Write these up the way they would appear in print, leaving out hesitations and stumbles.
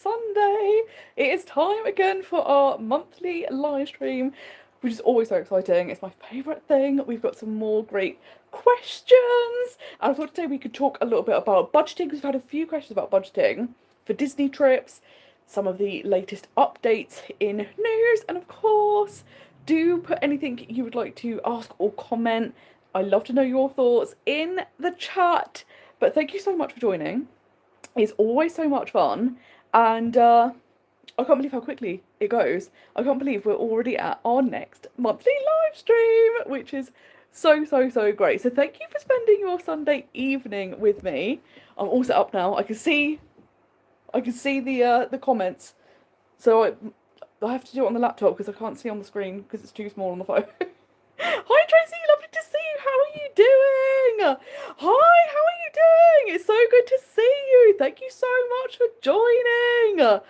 Sunday. It is time again for our monthly live stream, which is always so exciting. It's my favourite thing. We've got some more great questions. And I thought today we could talk a little bit about budgeting, because we've had a few questions about budgeting for Disney trips, some of the latest updates in news, and of course, do put anything you would like to ask or comment. I love to know your thoughts in the chat. But thank you so much for joining. It's always so much fun, and I can't believe how quickly it goes. I can't believe we're already at our next monthly live stream, which is so great. So thank you for spending your Sunday evening with me. I'm all set up now. I can see the comments. So I have to do it on the laptop because I can't see on the screen because it's too small on the phone. Hi Tracy, lovely to see you. How are you doing? Hi, how are you doing? It's so good to see you. Thank you so much for joining.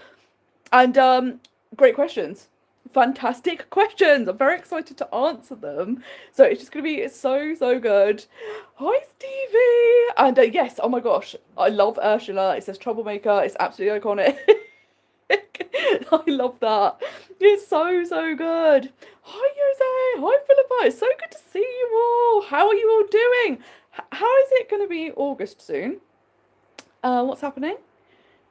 And great questions. Fantastic questions. I'm very excited to answer them. So it's just going to be so good. Hi Stevie. And yes, oh my gosh, I love Ursula. It says troublemaker. It's absolutely iconic. I love that. It's so good. Hi Jose. Hi Phillipa. It's so good to see you all. How are you all doing? How is it going to be August soon? What's happening?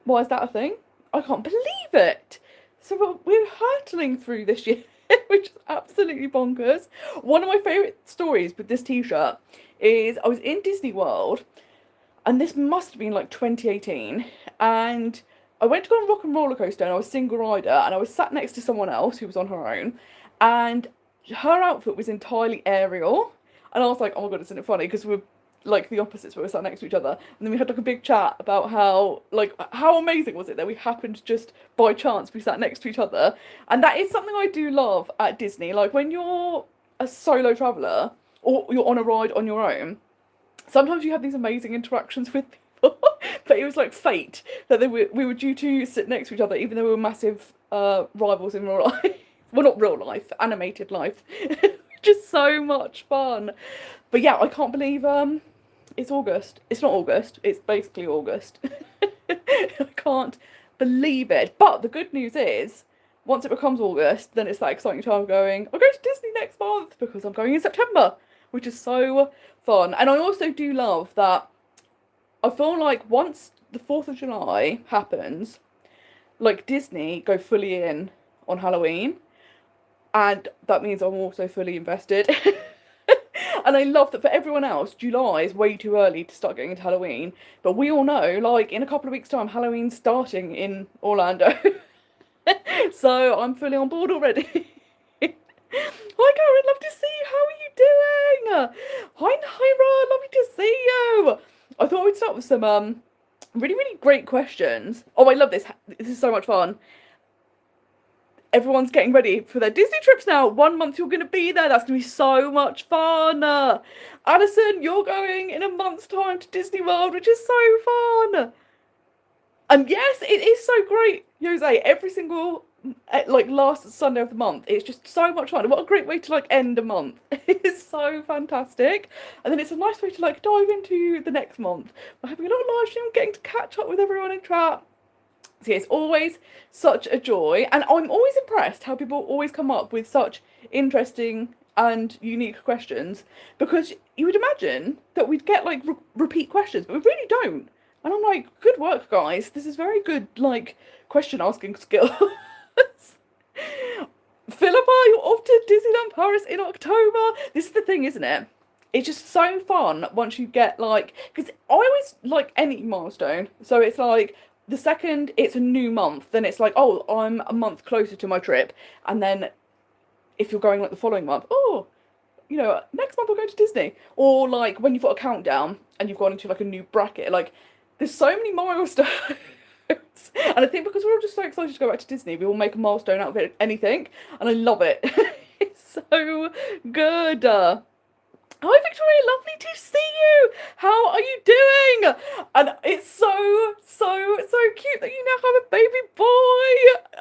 Why is that a thing? I can't believe it. So we're hurtling through this year, which is absolutely bonkers. One of my favourite stories with this t-shirt is I was in Disney World, and this must have been like 2018, and I went to go on Rock and Roller Coaster, and I was single rider, and I was sat next to someone else who was on her own, and her outfit was entirely Ariel, and I was like, oh my god, isn't it funny? Because we're like the opposites, we were sat next to each other, and then we had like a big chat about how amazing was it that we happened just by chance be sat next to each other. And that is something I do love at Disney. Like when you're a solo traveller or you're on a ride on your own, sometimes you have these amazing interactions with people. But it was like fate that we were due to sit next to each other, even though we were massive rivals in real life. Well, not real life, animated life. Just so much fun. But yeah, I can't believe it's August. It's not August, it's basically August. I can't believe it. But the good news is, once it becomes August, then it's that exciting time of going, I'm going to Disney next month because I'm going in September, which is so fun. And I also do love that I feel like once the 4th of July happens, like Disney go fully in on Halloween, and that means I'm also fully invested. And I love that for everyone else, July is way too early to start getting into Halloween. But we all know, like, in a couple of weeks' time, Halloween's starting in Orlando. So I'm fully on board already. Hi, Karen, love to see you. How are you doing? Hi, Naira, lovely to see you. I thought we'd start with some really great questions. Oh, I love this. This is so much fun. Everyone's getting ready for their Disney trips now. 1 month you're going to be there. That's going to be so much fun. Addison, you're going in a month's time to Disney World, which is so fun. And yes, it is so great, Jose. Every single like last Sunday of the month, it's just so much fun. What a great way to like end a month. It is so fantastic. And then it's a nice way to like dive into the next month. We're having a little live stream, getting to catch up with everyone in chat. So yeah, it's always such a joy, and I'm always impressed how people always come up with such interesting and unique questions, because you would imagine that we'd get like repeat questions, but we really don't. And I'm like, good work, guys. This is very good, like, question asking skills. Phillipa, you're off to Disneyland Paris in October. This is the thing, isn't it? It's just so fun once you get like, because I always like any milestone. So it's like, the second it's a new month, then it's like, oh, I'm a month closer to my trip. And then if you're going like the following month, oh, you know, next month we're going to Disney. Or like when you've got a countdown and you've gone into like a new bracket, like there's so many milestones. And I think because we're all just so excited to go back to Disney, we will make a milestone out of anything. And I love it. It's so good. Hi Victoria, lovely to see you. How are you doing? And it's so cute that you now have a baby boy.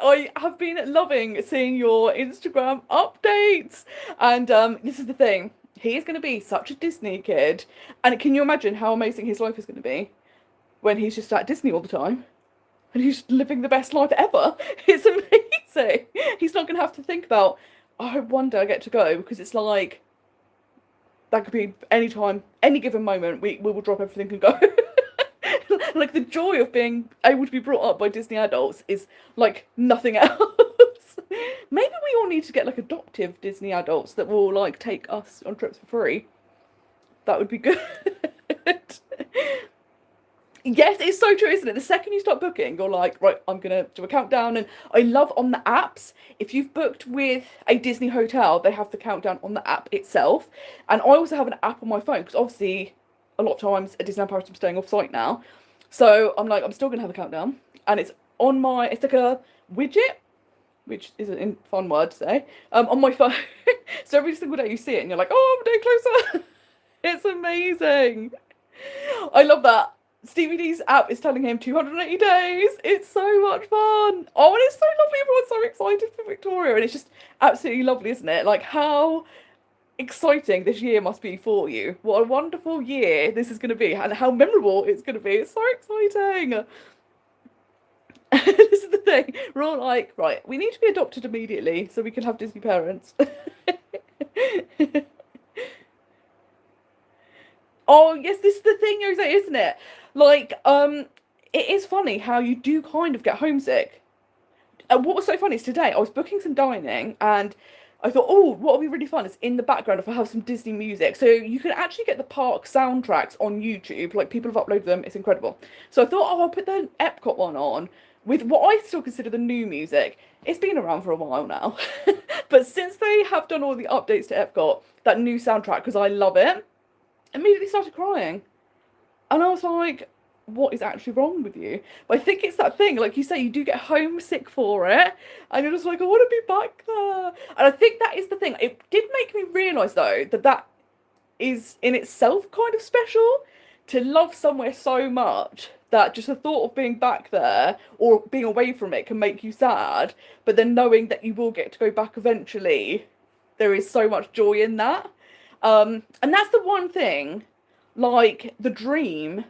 I have been loving seeing your Instagram updates. And this is the thing. He is going to be such a Disney kid. And can you imagine how amazing his life is going to be when he's just at Disney all the time? and he's living the best life ever. It's amazing. He's not going to have to think about, I hope one day I get to go, because it's like, that could be any time, any given moment, we will drop everything and go. Like, the joy of being able to be brought up by Disney adults is like nothing else. Maybe we all need to get like adoptive Disney adults that will like take us on trips for free. That would be good. Yes, it's so true, isn't it? The second you start booking, you're like, right, I'm gonna do a countdown. And I love on the apps, if you've booked with a Disney hotel, they have the countdown on the app itself. And I also have an app on my phone, because obviously a lot of times at Disneyland Paris I'm staying off site now. So I'm like, I'm still gonna have a countdown. And it's on my, it's like a widget, which is a fun word to say, on my phone. So every single day you see it and you're like, oh, I'm a day closer. It's amazing. I love that. Stevie D's app is telling him 280 days. It's so much fun. Oh, and it's so lovely. Everyone's so excited for Victoria. And it's just absolutely lovely, isn't it? Like, how exciting this year must be for you. What a wonderful year this is going to be. And how memorable it's going to be. It's so exciting. This is the thing. We're all like, right, we need to be adopted immediately so we can have Disney parents. Oh, yes, this is the thing, Jose, isn't it? Like, it is funny how you do kind of get homesick. And what was so funny is today I was booking some dining and I thought, oh, what would be really fun is in the background if I have some Disney music. So you can actually get the park soundtracks on YouTube. Like, people have uploaded them. It's incredible. So I thought, oh, I'll put the Epcot one on with what I still consider the new music. It's been around for a while now. But since they have done all the updates to Epcot, that new soundtrack, because I love it, immediately started crying. And I was like, what is actually wrong with you? But I think it's that thing, like you say, you do get homesick for it. And you're just like, I want to be back there. And I think that is the thing. It did make me realise, though, that that is in itself kind of special. To love somewhere so much that just the thought of being back there or being away from it can make you sad. But then knowing that you will get to go back eventually, there is so much joy in that. And that's the one thing, like, the dream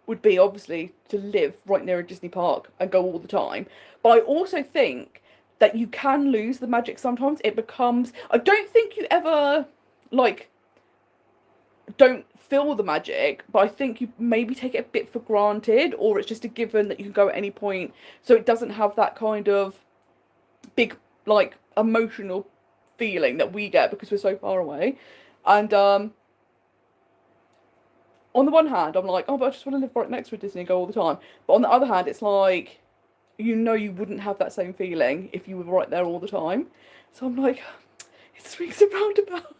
would be obviously to live right near a Disney park and go all the time. But I also think that you can lose the magic sometimes. It becomes, I don't think you ever, like, don't feel the magic, but I think you maybe take it a bit for granted, or it's just a given that you can go at any point. So it doesn't have that kind of big, like, emotional feeling that we get because we're so far away. And on the one hand, I'm like, oh, but I just want to live right next to a Disney and go all the time. But on the other hand, it's like, you know, you wouldn't have that same feeling if you were right there all the time. So I'm like, it swings and roundabouts.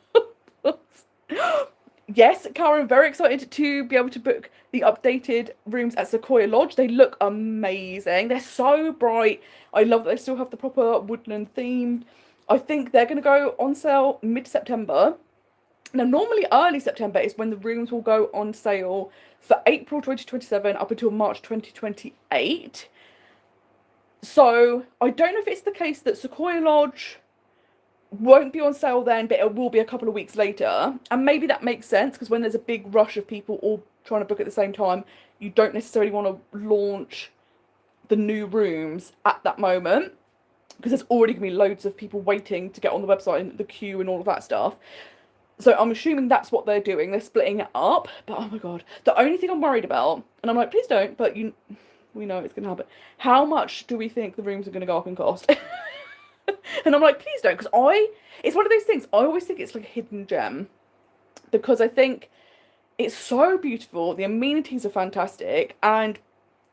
Yes, Karen, very excited to be able to book the updated rooms at Sequoia Lodge. They look amazing. They're so bright. I love that they still have the proper woodland theme. I think they're going to go on sale mid-September. Now, normally early September is when the rooms will go on sale for April 2027 up until March 2028. So I don't know if it's the case that Sequoia Lodge won't be on sale then, but it will be a couple of weeks later. And maybe that makes sense, because when there's a big rush of people all trying to book at the same time, you don't necessarily want to launch the new rooms at that moment, because there's already going to be loads of people waiting to get on the website and the queue and all of that stuff. So I'm assuming that's what they're doing. They're splitting it up. But oh my god, the only thing I'm worried about, and I'm like, please don't, but we know it's going to happen. How much do we think the rooms are going to go up in cost? And I'm like, please don't, because it's one of those things, I always think it's like a hidden gem, because I think it's so beautiful, the amenities are fantastic, and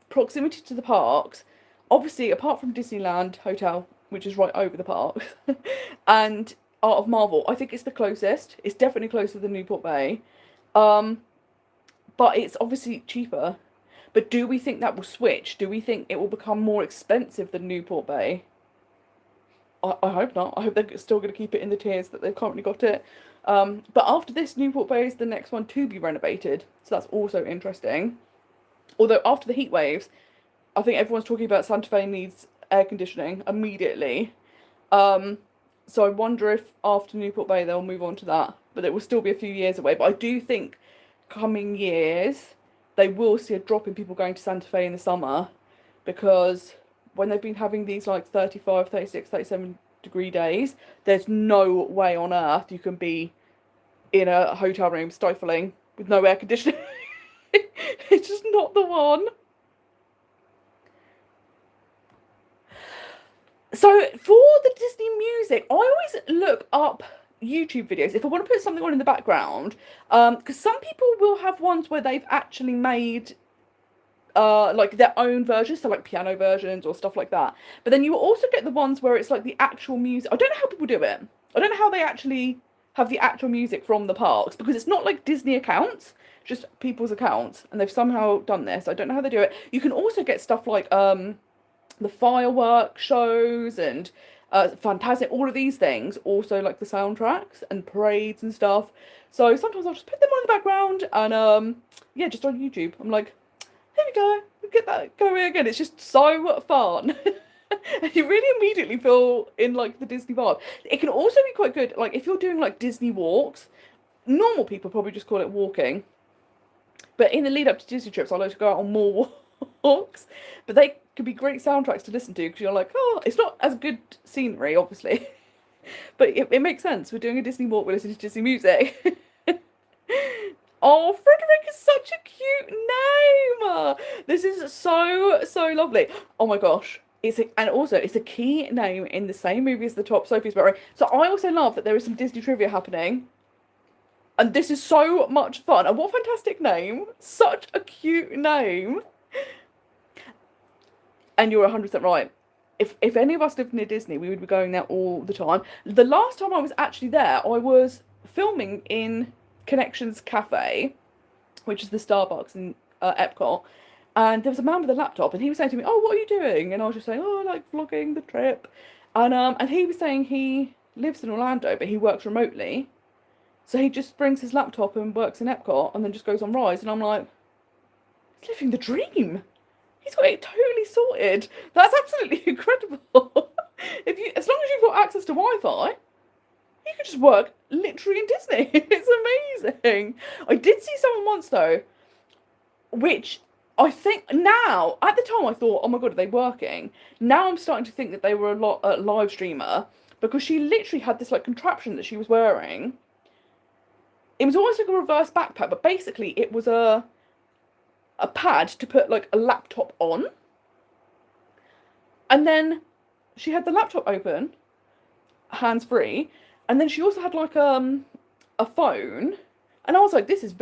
proximity to the parks, obviously, apart from Disneyland Hotel, which is right over the parks, and Art of Marvel, I think it's the closest. It's definitely closer than Newport Bay. But it's obviously cheaper. But do we think that will switch? Do we think it will become more expensive than Newport Bay? I hope not. I hope they're still going to keep it in the tiers that they've currently got it. But after this, Newport Bay is the next one to be renovated. So that's also interesting. Although after the heat waves, I think everyone's talking about Santa Fe needs air conditioning immediately. So I wonder if after Newport Bay they'll move on to that. But it will still be a few years away. But I do think coming years they will see a drop in people going to Santa Fe in the summer. because when they've been having these like 35, 36, 37 degree days, there's no way on earth you can be in a hotel room stifling with no air conditioning. It's just not the one. So for the Disney music, I always look up YouTube videos if I want to put something on in the background, because some people will have ones where they've actually made like their own versions, so like piano versions or stuff like that. But then you also get the ones where it's like the actual music. I don't know how people do it. I don't know how they actually have the actual music from the parks, because it's not like Disney accounts, just people's accounts, and they've somehow done this. I don't know how they do it. You can also get stuff like the fireworks shows and Fantastic, all of these things, also like the soundtracks and parades and stuff. So sometimes I'll just put them on in the background and yeah, just on YouTube. I'm like, here we go, we get that going again. It's just so fun. And you really immediately feel in like the Disney vibe. It can also be quite good, like if you're doing like Disney walks. Normal people probably just call it walking, but in the lead up to Disney trips, I like to go out on more walks. But they could be great soundtracks to listen to because you're like, oh, it's not as good scenery, obviously, but it makes sense. We're doing a Disney walk, we're listening to Disney music. Oh, Frederick is such a cute name. This is so lovely. Oh my gosh. And also it's a key name in the same movie as the top Sophie's Berry. So I also love that there is some Disney trivia happening. And this is so much fun. And what a fantastic name. Such a cute name. And you're 100% right. If any of us lived near Disney, we would be going there all the time. The last time I was actually there, I was filming in Connections Cafe, which is the Starbucks in Epcot. And there was a man with a laptop, and he was saying to me, "Oh, what are you doing?" And I was just saying, "Oh, like vlogging the trip." And he was saying he lives in Orlando, but he works remotely. So he just brings his laptop and works in Epcot, and then just goes on rides. And I'm like, he's living the dream. He's got it totally sorted. That's absolutely incredible. As long as you've got access to Wi-Fi, you can just work literally in Disney. It's amazing. I did see someone once though, which I think now, at the time I thought, oh my god, are they working? Now I'm starting to think that they were a live streamer, because she literally had this like contraption that she was wearing. It was almost like a reverse backpack, but basically it was a pad to put like a laptop on. And then she had the laptop open, hands-free, and then she also had like a phone. And I was like, this is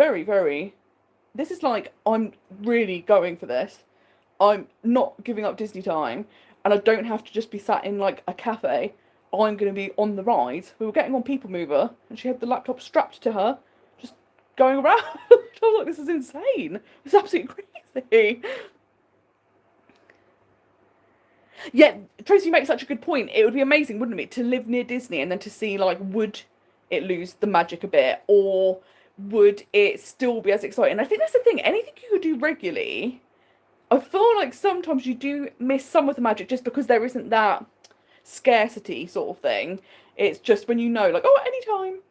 this is like, I'm really going for this. I'm not giving up Disney time, and I don't have to just be sat in like a cafe. I'm going to be on the rides. We were getting on People Mover, and she had the laptop strapped to her, just going around. I was like, this is insane. It's absolutely crazy. Yeah, Tracy, you make such a good point. It would be amazing, wouldn't it, to live near Disney and then to see, like, would it lose the magic a bit, or would it still be as exciting? I think that's the thing. Anything you could do regularly, I feel like sometimes you do miss some of the magic just because there isn't that scarcity sort of thing. It's just when you know, like, oh, at any time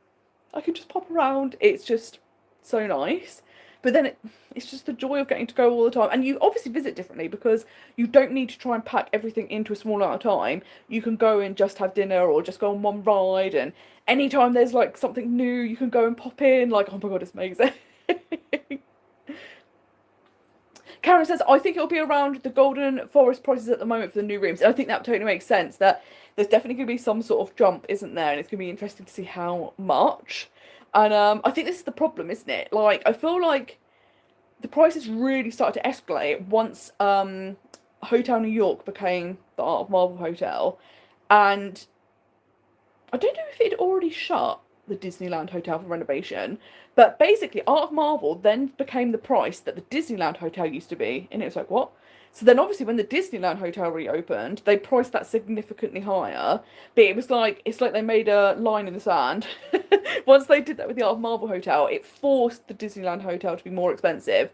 I can just pop around. It's just so nice. But then it's just the joy of getting to go all the time. And you obviously visit differently because you don't need to try and pack everything into a small amount of time. You can go and just have dinner or just go on one ride. And anytime there's like something new, you can go and pop in. Like, oh my god, it's amazing. Karen says, I think it'll be around the Golden Forest prices at the moment for the new rooms. And I think that totally makes sense. That there's definitely going to be some sort of jump, isn't there? And it's going to be interesting to see how much. And I think this is the problem, isn't it? Like, I feel like the prices really started to escalate once Hotel New York became the Art of Marvel Hotel. And I don't know if it had already shut, the Disneyland Hotel, for renovation. But basically, Art of Marvel then became the price that the Disneyland Hotel used to be. And it was like, what? So then obviously when the Disneyland Hotel reopened, they priced that significantly higher. But it was like, it's like they made a line in the sand. Once they did that with the Art of Marvel Hotel, it forced the Disneyland Hotel to be more expensive.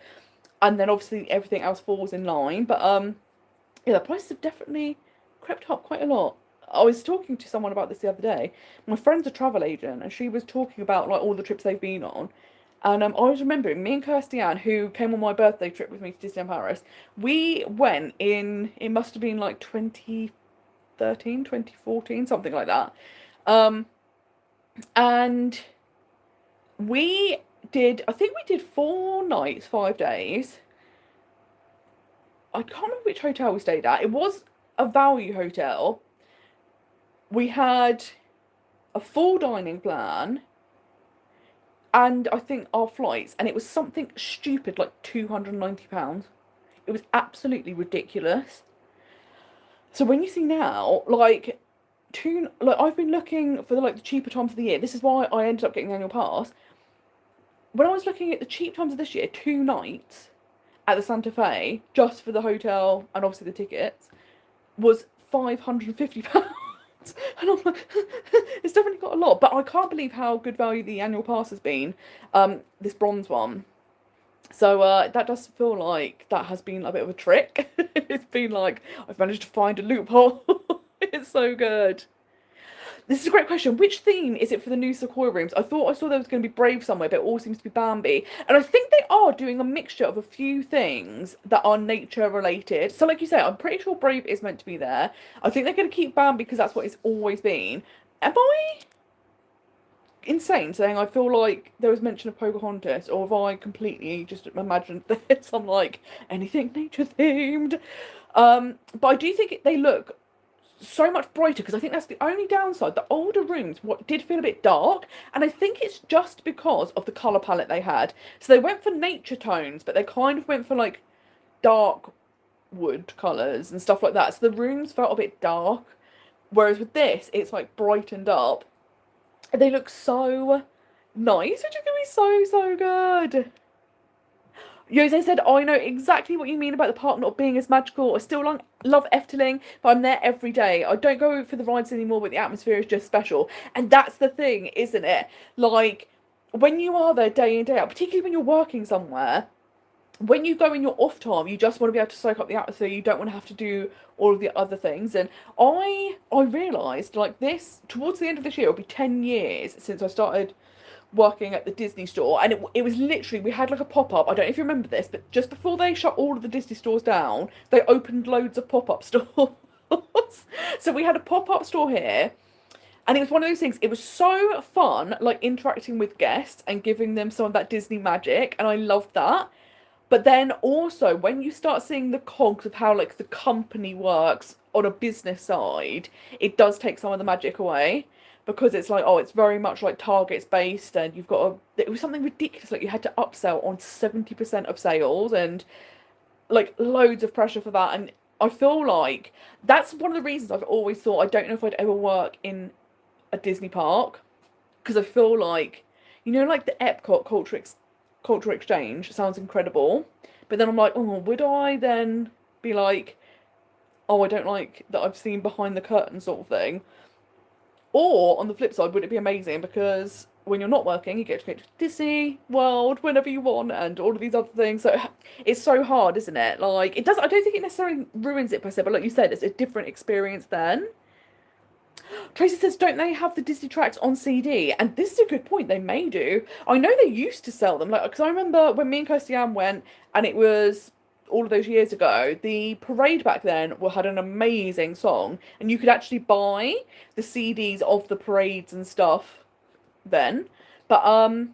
And then obviously everything else falls in line. But yeah, the prices have definitely crept up quite a lot. I was talking to someone about this the other day. My friend's a travel agent, and she was talking about like all the trips they've been on. And I was remembering me and Kirsty Ann, who came on my birthday trip with me to Disneyland Paris, we went in, it must have been like 2013, 2014, something like that. And we I think we did 4 nights, 5 days. I can't remember which hotel we stayed at. It was a value hotel. We had a full dining plan, and I think our flights, and it was something stupid like £290. It was absolutely ridiculous. So when you see now, like, I've been looking for the cheaper times of the year. This is why I ended up getting the annual pass. When I was looking at the cheap times of this year, 2 nights at the Santa Fe, just for the hotel and obviously the tickets, was £550. And I'm like, it's definitely got a lot. But I can't believe how good value the annual pass has been, this bronze one. So that does feel like that has been a bit of a trick. It's been like, I've managed to find a loophole. It's so good. This is a great question. Which theme is it for the new Sequoia rooms? I thought I saw there was going to be Brave somewhere, but it all seems to be Bambi. And I think they are doing a mixture of a few things that are nature related. So like you say, I'm pretty sure Brave is meant to be there. I think they're going to keep Bambi because that's what it's always been. Am I insane saying I feel like there was mention of Pocahontas, or have I completely just imagined this? I'm like, anything nature themed. But I do think they look so much brighter, because I think that's the only downside. The older rooms did feel a bit dark, and I think it's just because of the colour palette they had. So they went for nature tones, but they kind of went for like dark wood colours and stuff like that. So the rooms felt a bit dark, whereas with this, it's like brightened up. And they look so nice, which is going to be so good. Jose said, I know exactly what you mean about the park not being as magical. I still love Efteling, but I'm there every day. I don't go for the rides anymore, but the atmosphere is just special. And that's the thing, isn't it? Like, when you are there day in, day out, particularly when you're working somewhere, when you go in your off time, you just want to be able to soak up the atmosphere. You don't want to have to do all of the other things. And I realised, like, this, towards the end of this year, it'll be 10 years since I started working at the Disney store, and it was literally, we had like a pop-up, I don't know if you remember this, but just before they shut all of the Disney stores down, they opened loads of pop-up stores. So we had a pop-up store here, and it was one of those things, it was so fun, like interacting with guests and giving them some of that Disney magic, and I loved that. But then also, when you start seeing the cogs of how like the company works on a business side, it does take some of the magic away. Because it's like, oh, it's very much like targets based, and you've got it was something ridiculous, like you had to upsell on 70% of sales, and like loads of pressure for that. And I feel like that's one of the reasons I've always thought I don't know if I'd ever work in a Disney park, because I feel like, you know, like the Epcot culture exchange sounds incredible, but then I'm like, oh, would I then be like, oh, I don't like that I've seen behind the curtain sort of thing. Or, on the flip side, would it be amazing because when you're not working, you get to go to Disney World whenever you want and all of these other things. So it's so hard, isn't it? Like, it does, I don't think it necessarily ruins it per se, but like you said, it's a different experience then. Tracy says, don't they have the Disney tracks on CD? And this is a good point, they may do. I know they used to sell them, like, because I remember when me and Kirsty Ann went, and it was all of those years ago, the parade back then had an amazing song, and you could actually buy the CDs of the parades and stuff then. But I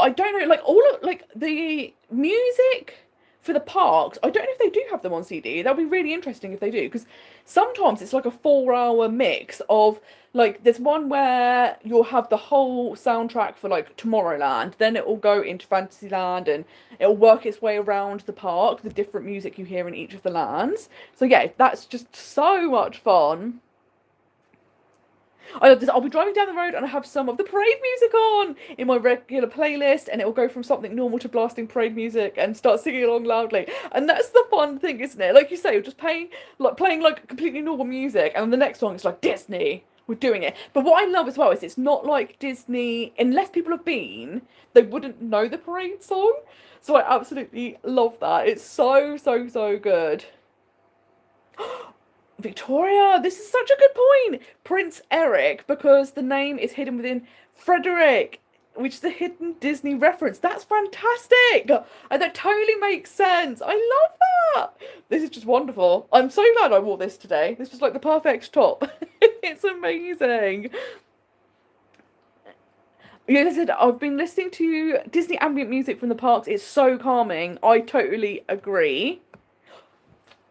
don't know, like all of like the music for the parks, I don't know if they do have them on CD. That would be really interesting if they do, because sometimes it's like a 4-hour mix of, like, there's one where you'll have the whole soundtrack for like Tomorrowland, then it will go into Fantasyland, and it'll work its way around the park, the different music you hear in each of the lands. So yeah, that's just so much fun. I love this. I'll be driving down the road and I have some of the parade music on in my regular playlist, and it will go from something normal to blasting parade music and start singing along loudly. And that's the fun thing, isn't it? Like you say, you're just playing like completely normal music, and the next song is like Disney. We're doing it. But what I love as well is it's not like Disney, unless people have been, they wouldn't know the parade song. So I absolutely love that. It's so good. Victoria, this is such a good point. Prince Eric, because the name is hidden within Frederick. which is a hidden Disney reference. That's fantastic! And that totally makes sense. I love that! This is just wonderful. I'm so glad I wore this today. This was like the perfect top. It's amazing. Yeah, as I said, I've been listening to Disney ambient music from the parks. It's so calming. I totally agree.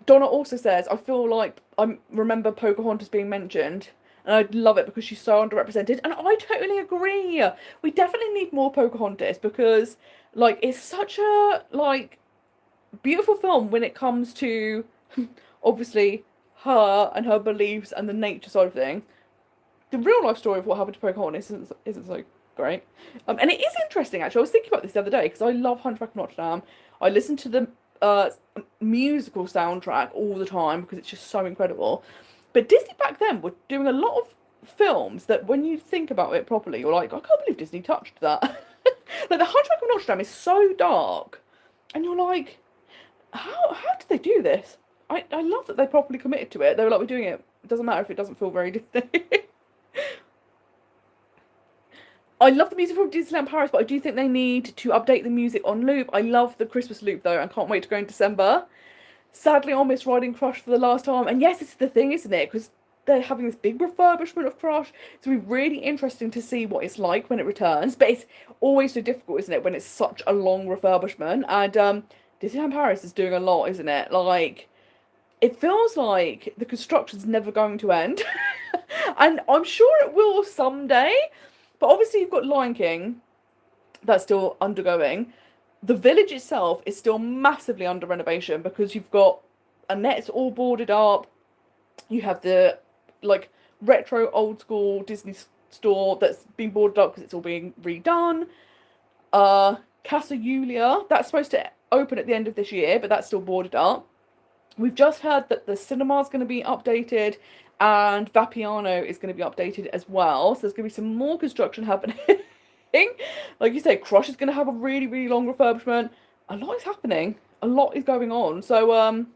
Donna also says, I feel like I remember Pocahontas being mentioned, and I love it because she's so underrepresented. And I totally agree. We definitely need more Pocahontas because, like, it's such a like beautiful film when it comes to obviously her and her beliefs and the nature side of thing. The real life story of what happened to Pocahontas isn't so great. And it is interesting actually. I was thinking about this the other day because I love Hunchback of Notre Dame. I listen to the uh, musical soundtrack all the time because it's just so incredible. But Disney back then were doing a lot of films that when you think about it properly, you're like, I can't believe Disney touched that. Like the Hunchback of Notre Dame is so dark, and you're like, how did they do this? I love that they properly committed to it. They were like, we're doing it. It doesn't matter if it doesn't feel very Disney. I love the music from Disneyland Paris, but I do think they need to update the music on loop. I love the Christmas loop though, and can't wait to go in December. Sadly, I'll miss riding Crush for the last time. And yes, it's the thing, isn't it? Because they're having this big refurbishment of Crush. So it'll be really interesting to see what it's like when it returns. But it's always so difficult, isn't it, when it's such a long refurbishment. And Disneyland Paris is doing a lot, isn't it? Like, it feels like the construction's never going to end. And I'm sure it will someday. But obviously you've got Lion King that's still undergoing. The village itself is still massively under renovation because you've got Annette's all boarded up. You have the like retro old school Disney store that's been boarded up because it's all being redone. Casa Julia, that's supposed to open at the end of this year, but that's still boarded up. We've just heard that the cinema is going to be updated and Vapiano is going to be updated as well. So there's going to be some more construction happening. Like you say, Crush is going to have a really, really long refurbishment. A lot is happening. A lot is going on. So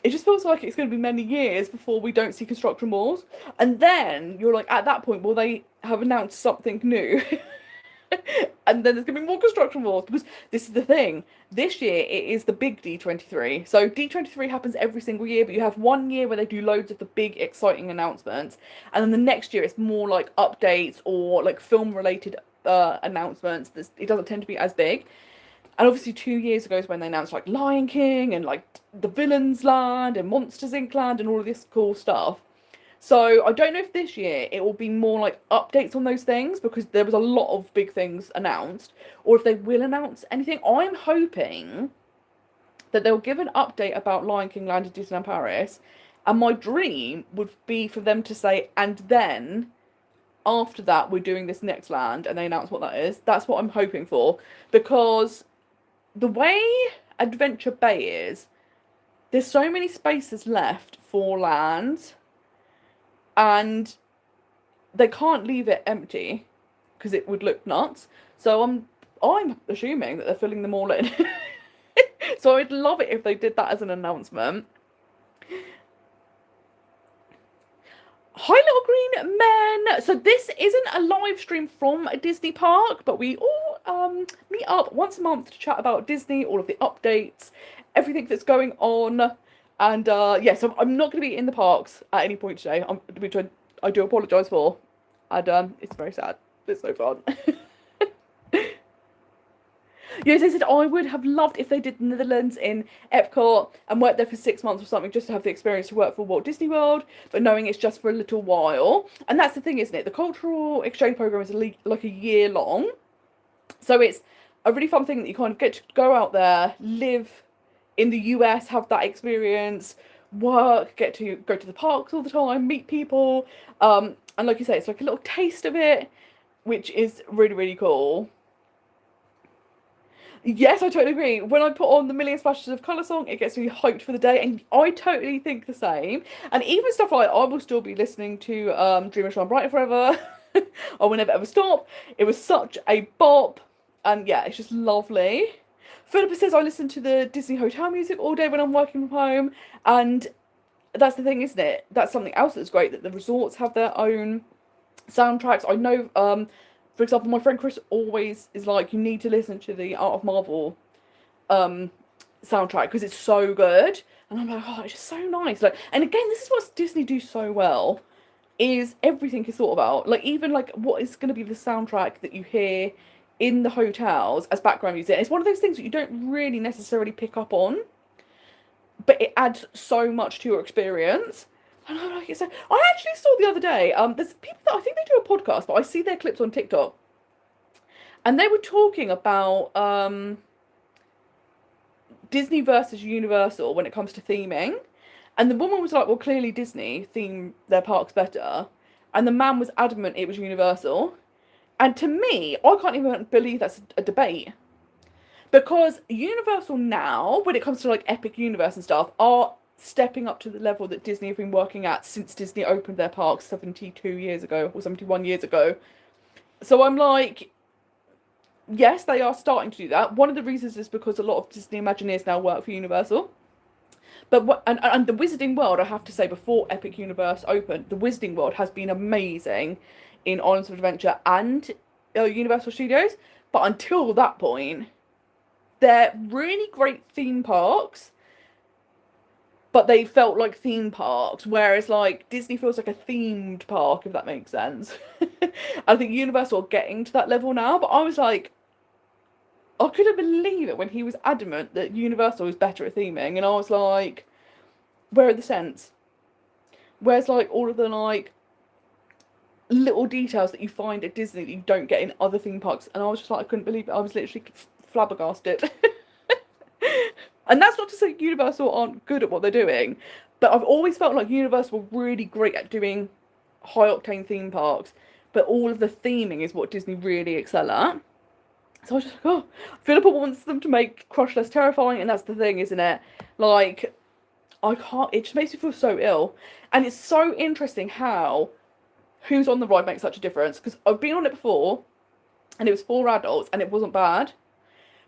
it just feels like it's going to be many years before we don't see construction walls. And then you're like, at that point, will they have announced something new? And then there's going to be more construction walls because this is the thing. This year it is the big D23. So D23 happens every single year, but you have 1 year where they do loads of the big exciting announcements, and then the next year it's more like updates or like film related announcements. It doesn't tend to be as big. And obviously 2 years ago is when they announced like Lion King and like the Villains Land and Monsters Inc. Land and all of this cool stuff. So I don't know if this year it will be more like updates on those things because there was a lot of big things announced, or if they will announce anything. I'm hoping that they'll give an update about Lion King Land at Disneyland Paris, and my dream would be for them to say, and then after that we're doing this next land, and they announce what that is. That's what I'm hoping for, because the way Adventure Bay is, there's so many spaces left for lands. And they can't leave it empty because it would look nuts. So I'm assuming that they're filling them all in. So I'd love it if they did that as an announcement. Hi Little Green Men! So this isn't a live stream from a Disney park, but we all meet up once a month to chat about Disney, all of the updates, everything that's going on. And yeah, so I'm not going to be in the parks at any point today, which I do apologise for. And it's very sad. It's so fun. Yes, they said I would have loved if they did the Netherlands in Epcot and worked there for 6 months or something just to have the experience to work for Walt Disney World, but knowing it's just for a little while. And that's the thing, isn't it? The cultural exchange program is like a year long. So it's a really fun thing that you kind of get to go out there, live in the US, have that experience, work, get to go to the parks all the time, meet people. And like you say, it's like a little taste of it, which is really, really cool. Yes, I totally agree. When I put on the Million Splashes of Colour song, it gets me hyped for the day, and I totally think the same. And even stuff like, I will still be listening to Dream and Shine Brighter Forever. I will never ever stop. It was such a bop, and yeah, it's just lovely. Phillipa says I listen to the Disney hotel music all day when I'm working from home, and that's the thing, isn't it? That's something else that's great, that the resorts have their own soundtracks. I know For example, my friend Chris always is like, you need to listen to the Art of Marvel soundtrack because it's so good. And I'm like, oh, it's just so nice. Like, and again, this is what Disney do so well, is everything is thought about. Like, even like what is going to be the soundtrack that you hear in the hotels as background music. It's one of those things that you don't really necessarily pick up on, but it adds so much to your experience. And I'm like, so I actually saw the other day, there's people that I think they do a podcast, but I see their clips on TikTok. And they were talking about Disney versus Universal when it comes to theming. And the woman was like, well, clearly Disney theme their parks better. And the man was adamant it was Universal. And to me, I can't even believe that's a debate. Because Universal now, when it comes to like Epic Universe and stuff, are stepping up to the level that Disney have been working at since Disney opened their parks 72 years ago or 71 years ago. So I'm like, yes, they are starting to do that. One of the reasons is because a lot of Disney Imagineers now work for Universal. But and the Wizarding World, I have to say, before Epic Universe opened, the Wizarding World has been amazing in Islands of Adventure and Universal Studios. But until that point, they're really great theme parks, but they felt like theme parks, whereas like Disney feels like a themed park, if that makes sense. I think Universal are getting to that level now, but I was like, I couldn't believe it when he was adamant that Universal was better at theming, and I was like, where are the scents? Where's like all of the like little details that you find at Disney that you don't get in other theme parks? And I was just like, I couldn't believe it. I was literally flabbergasted. And that's not to say Universal aren't good at what they're doing, but I've always felt like Universal were really great at doing high octane theme parks, but all of the theming is what Disney really excel at. So I was just like, oh, Phillipa wants them to make Crush less terrifying, and that's the thing, isn't it? Like, I can't, it just makes me feel so ill. And it's so interesting how who's on the ride makes such a difference, because I've been on it before, and it was for adults, and it wasn't bad.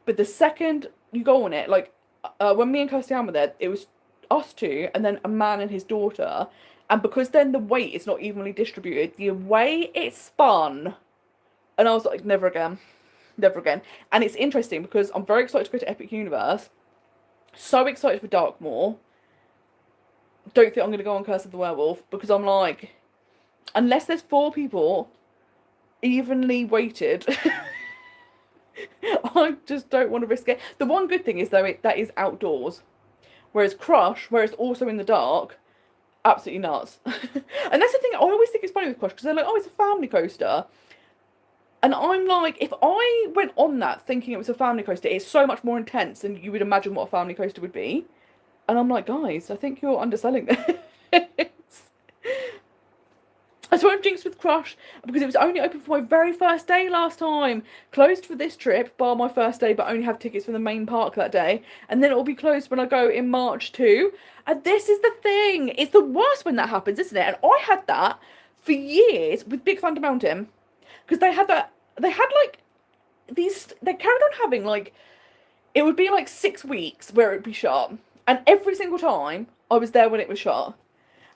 But the second you go on it, like, when me and Kirsty Ann were there, it was us two, and then a man and his daughter, and because then the weight is not evenly distributed, the way it spun, and I was like, never again. Never again. And it's interesting because I'm very excited to go to Epic Universe. So excited for Darkmoor. Don't think I'm going to go on Curse of the Werewolf because I'm like, unless there's 4 people evenly weighted, I just don't want to risk it. The one good thing is though, that is outdoors. Whereas Crush, where it's also in the dark, absolutely nuts. And that's the thing, I always think it's funny with Crush because they're like, oh, it's a family coaster. And I'm like, if I went on that thinking it was a family coaster, it's so much more intense than you would imagine what a family coaster would be. And I'm like, guys, I think you're underselling this. I saw Jinx with Crush because it was only open for my very first day last time. Closed for this trip, bar my first day, but only have tickets for the main park that day. And then it will be closed when I go in March too. And this is the thing. It's the worst when that happens, isn't it? And I had that for years with Big Thunder Mountain. Because they had like, they carried on having, like, it would be like 6 weeks where it would be shut. And every single time, I was there when it was shut.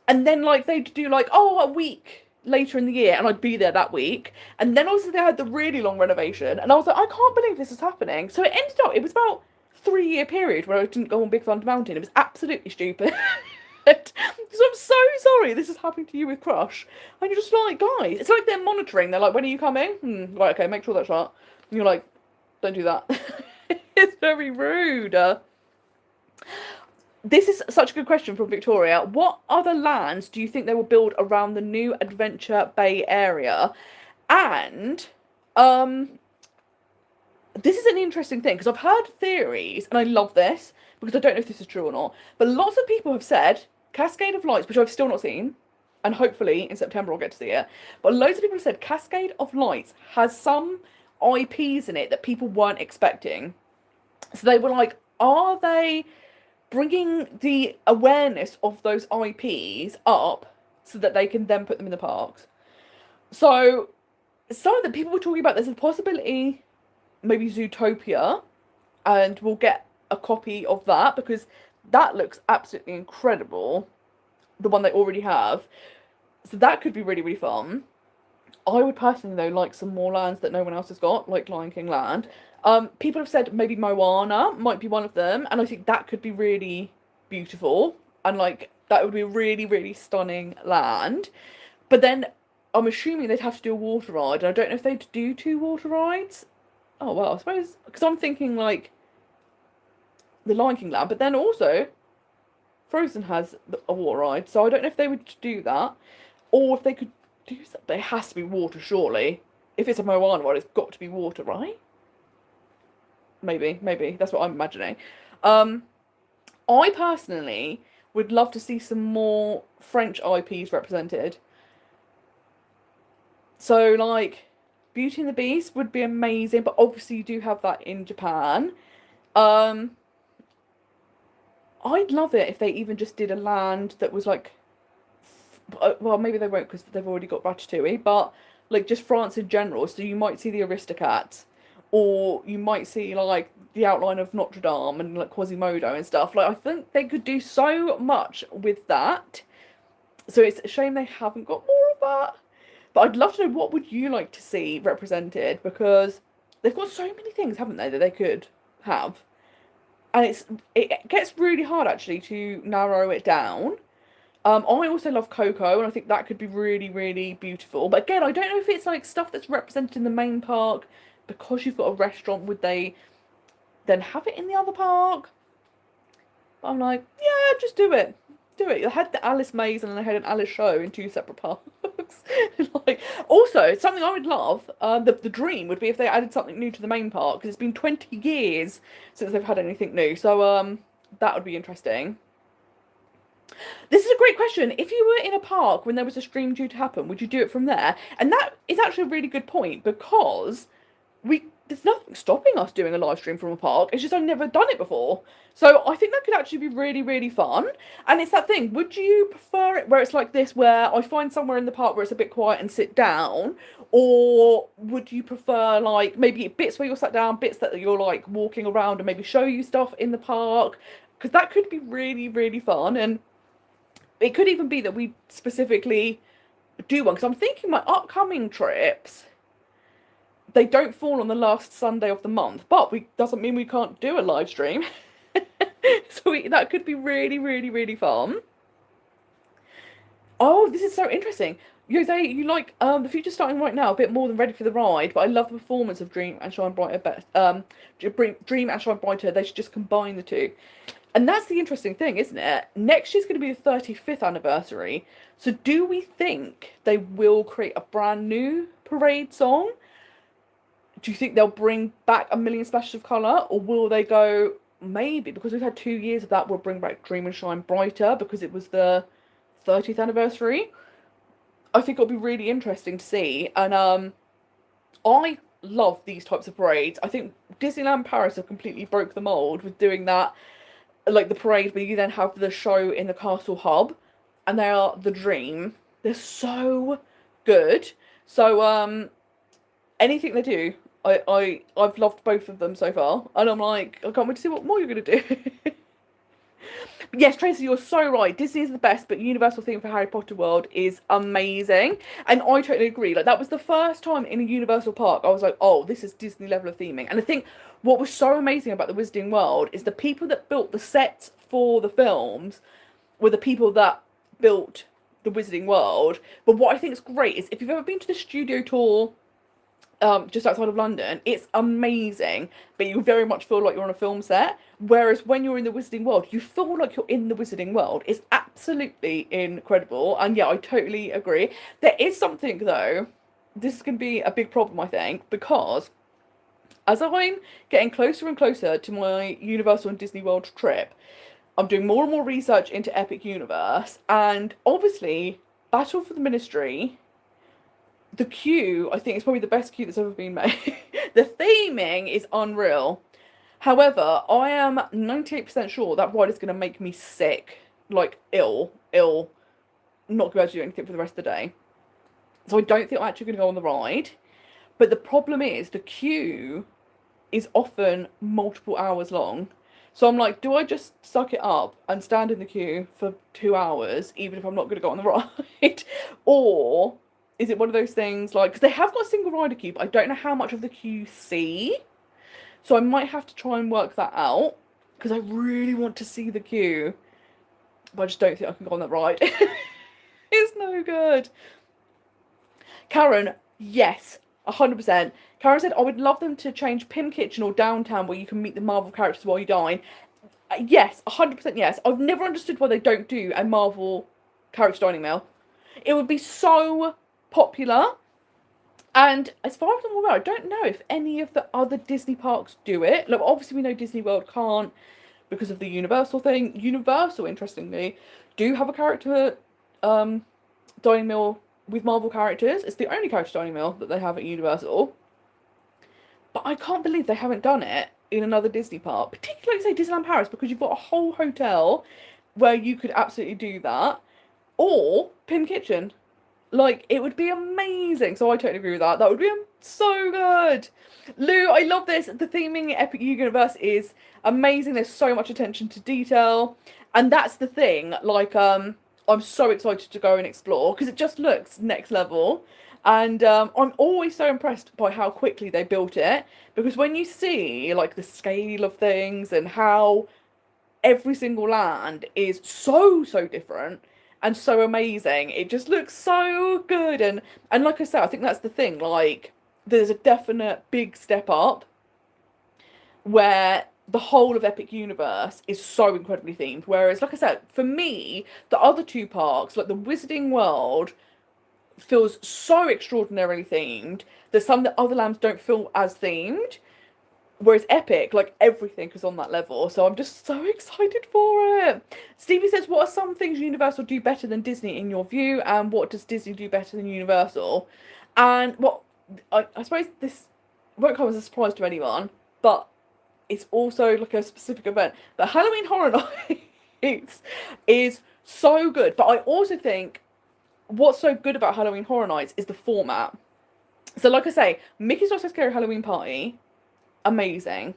And then, like, they'd do, like, oh, a week later in the year, and I'd be there that week. And then, obviously, they had the really long renovation. And I was like, I can't believe this is happening. So it ended up, it was about a 3-year period where I didn't go on Big Thunder Mountain. It was absolutely stupid. So I'm so sorry this is happening to you with Crush. And you're just like, guys, it's like they're monitoring. They're like, when are you coming? Right, okay, make sure that's shut. And you're like, don't do that. It's very rude. This is such a good question from Victoria. What other lands do you think they will build around the new Adventure Bay area? And this is an interesting thing because I've heard theories, and I love this because I don't know if this is true or not. But lots of people have said Cascade of Lights, which I've still not seen, and hopefully in September I'll get to see it. But loads of people have said Cascade of Lights has some IPs in it that people weren't expecting. So they were like, are they bringing the awareness of those IPs up so that they can then put them in the parks? So some of the people were talking about there's a possibility maybe Zootopia, and we'll get a copy of that because that looks absolutely incredible, the one they already have. So that could be really, really fun. I would personally though like some more lands that no one else has got, like Lion King land. People have said maybe Moana might be one of them, and I think that could be really beautiful, and like that would be a really really stunning land. But then I'm assuming they'd have to do a water ride, and I don't know if they'd do two water rides. Oh well, I suppose because I'm thinking like the Lion King land, but then also Frozen has a water ride, so I don't know if they would do that, or if they could do something. But it has to be water, surely. If it's a Moana ride, it's got to be water, right? Maybe that's what I'm imagining. Um, I personally would love to see some more French IPs represented. So like Beauty and the Beast would be amazing, but obviously you do have that in Japan. Um, I'd love it if they even just did a land that was like, well, maybe they won't because they've already got Ratatouille, but like just France in general. So you might see the Aristocats, or you might see like the outline of Notre Dame and like Quasimodo and stuff. Like I think they could do so much with that. So it's a shame they haven't got more of that. But I'd love to know what would you like to see represented, because they've got so many things, haven't they, that they could have. And it gets really hard actually to narrow it down. I also love Coco, and I think that could be really, really beautiful. But again, I don't know if it's like stuff that's represented in the main park because you've got a restaurant. Would they then have it in the other park? But I'm like, yeah, just do it. Do it. They had the Alice Maze and they had an Alice show in two separate parks. Like, also, something I would love, the dream would be if they added something new to the main park, because it's been 20 years since they've had anything new. So that would be interesting. This is a great question. If you were in a park when there was a stream due to happen, would you do it from there? And that is actually a really good point, because we there's nothing stopping us doing a live stream from a park. It's just I've never done it before. So I think that could actually be really, really fun. And it's that thing. Would you prefer it where it's like this, where I find somewhere in the park where it's a bit quiet and sit down? Or would you prefer like maybe bits where you're sat down, bits that you're like walking around and maybe show you stuff in the park? Because that could be really, really fun. And it could even be that we specifically do one. Because I'm thinking my upcoming trips, they don't fall on the last Sunday of the month, but we doesn't mean we can't do a live stream. So that could be really, really, really fun. Oh, this is so interesting. Jose, you like the future starting right now, a bit more than ready for the ride, but I love the performance of Dream and Shine Brighter. Dream and Shine Brighter. They should just combine the two. And that's the interesting thing, isn't it? Next year's going to be the 35th anniversary. So do we think they will create a brand new parade song? Do you think they'll bring back A Million Splashes of Colour? Or will they go, maybe, because we've had 2 years of that, we'll bring back Dream and Shine Brighter because it was the 30th anniversary? I think it'll be really interesting to see. And I love these types of parades. I think Disneyland Paris have completely broke the mould with doing that, like the parade where you then have the show in the castle hub, and they are the dream. They're so good. So anything they do, I've loved both of them so far, and I'm like, I can't wait to see what more you're gonna do. Yes, Tracy, you're so right. Disney is the best, but Universal theme for Harry Potter World is amazing. And I totally agree. Like, that was the first time in a Universal park I was like, oh, this is Disney level of theming. And I think what was so amazing about the Wizarding World is the people that built the sets for the films were the people that built the Wizarding World. But what I think is great is if you've ever been to the studio tour just outside of London, it's amazing, but you very much feel like you're on a film set. Whereas when you're in the Wizarding World, you feel like you're in the Wizarding World. It's absolutely incredible. And yeah, I totally agree. There is something though, this is going to be a big problem, I think, because as I'm getting closer and closer to my Universal and Disney World trip, I'm doing more and more research into Epic Universe, and obviously Battle for the Ministry, the queue, I think, is probably the best queue that's ever been made. The theming is unreal. However, I am 98% sure that ride is going to make me sick. Like, ill. Not going to be able to do anything for the rest of the day. So I don't think I'm actually going to go on the ride. But the problem is, the queue is often multiple hours long. So I'm like, do I just suck it up and stand in the queue for 2 hours, even if I'm not going to go on the ride? Or is it one of those things like, because they have got a single rider queue, but I don't know how much of the queue you see. So I might have to try and work that out because I really want to see the queue, but I just don't think I can go on that ride. It's no good. Karen, yes, 100%. Karen said, I would love them to change Pim Kitchen or Downtown where you can meet the Marvel characters while you dine. Yes, 100% yes. I've never understood why they don't do a Marvel character dining meal. It would be so popular. And as far as I'm aware, I don't know if any of the other Disney parks do it. Look, obviously we know Disney World can't because of the Universal thing. Universal, interestingly, do have a character dining meal with Marvel characters. It's the only character dining meal that they have at Universal. But I can't believe they haven't done it in another Disney park, particularly say Disneyland Paris, because you've got a whole hotel where you could absolutely do that. Or Pim Kitchen. Like, it would be amazing. So I totally agree with that. That would be so good. Lou, I love this. The theming at Epic Universe is amazing. There's so much attention to detail. And that's the thing. Like, I'm so excited to go and explore because it just looks next level. And I'm always so impressed by how quickly they built it. Because when you see, like, the scale of things and how every single land is so different and so amazing, it just looks so good. And like I said, I think that's the thing, like, there's a definite big step up where the whole of Epic Universe is so incredibly themed, whereas, like I said, for me, the other two parks, like the Wizarding World, feels so extraordinarily themed that some of the other lands don't feel as themed. Whereas Epic, like, everything is on that level. So I'm just so excited for it. Stevie says, what are some things Universal do better than Disney in your view? And what does Disney do better than Universal? And what I suppose this won't come as a surprise to anyone, but it's also like a specific event. But Halloween Horror Nights is so good. But I also think what's so good about Halloween Horror Nights is the format. So like I say, Mickey's Not So Scary Halloween Party, amazing,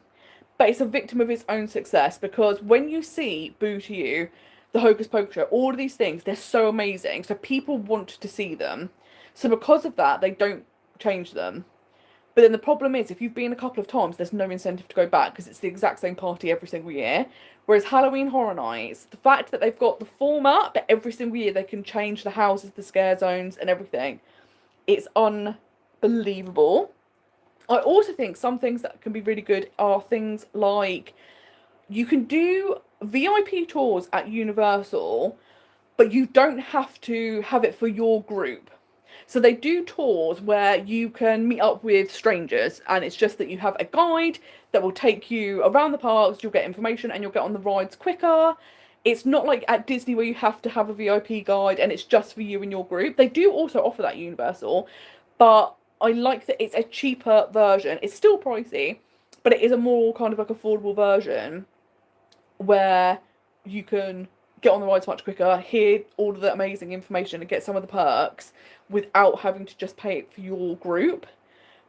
but it's a victim of its own success because when you see Boo to You, the Hocus Pocus show, all of these things, they're so amazing, so people want to see them. So because of that, they don't change them. But then the problem is, if you've been a couple of times, there's no incentive to go back because it's the exact same party every single year. Whereas Halloween Horror Nights, the fact that they've got the format, but every single year they can change the houses, the scare zones, and everything, it's unbelievable. I also think some things that can be really good are things like you can do VIP tours at Universal, but you don't have to have it for your group. So they do tours where you can meet up with strangers, and it's just that you have a guide that will take you around the parks, you'll get information, and you'll get on the rides quicker. It's not like at Disney where you have to have a VIP guide and it's just for you and your group. They do also offer that at Universal, but I like that it's a cheaper version. It's still pricey, but it is a more kind of like affordable version where you can get on the rides much quicker, hear all of the amazing information and get some of the perks without having to just pay it for your group.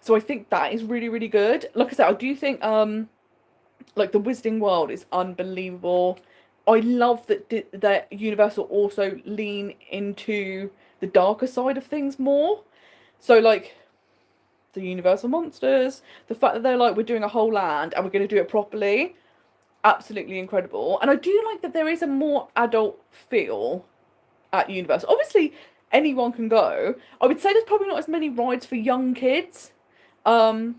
So I think that is really, really good. Like I said, I do think like the Wizarding World is unbelievable. I love that Universal also lean into the darker side of things more. So like the Universal Monsters, the fact that they're like, we're doing a whole land and we're going to do it properly, absolutely incredible. And I do like that there is a more adult feel at Universal. Obviously, anyone can go. I would say there's probably not as many rides for young kids. So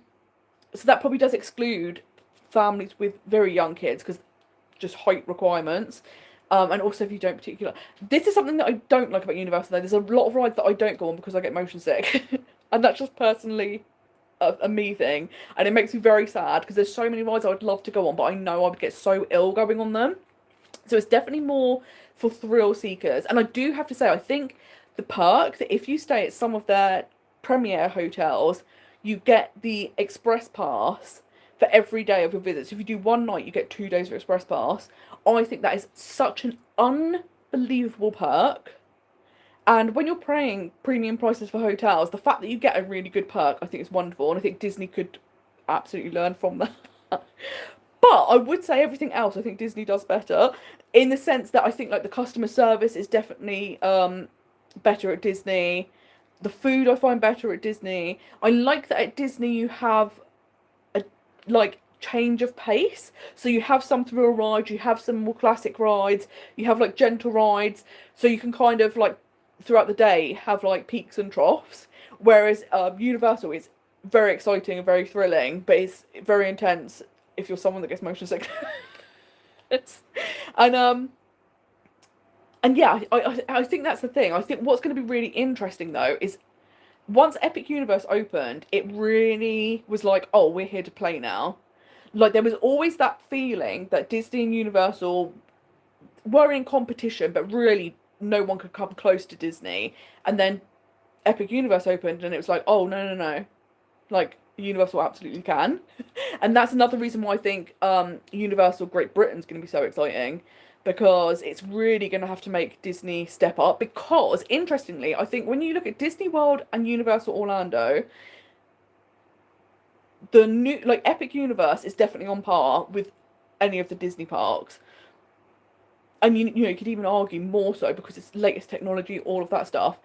that probably does exclude families with very young kids because just height requirements. And also if you don't particularly... This is something that I don't like about Universal though. There's a lot of rides that I don't go on because I get motion sick. And that's just personally a me thing. And it makes me very sad because there's so many rides I would love to go on, but I know I would get so ill going on them. So it's definitely more for thrill seekers. And I do have to say, I think the perk that if you stay at some of their premier hotels, you get the express pass for every day of your visit. So if you do one night, you get 2 days of express pass. I think that is such an unbelievable perk. And when you're paying premium prices for hotels, the fact that you get a really good perk, I think is wonderful. And I think Disney could absolutely learn from that. But I would say everything else, I think Disney does better. In the sense that I think like the customer service is definitely better at Disney. The food I find better at Disney. I like that at Disney you have a like change of pace. So you have some thrill rides, you have some more classic rides, you have like gentle rides. So you can kind of like throughout the day have like peaks and troughs. Whereas Universal is very exciting and very thrilling, but it's very intense if you're someone that gets motion sickness. and and yeah, I think that's the thing. I think what's going to be really interesting though is once Epic Universe opened, it really was like, oh, we're here to play now. Like there was always that feeling that Disney and Universal were in competition, but really no one could come close to Disney. And then Epic Universe opened, and it was like, oh no, like Universal absolutely can. And that's another reason why I think Universal Great Britain's going to be so exciting, because it's really going to have to make Disney step up. Because interestingly, I think when you look at Disney World and Universal Orlando, the new like Epic Universe is definitely on par with any of the Disney parks. And you could even argue more so because it's latest technology, all of that stuff.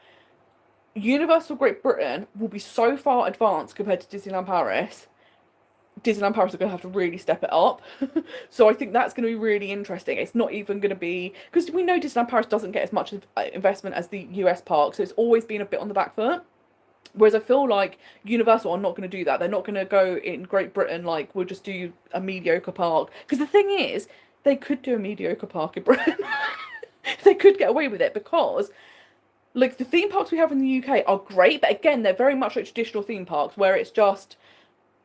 Universal Great Britain will be so far advanced compared to Disneyland Paris. Disneyland Paris are going to have to really step it up. So I think that's going to be really interesting. It's not even going to be, because we know Disneyland Paris doesn't get as much investment as the US park, so it's always been a bit on the back foot. Whereas I feel like Universal are not going to do that. They're not going to go in Great Britain like, we'll just do a mediocre park. Because the thing is, they could do a mediocre park in Britain. They could get away with it because like the theme parks we have in the UK are great, but again, they're very much like traditional theme parks where it's just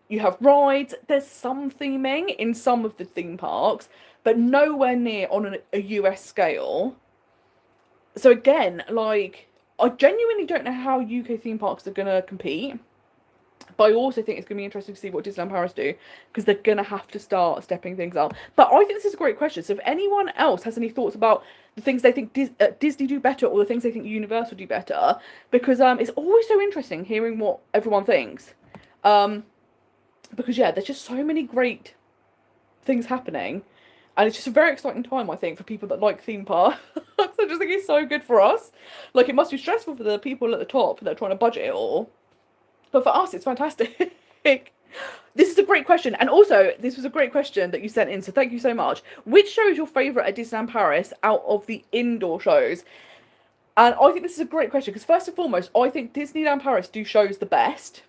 you have rides, there's some theming in some of the theme parks, but nowhere near on a US scale. So again, like I genuinely don't know how UK theme parks are going to compete. But I also think it's going to be interesting to see what Disneyland Paris do, because they're going to have to start stepping things up. But I think this is a great question. So if anyone else has any thoughts about the things they think Disney do better or the things they think Universal do better, because it's always so interesting hearing what everyone thinks. Because yeah, there's just so many great things happening. And it's just a very exciting time, I think, for people that like theme parks. I just think it's so good for us. Like, it must be stressful for the people at the top that are trying to budget it all. But for us, it's fantastic. This is a great question. And also, this was a great question that you sent in, so thank you so much. Which show is your favourite at Disneyland Paris out of the indoor shows? And I think this is a great question, because first and foremost, I think Disneyland Paris do shows the best.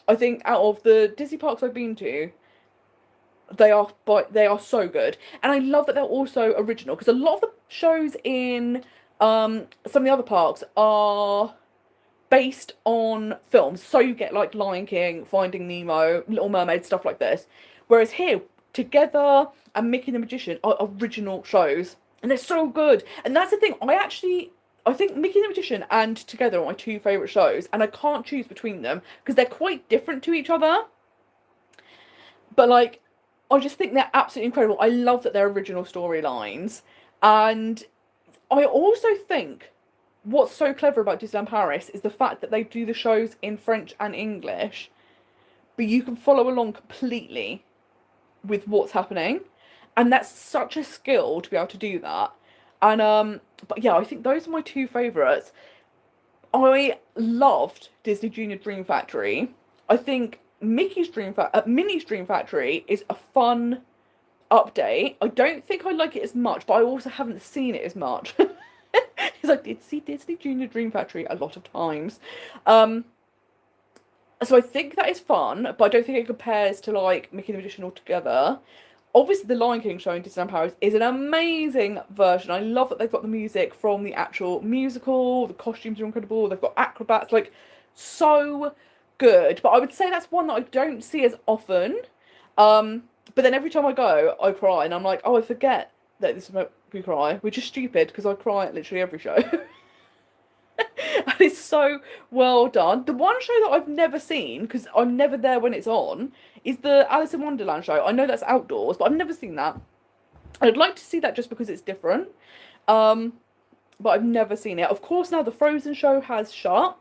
I think out of the Disney parks I've been to, they are so good. And I love that they're also original, because a lot of the shows in some of the other parks are based on films. So you get like Lion King, Finding Nemo, Little Mermaid, stuff like this. Whereas here, Together and Mickey the Magician are original shows. And they're so good. And that's the thing, I think Mickey the Magician and Together are my two favourite shows. And I can't choose between them because they're quite different to each other. But like, I just think they're absolutely incredible. I love that they're original storylines. And I also think what's so clever about Disneyland Paris is the fact that they do the shows in French and English, but you can follow along completely with what's happening. And that's such a skill to be able to do that. And but yeah, I think those are my two favourites. I loved Disney Junior Dream Factory. I think Minnie's Dream Factory is a fun update. I don't think I like it as much, but I also haven't seen it as much. Because I did see Disney Junior Dream Factory a lot of times. So I think that is fun, but I don't think it compares to like Mickey the Magician altogether. Obviously, the Lion King show in Disneyland Paris is an amazing version. I love that they've got the music from the actual musical. The costumes are incredible. They've got acrobats, like, so good. But I would say that's one that I don't see as often. But then every time I go, I cry. And I'm like, oh, I forget that this is make me cry. Which is stupid, because I cry at literally every show. And it's so well done. The one show that I've never seen, because I'm never there when it's on, is the Alice in Wonderland show. I know that's outdoors, but I've never seen that. I'd like to see that just because it's different. But I've never seen it. Of course, now the Frozen show has shut.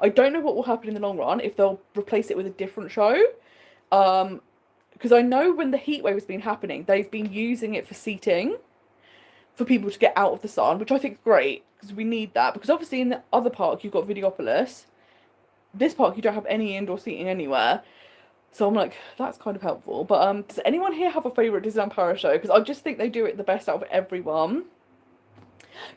I don't know what will happen in the long run, if they'll replace it with a different show. Because I know when the heatwave has been happening, they've been using it for seating for people to get out of the sun, which I think is great, because we need that. Because obviously in the other park, you've got Videopolis. This park, you don't have any indoor seating anywhere. So I'm like, that's kind of helpful. But does anyone here have a favourite Disneyland Paris show? Because I just think they do it the best out of everyone.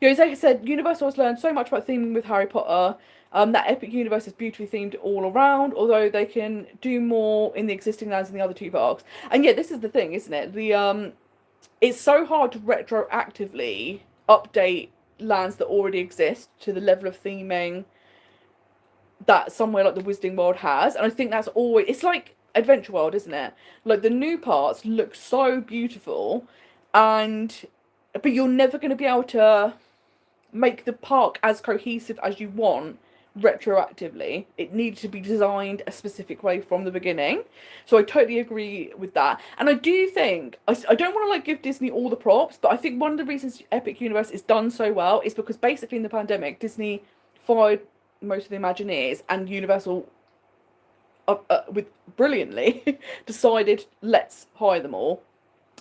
Jose said, Universal has learned so much about theming with Harry Potter. That epic universe is beautifully themed all around, although they can do more in the existing lands in the other two parks. And yeah, this is the thing, isn't it? It's so hard to retroactively update lands that already exist to the level of theming that somewhere like the Wizarding World has. And I think that's always, it's like Adventure World, isn't it? Like the new parts look so beautiful, but you're never going to be able to make the park as cohesive as you want retroactively. It needs to be designed a specific way from the beginning. So I totally agree with that. And I do think, I don't want to like give Disney all the props, but I think one of the reasons Epic Universe is done so well is because basically in the pandemic, Disney fired most of the Imagineers, and Universal with brilliantly decided, let's hire them all.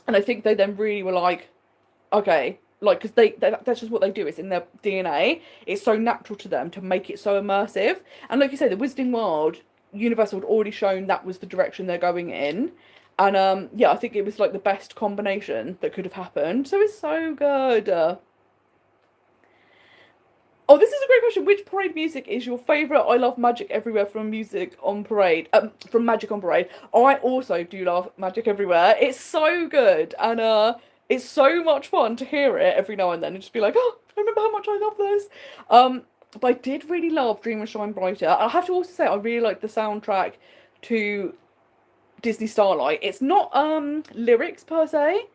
And I think they then really were like, okay, like, because that's just what they do. It's in their DNA. It's so natural to them to make it so immersive. And like you say, the Wizarding World, Universal had already shown that was the direction they're going in. And yeah, I think it was like the best combination that could have happened. So it's so good. Oh, this is a great question. Which parade music is your favourite? I love Magic Everywhere from Magic on Parade. I also do love Magic Everywhere. It's so good. And it's so much fun to hear it every now and then and just be like, oh, I remember how much I love this. But I did really love Dream and Shine Brighter. I have to also say I really like the soundtrack to Disney Starlight. It's not lyrics per se,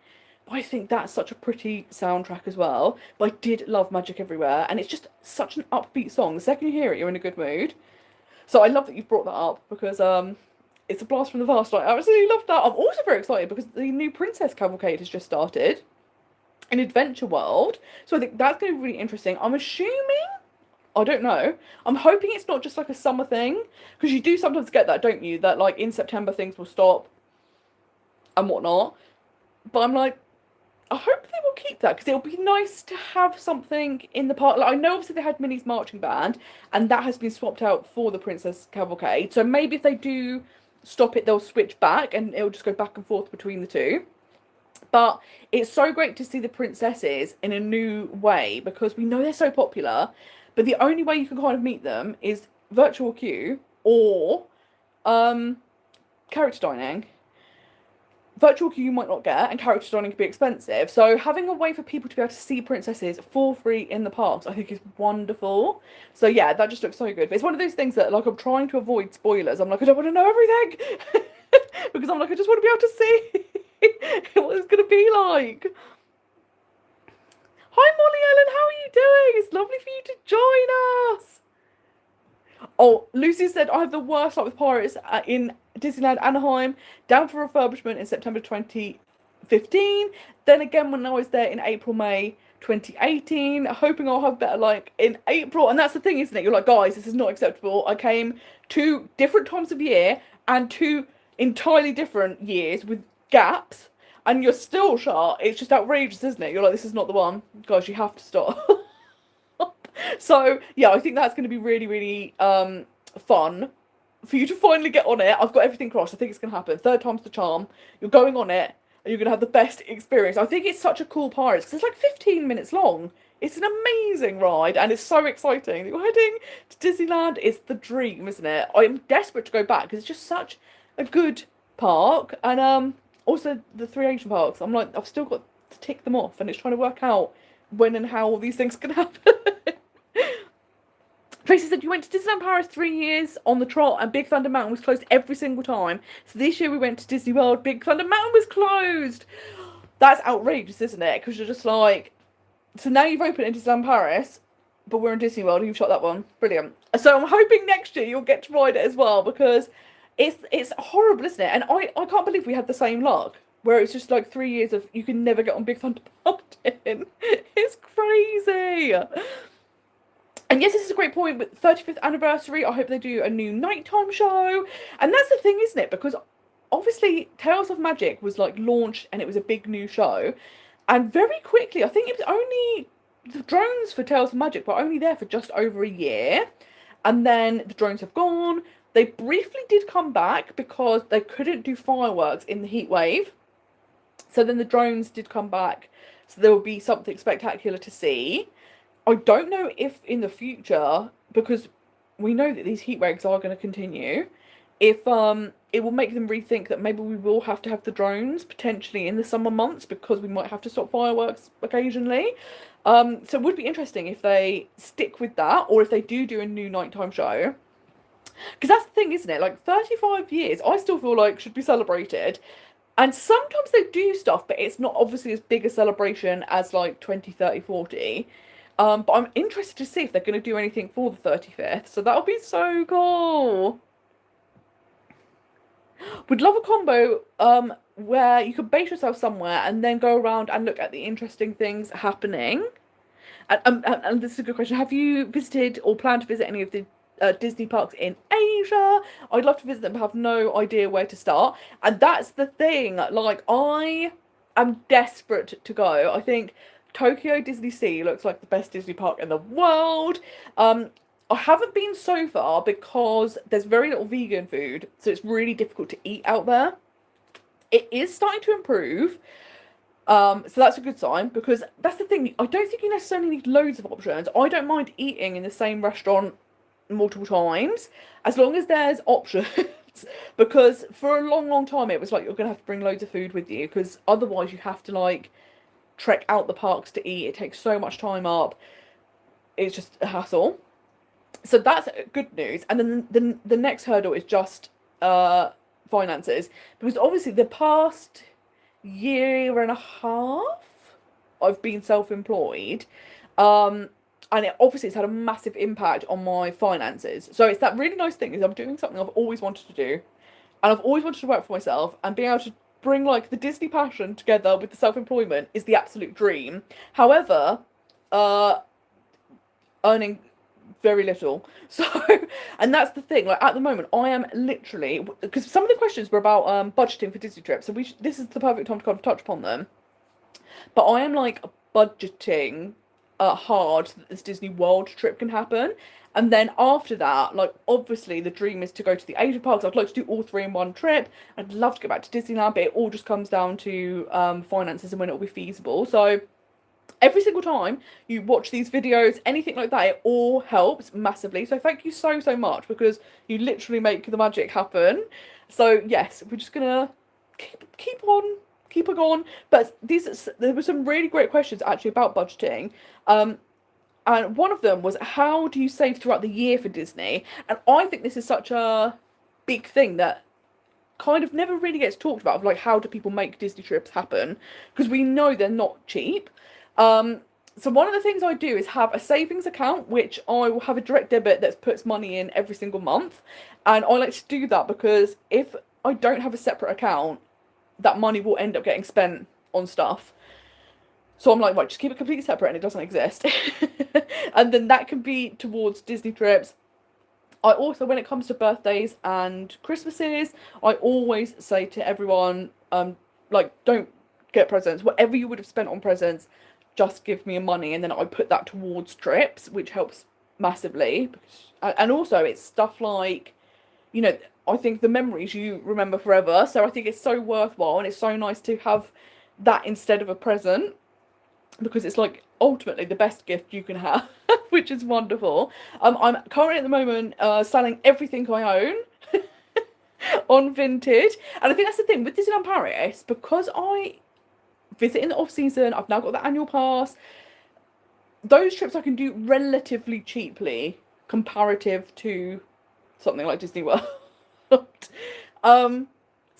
but I think that's such a pretty soundtrack as well. But I did love Magic Everywhere, and it's just such an upbeat song. The second you hear it, you're in a good mood. So I love that you've brought that up, because it's a blast from the past. I absolutely love that. I'm also very excited because the new Princess Cavalcade has just started in Adventure World. So I think that's going to be really interesting. I'm assuming, I don't know, I'm hoping it's not just like a summer thing, because you do sometimes get that, don't you? That like in September things will stop and whatnot. But I'm like, I hope they will keep that, because it'll be nice to have something in the park. Like, I know obviously they had Minnie's marching band, and that has been swapped out for the Princess Cavalcade. So maybe if they do stop it, they'll switch back, and it'll just go back and forth between the two. But it's so great to see the princesses in a new way, because we know they're so popular, but the only way you can kind of meet them is virtual queue or character dining. Virtual queue you might not get, and character dining can be expensive. So having a way for people to be able to see princesses for free in the parks, I think is wonderful. So yeah, that just looks so good. But it's one of those things that, like, I'm trying to avoid spoilers. I'm like, I don't want to know everything. Because I'm like, I just want to be able to see what it's going to be like. Hi Molly Ellen, how are you doing? It's lovely for you to join us. Oh, Lucy said, I have the worst luck with pirates in Disneyland Anaheim, down for refurbishment in September 2015. Then again when I was there in April, May 2018, hoping I'll have better luck in April. And that's the thing, isn't it? You're like, guys, this is not acceptable. I came 2 different times of year and 2 entirely different years with gaps, and you're still shut. It's just outrageous, isn't it? You're like, this is not the one. Guys, you have to stop. So yeah, I think that's going to be really, really fun for you to finally get on it. I've got everything crossed. I think it's going to happen. 3rd time's the charm. You're going on it, and you're going to have the best experience. I think it's such a cool Pirates, because it's like 15 minutes long. It's an amazing ride, and it's so exciting. You're heading to Disneyland. It's the dream, isn't it? I'm desperate to go back, because it's just such a good park. And also the 3 Asian parks. I'm like, I've still got to tick them off, and it's trying to work out when and how all these things can happen. Tracy said, you went to Disneyland Paris 3 years on the trot, and Big Thunder Mountain was closed every single time. So this year we went to Disney World, Big Thunder Mountain was closed. That's outrageous, isn't it? Because you're just like, so now you've opened in Disneyland Paris, but we're in Disney World and you've shot that one. Brilliant. So I'm hoping next year you'll get to ride it as well, because it's horrible, isn't it? And I can't believe we had the same luck, where it's just like 3 years of you can never get on Big Thunder Mountain. It's crazy. And yes, this is a great point, but 35th anniversary, I hope they do a new nighttime show. And that's the thing, isn't it? Because obviously Tales of Magic was like launched and it was a big new show. And very quickly, I think it was only the drones for Tales of Magic were only there for just over a year. And then the drones have gone. They briefly did come back because they couldn't do fireworks in the heat wave. So then the drones did come back. So there will be something spectacular to see. I don't know if in the future, because we know that these heat waves are going to continue, if it will make them rethink that maybe we will have to have the drones potentially in the summer months because we might have to stop fireworks occasionally. So it would be interesting if they stick with that, or if they do a new nighttime show. Because that's the thing, isn't it? Like 35 years, I still feel like should be celebrated. And sometimes they do stuff, but it's not obviously as big a celebration as like 20, 30, 40. But I'm interested to see if they're going to do anything for the 35th. So that'll be so cool. Would love a combo where you could base yourself somewhere and then go around and look at the interesting things happening. And this is a good question. Have you visited or plan to visit any of the Disney parks in Asia? I'd love to visit them, but have no idea where to start. And that's the thing. Like, I am desperate to go. I think Tokyo Disney Sea looks like the best Disney park in the world. I haven't been so far because there's very little vegan food, so it's really difficult to eat out there. It is starting to improve. So that's a good sign, because that's the thing. I don't think you necessarily need loads of options. I don't mind eating in the same restaurant multiple times, as long as there's options. Because for a long, long time, it was like you're going to have to bring loads of food with you, because otherwise you have to like trek out the parks to eat. It takes so much time up. It's just a hassle. So that's good news. And then the next hurdle is just finances, because obviously the past year and a half I've been self-employed, and it obviously it's had a massive impact on my finances. So it's that really nice thing is I'm doing something I've always wanted to do, and I've always wanted to work for myself, and being able to bring like the Disney passion together with the self-employment is the absolute dream. However, earning very little. So, and that's the thing, like at the moment I am literally, because some of the questions were about budgeting for Disney trips, so this is the perfect time to kind of touch upon them. But I am like budgeting hard so that this Disney World trip can happen. And then after that, like obviously the dream is to go to the Asia parks. I'd like to do all three in one trip. I'd love to go back to Disneyland, but it all just comes down to finances and when it'll be feasible. So every single time you watch these videos, anything like that, it all helps massively. So thank you so, so much, because you literally make the magic happen. So yes, we're just gonna keep on. But there were some really great questions actually about budgeting. And one of them was, how do you save throughout the year for Disney? And I think this is such a big thing that kind of never really gets talked about, of like, how do people make Disney trips happen? Because we know they're not cheap. So one of the things I do is have a savings account, which I will have a direct debit that puts money in every single month. And I like to do that because if I don't have a separate account, that money will end up getting spent on stuff. So I'm like, right, just keep it completely separate and it doesn't exist. And then that can be towards Disney trips. I also, when it comes to birthdays and Christmases, I always say to everyone, like, don't get presents. Whatever you would have spent on presents, just give me money, and then I put that towards trips, which helps massively. And also it's stuff like, you know, I think the memories you remember forever. So I think it's so worthwhile, and it's so nice to have that instead of a present, because it's like ultimately the best gift you can have, which is wonderful. I'm currently at the moment selling everything I own on Vinted, and I think that's the thing with Disneyland Paris, because I visit in the off season. I've now got the annual pass. Those trips I can do relatively cheaply comparative to something like Disney World. So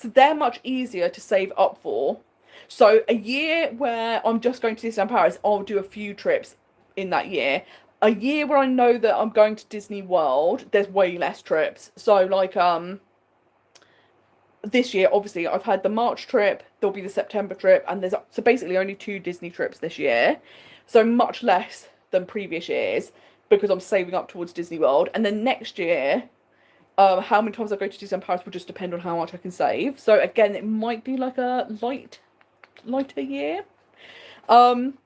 they're much easier to save up for. So a year where I'm just going to Disneyland Paris, I'll do a few trips in that year. A year where I know that I'm going to Disney World, there's way less trips. So like this year, obviously, I've had the March trip, there'll be the September trip, and there's so basically only 2 Disney trips this year. So much less than previous years, because I'm saving up towards Disney World. And then next year, how many times I go to Disneyland Paris will just depend on how much I can save. So again, it might be like a lighter year. Um,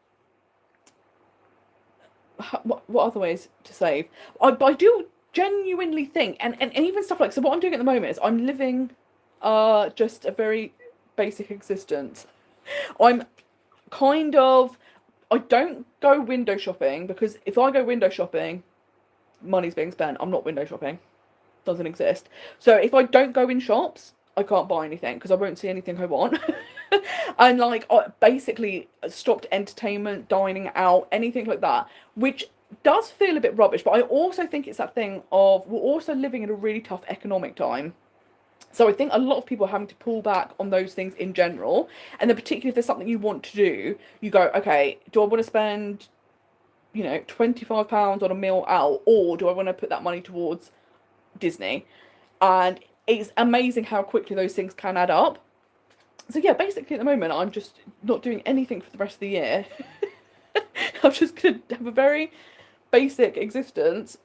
what other ways to save? I do genuinely think, and even stuff like, so what I'm doing at the moment is I'm living just a very basic existence. I'm kind of, I don't go window shopping because if I go window shopping, money's being spent. I'm not window shopping. Doesn't exist. So if I don't go in shops, I can't buy anything because I won't see anything I want. And like I basically stopped entertainment, dining out, anything like that, which does feel a bit rubbish, but I also think it's that thing of we're also living in a really tough economic time. So I think a lot of people are having to pull back on those things in general. And then particularly if there's something you want to do, you go, okay, do I want to spend, £25 on a meal out, or do I want to put that money towards Disney? And it's amazing how quickly those things can add up. So yeah, basically at the moment I'm just not doing anything for the rest of the year. I'm just gonna have a very basic existence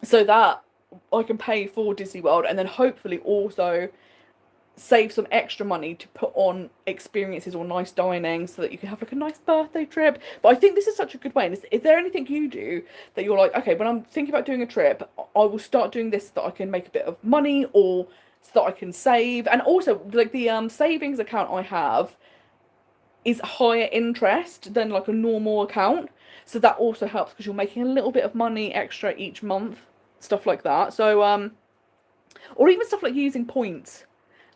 so that I can pay for Disney World and then hopefully also save some extra money to put on experiences or nice dining so that you can have like a nice birthday trip. But I think this is such a good way. And is there anything you do that you're like, okay, when I'm thinking about doing a trip, I will start doing this so that I can make a bit of money or so that I can save? And also like the savings account I have is higher interest than like a normal account. So that also helps because you're making a little bit of money extra each month, stuff like that. So or even stuff like using points.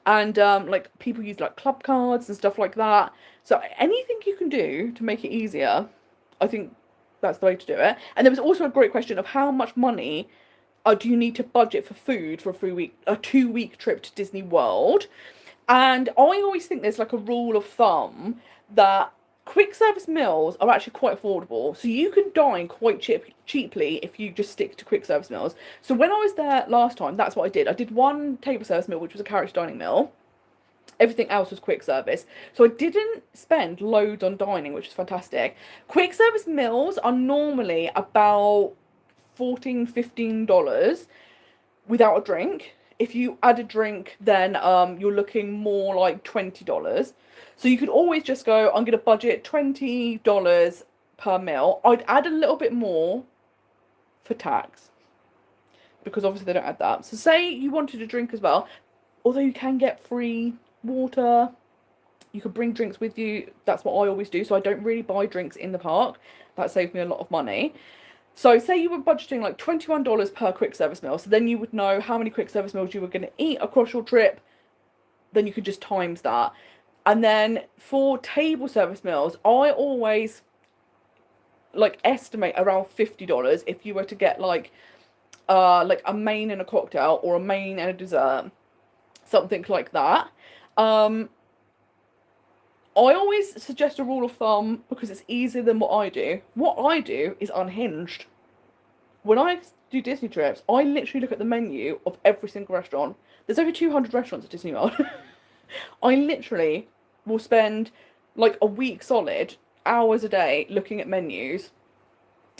And like people use like club cards and stuff like that. So anything you can do to make it easier, I think that's the way to do it. And there was also a great question of how much money do you need to budget for food for a 2 week trip to Disney World? And I always think there's like a rule of thumb that quick service meals are actually quite affordable. So you can dine quite cheaply if you just stick to quick service meals. So when I was there last time, that's what I did. I did one table service meal, which was a character dining meal. Everything else was quick service. So I didn't spend loads on dining, which is fantastic. Quick service meals are normally about $14-15 without a drink. If you add a drink, then you're looking more like $20. So you could always just go, I'm going to budget $20 per meal. I'd add a little bit more for tax because obviously they don't add that. So say you wanted a drink as well, although you can get free water, you could bring drinks with you. That's what I always do. So I don't really buy drinks in the park. That saves me a lot of money. So say you were budgeting like $21 per quick service meal. So then you would know how many quick service meals you were going to eat across your trip. Then you could just times that. And then for table service meals, I always like estimate around $50 if you were to get like a main and a cocktail or a main and a dessert, something like that. I always suggest a rule of thumb because it's easier than what I do. What I do is unhinged. When I do Disney trips, I literally look at the menu of every single restaurant. There's over 200 restaurants at Disney World. I literally will spend like a week solid, hours a day, looking at menus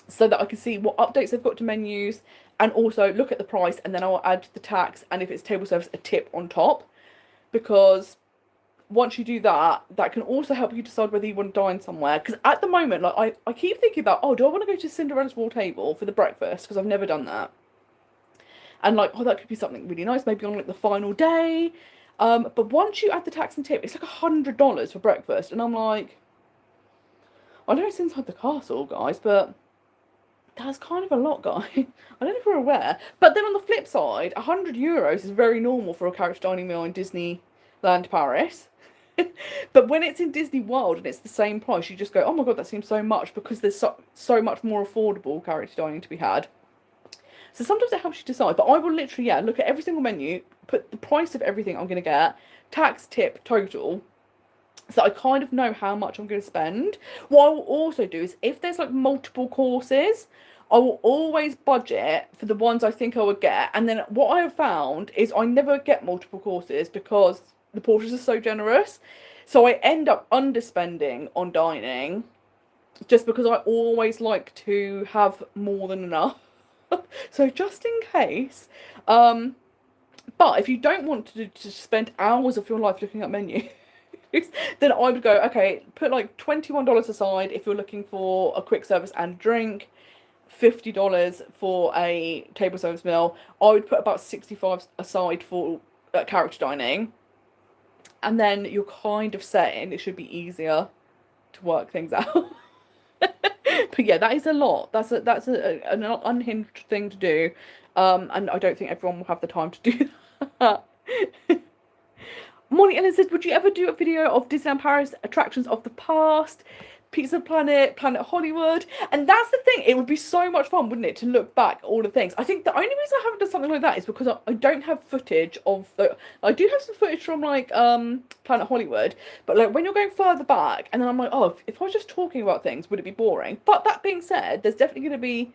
so that I can see what updates they've got to menus and also look at the price, and then I'll add the tax and if it's table service, a tip on top. Because once you do that, that can also help you decide whether you want to dine somewhere. Because at the moment, like I keep thinking about, oh, do I want to go to Cinderella's Royal Table for the breakfast? Because I've never done that. And like, oh, that could be something really nice, maybe on like the final day. But once you add the tax and tip, it's like $100 for breakfast. And I'm like, I know it's inside the castle, guys, but that's kind of a lot, guys. I don't know if you're aware. But then on the flip side, €100 is very normal for a character dining meal in Disneyland Paris. But when it's in Disney World and it's the same price, you just go, oh my god, that seems so much, because there's so much more affordable character dining to be had. So sometimes it helps you decide, but I will literally, look at every single menu, put the price of everything I'm going to get, tax, tip, total, so I kind of know how much I'm going to spend. What I will also do is, if there's like multiple courses, I will always budget for the ones I think I would get. And then what I have found is I never get multiple courses because the portions are so generous. So I end up underspending on dining just because I always like to have more than enough. So just in case. But if you don't want to spend hours of your life looking at menus, then I would go, okay, put like $21 aside if you're looking for a quick service and drink, $50 for a table service meal. I would put about 65 aside for character dining, and then you're kind of set, and it should be easier to work things out. But yeah, that is a lot. That's an unhinged thing to do, and I don't think everyone will have the time to do that. Molly Ellen said, would you ever do a video of Disneyland Paris attractions of the past? Pizza Planet, Planet Hollywood. And that's the thing, it would be so much fun, wouldn't it, to look back at all the things. I think the only reason I haven't done something like that is because I don't have footage of the... I do have some footage from, like, Planet Hollywood, but, like, when you're going further back, and then I'm like, oh, if I was just talking about things, would it be boring? But that being said, there's definitely going to be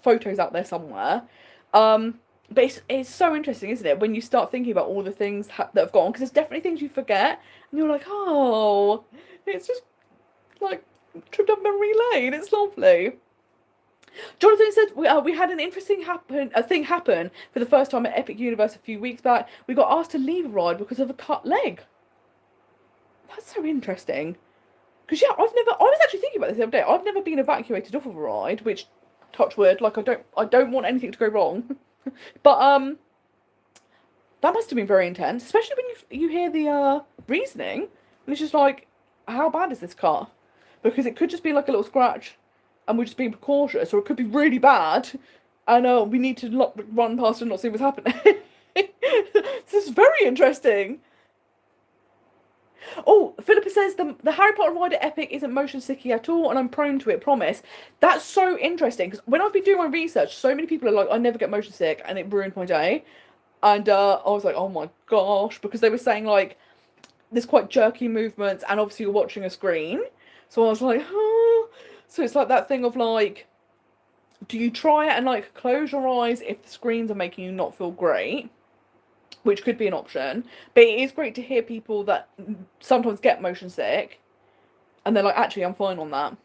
photos out there somewhere. But it's so interesting, isn't it, when you start thinking about all the things that have gone, because there's definitely things you forget, and you're like, oh, it's just, like, tripped up memory lane. It's lovely. Jonathan said we had an interesting thing happen for the first time at Epic Universe a few weeks back. We got asked to leave a ride because of a cut leg. That's so interesting. Because yeah, I was actually thinking about this the other day. I've never been evacuated off of a ride, which, touch wood, like I don't want anything to go wrong. But that must have been very intense, especially when you hear the reasoning, and it's just like, how bad is this car? Because it could just be like a little scratch, and we're just being precautious, or it could be really bad, and we need to run past and not see what's happening. This is very interesting. Oh, Phillipa says the Harry Potter ride at Epic isn't motion sicky at all, and I'm prone to it, promise. That's so interesting, because when I've been doing my research, so many people are like, I never get motion sick, and it ruined my day. And I was like, oh my gosh, because they were saying, like, there's quite jerky movements, and obviously you're watching a screen. So I was like, oh. So it's like that thing of, like, do you try it and, like, close your eyes if the screens are making you not feel great? Which could be an option. But it is great to hear people that sometimes get motion sick, and they're like, actually, I'm fine on that.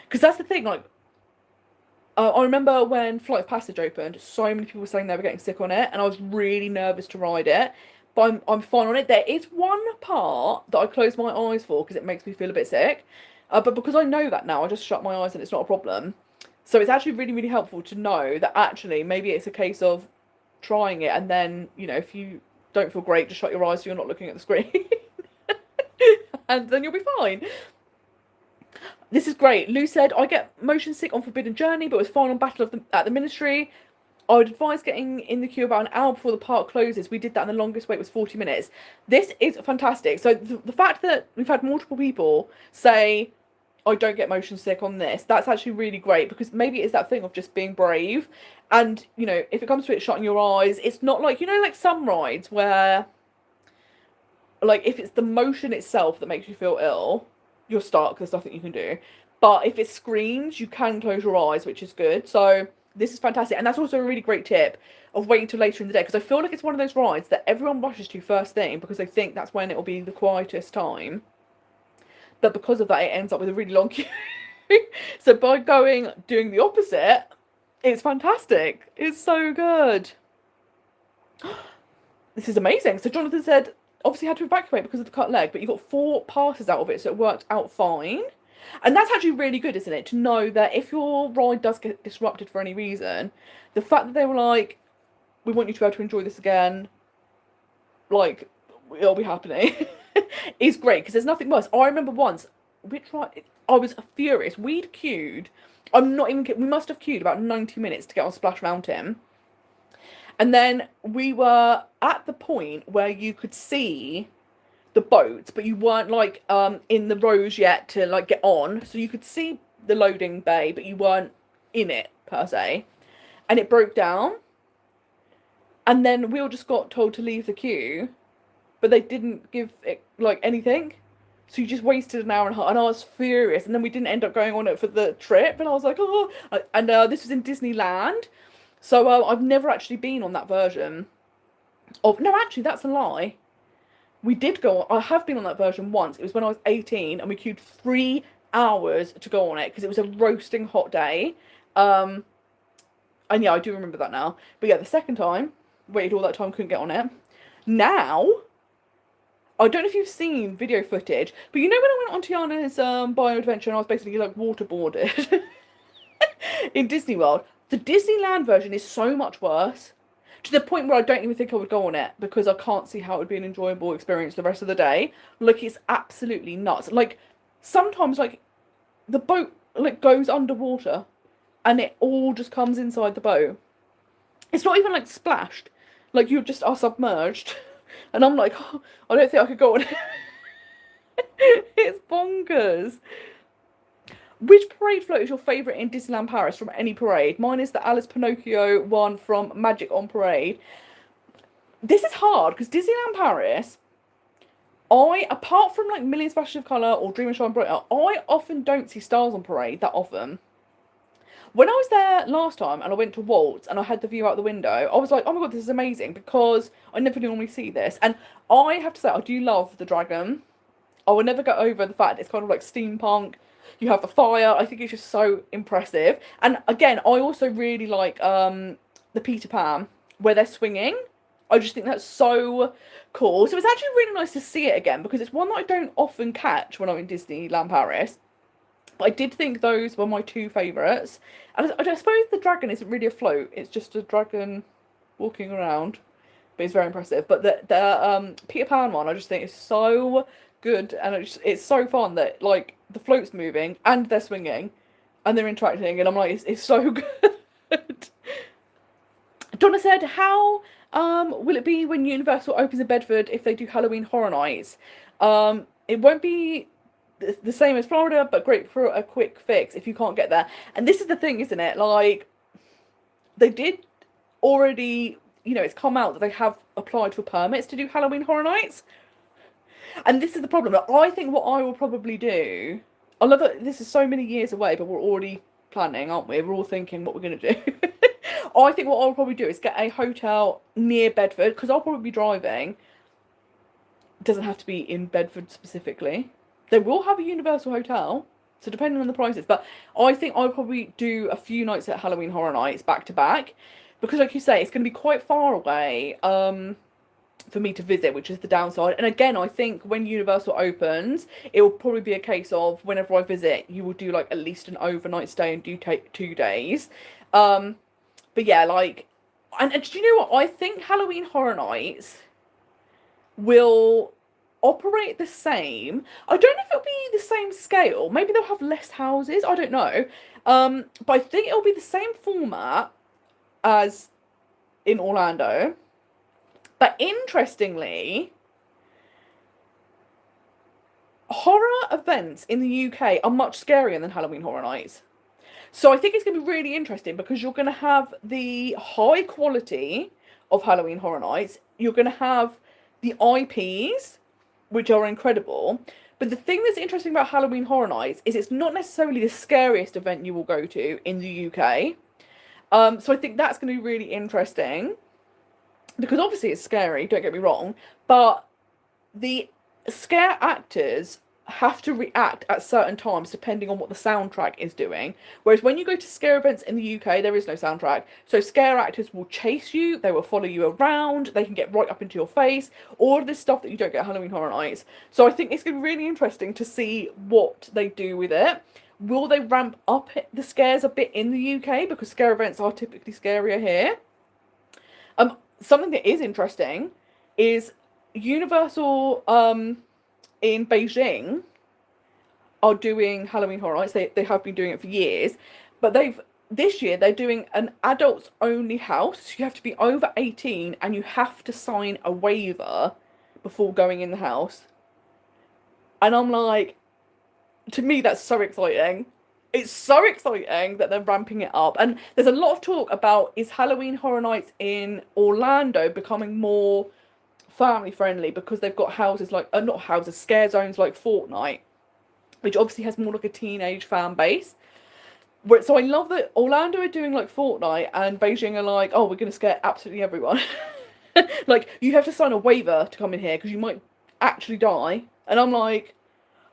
Because that's the thing, like, I remember when Flight of Passage opened, so many people were saying they were getting sick on it, and I was really nervous to ride it. But I'm fine on it. There is one part that I close my eyes for because it makes me feel a bit sick. But because I know that now, I just shut my eyes and it's not a problem. So it's actually really, really helpful to know that actually maybe it's a case of trying it, and then, you know, if you don't feel great, just shut your eyes so you're not looking at the screen. And then you'll be fine. This is great. Lou said, I get motion sick on Forbidden Journey, but was fine on Battle at the Ministry. I would advise getting in the queue about an hour before the park closes. We did that, and the longest wait was 40 minutes. This is fantastic. So the fact that we've had multiple people say, I don't get motion sick on this, that's actually really great, because maybe it's that thing of just being brave. And, you know, if it comes to it, shutting your eyes, it's not like, you know, like some rides where, like, if it's the motion itself that makes you feel ill, you're stuck, there's nothing you can do. But if it's screens, you can close your eyes, which is good. So this is fantastic. And that's also a really great tip of waiting till later in the day, because I feel like it's one of those rides that everyone rushes to first thing because they think that's when it'll be the quietest time. But because of that, it ends up with a really long queue. So by doing the opposite, it's fantastic. It's so good. This is amazing. So Jonathan said, obviously had to evacuate because of the cut leg, but you got 4 passes out of it, so it worked out fine. And that's actually really good, isn't it? To know that if your ride does get disrupted for any reason, the fact that they were like, we want you to be able to enjoy this again, like, it'll be happening, is great, because there's nothing worse. I remember once, I was furious. We'd queued, we must have queued about 90 minutes to get on Splash Mountain. And then we were at the point where you could see the boats, but you weren't, like, in the rows yet to, like, get on. So you could see the loading bay, but you weren't in it, per se. And it broke down. And then we all just got told to leave the queue, but they didn't give it, like, anything. So you just wasted an hour and a half, and I was furious. And then we didn't end up going on it for the trip, and I was like, oh. And this was in Disneyland. So I've never actually been on that version of... No, actually, that's a lie. We did go on... I have been on that version once. It was when I was 18, and we queued 3 hours to go on it, because it was a roasting hot day. And yeah, I do remember that now. But yeah, the second time, waited all that time, couldn't get on it. Now, I don't know if you've seen video footage, but you know when I went on Tiana's bio adventure and I was basically like waterboarded in Disney World, the Disneyland version is so much worse. To the point where I don't even think I would go on it because I can't see how it would be an enjoyable experience the rest of the day. Like, it's absolutely nuts. Like, sometimes, like, the boat, like, goes underwater and it all just comes inside the boat. It's not even, like, splashed. Like, you just are submerged. And I'm like, oh, I don't think I could go on it. It's bonkers. Which parade float is your favourite in Disneyland Paris from any parade? Mine is the Alice Pinocchio one from Magic on Parade. This is hard because Disneyland Paris, apart from like Million Splashes of Colour or Dream and Shine Brighter, I often don't see stars on parade that often. When I was there last time and I went to Waltz and I had the view out the window, I was like, oh my god, this is amazing because I never normally see this. And I have to say, I do love the dragon. I will never get over the fact it's kind of like steampunk. You have the fire. I think it's just so impressive. And again, I also really like the Peter Pan where they're swinging. I just think that's so cool. So it's actually really nice to see it again because it's one that I don't often catch when I'm in Disneyland Paris. But I did think those were my two favourites. And I suppose the dragon isn't really a float. It's just a dragon walking around. But it's very impressive. But the Peter Pan one, I just think is so good. And it's so fun that, like, the float's moving and they're swinging and they're interacting. And I'm like, it's so good. Donna said, how will it be when Universal opens in Bedford if they do Halloween Horror Nights? It won't be the same as Florida, but great for a quick fix if you can't get there. And this is the thing, isn't it? Like, they did already, you know, it's come out that they have applied for permits to do Halloween Horror Nights. And this is the problem. I think what I will probably do, I love that this is so many years away, but we're already planning, aren't we? We're all thinking what we're going to do. I think what I'll probably do is get a hotel near Bedford, because I'll probably be driving. It doesn't have to be in Bedford specifically. They will have a Universal hotel, so depending on the prices. But I think I'll probably do a few nights at Halloween Horror Nights back to back. Because like you say, it's going to be quite far away for me to visit, which is the downside. And again, I think when Universal opens, it will probably be a case of whenever I visit, you will do like at least an overnight stay and do take 2 days. But yeah, like, and do you know what? I think Halloween Horror Nights will operate the same. I don't know if it'll be the same scale. Maybe they'll have less houses. I don't know. But I think it'll be the same format as in Orlando. But interestingly, horror events in the UK are much scarier than Halloween Horror Nights. So I think it's going to be really interesting because you're going to have the high quality of Halloween Horror Nights. You're going to have the IPs, which are incredible. But the thing that's interesting about Halloween Horror Nights is it's not necessarily the scariest event you will go to in the UK. So I think that's going to be really interesting. Because obviously it's scary, don't get me wrong. But the scare actors have to react at certain times depending on what the soundtrack is doing. Whereas when you go to scare events in the UK, there is no soundtrack. So scare actors will chase you, they will follow you around, they can get right up into your face. All of this stuff that you don't get at Halloween Horror Nights. So I think it's going to be really interesting to see what they do with it. Will they ramp up the scares a bit in the UK? Because scare events are typically scarier here. Something that is interesting is Universal in Beijing are doing Halloween Horror Nights. They have been doing it for years, but this year they're doing an adults only house. You have to be over 18 and you have to sign a waiver before going in the house. And I'm like, to me that's so exciting. It's so exciting that they're ramping it up. And there's a lot of talk about, is Halloween Horror Nights in Orlando becoming more family friendly because they've got houses like, not houses, scare zones like Fortnite, which obviously has more like a teenage fan base. So I love that Orlando are doing like Fortnite and Beijing are like, oh, we're going to scare absolutely everyone. Like, you have to sign a waiver to come in here because you might actually die. And I'm like,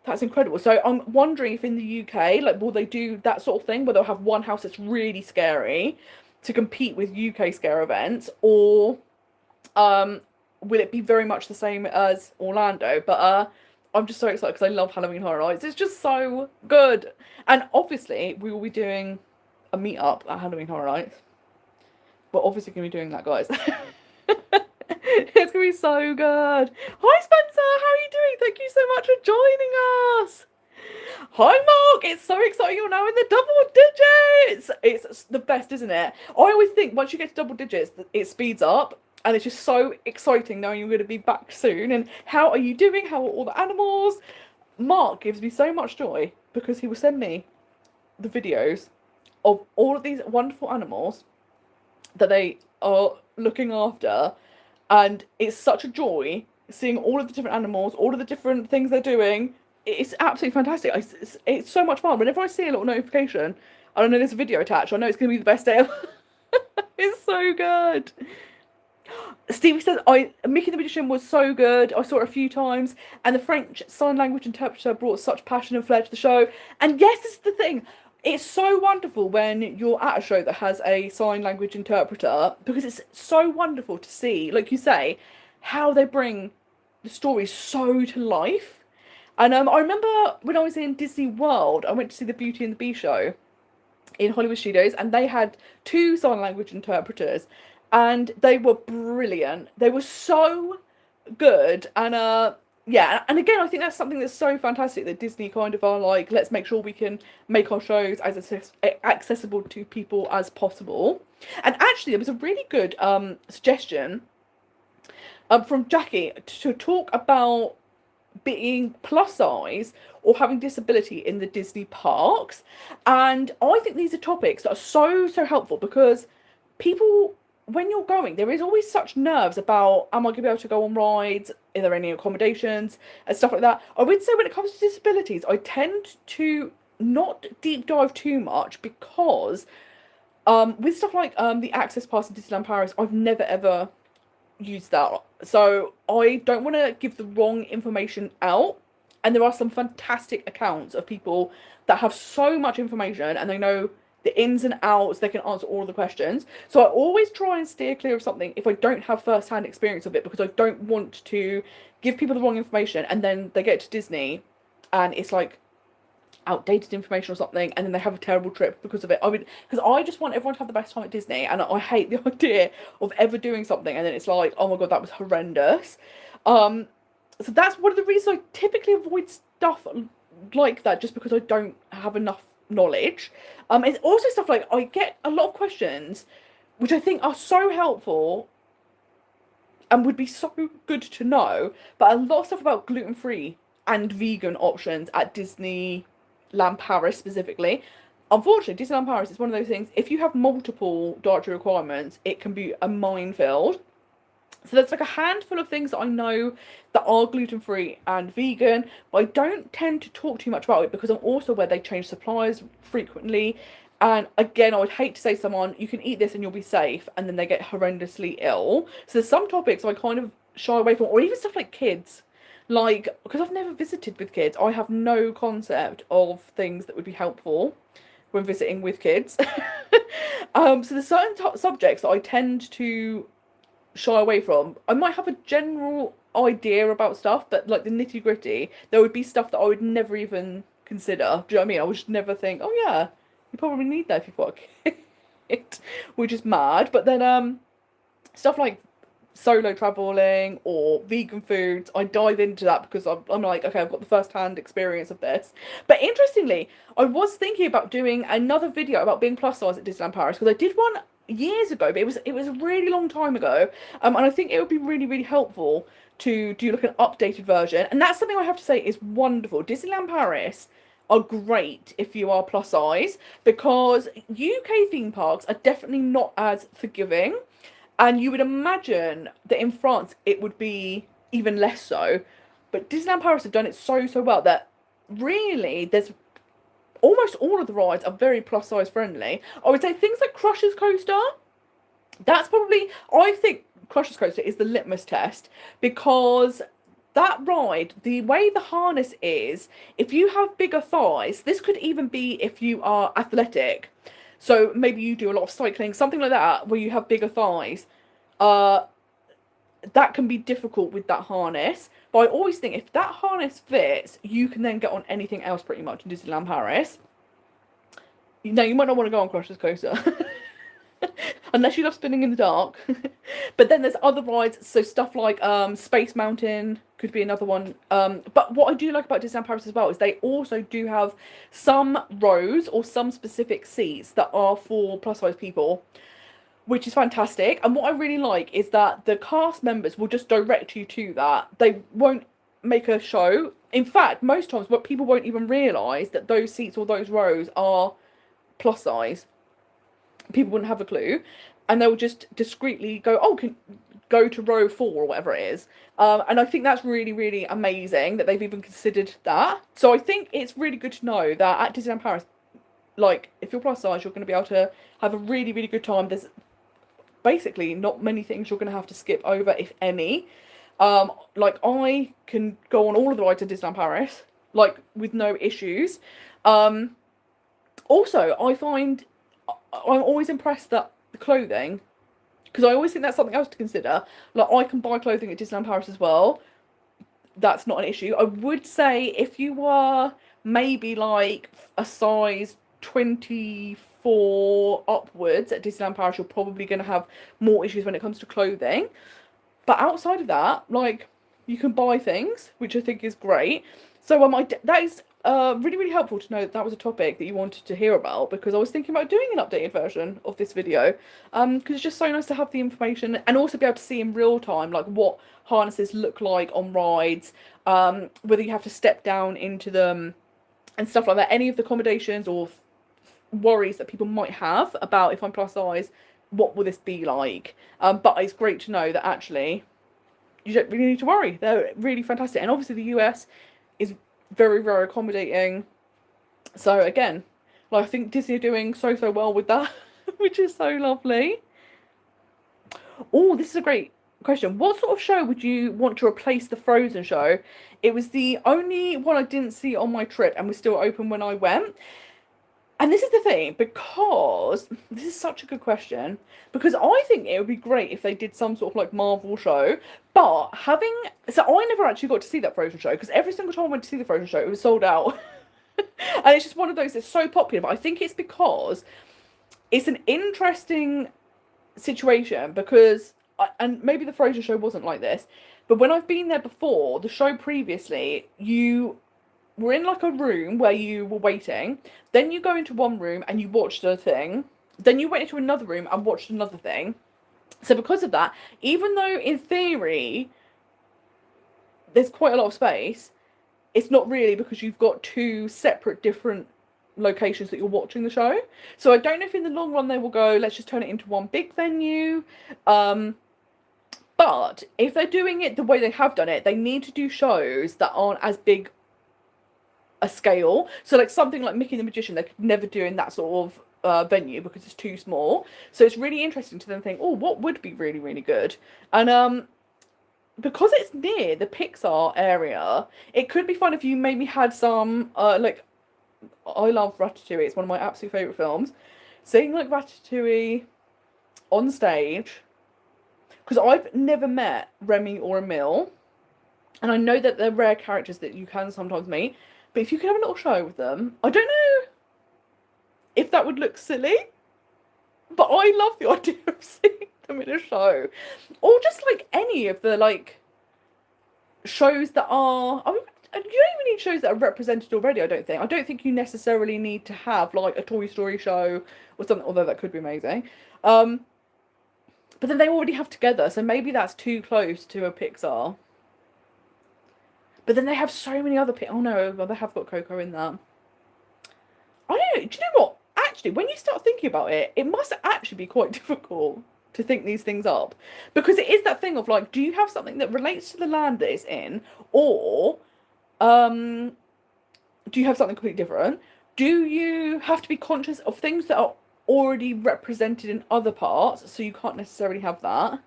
that's incredible. So I'm wondering if in the UK, like, will they do that sort of thing where they'll have one house that's really scary to compete with UK scare events, or will it be very much the same as Orlando? But I'm just so excited because I love Halloween Horror Nights. It's just so good. And obviously, we will be doing a meet-up at Halloween Horror Nights. We're obviously going to be doing that, guys. It's going to be so good. Hi, Spencer. How are you doing? Thank you so much for joining us. Hi, Mark. It's so exciting. You're now in the double digits. It's the best, isn't it? I always think once you get to double digits, it speeds up. And it's just so exciting knowing you're going to be back soon. And how are you doing? How are all the animals? Mark gives me so much joy because he will send me the videos of all of these wonderful animals that they are looking after. And it's such a joy seeing all of the different animals, all of the different things they're doing. It's absolutely fantastic. It's so much fun. Whenever I see a little notification, I don't know there's a video attached, I know it's going to be the best day ever. It's so good. Stevie says, Mickey the Magician was so good. I saw it a few times. And the French Sign Language interpreter brought such passion and flair to the show. And yes, this is the thing. It's so wonderful when you're at a show that has a sign language interpreter, because it's so wonderful to see, like you say, how they bring the story so to life. And I remember when I was in Disney World, I went to see the Beauty and the Beast show in Hollywood Studios, and they had 2 sign language interpreters. And they were brilliant. They were so good. And yeah, and again, I think that's something that's so fantastic that Disney kind of are like, let's make sure we can make our shows as accessible to people as possible. And actually, there was a really good suggestion from Jackie to talk about being plus size or having disability in the Disney parks. And I think these are topics that are so helpful, because people, when you're going, there is always such nerves about, am I going to be able to go on rides? Are there any accommodations? And stuff like that. I would say when it comes to disabilities, I tend to not deep dive too much, because with stuff like the Access Pass in Disneyland Paris, I've never ever used that. So I don't want to give the wrong information out. And there are some fantastic accounts of people that have so much information and they know the ins and outs, they can answer all of the questions. So I always try and steer clear of something if I don't have first-hand experience of it, because I don't want to give people the wrong information and then they get to Disney and it's like outdated information or something, and then they have a terrible trip because of it. Because I just want everyone to have the best time at Disney, and I hate the idea of ever doing something and then it's like, oh my god, that was horrendous. So that's one of the reasons I typically avoid stuff like that, just because I don't have enough knowledge. It's also stuff like, I get a lot of questions which I think are so helpful and would be so good to know, but a lot of stuff about gluten-free and vegan options at Disneyland Paris specifically. Unfortunately, Disneyland Paris is one of those things, if you have multiple dietary requirements, it can be a minefield. So there's like a handful of things that I know that are gluten-free and vegan, but I don't tend to talk too much about it because I'm also aware they change suppliers frequently. And again, I would hate to say to someone, you can eat this and you'll be safe, and then they get horrendously ill. So there's some topics I kind of shy away from, or even stuff like kids. Like, because I've never visited with kids, I have no concept of things that would be helpful when visiting with kids. So there's certain subjects that I tend to shy away from. I might have a general idea about stuff, but like the nitty gritty, there would be stuff that I would never even consider. Do you know what I mean? I would just never think, oh yeah, you probably need that if you've got a kid, which is mad. But then stuff like solo traveling or vegan foods, I dive into that because I'm like, okay, I've got the first-hand experience of this. But interestingly, I was thinking about doing another video about being plus size at Disneyland Paris, because I did one years ago, but it was a really long time ago, and I think it would be really helpful to do like an updated version. And that's something I have to say is wonderful. Disneyland Paris are great if you are plus size, because UK theme parks are definitely not as forgiving, and you would imagine that in France it would be even less so. But Disneyland Paris have done it so well that really there's almost all of the rides are very plus size friendly. I would say things like Crusher's Coaster, that's probably, I think Crusher's Coaster is the litmus test, because that ride, the way the harness is, if you have bigger thighs, this could even be if you are athletic, so maybe you do a lot of cycling, something like that, where you have bigger thighs, that can be difficult with that harness. But I always think if that harness fits, you can then get on anything else pretty much in Disneyland Paris. Now, you might not want to go on Crush's Coaster. Unless you love spinning in the dark. But then there's other rides, so stuff like Space Mountain could be another one. But what I do like about Disneyland Paris as well is they also do have some rows or some specific seats that are for plus size people, which is fantastic. And what I really like is that the cast members will just direct you to that. They won't make a show. In fact, most times what people won't even realise that those seats or those rows are plus size. People wouldn't have a clue, and they'll just discreetly go, oh, can go to row 4 or whatever it is. And I think that's really, really amazing that they've even considered that. So I think it's really good to know that at Disneyland Paris, like, if you're plus size, you're going to be able to have a really, really good time. There's basically not many things you're going to have to skip over, if any. Like, I can go on all of the rides at Disneyland Paris, like, with no issues. Also, I find I'm always impressed that the clothing, because I always think that's something else to consider. Like, I can buy clothing at Disneyland Paris as well. That's not an issue. I would say if you were maybe like a size 24 upwards at Disneyland Paris, you're probably going to have more issues when it comes to clothing. But outside of that, like, you can buy things, which I think is great. So that is really, really helpful to know that was a topic that you wanted to hear about, because I was thinking about doing an updated version of this video, because it's just so nice to have the information and also be able to see in real time, like, what harnesses look like on rides, whether you have to step down into them and stuff like that, any of the accommodations or worries that people might have about, if I'm plus size, what will this be like? But it's great to know that actually you don't really need to worry. They're really fantastic. And obviously the US is very, very accommodating. So again, like, I think Disney are doing so well with that, which is so lovely. Oh, this is a great question. What sort of show would you want to replace the Frozen show? It was the only one I didn't see on my trip and was still open when I went. And this is the thing, because this is such a good question, because I think it would be great if they did some sort of like Marvel show, but so I never actually got to see that Frozen show, because every single time I went to see the Frozen show, it was sold out. And it's just one of those that's so popular, but I think it's because it's an interesting situation, because, and maybe the Frozen show wasn't like this, but when I've been there before, the show previously, we're in like a room where you were waiting, then you go into one room and you watched a thing, then you went into another room and watched another thing. So because of that, even though in theory there's quite a lot of space, it's not really, because you've got two separate different locations that you're watching the show. So I don't know if in the long run they will go, let's just turn it into one big venue. But if they're doing it the way they have done it, they need to do shows that aren't as big a scale. So like something like Mickey the Magician, they could never do in that sort of venue because it's too small. So it's really interesting to then think, oh, what would be really, really good? And because it's near the Pixar area, it could be fun if you maybe had some like, I love Ratatouille, it's one of my absolute favourite films. Seeing like Ratatouille on stage, because I've never met Remy or Emile, and I know that they're rare characters that you can sometimes meet, but if you could have a little show with them, I don't know if that would look silly, but I love the idea of seeing them in a show. Or just like any of the like shows that are, I mean, you don't even need shows that are represented already, I don't think. I don't think you necessarily need to have like a Toy Story show or something, although that could be amazing. But then they already have Together, so maybe that's too close to a Pixar. But then they have so many other oh no, well, they have got Coco in that. I don't know, do you know what? Actually, when you start thinking about it, it must actually be quite difficult to think these things up. Because it is that thing of like, do you have something that relates to the land that it's in? Or do you have something completely different? Do you have to be conscious of things that are already represented in other parts, so you can't necessarily have that?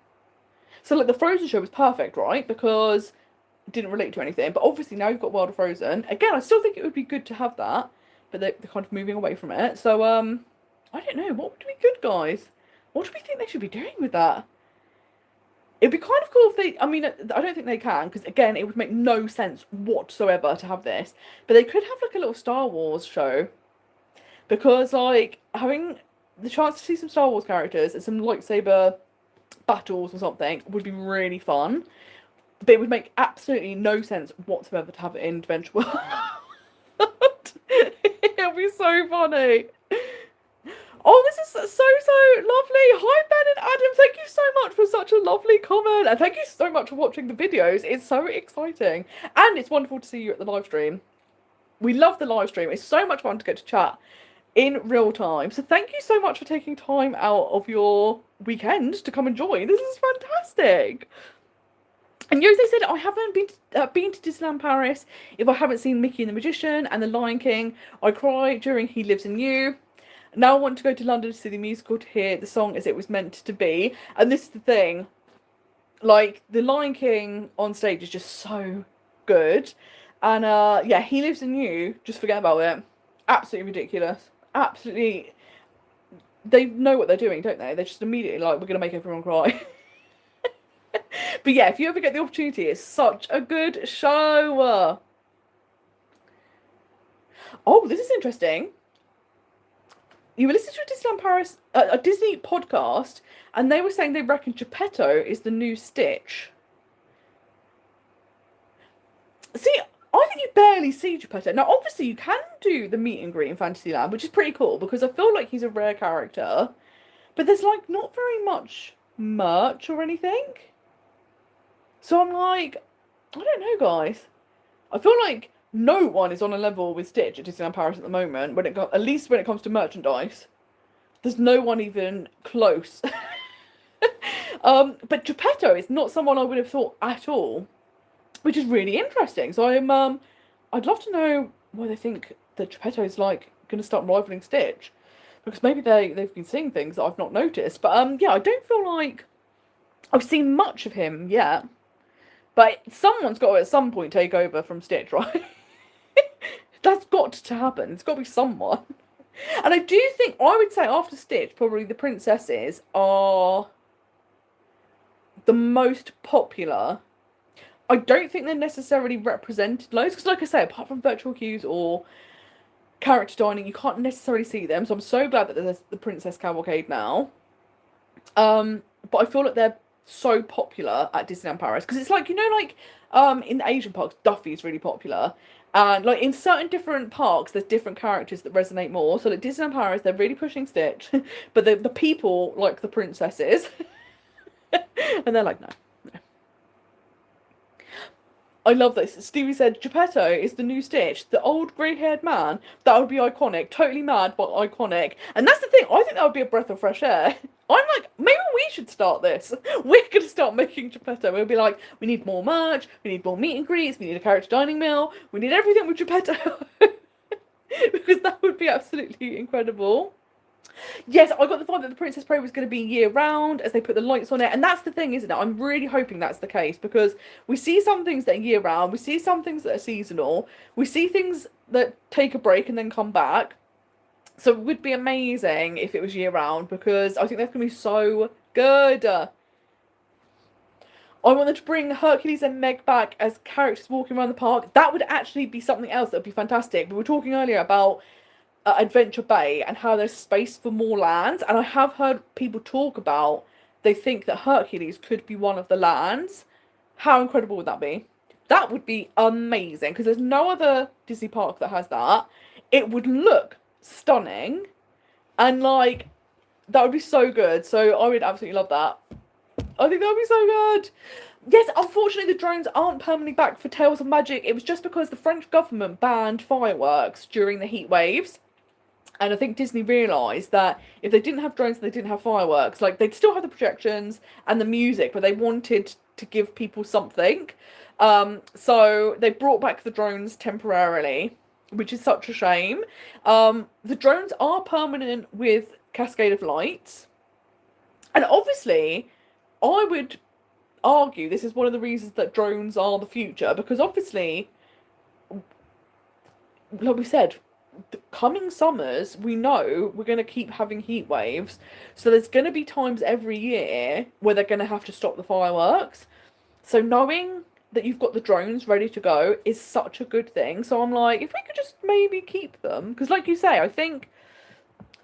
So like the Frozen show was perfect, right? Because didn't relate to anything, but obviously now you've got World of Frozen. Again, I still think it would be good to have that, but they're kind of moving away from it. So I don't know, what would be good, guys? What do we think they should be doing with that? It'd be kind of cool if they, I mean, I don't think they can, because again, it would make no sense whatsoever to have this. But they could have like a little Star Wars show. Because, like, having the chance to see some Star Wars characters and some lightsaber battles or something would be really fun. But it would make absolutely no sense whatsoever to have it in Adventure World. It'll be so funny. Oh, this is so lovely. Hi, Ben and Adam. Thank you so much for such a lovely comment. And thank you so much for watching the videos. It's so exciting. And it's wonderful to see you at the live stream. We love the live stream. It's so much fun to get to chat in real time. So thank you so much for taking time out of your weekend to come and join. This is fantastic. And Jose said, I haven't been to Disneyland Paris if I haven't seen Mickey and the Magician and The Lion King. I cry during He Lives in You. Now I want to go to London to see the musical to hear the song as it was meant to be. And this is the thing. Like, The Lion King on stage is just so good. And yeah, He Lives in You, just forget about it. Absolutely ridiculous. Absolutely. They know what they're doing, don't they? They're just immediately like, we're going to make everyone cry. But yeah, if you ever get the opportunity, it's such a good show. Oh, this is interesting. You were listening to a Disneyland Paris, a Disney podcast, and they were saying they reckon Geppetto is the new Stitch. See, I think you barely see Geppetto. Now, obviously, you can do the meet and greet in Fantasyland, which is pretty cool, because I feel like he's a rare character. But there's, like, not very much merch or anything. So I'm like, I don't know, guys. I feel like no one is on a level with Stitch at Disneyland Paris at the moment, at least when it comes to merchandise. There's no one even close. But Geppetto is not someone I would have thought at all, which is really interesting. So I'd love to know why they think that Geppetto is like going to start rivaling Stitch, because maybe they've been seeing things that I've not noticed. But yeah, I don't feel like I've seen much of him yet. But someone's got to at some point take over from Stitch, right? That's got to happen. It's got to be someone. And I do think, I would say after Stitch, probably the princesses are the most popular. I don't think they're necessarily represented loads, because like I say, apart from virtual queues or character dining, you can't necessarily see them. So I'm so glad that there's the Princess Cavalcade now. But I feel like they're so popular at Disneyland Paris, because it's like, you know, like in the Asian parks, Duffy's really popular, and like in certain different parks there's different characters that resonate more. So like Disneyland Paris, they're really pushing Stitch, but the people like the princesses. And they're like, no. I love this. Stevie said Geppetto is the new Stitch, the old grey-haired man. That would be iconic. Totally mad, but iconic. And that's the thing. I think that would be a breath of fresh air. I'm like, maybe we should start this. We're going to start making Geppetto. We'll be like, we need more merch. We need more meet and greets. We need a character dining meal. We need everything with Geppetto. Because that would be absolutely incredible. Yes, I got the vibe that the Princess Parade was going to be year-round as they put the lights on it. And that's the thing, isn't it? I'm really hoping that's the case, because we see some things that are year-round. We see some things that are seasonal. We see things that take a break and then come back. So it would be amazing if it was year-round, because I think that's going to be so good. I want them to bring Hercules and Meg back as characters walking around the park. That would actually be something else that would be fantastic. We were talking earlier about Adventure Bay and how there's space for more lands, and I have heard people talk about they think that Hercules could be one of the lands. How incredible would that be? That would be amazing, because there's no other Disney park that has that. It would look stunning, and like that would be so good. So I would absolutely love that. I think that would be so good. Yes, unfortunately the drones aren't permanently back for Tales of Magic. It was just because the French government banned fireworks during the heat waves. And I think Disney realised that if they didn't have drones and they didn't have fireworks, like they'd still have the projections and the music, but they wanted to give people something. So they brought back the drones temporarily, which is such a shame. The drones are permanent with Cascade of Lights. And obviously, I would argue this is one of the reasons that drones are the future, because obviously, like we said, the coming summers, we know we're going to keep having heat waves. So there's going to be times every year where they're going to have to stop the fireworks. So knowing that you've got the drones ready to go is such a good thing. So I'm like, if we could just maybe keep them, because like you say, I think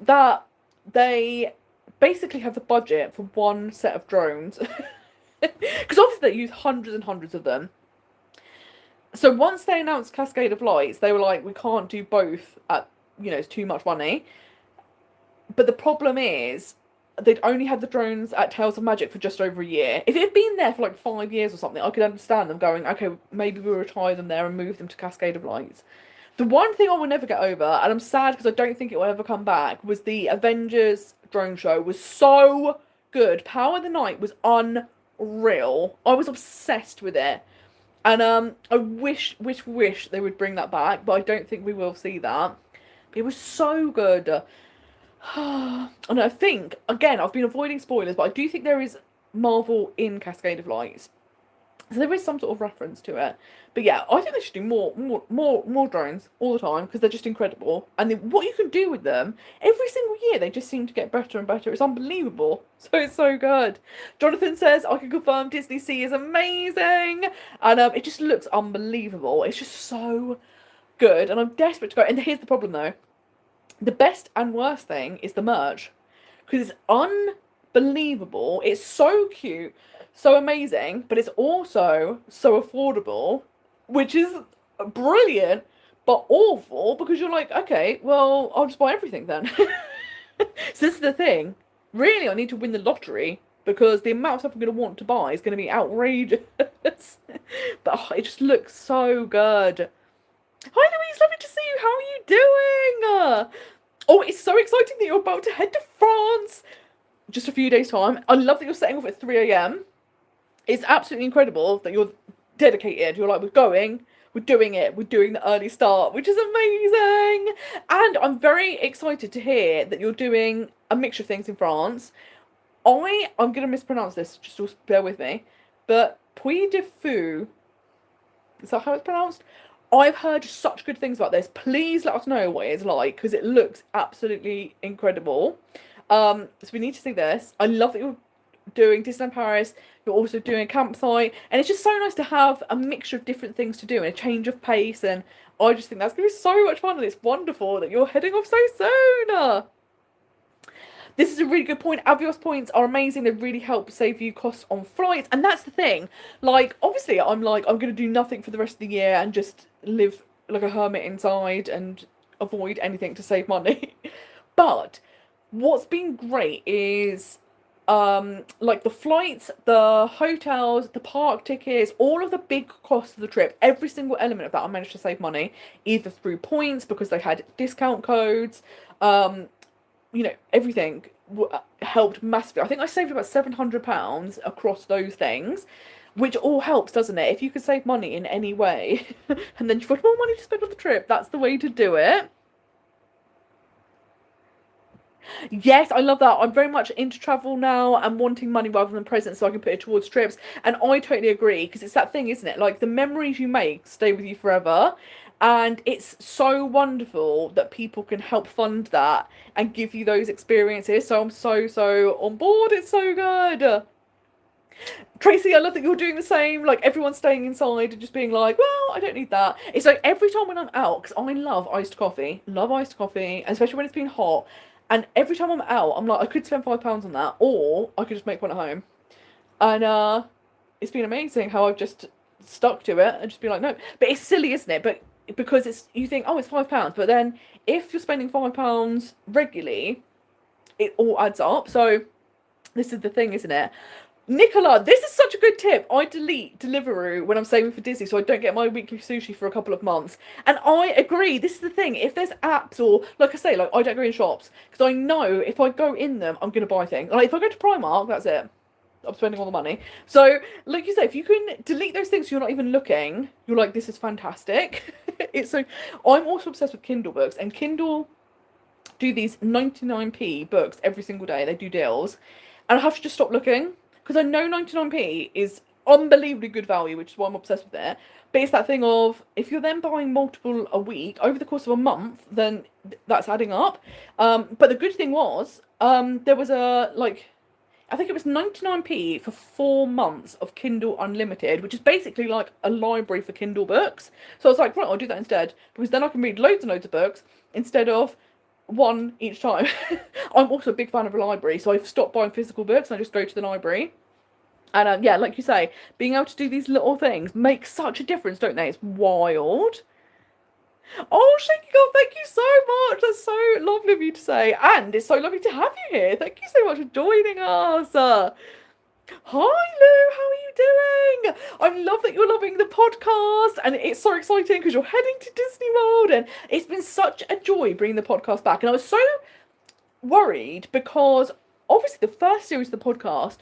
that they basically have the budget for one set of drones. Because obviously they use hundreds and hundreds of them. So once they announced Cascade of Lights, they were like, we can't do both at, it's too much money. But the problem is, they'd only had the drones at Tales of Magic for just over a year. If it had been there for like 5 years or something, I could understand them going, okay, maybe we'll retire them there and move them to Cascade of Lights. The one thing I will never get over, and I'm sad because I don't think it will ever come back, was the Avengers drone show was so good. Power of the Night was unreal. I was obsessed with it. And I wish they would bring that back, but I don't think we will see that. It was so good. And I think, again, I've been avoiding spoilers, but I do think there is Marvel in Cascade of Lights. So there is some sort of reference to it. But yeah, I think they should do more drones all the time, because they're just incredible. And what you can do with them, every single year, they just seem to get better and better. It's unbelievable. So it's so good. Jonathan says, I can confirm Disney Sea is amazing. And it just looks unbelievable. It's just so good. And I'm desperate to go. And here's the problem, though. The best and worst thing is the merch. Because it's unbelievable. It's so cute. So amazing, but it's also so affordable, which is brilliant, but awful, because you're like, okay, well, I'll just buy everything then. So this is the thing. Really, I need to win the lottery, because the amount of stuff I'm going to want to buy is going to be outrageous. But it just looks so good. Hi Louise, lovely to see you. How are you doing? Oh, it's so exciting that you're about to head to France. Just a few days' time. I love that you're setting off at 3 a.m. It's absolutely incredible that you're dedicated. You're like, we're going, we're doing it, we're doing the early start, which is amazing. And I'm very excited to hear that you're doing a mixture of things in France. I'm going to mispronounce this, just bear with me, but Puy de Fou, is that how it's pronounced? I've heard such good things about this. Please let us know what it's like, because it looks absolutely incredible. So we need to see this. I love that you're doing Disneyland Paris, you're also doing a campsite, and it's just so nice to have a mixture of different things to do and a change of pace, and I just think that's going to be so much fun, and it's wonderful that you're heading off so soon. This is a really good point. Avios points are amazing. They really help save you costs on flights, and that's the thing. Like, obviously, I'm going to do nothing for the rest of the year and just live like a hermit inside and avoid anything to save money. But what's been great is like the flights, the hotels, the park tickets, all of the big costs of the trip, every single element of that I managed to save money, either through points because they had discount codes, everything helped massively. I think I saved about £700 across those things, which all helps, doesn't it? If you can save money in any way and then you've got more money to spend on the trip, that's the way to do it. Yes, I love that. I'm very much into travel now and wanting money rather than presents so I can put it towards trips. And I totally agree, because it's that thing, isn't it? Like, the memories you make stay with you forever. And it's so wonderful that people can help fund that and give you those experiences. So I'm so on board. It's so good. Tracy, I love that you're doing the same. Like, everyone's staying inside and just being like, well, I don't need that. It's like every time when I'm out, because I love iced coffee, and especially when it's been hot. And every time I'm out, I'm like, I could spend £5 on that, or I could just make one at home. And it's been amazing how I've just stuck to it and just be like, no. But it's silly, isn't it? But because you think, oh, it's £5. But then if you're spending £5 regularly, it all adds up. So this is the thing, isn't it? Nicola, this is such a good tip. I delete Deliveroo when I'm saving for Disney so I don't get my weekly sushi for a couple of months. And I agree. This is the thing. If there's apps or, like I say, like I don't go in shops because I know if I go in them, I'm going to buy things. Like if I go to Primark, that's it. I'm spending all the money. So, like you say, if you can delete those things so you're not even looking, you're like, this is fantastic. It's so. I'm also obsessed with Kindle books, and Kindle do these 99p books every single day. They do deals. And I have to just stop looking. Because I know 99p is unbelievably good value, which is why I'm obsessed with it. But it's that thing of, if you're then buying multiple a week over the course of a month, then that's adding up. But the good thing was, there was a, like, I think it was 99p for 4 months of Kindle Unlimited, which is basically like a library for Kindle books. So I was like, right, I'll do that instead, because then I can read loads and loads of books instead of one each time. I'm also a big fan of a library, so I've stopped buying physical books and I just go to the library. And yeah, like you say, being able to do these little things makes such a difference, don't they? It's wild. Oh, Shaky God, thank you so much. That's so lovely of you to say. And it's so lovely to have you here. Thank you so much for joining us. Hi, Lou. How are you doing? I love that you're loving the podcast. And it's so exciting because you're heading to Disney World. And it's been such a joy bringing the podcast back. And I was so worried because obviously the first series of the podcast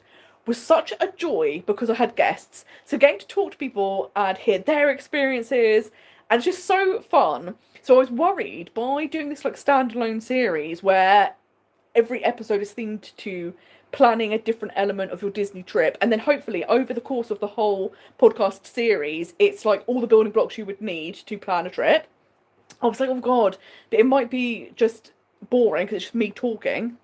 was such a joy because I had guests. So getting to talk to people and hear their experiences, and it's just so fun. So I was worried by doing this like standalone series where every episode is themed to planning a different element of your Disney trip, and then hopefully over the course of the whole podcast series, it's like all the building blocks you would need to plan a trip. I was like, oh god, but it might be just boring because it's just me talking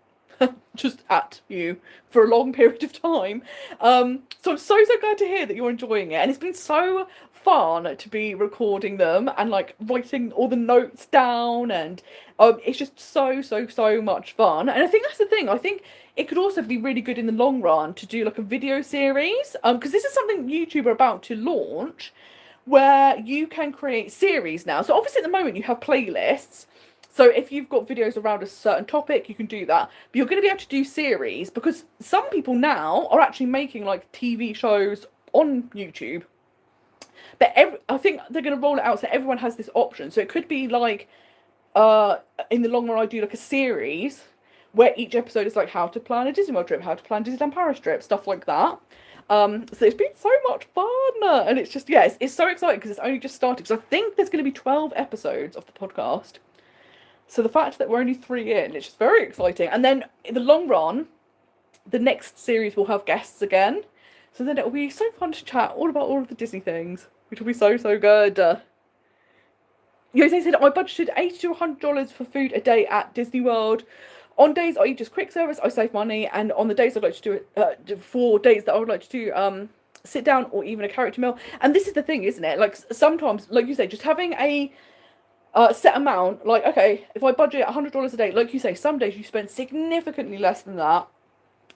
just at you for a long period of time. So I'm so glad to hear that you're enjoying it, and it's been so fun to be recording them and like writing all the notes down, and it's just so much fun. And I think that's the thing, I think it could also be really good in the long run to do like a video series, because this is something YouTube are about to launch, where you can create series now. So obviously at the moment you have playlists. So if you've got videos around a certain topic, you can do that. But you're going to be able to do series, because some people now are actually making like TV shows on YouTube. But I think they're going to roll it out so everyone has this option. So it could be like, in the long run, I do like a series where each episode is like how to plan a Disney World trip, how to plan Disneyland Paris trip, stuff like that. So it's been so much fun, and it's just, yeah, it's so exciting because it's only just started. Because I think there's going to be 12 episodes of the podcast. So the fact that we're only 3 in, it's just very exciting. And then in the long run, the next series will have guests again. So then it'll be so fun to chat all about all of the Disney things, which will be so good. Jose said, I budgeted $80 to $100 for food a day at Disney World. On days I eat just quick service, I save money. And on the days I'd like to do it, 4 days that I would like to do sit down or even a character meal. And this is the thing, isn't it? Like sometimes, like you say, just having a set amount, like, okay, if I budget $100 a day, like you say, some days you spend significantly less than that,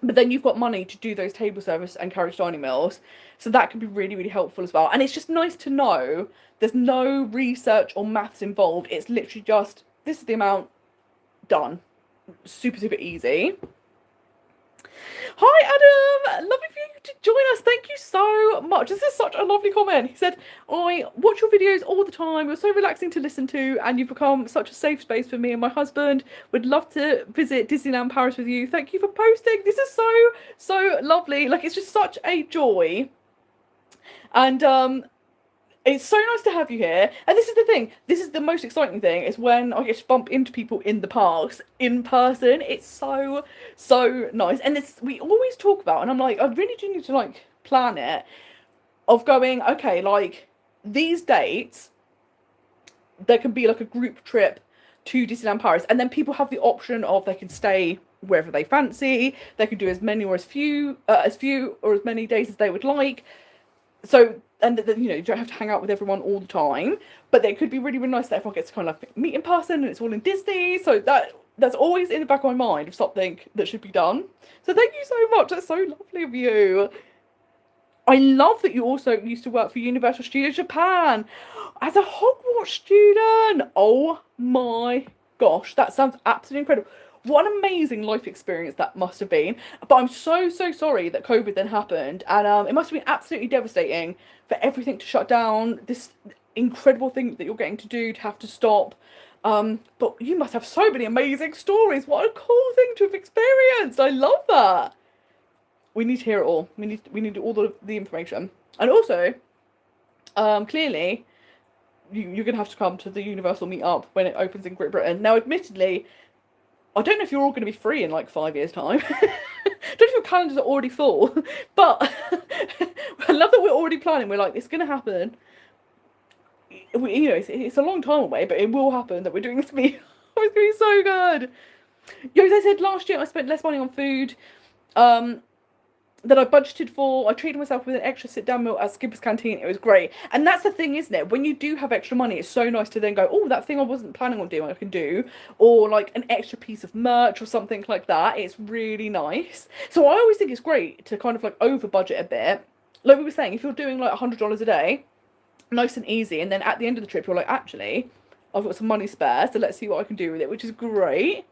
but then you've got money to do those table service and carriage dining meals, so that can be really helpful as well. And it's just nice to know there's no research or maths involved. It's literally just, this is the amount, done. Super easy. Hi Adam, lovely for you to join us. Thank you so much. This is such a lovely comment. He said, I watch your videos all the time. You're so relaxing to listen to, and you've become such a safe space for me and my husband. Would love to visit Disneyland Paris with you. Thank you for posting. This is so lovely. Like, it's just such a joy. And it's so nice to have you here. And this is the thing, this is the most exciting thing, is when I get to bump into people in the parks in person. It's so nice. And this we always talk about, and I'm like, I really do need to like plan it, of going, okay, like these dates, there can be like a group trip to Disneyland Paris, and then people have the option of they can stay wherever they fancy, they can do as many or as few or as many days as they would like. So, and you know, you don't have to hang out with everyone all the time, but it could be really nice that everyone gets to kind of like meet in person, and it's all in Disney. So that's always in the back of my mind of something that should be done. So thank you so much. That's so lovely of you. I love that you also used to work for Universal Studios Japan as a Hogwarts student. Oh my gosh, that sounds absolutely incredible. What an amazing life experience that must have been. But I'm so sorry that COVID then happened. And it must have been absolutely devastating for everything to shut down. This incredible thing that you're getting to do to have to stop. But you must have so many amazing stories. What a cool thing to have experienced. I love that. We need to hear it all. We need all the information. And also, clearly, you're going to have to come to the Universal meetup when it opens in Great Britain. Now, admittedly, I don't know if you're all going to be free in like 5 years' time. I don't know if your calendars are already full, but love that we're already planning. We're like, it's going to happen. You know, it's a long time away, but it will happen that we're doing this meal. It's going to be so good. Yo, as I said, last year I spent less money on food that I budgeted for. I treated myself with an extra sit-down meal at Skipper's Canteen. It was great. And that's the thing, isn't it? When you do have extra money, it's so nice to then go, oh, that thing I wasn't planning on doing, I can do. Or like an extra piece of merch or something like that. It's really nice. So I always think it's great to kind of like over budget a bit. Like we were saying, if you're doing like $100 a day, nice and easy, and then at the end of the trip you're like, actually, I've got some money spare, so let's see what I can do with it, which is great.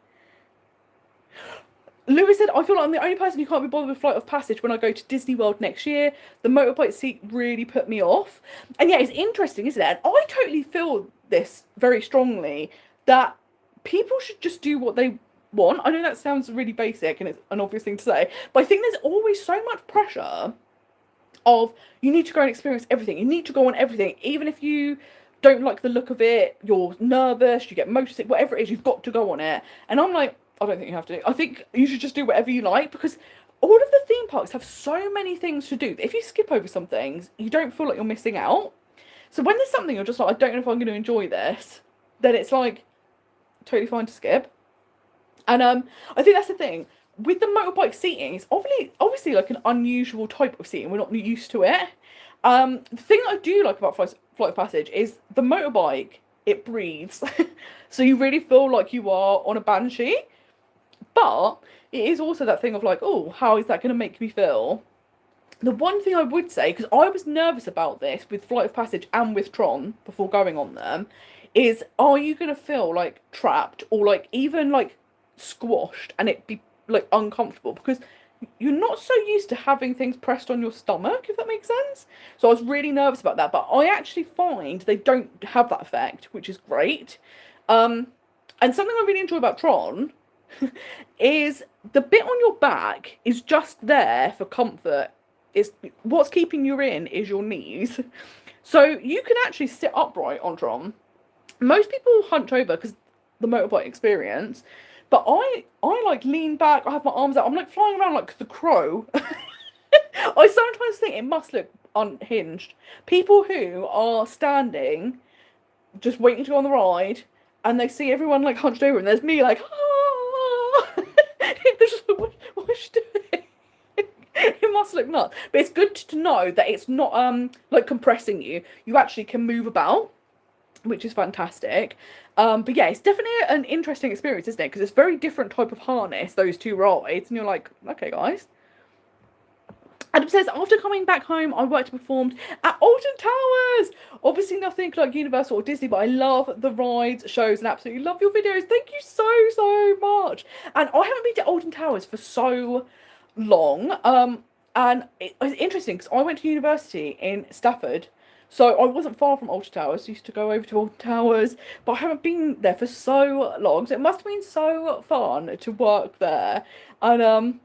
Lewis said, I feel like I'm the only person who can't be bothered with Flight of Passage when I go to Disney World next year. The motorbike seat really put me off. And yeah, it's interesting, isn't it? And I totally feel this very strongly, that people should just do what they want. I know that sounds really basic and it's an obvious thing to say, but I think there's always so much pressure of, you need to go and experience everything. You need to go on everything. Even if you don't like the look of it, you're nervous, you get motion sick, whatever it is, you've got to go on it. And I'm like, I don't think you have to. I think you should just do whatever you like, because all of the theme parks have so many things to do. If you skip over some things, you don't feel like you're missing out. So when there's something you're just like, I don't know if I'm going to enjoy this, then it's like totally fine to skip. And I think that's the thing. With the motorbike seating, it's obviously like an unusual type of seating. We're not used to it. The thing that I do like about Flight of Passage is the motorbike, it breathes. So you really feel like you are on a Banshee. But it is also that thing of like, oh, how is that going to make me feel? The one thing I would say, because I was nervous about this with Flight of Passage and with Tron before going on them, is, are you going to feel like trapped or like even like squashed and it be like uncomfortable, because you're not so used to having things pressed on your stomach, if that makes sense. So I was really nervous about that, but I actually find they don't have that effect, which is great. And something I really enjoy about Tron is the bit on your back is just there for comfort. It's what's keeping you in is your knees, so you can actually sit upright on Tron. Most people hunch over because the motorbike experience. But I like lean back, I have my arms out, I'm like flying around like the crow. I sometimes think it must look unhinged. People who are standing, just waiting to go on the ride, and they see everyone like hunched over, and there's me like, ah! They're just like, what's she doing? It must look nuts. But it's good to know that it's not like compressing you. You actually can move about, which is fantastic. But yeah, it's definitely an interesting experience, isn't it? Because it's a very different type of harness, those two rides, and you're like, okay, guys. Adam says, after coming back home, I worked and performed at Alton Towers. Obviously nothing like Universal or Disney, but I love the rides, shows, and absolutely love your videos. Thank you so much. And I haven't been to Alton Towers for so long. And it was interesting because I went to university in Stafford. So I wasn't far from Alton Towers. I used to go over to Alton Towers, but I haven't been there for so long. So it must have been so fun to work there. And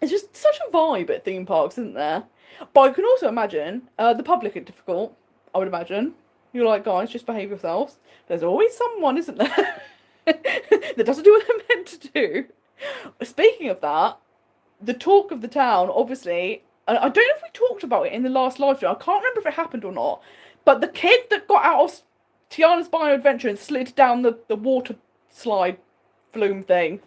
it's just such a vibe at theme parks, isn't there? But I can also imagine the public are difficult, I would imagine. You're like, guys, just behave yourselves. There's always someone, isn't there, that doesn't do what they're meant to do. Speaking of that, the talk of the town, obviously, I don't know if we talked about it in the last live stream. I can't remember if it happened or not. But the kid that got out of Tiana's Bio Adventure and slid down the water slide flume thing.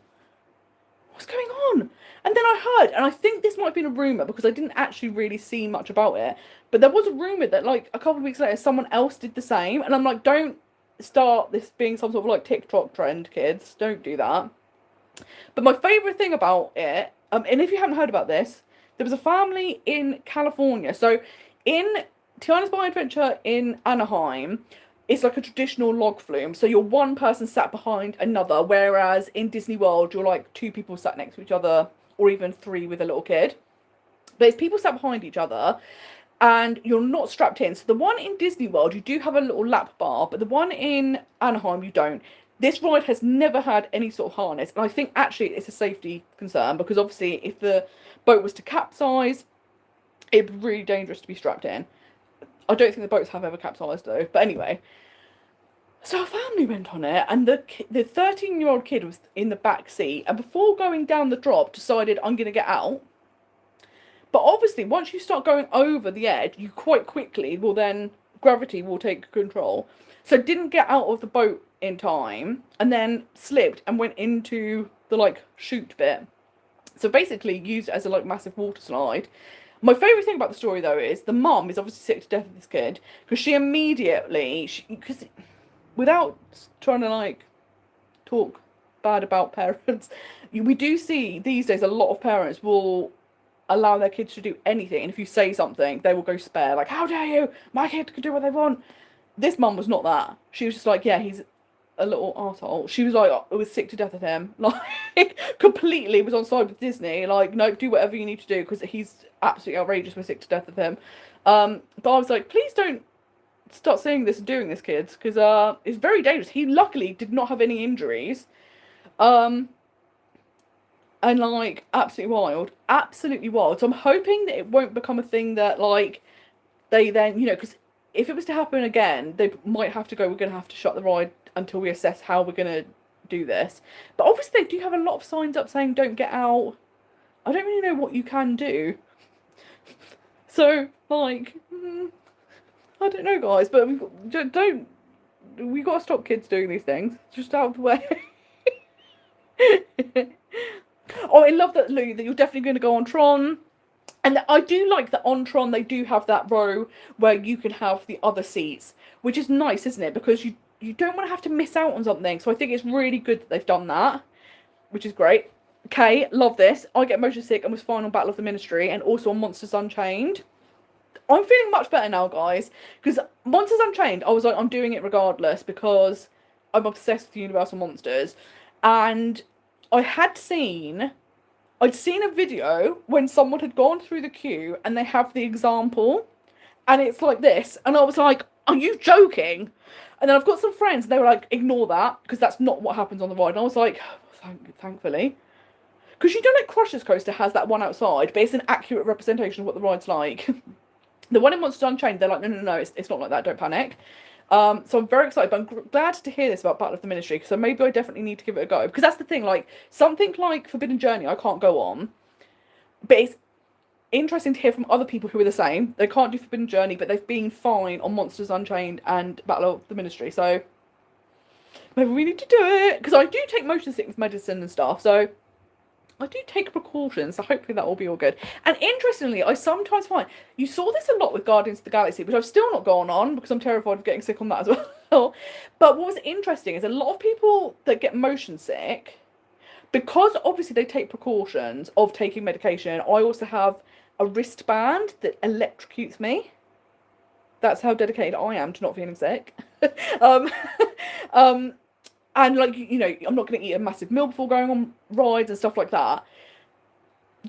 What's going on? And then I heard, and I think this might have been a rumour because I didn't actually really see much about it. But there was a rumour that like a couple of weeks later someone else did the same. And I'm like, don't start this being some sort of like TikTok trend, kids. Don't do that. But my favourite thing about it, and if you haven't heard about this, there was a family in California. So in Tiana's Bio Adventure in Anaheim, it's like a traditional log flume. So you're one person sat behind another, whereas in Disney World, you're like two people sat next to each other, or even three with a little kid. But it's people sat behind each other, and you're not strapped in. So the one in Disney World, you do have a little lap bar, but the one in Anaheim, you don't. This ride has never had any sort of harness, and I think actually it's a safety concern, because obviously if the boat was to capsize, it'd be really dangerous to be strapped in. I don't think the boats have ever capsized though, but anyway. So our family went on it, and the 13-year-old kid was in the back seat, and before going down the drop decided, I'm going to get out. But obviously, once you start going over the edge, you quite quickly will then, gravity will take control. So didn't get out of the boat in time, and then slipped and went into the like chute bit. So basically used it as a like massive water slide. My favourite thing about the story though is the mum is obviously sick to death of this kid, because she immediately, because without trying to like talk bad about parents, we do see these days a lot of parents will allow their kids to do anything, and if you say something, they will go spare. Like, how dare you? My kid can do what they want. This mum was not that. She was just like, yeah, he's a little arsehole. She was like, was sick to death of him. Like, completely was on side with Disney. Like, no, do whatever you need to do because he's absolutely outrageous. We're sick to death of him. But I was like, please don't start saying this and doing this, kids, because it's very dangerous. He luckily did not have any injuries. And like, absolutely wild. So I'm hoping that it won't become a thing that like they then, you know, because if it was to happen again, they might have to go, we're going to have to shut the ride until we assess how we're going to do this. But obviously they do have a lot of signs up saying don't get out. I don't really know what you can do. So, like, I don't know, guys, but we got to stop kids doing these things. Just out of the way. Oh, I love that, Lou, that you're definitely going to go on Tron. And I do like that on Tron they do have that row where you can have the other seats, which is nice, isn't it? Because you don't want to have to miss out on something. So I think it's really good that they've done that, which is great. Okay, love this. I get motion sick and was fine on Battle of the Ministry and also on Monsters Unchained. I'm feeling much better now, guys, because Monsters Unchained, I was like, I'm doing it regardless because I'm obsessed with Universal Monsters. And I'd seen a video when someone had gone through the queue and they have the example and it's like this, and I was like, are you joking? And then I've got some friends, they were like, ignore that because that's not what happens on the ride. And I was like, thankfully, because you know, like Crush's Coaster has that one outside, but it's an accurate representation of what the ride's like. The one in Monsters Unchained, they're like, no, it's not like that, don't panic. So I'm very excited, but I'm glad to hear this about Battle of the Ministry, so maybe I definitely need to give it a go, because that's the thing, like, something like Forbidden Journey I can't go on, but it's interesting to hear from other people who are the same. They can't do Forbidden Journey, but they've been fine on Monsters Unchained and Battle of the Ministry, so maybe we need to do it, because I do take motion sickness medicine and stuff, so I do take precautions, so hopefully that will be all good. And interestingly, I sometimes find, you saw this a lot with Guardians of the Galaxy, which I've still not gone on because I'm terrified of getting sick on that as well. But what was interesting is a lot of people that get motion sick, because obviously they take precautions of taking medication, I also have a wristband that electrocutes me. That's how dedicated I am to not feeling sick. And, like, you know, I'm not going to eat a massive meal before going on rides and stuff like that.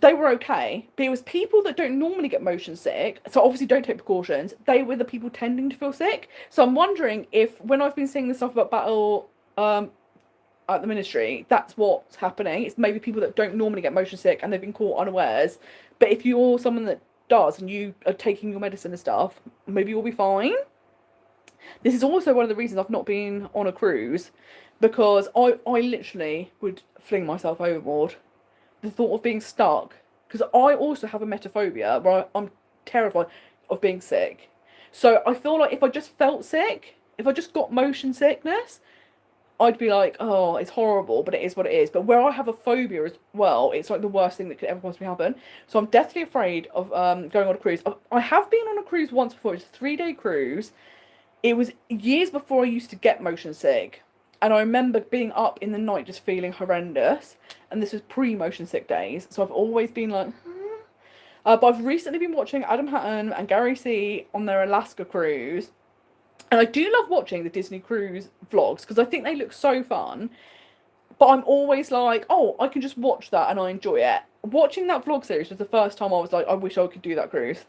They were okay. But it was people that don't normally get motion sick, so obviously don't take precautions. They were the people tending to feel sick. So I'm wondering if, when I've been seeing this stuff about Battle at the Ministry, that's what's happening. It's maybe people that don't normally get motion sick and they've been caught unawares. But if you're someone that does and you are taking your medicine and stuff, maybe you'll be fine. This is also one of the reasons I've not been on a cruise, because I literally would fling myself overboard. The thought of being stuck, because I also have a metaphobia where I'm terrified of being sick. So I feel like if I just felt sick, if I just got motion sickness, I'd be like, oh, it's horrible, but it is what it is. But where I have a phobia as well, it's like the worst thing that could ever possibly happen. So I'm deathly afraid of going on a cruise. I have been on a cruise once before. It's a 3-day cruise. It was years before I used to get motion sick. And I remember being up in the night just feeling horrendous. And this was pre-motion sick days. So I've always been like, but I've recently been watching Adam Hatton and Gary C on their Alaska cruise. And I do love watching the Disney cruise vlogs because I think they look so fun. But I'm always like, oh, I can just watch that and I enjoy it. Watching that vlog series was the first time I was like, I wish I could do that cruise.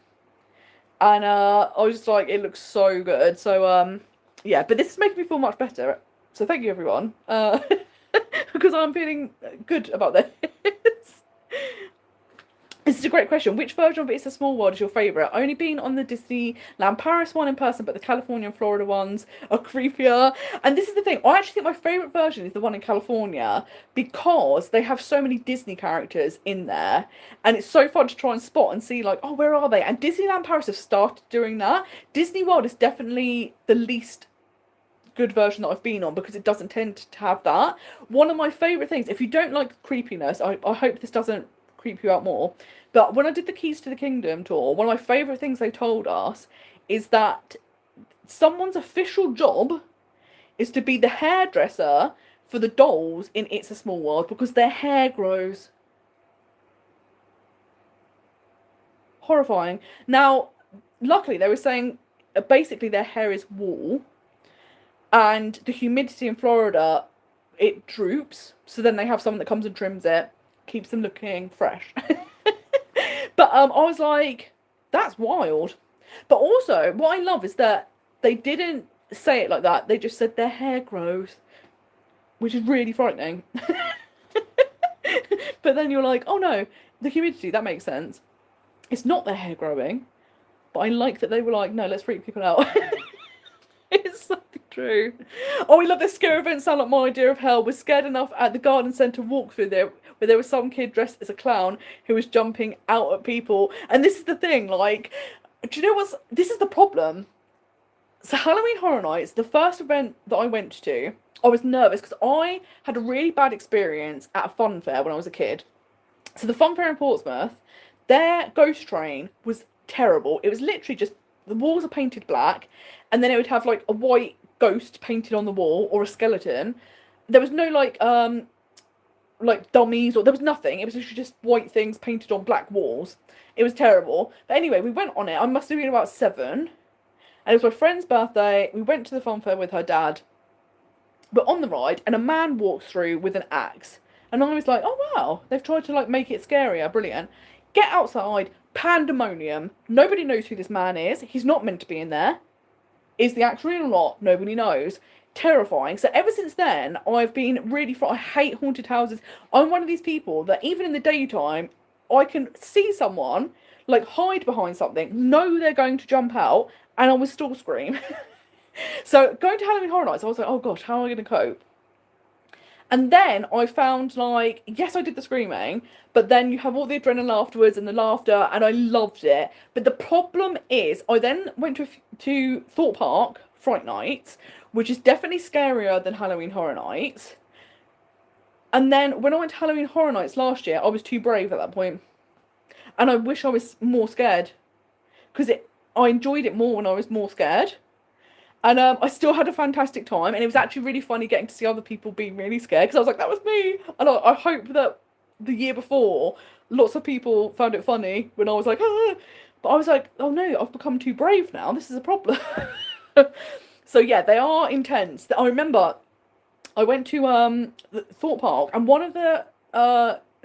And I was just like, it looks so good. So, yeah, but this is making me feel much better. So thank you, everyone, because I'm feeling good about this. This is a great question. Which version of It's a Small World is your favourite? Only been on the Disneyland Paris one in person, but the California and Florida ones are creepier. And this is the thing. I actually think my favourite version is the one in California because they have so many Disney characters in there. And it's so fun to try and spot and see, like, oh, where are they? And Disneyland Paris have started doing that. Disney World is definitely the least good version that I've been on because it doesn't tend to have that. One of my favourite things, if you don't like creepiness, I hope this doesn't creep you out more. But when I did the Keys to the Kingdom tour, one of my favourite things they told us is that someone's official job is to be the hairdresser for the dolls in It's a Small World because their hair grows. Horrifying. Now, luckily they were saying basically their hair is wool and the humidity in Florida, it droops. So then they have someone that comes and trims it, keeps them looking fresh. But I was like, that's wild. But also, what I love is that they didn't say it like that. They just said their hair grows, which is really frightening. But then you're like, oh no, the humidity, that makes sense. It's not their hair growing. But I like that they were like, no, let's freak people out. It's so true. Oh, we love this scary event. Sound like my idea of hell. We're scared enough at the garden centre walkthrough there where there was some kid dressed as a clown who was jumping out at people. And this is the thing, like, do you know what's... This is the problem. So Halloween Horror Nights, the first event that I went to, I was nervous because I had a really bad experience at a fun fair when I was a kid. So the fun fair in Portsmouth, their ghost train was terrible. It was literally just... The walls are painted black, and then it would have, like, a white ghost painted on the wall, or a skeleton. There was no, like dummies, or there was nothing. It was literally just white things painted on black walls. It was terrible. But anyway, we went on it. I must have been about 7. And it was my friend's birthday. We went to the fun fair with her dad. We're on the ride, and a man walks through with an axe. And I was like, oh wow, they've tried to, like, make it scarier. Brilliant. Get outside, pandemonium. Nobody knows who this man is. He's not meant to be in there. Is the axe real or not? Nobody knows. Terrifying. So ever since then, I've been really... I hate haunted houses. I'm one of these people that even in the daytime, I can see someone, like, hide behind something, know they're going to jump out, and I will still scream. So going to Halloween Horror Nights, I was like, oh gosh, how am I going to cope? And then I found, like, yes, I did the screaming, but then you have all the adrenaline afterwards and the laughter, and I loved it. But the problem is, I then went to Thorpe Park Fright Nights, which is definitely scarier than Halloween Horror Nights. And then when I went to Halloween Horror Nights last year, I was too brave at that point. And I wish I was more scared. Because I enjoyed it more when I was more scared. And I still had a fantastic time. And it was actually really funny getting to see other people being really scared. Because I was like, that was me. And I hope that the year before, lots of people found it funny when I was like, ah. But I was like, oh no, I've become too brave now. This is a problem. So yeah, they are intense. I remember I went to Thorpe Park, and one of the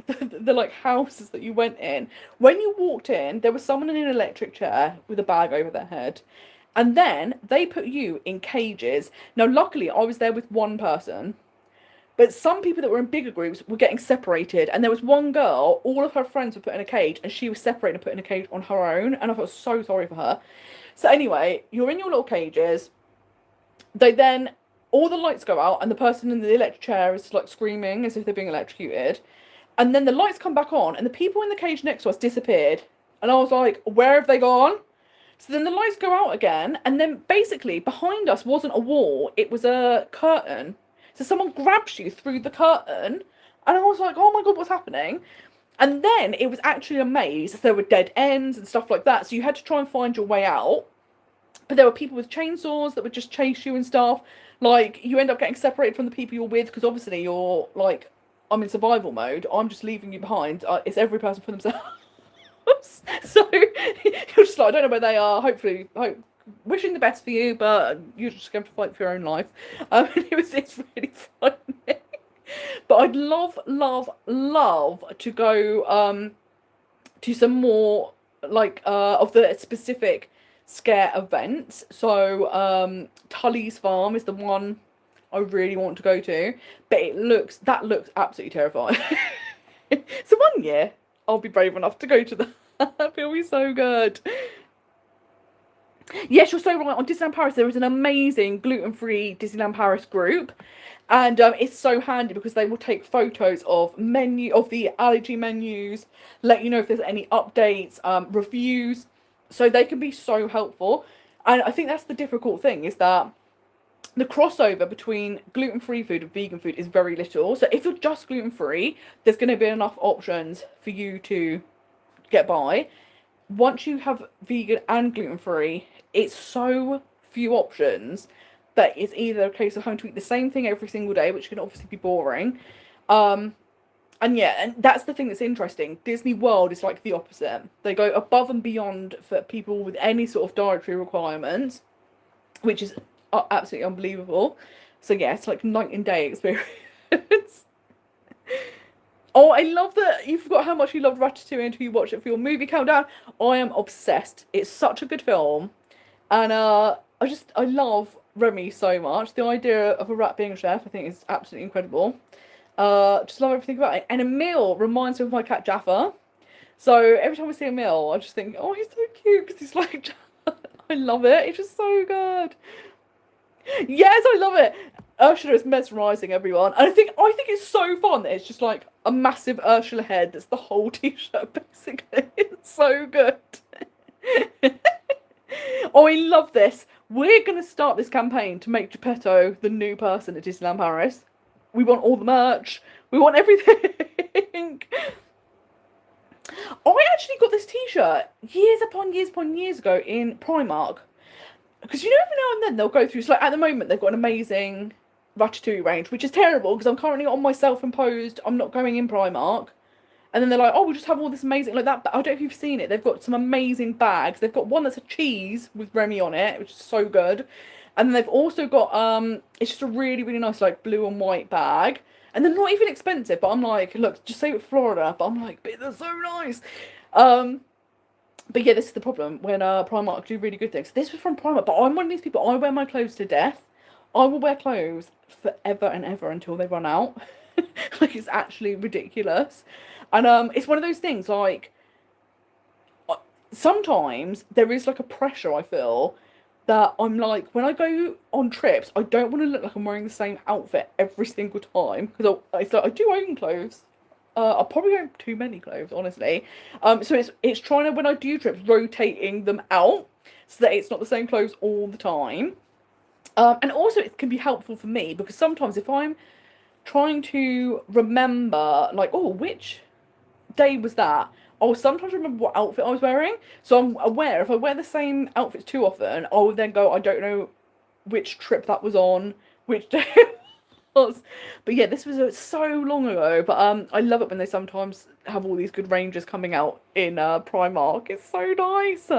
the like houses that you went in, when you walked in, there was someone in an electric chair with a bag over their head. And then they put you in cages. Now, luckily, I was there with one person. But some people that were in bigger groups were getting separated. And there was one girl, all of her friends were put in a cage, and she was separated and put in a cage on her own. And I felt so sorry for her. So anyway, you're in your little cages. They then, all the lights go out, and the person in the electric chair is, like, screaming as if they're being electrocuted. And then the lights come back on, and the people in the cage next to us disappeared. And I was like, where have they gone? So then the lights go out again, and then basically behind us wasn't a wall, it was a curtain. So someone grabs you through the curtain, and I was like, oh my god, what's happening? And then it was actually a maze. So there were dead ends and stuff like that, so you had to try and find your way out. But there were people with chainsaws that would just chase you and stuff. Like, you end up getting separated from the people you're with, because obviously you're like, I'm in survival mode, I'm just leaving you behind. It's every person for themselves. So you're just like, I don't know where they are. Hopefully, wishing the best for you, but you're just going to fight for your own life. It's really funny. But I'd love to go to some more like of the specific scare events. So Tully's Farm is the one I really want to go to, but that looks absolutely terrifying. So one year I'll be brave enough to go to that. It'll be so good. Yes, you're so right. On Disneyland Paris, there is an amazing gluten-free Disneyland Paris group, and it's so handy because they will take photos of the allergy menus, let you know if there's any updates, reviews, so they can be so helpful. And I think that's the difficult thing, is that the crossover between gluten-free food and vegan food is very little. So if you're just gluten-free, there's going to be enough options for you to get by. Once you have vegan and gluten-free, it's so few options that it's either a case of having to eat the same thing every single day, which can obviously be boring. And that's the thing that's interesting. Disney World is like the opposite. They go above and beyond for people with any sort of dietary requirements, which is absolutely unbelievable. So yeah, it's like night and day experience. Oh, I love that you forgot how much you loved Ratatouille until you watch it for your movie countdown. I am obsessed. It's such a good film. And I love Remy so much. The idea of a rat being a chef, I think, is absolutely incredible. Just love everything about it. And Emil reminds me of my cat Jaffa. So every time I see Emil, I just think, oh, he's so cute because he's like Jaffa. I love it. It's just so good. Yes, I love it. Ursula is mesmerising everyone. And I think it's so fun that it's just like a massive Ursula head that's the whole t-shirt, basically. It's so good. Oh, I love this. We're going to start this campaign to make Geppetto the new person at Disneyland Paris. We want all the merch. We want everything. I actually got this t-shirt years upon years ago in Primark. Because you know, every now and then they'll go through, so like at the moment they've got an amazing Ratatouille range, which is terrible because I'm currently on my self-imposed, I'm not going in Primark. And then they're like, oh, we'll just have all this amazing, like that, I don't know if you've seen it, they've got some amazing bags. They've got one that's a cheese with Remy on it, which is so good. And then they've also got, it's just a really, really nice, like, blue and white bag. And they're not even expensive, but I'm like, look, just say it Florida, but I'm like, but they're so nice. But yeah, this is the problem when Primark do really good things. This was from Primark, but I'm one of these people, I wear my clothes to death. I will wear clothes forever and ever until they run out. Like, it's actually ridiculous. And it's one of those things, like, sometimes there is like a pressure, I feel, that I'm like, when I go on trips, I don't want to look like I'm wearing the same outfit every single time. Because I do own clothes. I probably own too many clothes, honestly. So it's trying to, when I do trips, rotating them out so that it's not the same clothes all the time. And also it can be helpful for me because sometimes if I'm trying to remember, like, oh, which day was that? I'll sometimes remember what outfit I was wearing. So I'm aware if I wear the same outfits too often, I will then go, I don't know which trip that was on, which day it was. But yeah, this was so long ago. But I love it when they sometimes have all these good ranges coming out in Primark. It's so nice.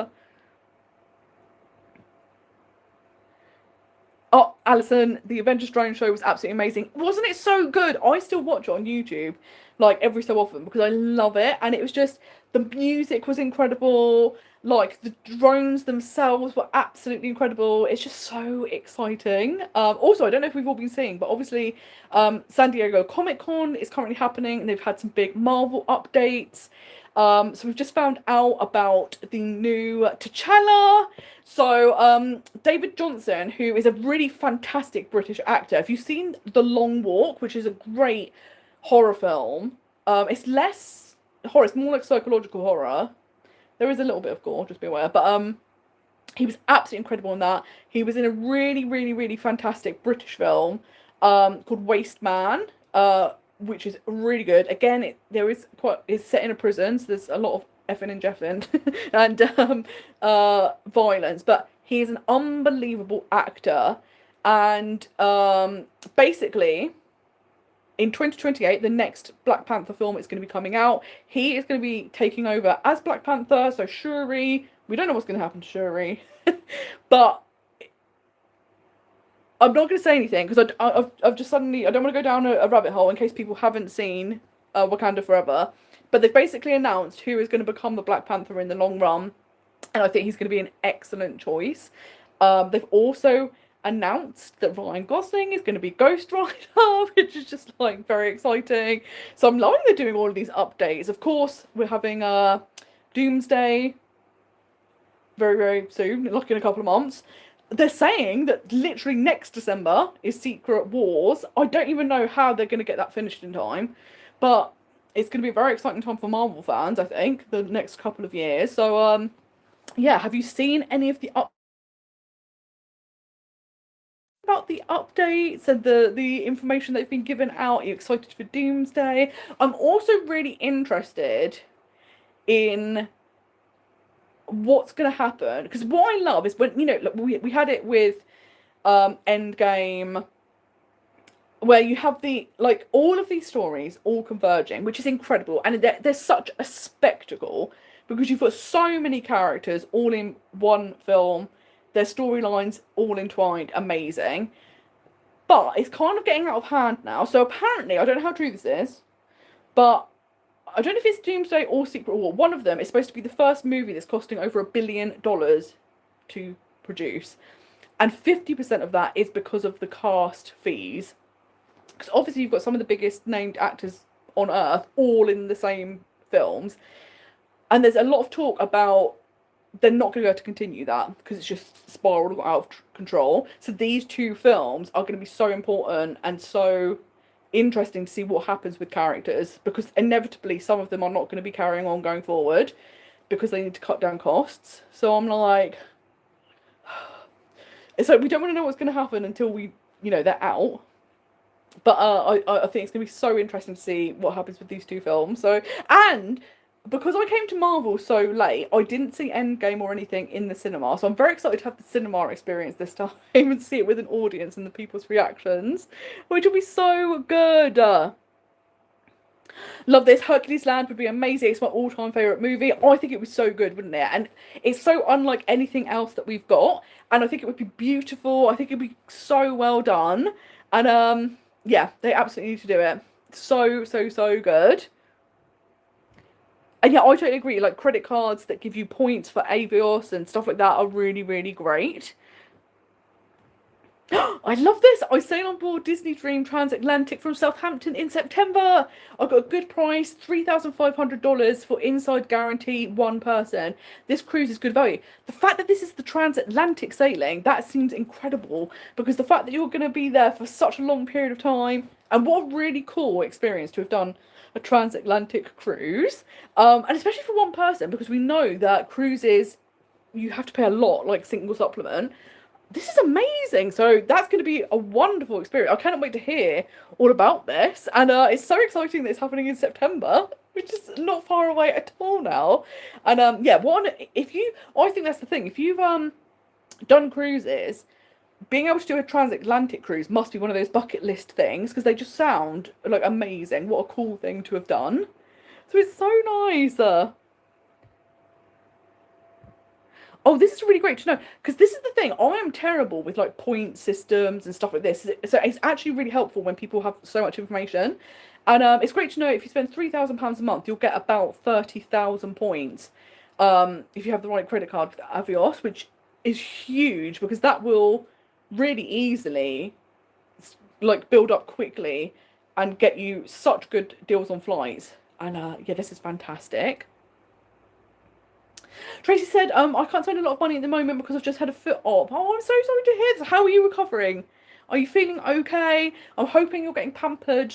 Oh, Alison, the Avengers drone show was absolutely amazing. Wasn't it so good? I still watch it on YouTube, like, every so often because I love it. And it was just, the music was incredible. Like, the drones themselves were absolutely incredible. It's just so exciting. Also, I don't know if we've all been seeing, but obviously San Diego Comic-Con is currently happening and they've had some big Marvel updates. So we've just found out about the new T'Challa. So David Johnson, who is a really fantastic British actor. If you've seen The Long Walk, which is a great horror film, it's less horror, it's more like psychological horror. There is a little bit of gore, just be aware. But he was absolutely incredible in that. He was in a really, really, really fantastic British film called Waste Man, which is really good. Again, it's set in a prison, so there's a lot of effing and jeffing and violence. But he is an unbelievable actor, and basically, in 2028, the next Black Panther film is going to be coming out. He is going to be taking over as Black Panther. So Shuri, we don't know what's going to happen to Shuri, but I'm not going to say anything because I've just suddenly, I don't want to go down a rabbit hole in case people haven't seen Wakanda Forever. But they've basically announced who is going to become the Black Panther in the long run, and I think he's going to be an excellent choice. They've also announced that Ryan Gosling is going to be Ghost Rider, which is just like very exciting. So I'm loving they're doing all of these updates. Of course, we're having Doomsday very, very soon, like in a couple of months. They're saying that literally next December is Secret Wars. I don't even know how they're going to get that finished in time, but it's going to be a very exciting time for Marvel fans, I think, the next couple of years. So, yeah, have you seen any of the about the updates and the information that's been given out? Are you excited for Doomsday? I'm also really interested in what's going to happen, because what I love is when, you know, look, we had it with Endgame, where you have the, like, all of these stories all converging, which is incredible, and there's such a spectacle because you've got so many characters all in one film, their storylines all entwined, amazing. But it's kind of getting out of hand now. So apparently, I don't know how true this is, but I don't know if it's Doomsday or Secret War. One of them is supposed to be the first movie that's costing over $1 billion to produce. And 50% of that is because of the cast fees. Because obviously you've got some of the biggest named actors on Earth all in the same films. And there's a lot of talk about they're not going to be able to continue that because it's just spiraled out of control. So these two films are going to be so important and so interesting to see what happens with characters, because inevitably some of them are not going to be carrying on going forward because they need to cut down costs. So I'm like, it's like we don't want to know what's going to happen until we, you know, they're out. But I think it's going to be so interesting to see what happens with these two films. So, and because I came to Marvel so late, I didn't see Endgame or anything in the cinema. So I'm very excited to have the cinema experience this time and see it with an audience and the people's reactions, which will be so good. Love this. Hercules Land would be amazing. It's my all-time favourite movie. I think it was so good, wouldn't it? And it's so unlike anything else that we've got. And I think it would be beautiful. I think it'd be so well done. And yeah, they absolutely need to do it. So, so, so good. And yeah, I totally agree. Like, credit cards that give you points for Avios and stuff like that are really, really great. I love this. I sail on board Disney Dream Transatlantic from Southampton in September. I got a good price, $3,500 for inside guarantee, one person. This cruise is good value. The fact that this is the transatlantic sailing, that seems incredible, because the fact that you're going to be there for such a long period of time, and what a really cool experience to have done a transatlantic cruise, and especially for one person, because we know that cruises, you have to pay a lot, like single supplement. This is amazing. So that's going to be a wonderful experience. I cannot wait to hear all about this. And it's so exciting that it's happening in September, which is not far away at all now. And yeah, I think that's the thing. If you've done cruises, being able to do a transatlantic cruise must be one of those bucket list things, because they just sound like amazing. What a cool thing to have done. So it's so nice. Oh, this is really great to know, because this is the thing. I am terrible with like point systems and stuff like this. So it's actually really helpful when people have so much information. And it's great to know if you spend £3,000 a month, you'll get about 30,000 points. If you have the right credit card with Avios, which is huge, because that will really easily like build up quickly and get you such good deals on flights. And yeah, this is fantastic. Tracy said, I can't spend a lot of money at the moment because I've just had a foot op. Oh, I'm so sorry to hear this. How are you recovering? Are you feeling okay? I'm hoping you're getting pampered.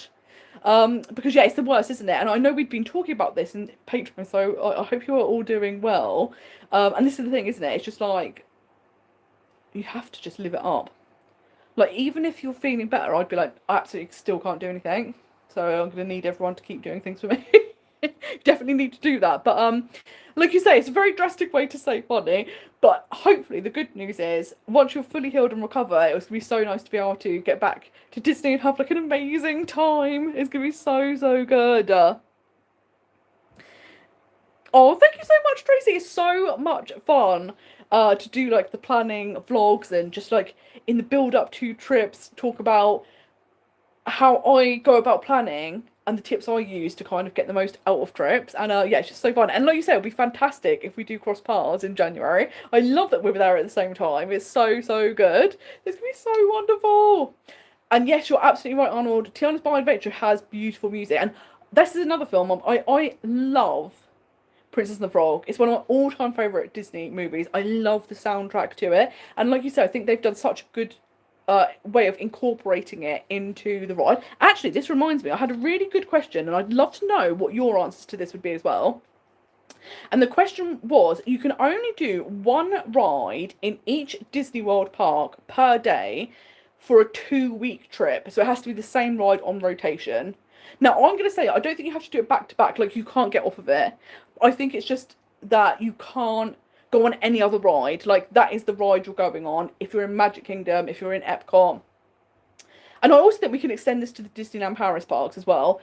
Because yeah, it's the worst, isn't it? And I know we've been talking about this in Patreon, so I hope you are all doing well. And this is the thing, isn't it? It's just like, you have to just live it up. Like, even if you're feeling better, I'd be like, I absolutely still can't do anything. So I'm going to need everyone to keep doing things for me. Definitely need to do that. But like you say, it's a very drastic way to save money. But hopefully the good news is, once you're fully healed and recover, it's going to be so nice to be able to get back to Disney and have like an amazing time. It's going to be so, so good. Oh, thank you so much, Tracy. It's so much fun to do like the planning vlogs and just like in the build up to trips, talk about how I go about planning. and the tips I use to kind of get the most out of trips. And yeah, it's just so fun. And like you said, it'll be fantastic if we do cross paths in January. I love that we're there at the same time. It's so, so good. It's going to be so wonderful. And yes, you're absolutely right, Arnold. Tiana's Bar Adventure has beautiful music. And this is another film I love. Princess and the Frog. It's one of my all-time favourite Disney movies. I love the soundtrack to it. And like you said, I think they've done such a good way of incorporating it into the ride. Actually, this reminds me, I had a really good question, and I'd love to know what your answers to this would be as well. And the question was, you can only do one ride in each Disney World park per day for a 2-week trip. So it has to be the same ride on rotation. Now, I'm going to say, I don't think you have to do it back to back, like you can't get off of it. I think it's just that you can't go on any other ride. Like, that is the ride you're going on if you're in Magic Kingdom, if you're in Epcot. And I also think we can extend this to the Disneyland Paris parks as well.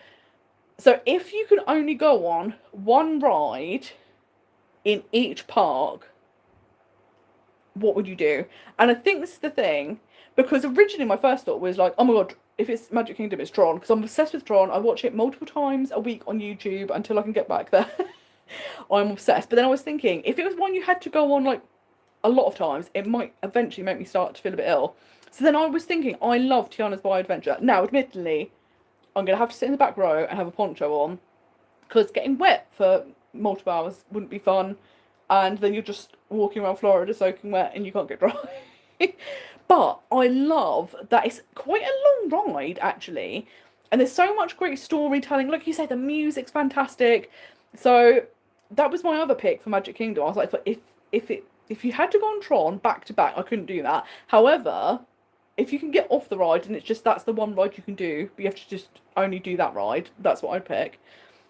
So if you can only go on one ride in each park, what would you do? And I think this is the thing, because originally my first thought was like, oh my god, if it's Magic Kingdom, it's Tron, because I'm obsessed with Tron. I watch it multiple times a week on YouTube until I can get back there. I'm obsessed. But then I was thinking, if it was one you had to go on like a lot of times, it might eventually make me start to feel a bit ill. So then I was thinking, I love Tiana's Bar Adventure. Now, admittedly, I'm going to have to sit in the back row and have a poncho on, because getting wet for multiple hours wouldn't be fun. And then you're just walking around Florida soaking wet and you can't get dry. But I love that it's quite a long ride, actually. And there's so much great storytelling. Like you said, the music's fantastic. So that was my other pick for Magic Kingdom. I was like, if you had to go on Tron back to back, I couldn't do that. However, if you can get off the ride and it's just that's the one ride you can do, but you have to just only do that ride, that's what I'd pick.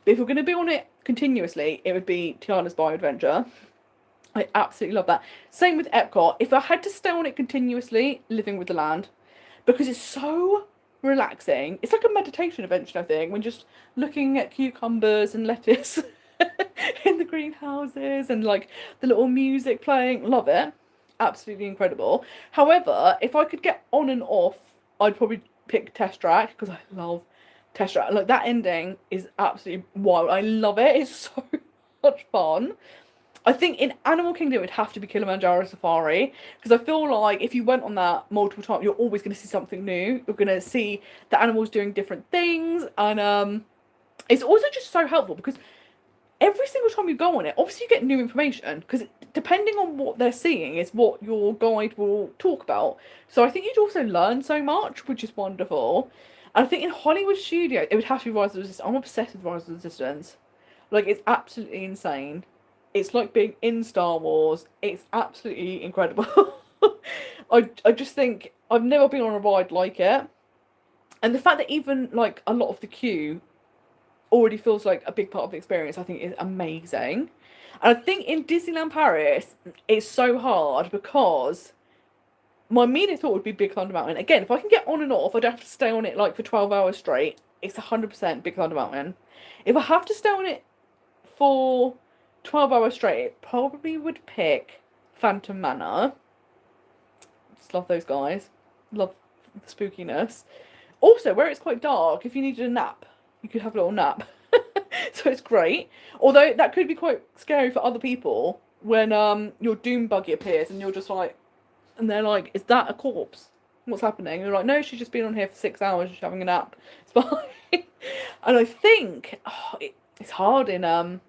But if you're going to be on it continuously, it would be Tiana's Bar Adventure. I absolutely love that. Same with Epcot. If I had to stay on it continuously, Living with the Land, because it's so relaxing. It's like a meditation adventure, I think, when just looking at cucumbers and lettuce in the greenhouses and like the little music playing. Love it. Absolutely incredible. However, if I could get on and off, I'd probably pick Test Track, because I love Test Track. Like, that ending is absolutely wild. I love it. It's so much fun. I think in Animal Kingdom it would have to be Kilimanjaro Safari, because I feel like if you went on that multiple times, you're always going to see something new. You're going to see the animals doing different things, and it's also just so helpful because every single time you go on it, obviously you get new information, because depending on what they're seeing is what your guide will talk about. So I think you'd also learn so much, which is wonderful. And I think in Hollywood Studios, it would have to be Rise of the Resistance. I'm obsessed with Rise of the Resistance. Like, it's absolutely insane. It's like being in Star Wars. It's absolutely incredible. I just think I've never been on a ride like it. And the fact that even like a lot of the queue already feels like a big part of the experience, I think is amazing. And I think in Disneyland Paris, it's so hard because my immediate thought would be Big Thunder Mountain. Again, if I can get on and off, I don't have to stay on it like for 12 hours straight. It's 100% Big Thunder Mountain. If I have to stay on it for 12 hours straight, it probably would pick Phantom Manor. Just love those guys. Love the spookiness. Also, where it's quite dark, if you needed a nap, you could have a little nap. So it's great. Although that could be quite scary for other people when your doom buggy appears and you're just like, and they're like, is that a corpse? What's happening? And you're like, no, she's just been on here for 6 hours, she's having a nap. It's fine. And I think it's hard in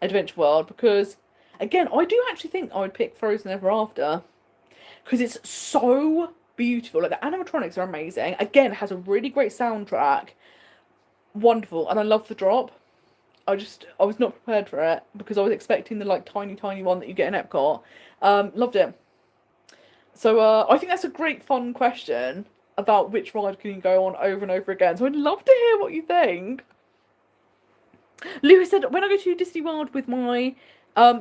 Adventure World, because again, I do actually think I would pick Frozen Ever After, because it's so beautiful. Like, the animatronics are amazing. Again, it has a really great soundtrack. Wonderful. And I love the drop. I was not prepared for it, because I was expecting the like tiny one that you get in Epcot. Loved it. So I think that's a great fun question about which ride can you go on over and over again. So I'd love to hear what you think. Lewis said, when I go to Disney World with my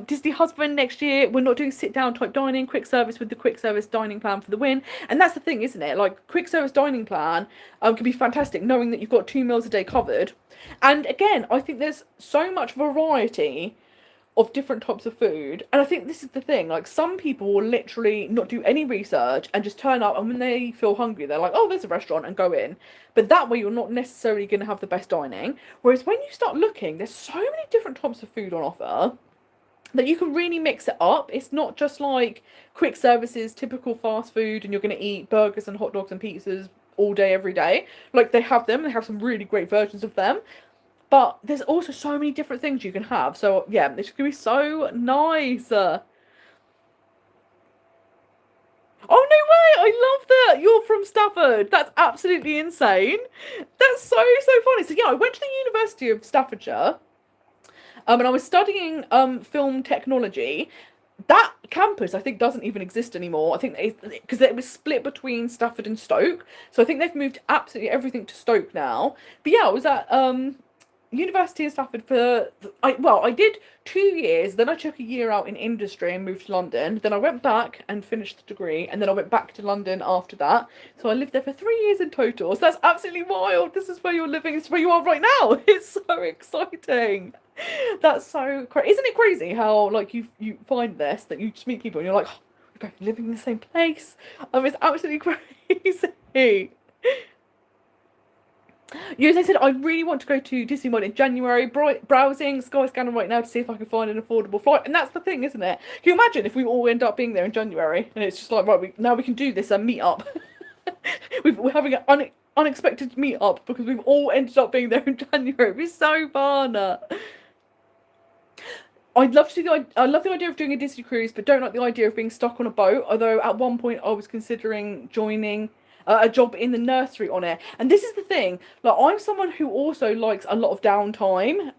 Disney husband next year, we're not doing sit-down type dining, quick service with the quick service dining plan for the win. And that's the thing, isn't it? Like, quick service dining plan can be fantastic, knowing that you've got 2 meals a day covered. And again, I think there's so much variety of different types of food. And I think this is the thing, like some people will literally not do any research and just turn up, and when they feel hungry they're like, oh, there's a restaurant, and go in. But that way you're not necessarily going to have the best dining. Whereas when you start looking, there's so many different types of food on offer that you can really mix it up. It's not just like quick services, typical fast food, and you're going to eat burgers and hot dogs and pizzas all day, every day. Like they have them, they have some really great versions of them. But there's also so many different things you can have. So yeah, it's going to be so nice. Oh, no way! I love that you're from Stafford. That's absolutely insane. That's so funny. So yeah, I went to the University of Staffordshire, and I was studying film technology. That campus, I think, doesn't even exist anymore. I think because it was split between Stafford and Stoke, so I think they've moved absolutely everything to Stoke now. But yeah, I was at University of Stafford for I did 2 years. Then I took a year out in industry and moved to London. Then I went back and finished the degree, and then I went back to London after that. So I lived there for 3 years in total. So that's absolutely wild. This is where you're living. It's where you are right now. It's so exciting. That's so crazy. Isn't it crazy how like you find this, that you just meet people and you're like, oh, we're both living in the same place. It's absolutely crazy. Yes, I said I really want to go to Disney World in January. Browsing Skyscanner right now to see if I can find an affordable flight. And that's the thing, isn't it? Can you imagine if we all end up being there in January and it's just like, right, now we can do this and meet up. We're having an unexpected meet up because we've all ended up being there in January. It'd be so fun. I love the idea of doing a Disney cruise, but don't like the idea of being stuck on a boat. Although at one point I was considering joining a job in the nursery on it. And this is the thing, like I'm someone who also likes a lot of downtime,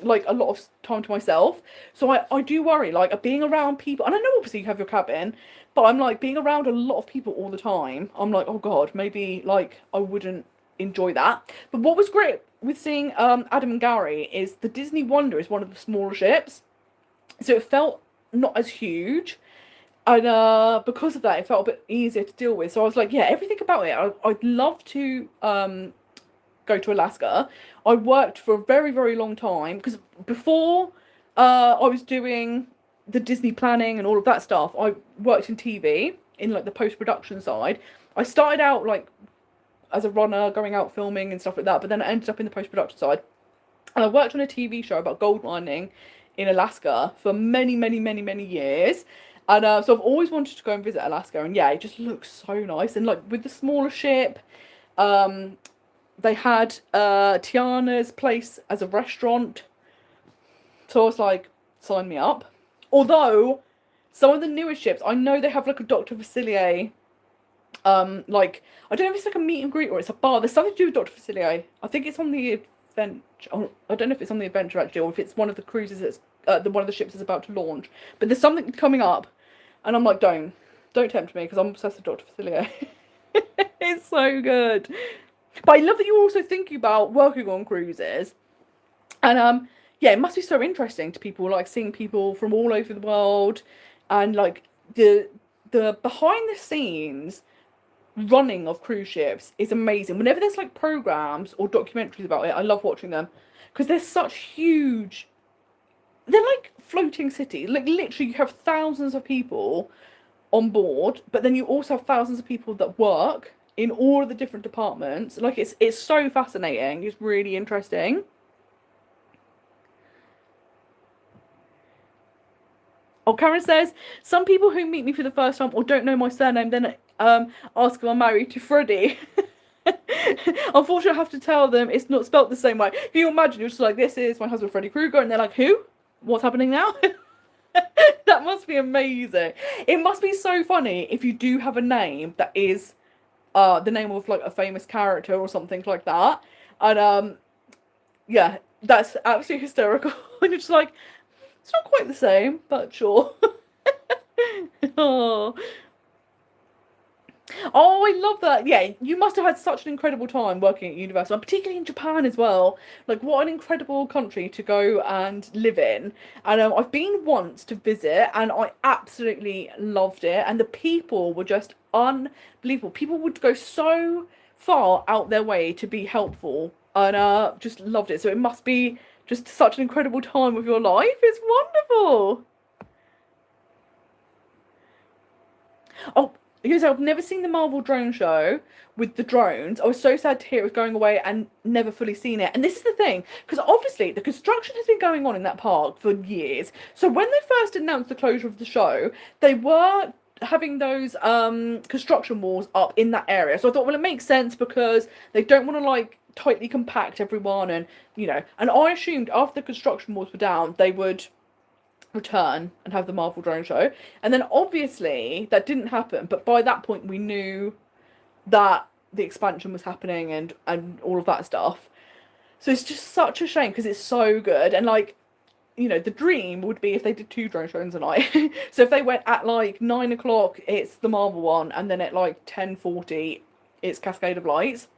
like a lot of time to myself. So I do worry, like being around people, and I know obviously you have your cabin, but I'm like being around a lot of people all the time. I'm like, oh God, maybe like I wouldn't enjoy that. But what was great with seeing Adam and Gary is the Disney Wonder is one of the smaller ships. So it felt not as huge. And because of that, it felt a bit easier to deal with. So I was like, yeah, everything about it. I'd love to go to Alaska. I worked for a very, very long time. Because before I was doing the Disney planning and all of that stuff, I worked in TV, in like the post-production side. I started out like as a runner, going out filming and stuff like that. But then I ended up in the post-production side. And I worked on a TV show about gold mining in Alaska for many, many, many, many years. And so I've always wanted to go and visit Alaska, and yeah, it just looks so nice. And like with the smaller ship, they had Tiana's place as a restaurant. So I was like, sign me up. Although some of the newer ships, I know they have like a Dr. Facilier. Like I don't know if it's like a meet and greet or it's a bar. There's something to do with Dr. Facilier. I think it's on the Adventure. Oh, I don't know if it's on the Adventure actually, or if it's one of the cruises that's one of the ships is about to launch. But there's something coming up. And I'm like, don't tempt me, because I'm obsessed with Dr. Facilier. It's so good. But I love that you're also thinking about working on cruises. And yeah, it must be so interesting to people, like seeing people from all over the world, and like the behind the scenes running of cruise ships is amazing. Whenever there's like programs or documentaries about it, I love watching them, because they're such huge. They're like floating cities. Like literally, you have thousands of people on board, but then you also have thousands of people that work in all of the different departments. Like it's so fascinating. It's really interesting. Oh, Karen says, some people who meet me for the first time or don't know my surname then ask if I'm married to Freddie. Unfortunately, I have to tell them it's not spelt the same way. Can you imagine? You're just like, this is my husband, Freddie Krueger, and they're like, who? What's happening now? That must be amazing. It must be so funny if you do have a name that is the name of like a famous character or something like that. And yeah, that's absolutely hysterical. And you're just like, it's not quite the same, but sure. Oh. Oh, I love that. Yeah, you must have had such an incredible time working at university, and particularly in Japan as well. Like, what an incredible country to go and live in. And I've been once to visit, and I absolutely loved it. And the people were just unbelievable. People would go so far out their way to be helpful, and just loved it. So it must be just such an incredible time of your life. It's wonderful. Oh, because I've never seen the Marvel drone show with the drones. I was so sad to hear it was going away and never fully seen it. And this is the thing, because obviously the construction has been going on in that park for years. So when they first announced the closure of the show, they were having those construction walls up in that area. So I thought, well, it makes sense because they don't want to like tightly compact everyone, and and I assumed after the construction walls were down, they would return and have the Marvel drone show. And then obviously that didn't happen, but by that point we knew that the expansion was happening and all of that stuff. So it's just such a shame because it's so good. And like, the dream would be if they did 2 drone shows a night. So if they went at like 9 o'clock, it's the Marvel one, and then at like 10:40 it's Cascade of Lights.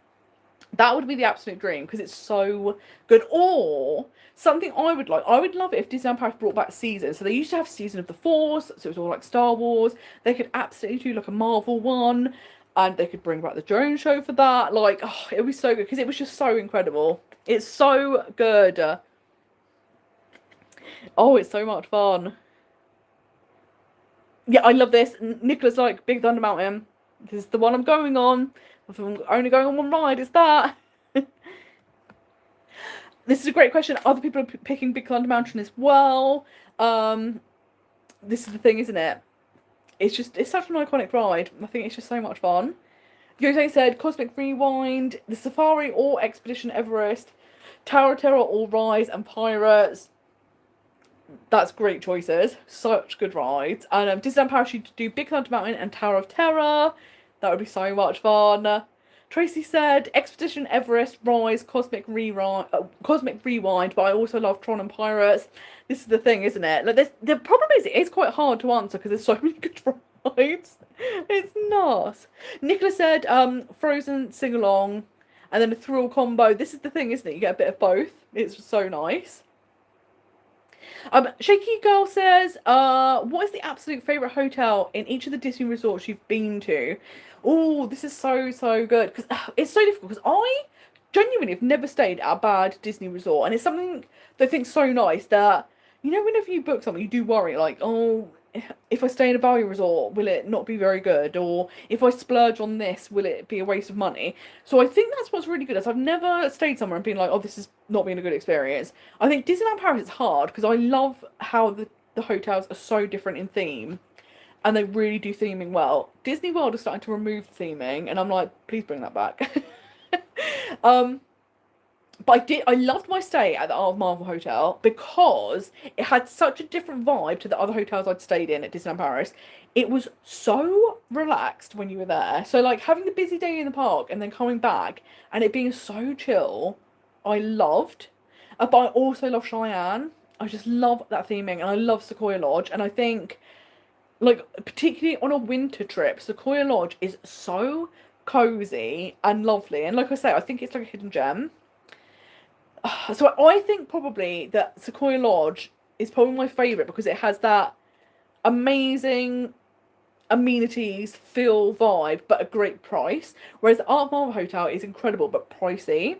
That would be the absolute dream because it's so good. Or something I would love it if Disneyland Paris brought back seasons. So they used to have Season of the Force, so it was all like Star Wars. They could absolutely do like a Marvel one, and they could bring back the drone show for that. Like, oh, it would be so good because it was just so incredible. It's so good. Oh, it's so much fun. Yeah, I love this. Nicola's like, Big Thunder Mountain. This is the one I'm going on. If I'm only going on one ride, it's that. This is a great question. Other people are picking Big Thunder Mountain as well. This is the thing, isn't it? It's such an iconic ride. I think it's just so much fun. Jose said Cosmic Rewind, the Safari or Expedition Everest, Tower of Terror or Rise, and Pirates. That's great choices. Such good rides. And Disneyland Paris should do Big Thunder Mountain and Tower of Terror. That would be so much fun. Tracy said Expedition Everest, Rise, Cosmic Rewind, but I also love Tron and Pirates. This is the thing, isn't it? Like, the problem is it is quite hard to answer because there's so many good rides. It's nuts. Nicola said Frozen Sing Along, and then a Thrill combo. This is the thing, isn't it? You get a bit of both. It's so nice. Shaky Girl says, what is the absolute favourite hotel in each of the Disney resorts you've been to? Oh, this is so good, because it's so difficult, because I genuinely have never stayed at a bad Disney resort, and it's something that I think's so nice that, whenever you book something, you do worry, like, oh, if I stay in a value resort, will it not be very good? Or if I splurge on this, will it be a waste of money? So I think that's what's really good, is I've never stayed somewhere and been like, oh, this has not been a good experience. I think Disneyland Paris is hard, because I love how the hotels are so different in theme. And they really do theming well. Disney World is starting to remove theming, and I'm like, please bring that back. But I loved my stay at the Art of Marvel Hotel because it had such a different vibe to the other hotels I'd stayed in at Disneyland Paris. It was so relaxed when you were there. So like having the busy day in the park and then coming back and it being so chill, I loved. But I also love Cheyenne. I just love that theming, and I love Sequoia Lodge. And I think, like, particularly on a winter trip, Sequoia Lodge is so cozy and lovely. And like I say, I think it's like a hidden gem. So I think probably that Sequoia Lodge is probably my favourite because it has that amazing amenities, feel, vibe, but a great price. Whereas the Art of Marvel Hotel is incredible but pricey.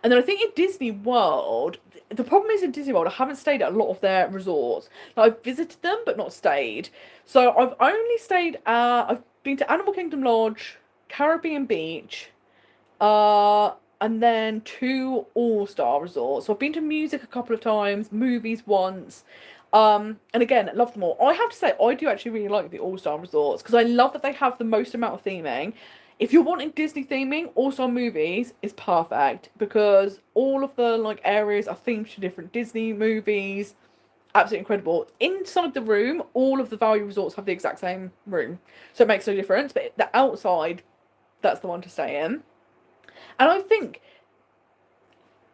And then I think in Disney World, the problem is in Disney World, I haven't stayed at a lot of their resorts. Like, I've visited them, but not stayed. So I've only stayed I've been to Animal Kingdom Lodge, Caribbean Beach, and then 2 all-star resorts. So I've been to music a couple of times, movies once. And again, loved them all. I have to say, I do actually really like the all-star resorts because I love that they have the most amount of theming. If you're wanting Disney theming, all-star movies is perfect because all of the like areas are themed to different Disney movies. Absolutely incredible. Inside the room, all of the value resorts have the exact same room, so it makes no difference. But the outside, that's the one to stay in. And I think,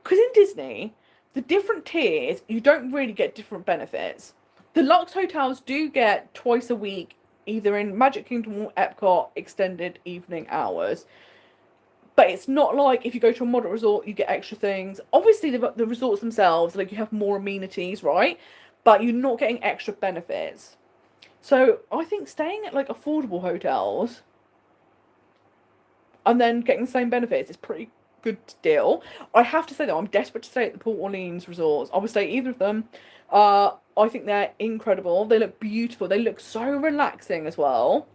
because in Disney, the different tiers, you don't really get different benefits. The Lux hotels do get twice a week, either in Magic Kingdom or Epcot, extended evening hours. But it's not like if you go to a moderate resort, you get extra things. Obviously, the resorts themselves, like, you have more amenities, right? But you're not getting extra benefits. So I think staying at like affordable hotels and then getting the same benefits is pretty good deal. I have to say though, I'm desperate to stay at the Port Orleans resorts. I would stay either of them. I think they're incredible. They look beautiful. They look so relaxing as well.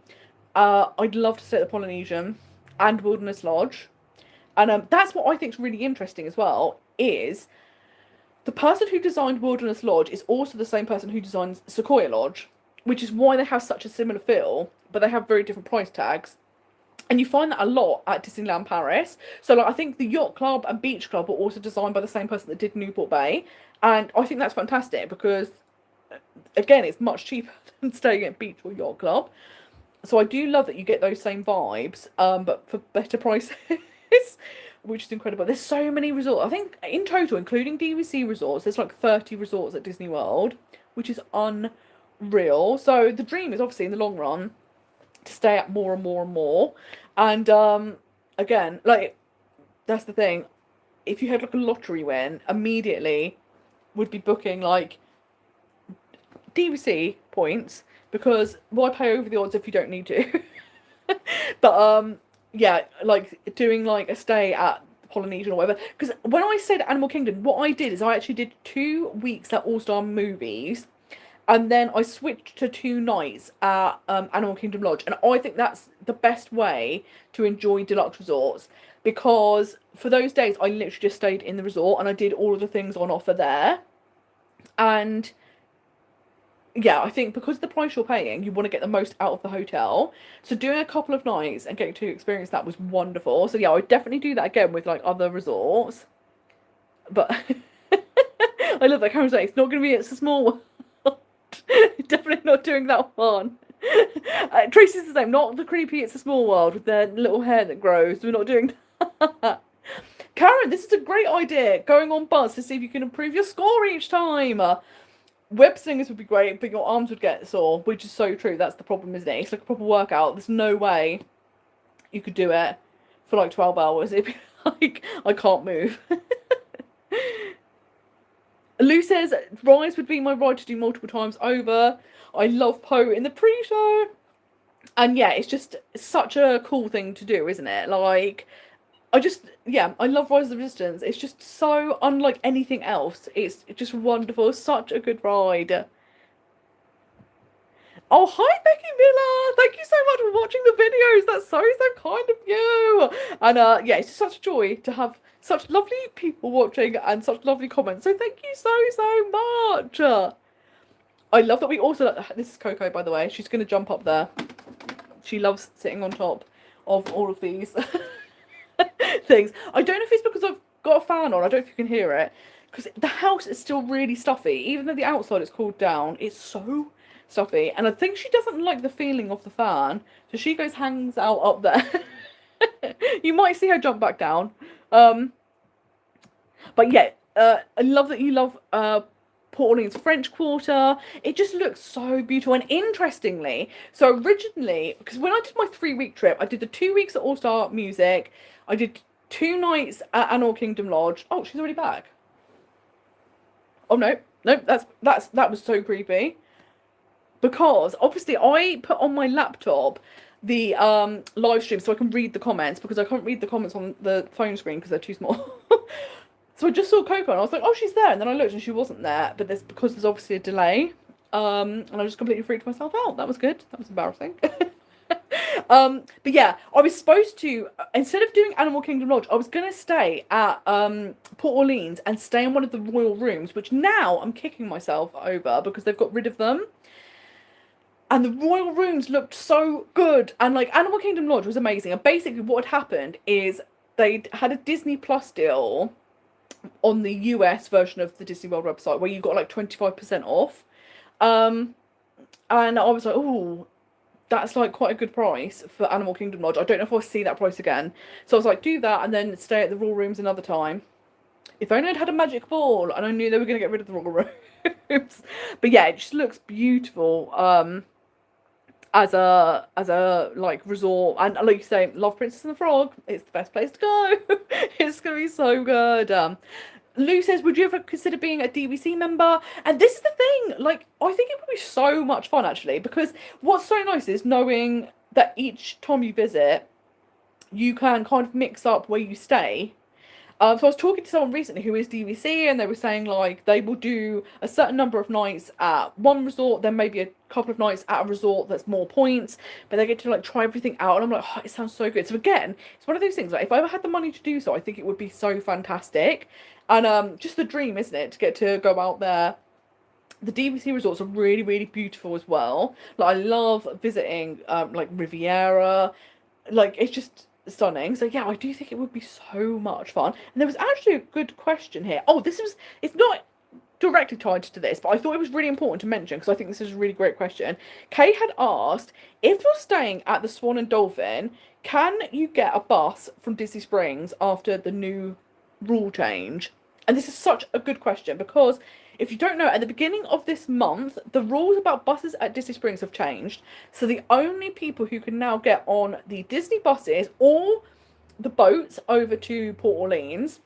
I'd love to stay at the Polynesian and Wilderness Lodge. And that's what I think is really interesting as well, is the person who designed Wilderness Lodge is also the same person who designed Sequoia Lodge, which is why they have such a similar feel, but they have very different price tags. And you find that a lot at Disneyland Paris. So like I think the Yacht Club and Beach Club were also designed by the same person that did Newport Bay. And I think that's fantastic because, again, it's much cheaper than staying at Beach or Yacht Club. So I do love that you get those same vibes, but for better prices, which is incredible. There's so many resorts. I think in total, including DVC resorts, there's like 30 resorts at Disney World, which is unreal. So the dream is obviously in the long run to stay at more and more and more. And again, like, that's the thing. If you had like a lottery win, immediately would be booking like DVC points, because why pay over the odds if you don't need to? But yeah, like doing like a stay at Polynesian or whatever. Because when I stayed at Animal Kingdom, what I did is I actually did 2 weeks at All Star Movies, and then I switched to 2 nights at Animal Kingdom Lodge. And I think that's the best way to enjoy deluxe resorts, because for those days I literally just stayed in the resort and I did all of the things on offer there. And yeah, I think because the price you're paying, you want to get the most out of the hotel. So doing a couple of nights and getting to experience that was wonderful. So yeah, I would definitely do that again with like other resorts. But I love that Karen saying it's not going to be It's a Small World. Definitely not doing that one. Tracy's the same. Not the creepy It's a Small World with their little hair that grows. We're not doing that. Karen, this is a great idea. Going on Buzz to see if you can improve your score each time. Web slingers would be great, but your arms would get sore, which is so true. That's the problem, isn't it? It's like a proper workout. There's no way you could do it for like 12 hours. It'd be like, I can't move. Lou says, Rise would be my ride to do multiple times over. I love Poe in the pre-show. And yeah, it's just such a cool thing to do, isn't it? Like, I love Rise of the Resistance. It's just so unlike anything else. It's just wonderful. Such a good ride. Oh, hi, Becky Miller. Thank you so much for watching the videos. That's so kind of you. And yeah, it's just such a joy to have such lovely people watching and such lovely comments. So thank you so much. I love that we also... This is Coco, by the way. She's going to jump up there. She loves sitting on top of all of these things. I don't know if it's because I've got a fan on. I don't know if you can hear it. Because the house is still really stuffy. Even though the outside is cooled down, it's so stuffy. And I think she doesn't like the feeling of the fan. So she goes, hangs out up there. You might see her jump back down. But yeah, I love that you love Port Orleans French Quarter. It just looks so beautiful. And interestingly, so originally, because when I did my 3-week trip, I did the 2 weeks at All Star Music. I did 2 nights at Animal Kingdom Lodge. Oh, she's already back. Oh no, that was so creepy. Because obviously I put on my laptop the live stream so I can read the comments, because I can't read the comments on the phone screen because they're too small. So I just saw Coco and I was like, oh, she's there. And then I looked and she wasn't there. But because there's obviously a delay. And I just completely freaked myself out. That was good. That was embarrassing. But yeah, I was supposed to, instead of doing Animal Kingdom Lodge, I was going to stay at Port Orleans and stay in one of the royal rooms, which now I'm kicking myself over because they've got rid of them. And the royal rooms looked so good. And like Animal Kingdom Lodge was amazing. And basically what had happened is they'd had a Disney Plus deal on the US version of the Disney World website where you got like 25% off. And I was like, oh, that's like quite a good price for Animal Kingdom Lodge. I don't know if I'll see that price again. So I was like, do that and then stay at the royal rooms another time. If only I'd had a magic ball and I knew they were going to get rid of the royal rooms. But yeah, it just looks beautiful. As a like resort, and like you say, love Princess and the Frog. It's the best place to go. It's gonna be so good. Lou says, would you ever consider being a DVC member? And this is the thing, like, I think it would be so much fun actually, because what's so nice is knowing that each time you visit, you can kind of mix up where you stay. So I was talking to someone recently who is DVC, and they were saying like they will do a certain number of nights at one resort, then maybe a couple of nights at a resort that's more points, but they get to like try everything out, and I'm like, oh, it sounds so good. So again, it's one of those things like if I ever had the money to do so, I think it would be so fantastic, and just the dream, isn't it, to get to go out there. The DVC resorts are really, really beautiful as well. Like I love visiting like Riviera, like it's just stunning. So yeah, I do think it would be so much fun. And there was actually a good question here. Oh, it's not directly tied to this, but I thought it was really important to mention because I think this is a really great question. Kay had asked, if you're staying at the Swan and Dolphin, can you get a bus from Disney Springs after the new rule change? And this is such a good question because if you don't know, at the beginning of this month, the rules about buses at Disney Springs have changed. So the only people who can now get on the Disney buses or the boats over to Port Orleans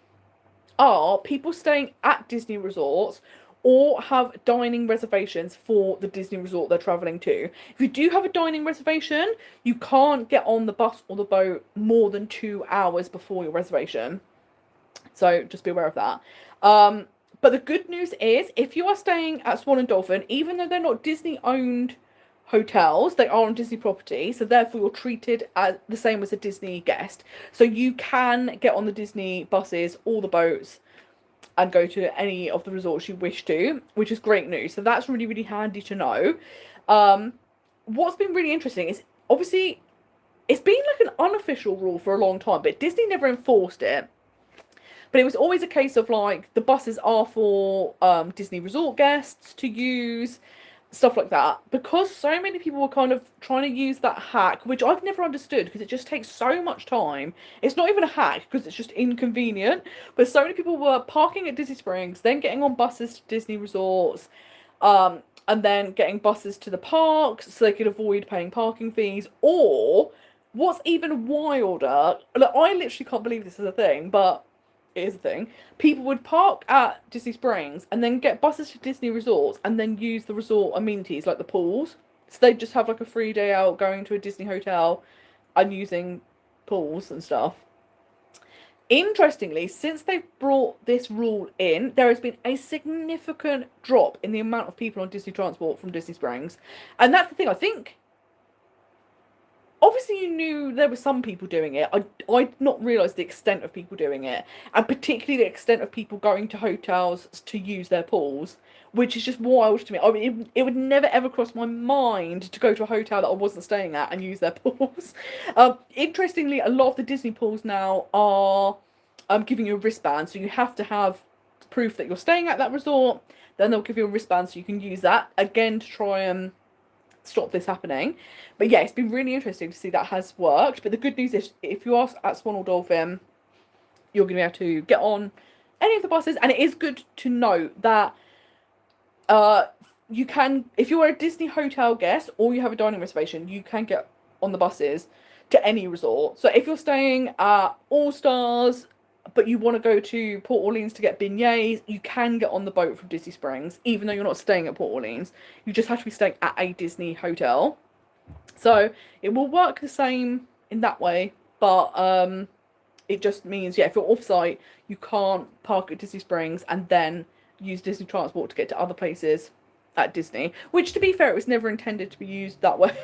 are people staying at Disney resorts or have dining reservations for the Disney resort they're travelling to. If you do have a dining reservation, you can't get on the bus or the boat more than 2 hours before your reservation. So just be aware of that. But the good news is, if you are staying at Swan and Dolphin, even though they're not Disney-owned hotels, they are on Disney property, so therefore you're treated as the same as a Disney guest. So you can get on the Disney buses or the boats and go to any of the resorts you wish to, which is great news. So that's really, really handy to know. What's been really interesting is, obviously, it's been like an unofficial rule for a long time, but Disney never enforced it. But it was always a case of like the buses are for Disney resort guests to use, stuff like that. Because so many people were kind of trying to use that hack, which I've never understood because it just takes so much time. It's not even a hack because it's just inconvenient. But so many people were parking at Disney Springs, then getting on buses to Disney resorts, and then getting buses to the parks so they could avoid paying parking fees. Or what's even wilder, like, I literally can't believe this is a thing, but it is a thing. People would park at Disney Springs and then get buses to Disney resorts and then use the resort amenities like the pools. So they'd just have like a free day out going to a Disney hotel and using pools and stuff. Interestingly, since they've brought this rule in, there has been a significant drop in the amount of people on Disney transport from Disney Springs. And that's the thing, I think obviously you knew there were some people doing it. I'd not realised the extent of people doing it, and particularly the extent of people going to hotels to use their pools, which is just wild to me. I mean, it would never ever cross my mind to go to a hotel that I wasn't staying at and use their pools. Interestingly, a lot of the Disney pools now are giving you a wristband, so you have to have proof that you're staying at that resort. Then they'll give you a wristband so you can use that again to try and stop this happening. But yeah, it's been really interesting to see that has worked. But the good news is, if you are at Swan or Dolphin, you're going to be able to get on any of the buses. And it is good to note that you can, if you're a Disney hotel guest or you have a dining reservation, you can get on the buses to any resort. So if you're staying at All Stars, but you want to go to Port Orleans to get beignets, you can get on the boat from Disney Springs, even though you're not staying at Port Orleans. You just have to be staying at a Disney hotel. So it will work the same in that way, but it just means, yeah, if you're off-site, you can't park at Disney Springs and then use Disney transport to get to other places at Disney, which, to be fair, it was never intended to be used that way.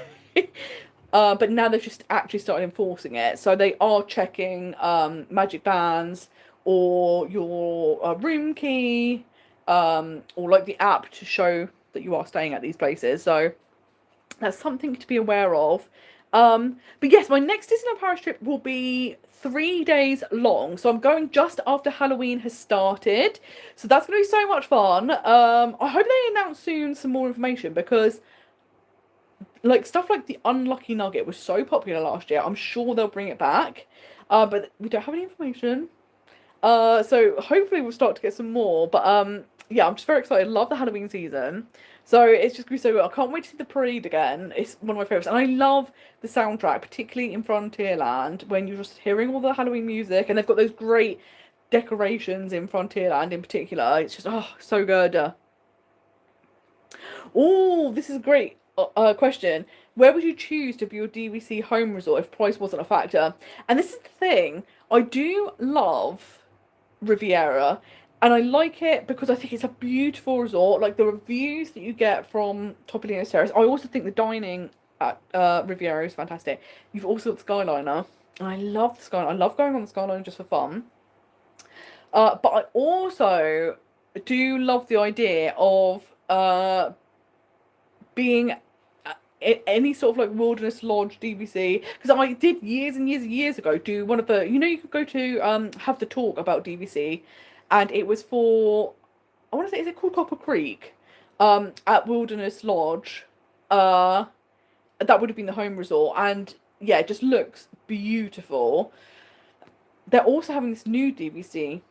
But now they've just actually started enforcing it. So they are checking magic bands or your room key, or like the app to show that you are staying at these places. So that's something to be aware of. But yes, my next Disneyland Paris trip will be 3 days long. So I'm going just after Halloween has started. So that's going to be so much fun. I hope they announce soon some more information, because like stuff like the Unlucky Nugget was so popular last year. I'm sure they'll bring it back. But we don't have any information. So hopefully we'll start to get some more. But yeah, I'm just very excited. Love the Halloween season. So it's just going to be so good. I can't wait to see the parade again. It's one of my favourites. And I love the soundtrack, particularly in Frontierland, when you're just hearing all the Halloween music. And they've got those great decorations in Frontierland in particular. It's just, oh, so good. Oh, this is a great question. Where would you choose to be your DVC home resort if price wasn't a factor? And this is the thing. I do love Riviera, and I like it because I think it's a beautiful resort. Like the reviews that you get from Topolino's Terrace. I also think the dining at Riviera is fantastic. You've also got the Skyliner, and I love the Skyliner. I love going on the Skyliner just for fun. But I also do love the idea of being any sort of like wilderness lodge DVC, because I did years and years and years ago do one of the, you could go to have the talk about DVC, and it was for, I want to say, is it called Copper Creek, at Wilderness Lodge. That would have been the home resort, and yeah, it just looks beautiful. They're also having this new DVC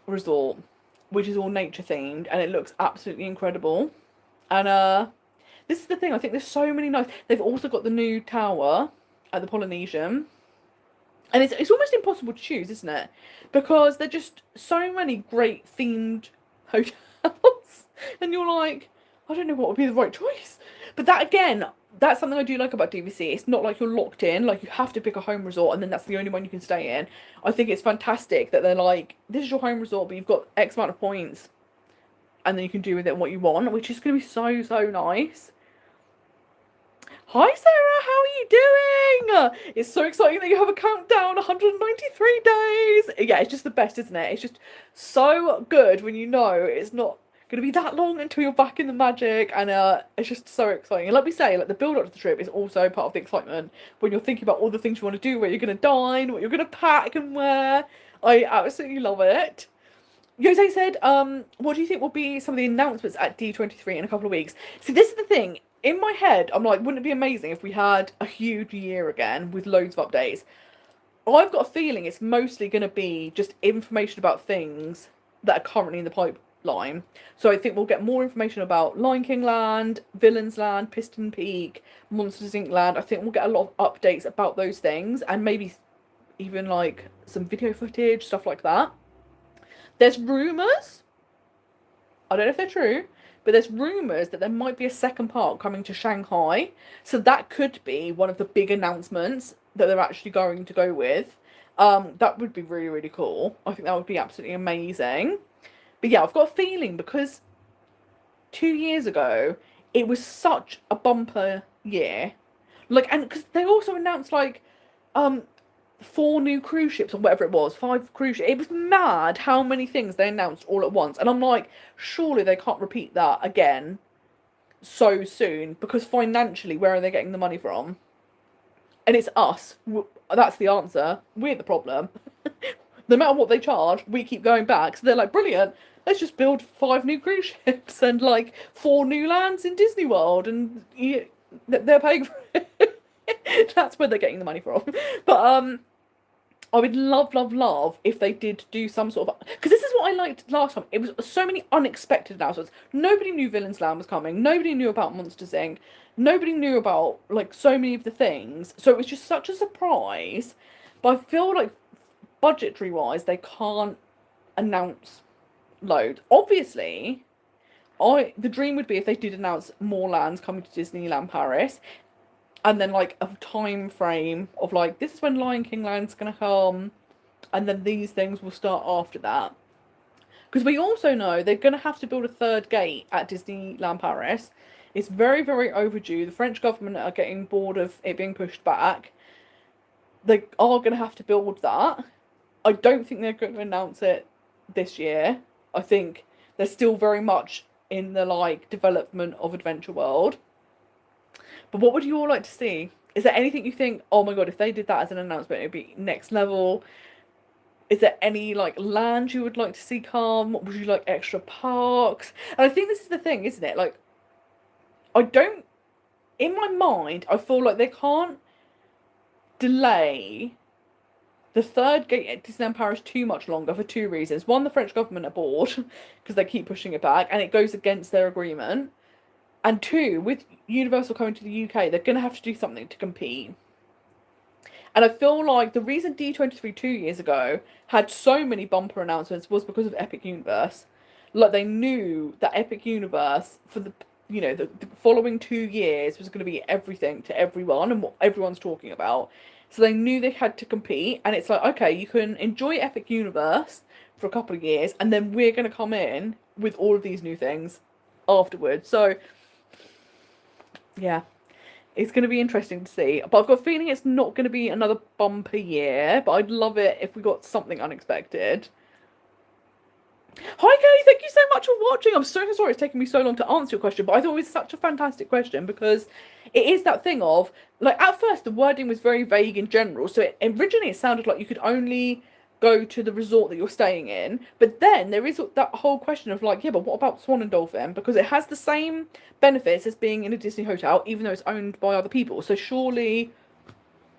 resort, which is all nature themed, and it looks absolutely incredible. And this is the thing, I think there's so many nice. They've also got the new tower at the Polynesian. And it's almost impossible to choose, isn't it? Because there're just so many great themed hotels. And you're like, I don't know what would be the right choice. But that again, that's something I do like about DVC. It's not like you're locked in, like you have to pick a home resort and then that's the only one you can stay in. I think it's fantastic that they're like, this is your home resort, but you've got X amount of points and then you can do with it what you want, which is going to be so, so nice. Hi Sarah, how are you doing? It's so exciting that you have a countdown, 193 days. Yeah, it's just the best, isn't it? It's just so good when you know it's not going to be that long until you're back in the magic, and it's just so exciting. And like we say, like the build up to the trip is also part of the excitement when you're thinking about all the things you want to do, where you're going to dine, what you're going to pack and wear. I absolutely love it. Jose said, what do you think will be some of the announcements at D23 in a couple of weeks? See, this is the thing. In my head, I'm like, wouldn't it be amazing if we had a huge year again with loads of updates? I've got a feeling it's mostly going to be just information about things that are currently in the pipeline. So I think we'll get more information about Lion King Land, Villains Land, Piston Peak, Monsters Inc. Land. I think we'll get a lot of updates about those things, and maybe even like some video footage, stuff like that. There's rumours, I don't know if they're true, but there's rumours that there might be a second part coming to Shanghai. So that could be one of the big announcements that they're actually going to go with. That would be really, really cool. I think that would be absolutely amazing. But yeah, I've got a feeling because 2 years ago, it was such a bumper year. Like, and because they also announced like 4 new cruise ships or whatever it was, 5 cruise ships. It was mad how many things they announced all at once. And I'm like, surely they can't repeat that again so soon, because financially, where are they getting the money from? And it's us. That's the answer. We're the problem. No matter what they charge, we keep going back. So they're like, brilliant, let's just build 5 new cruise ships and like 4 new lands in Disney World, and they're paying for it. That's where they're getting the money from. But I would love, love, love if they did do some sort of, because this is what I liked last time. It was so many unexpected announcements. Nobody knew Villains Land was coming. Nobody knew about Monsters Inc. Nobody knew about like so many of the things. So it was just such a surprise. But I feel like budgetary wise, they can't announce loads. Obviously, the dream would be if they did announce more lands coming to Disneyland Paris, and then like a time frame of like, this is when Lion King Land's gonna come, and then these things will start after that. Because we also know they're gonna have to build a 3rd gate at Disneyland Paris. It's very, very overdue. The French government are getting bored of it being pushed back. They are gonna have to build that. I don't think they're going to announce it this year. I think they're still very much in the like development of Adventure World. But what would you all like to see? Is there anything you think, oh my god, if they did that as an announcement, it'd be next level? Is there any like land you would like to see come? Would you like extra parks? And I think this is the thing, isn't it? Like, in my mind, I feel like they can't delay the 3rd gate at Disneyland Paris too much longer for 2 reasons. One, the French government are bored because they keep pushing it back and it goes against their agreement. And 2, with Universal coming to the UK, they're going to have to do something to compete. And I feel like the reason D23 2 years ago had so many bumper announcements was because of Epic Universe. Like, they knew that Epic Universe, for the following 2 years, was going to be everything to everyone and what everyone's talking about. So they knew they had to compete, and it's like, okay, you can enjoy Epic Universe, for a couple of years, and then we're going to come in with all of these new things afterwards. So, yeah, it's going to be interesting to see. But I've got a feeling it's not going to be another bumper year, but I'd love it if we got something unexpected. Hi Kelly, thank you so much for watching. I'm so sorry it's taken me so long to answer your question, but I thought it was such a fantastic question because it is that thing of, like, at first the wording was very vague in general, so originally it sounded like you could only go to the resort that you're staying in, but then there is that whole question of like, yeah, but what about Swan and Dolphin? Because it has the same benefits as being in a Disney hotel, even though it's owned by other people, so surely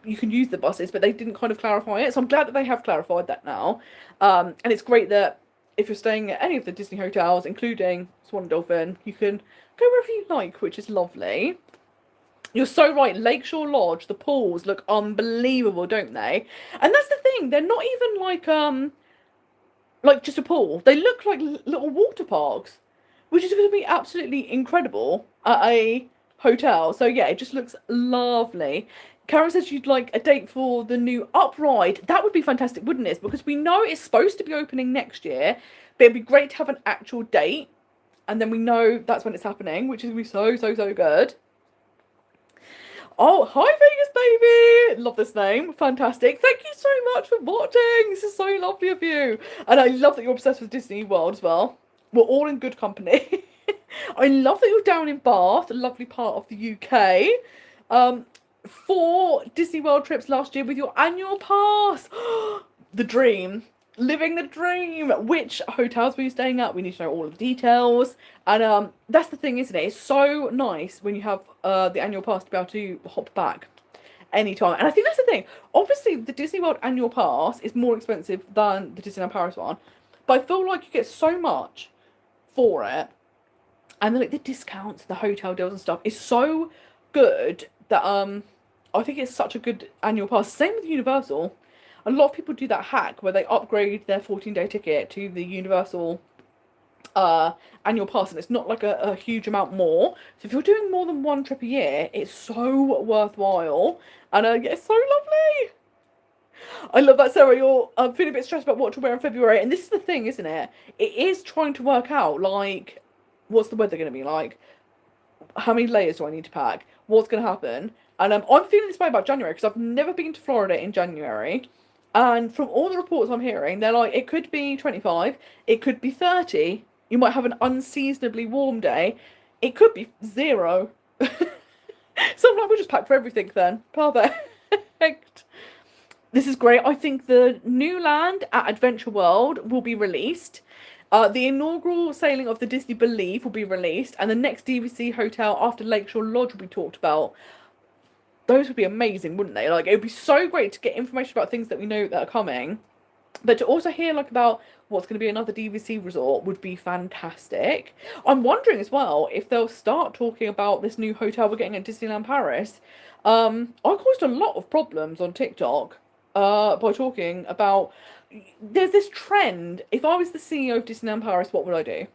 you can use the buses, but they didn't kind of clarify it, so I'm glad that they have clarified that now. And it's great that if you're staying at any of the Disney hotels, including Swan and Dolphin, you can go wherever you like, which is lovely. You're so right, Lakeshore Lodge, the pools look unbelievable, don't they? And that's the thing, they're not even like just a pool. They look like little water parks, which is going to be absolutely incredible at a hotel. So yeah, it just looks lovely. Karen says she'd like a date for the new Upride. That would be fantastic, wouldn't it? Because we know it's supposed to be opening next year, but it'd be great to have an actual date, and then we know that's when it's happening, which is going to be so good. Oh, hi Vegas baby! Love this name. Fantastic. Thank you so much for watching. This is so lovely of you. And I love that you're obsessed with Disney World as well. We're all in good company. I love that you're down in Bath, a lovely part of the UK. 4 Disney World trips last year with your annual pass. The dream. Living the dream. Which hotels were you staying at? We need to know all of the details. And that's the thing, isn't it? It's so nice when you have the annual pass to be able to hop back anytime. And I think that's the thing. Obviously, the Disney World annual pass is more expensive than the Disneyland Paris one. But I feel like you get so much for it. And then, like, the discounts, the hotel deals and stuff is so good that I think it's such a good annual pass. Same with Universal. A lot of people do that hack where they upgrade their 14-day ticket to the Universal annual pass, and it's not like a huge amount more. So if you're doing more than 1 trip a year, it's so worthwhile. And yeah, it's so lovely. I love that, Sarah. You're feeling a bit stressed about what to wear in February, and this is the thing, isn't it? It is trying to work out, like, what's the weather going to be like? How many layers do I need to pack? What's going to happen? And I'm feeling this way about January because I've never been to Florida in January. And from all the reports I'm hearing, they're like, it could be 25, it could be 30. You might have an unseasonably warm day. It could be 0. So I'm like, we'll just pack for everything then. Perfect. This is great. I think the new land at Adventure World will be released. The inaugural sailing of the Disney Believe will be released, and the next DVC hotel after Lakeshore Lodge will be talked about. Those would be amazing, wouldn't they? Like, it would be so great to get information about things that we know that are coming, but to also hear, like, about what's going to be another DVC resort would be fantastic. I'm wondering as well if they'll start talking about this new hotel we're getting at Disneyland Paris. I caused a lot of problems on TikTok by talking about, there's this trend. If I was the CEO of Disneyland Paris, what would I do?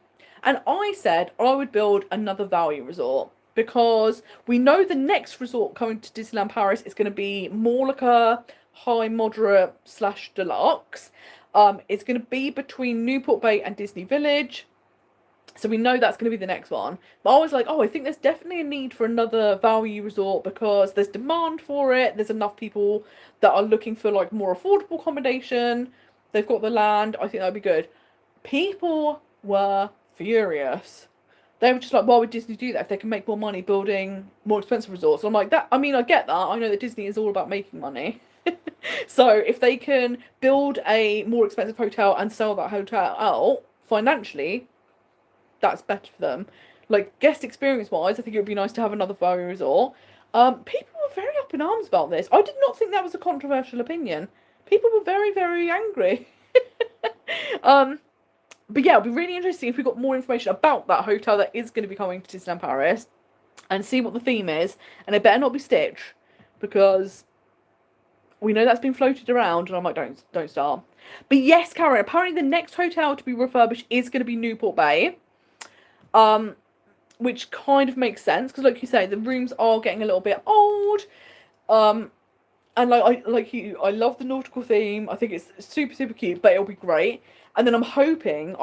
And I said I would build another value resort, because we know the next resort coming to Disneyland Paris is going to be more like a high, moderate / deluxe. It's going to be between Newport Bay and Disney Village. So we know that's going to be the next one. But I was like, oh, I think there's definitely a need for another value resort because there's demand for it. There's enough people that are looking for, like, more affordable accommodation. They've got the land. I think that would be good. People were furious. They were just like, why would Disney do that if they can make more money building more expensive resorts? And I'm like, I mean, I get that. I know that Disney is all about making money. So if they can build a more expensive hotel and sell that hotel out financially, that's better for them. Like, guest experience wise, I think it would be nice to have another value resort. People were very up in arms about this. I did not think that was a controversial opinion. People were very, very angry. But yeah, it'll be really interesting if we got more information about that hotel that is going to be coming to Disneyland Paris, and see what the theme is. And it better not be Stitch, because we know that's been floated around, and I'm like, don't start. But yes, Karen, apparently the next hotel to be refurbished is going to be Newport Bay, which kind of makes sense because, like you say, the rooms are getting a little bit old. And I love the nautical theme. I think it's super, super cute, but it'll be great. And then I'm hoping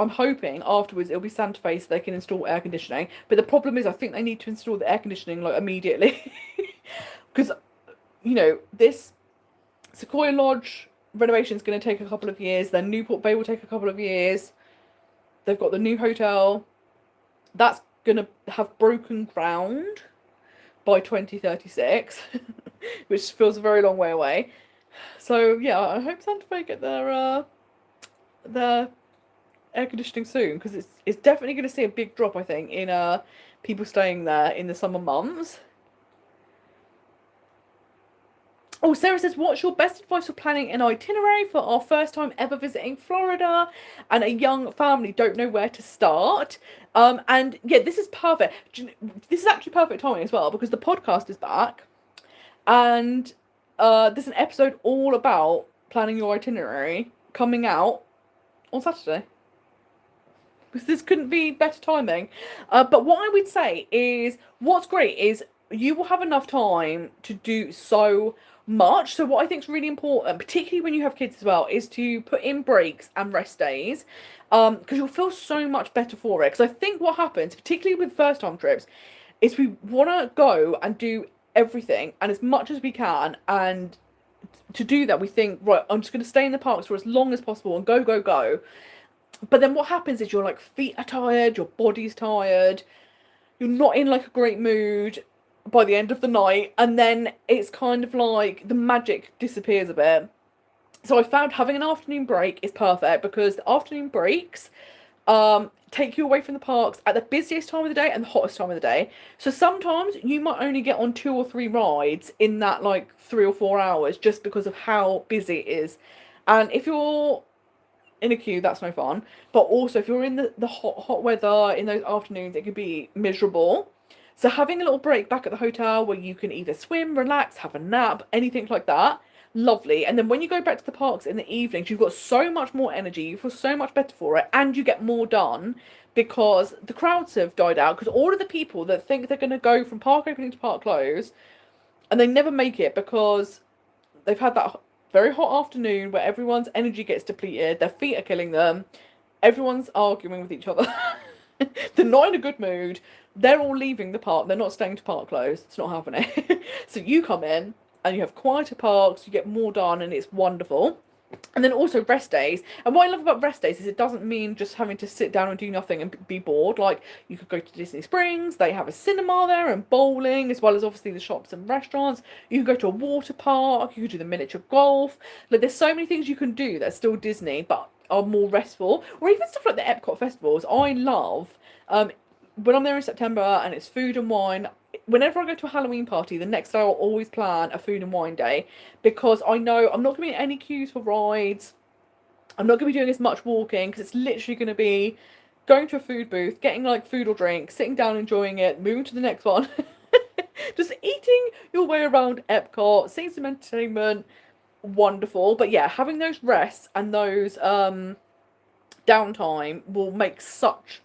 afterwards it'll be Santa Fe so they can install air conditioning. But the problem is I think they need to install the air conditioning like immediately. Because, this Sequoia Lodge renovation is going to take a couple of years. Then Newport Bay will take a couple of years. They've got the new hotel. That's going to have broken ground by 2036, which feels a very long way away. So yeah, I hope Santa Fe get their air conditioning soon, because it's definitely going to see a big drop, I think, in people staying there in the summer months. Oh, Sarah says, what's your best advice for planning an itinerary for our first time ever visiting Florida and a young family don't know where to start? And yeah, this is perfect. This is actually perfect timing as well, because the podcast is back and there's an episode all about planning your itinerary coming out on Saturday. Because this couldn't be better timing. But what I would say is, what's great is you will have enough time to do so much. So what I think is really important, particularly when you have kids as well, is to put in breaks and rest days, because you'll feel so much better for it. Because I think what happens, particularly with first time trips, is we want to go and do everything and as much as we can, and to do that we think, right, I'm just going to stay in the parks for as long as possible and go. But then what happens is your like feet are tired, your body's tired, you're not in like a great mood by the end of the night, and then it's kind of like the magic disappears a bit. So I found having an afternoon break is perfect, because the afternoon breaks take you away from the parks at the busiest time of the day and the hottest time of the day. So sometimes you might only get on 2 or 3 rides in that like 3 or 4 hours, just because of how busy it is. And if you're in a queue, that's no fun. But also if you're in the hot weather in those afternoons, it could be miserable. So having a little break back at the hotel where you can either swim, relax, have a nap, anything like that, lovely. And then when you go back to the parks in the evenings, you've got so much more energy, you feel so much better for it, and you get more done because the crowds have died out. Because all of the people that think they're going to go from park opening to park close, and they never make it because they've had that very hot afternoon where everyone's energy gets depleted, their feet are killing them, everyone's arguing with each other, they're not in a good mood, they're all leaving the park, they're not staying to park close, it's not happening. So you come in and you have quieter parks, you get more done, and it's wonderful. And then also rest days. And what I love about rest days is it doesn't mean just having to sit down and do nothing and be bored. Like, you could go to Disney Springs, they have a cinema there and bowling, as well as obviously the shops and restaurants. You can go to a water park, you could do the miniature golf. Like, there's so many things you can do that's still Disney but are more restful. Or even stuff like the Epcot festivals. I love, when I'm there in September and it's food and wine, whenever I go to a Halloween party, the next day I'll always plan a food and wine day, because I know I'm not going to be in any queues for rides. I'm not going to be doing as much walking, because it's literally going to be going to a food booth, getting like food or drink, sitting down, enjoying it, moving to the next one. Just eating your way around Epcot, seeing some entertainment, wonderful. But yeah, having those rests and those downtime will make such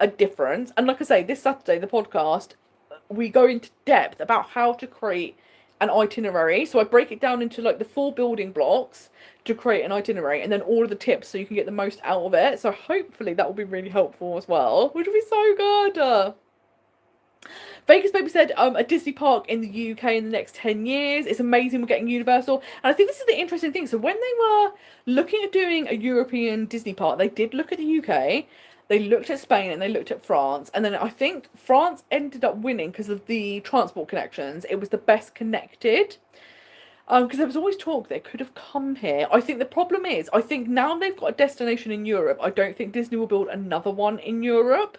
a difference. And like I say, this Saturday, the podcast, we go into depth about how to create an itinerary. So I break it down into like the 4 building blocks to create an itinerary, and then all of the tips so you can get the most out of it. So hopefully that will be really helpful as well, which will be so good. Vegas Baby said a Disney park in the UK in the next 10 years. It's amazing we're getting Universal. And I think this is the interesting thing. So when they were looking at doing a European Disney park, they did look at the UK, they looked at Spain, and they looked at France. And then I think France ended up winning because of the transport connections. It was the best connected. Because there was always talk they could have come here. I think the problem is, I think now they've got a destination in Europe, I don't think Disney will build another one in Europe.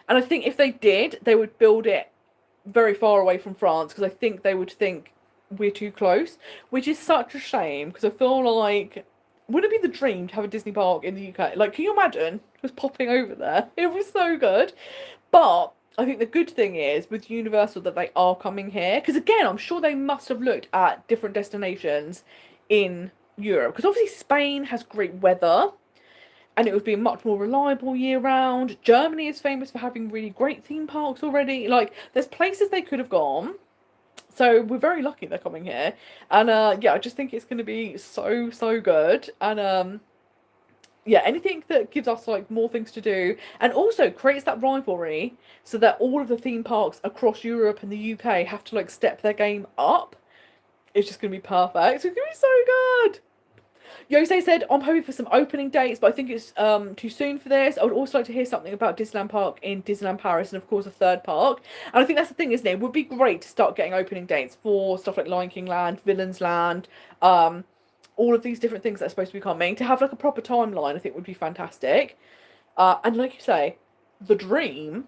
And I think if they did, they would build it very far away from France, because I think they would think we're too close, which is such a shame, because I feel like, would it be the dream to have a Disney park in the UK? Like, can you imagine just popping over there? It was so good. But I think the good thing is with Universal that they are coming here, because again, I'm sure they must have looked at different destinations in Europe, because obviously Spain has great weather and it would be much more reliable year round. Germany is famous for having really great theme parks already. Like, there's places they could have gone. So we're very lucky they're coming here. And yeah, I just think it's going to be so good. And yeah, anything that gives us like more things to do and also creates that rivalry so that all of the theme parks across Europe and the UK have to like step their game up. It's just gonna be perfect. It's gonna be so good. Jose said, I'm hoping for some opening dates, but I think it's too soon for this. I would also like to hear something about Disneyland Park in Disneyland Paris and, of course, a third park. And I think that's the thing, isn't it? It would be great to start getting opening dates for stuff like Lion King Land, Villains Land, all of these different things that are supposed to be coming. To have like a proper timeline, I think would be fantastic. And like you say, the dream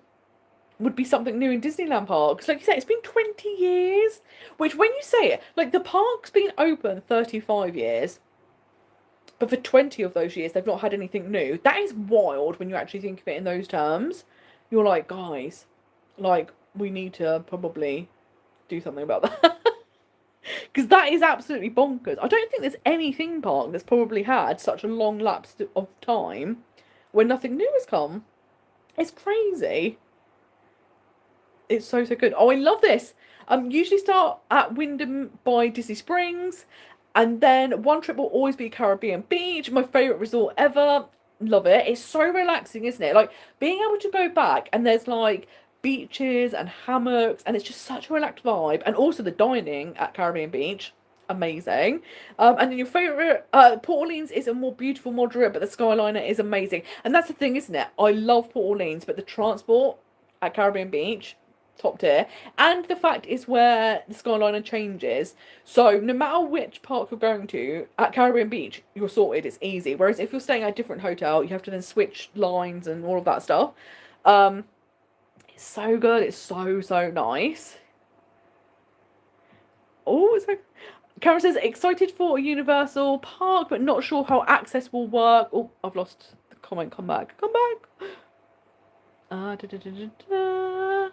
would be something new in Disneyland Park. Because like you say, it's been 20 years. Which, when you say it, like the park's been open 35 years. But for 20 of those years, they've not had anything new. That is wild when you actually think of it in those terms. You're like, guys, like, we need to probably do something about that. Because that is absolutely bonkers. I don't think there's any theme park that's probably had such a long lapse of time when nothing new has come. It's crazy. It's so, so good. Oh, I love this. Usually start at Wyndham by Disney Springs. And then one trip will always be Caribbean Beach, my favourite resort ever. Love it. It's so relaxing, isn't it? Like, being able to go back and there's like beaches and hammocks and it's just such a relaxed vibe. And also the dining at Caribbean Beach, amazing. And then your favourite, Port Orleans is a more beautiful moderate, but the Skyliner is amazing. And that's the thing, isn't it? I love Port Orleans, but the transport at Caribbean Beach, top tier. And the fact is where the Skyliner changes. So no matter which park you're going to, at Caribbean Beach, you're sorted, it's easy. Whereas if you're staying at a different hotel, you have to then switch lines and all of that stuff. It's so good. It's so, so nice. Oh, it's like... Karen says, excited for a Universal Park, but not sure how access will work. Oh, I've lost the comment. Come back. Come back. Da, da, da, da, da.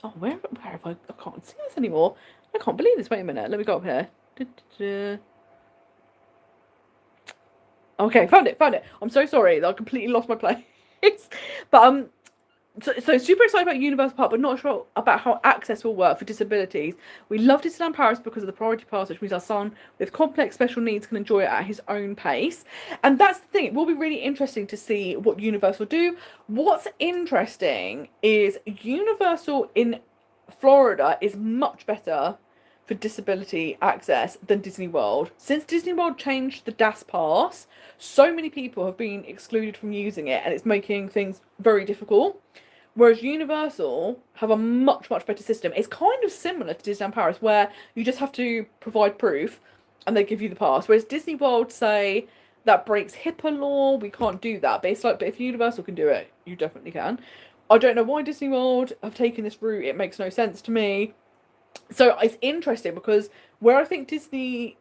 Oh, where have I can't see this anymore. I can't believe this. Wait a minute. Let me go up here. Okay, found it. I'm so sorry. I completely lost my place. But so super excited about Universal Park, but not sure about how access will work for disabilities. We love Disneyland Paris because of the priority pass, which means our son with complex special needs can enjoy it at his own pace. And that's the thing. It will be really interesting to see what Universal do. What's interesting is Universal in Florida is much better for disability access than Disney World. Since Disney World changed the DAS pass, so many people have been excluded from using it and it's making things very difficult. Whereas Universal have a much, much better system. It's kind of similar to Disneyland Paris where you just have to provide proof and they give you the pass. Whereas Disney World say that breaks HIPAA law, we can't do that. But it's like, but if Universal can do it, you definitely can. I don't know why Disney World have taken this route. It makes no sense to me. So it's interesting because where I think Disney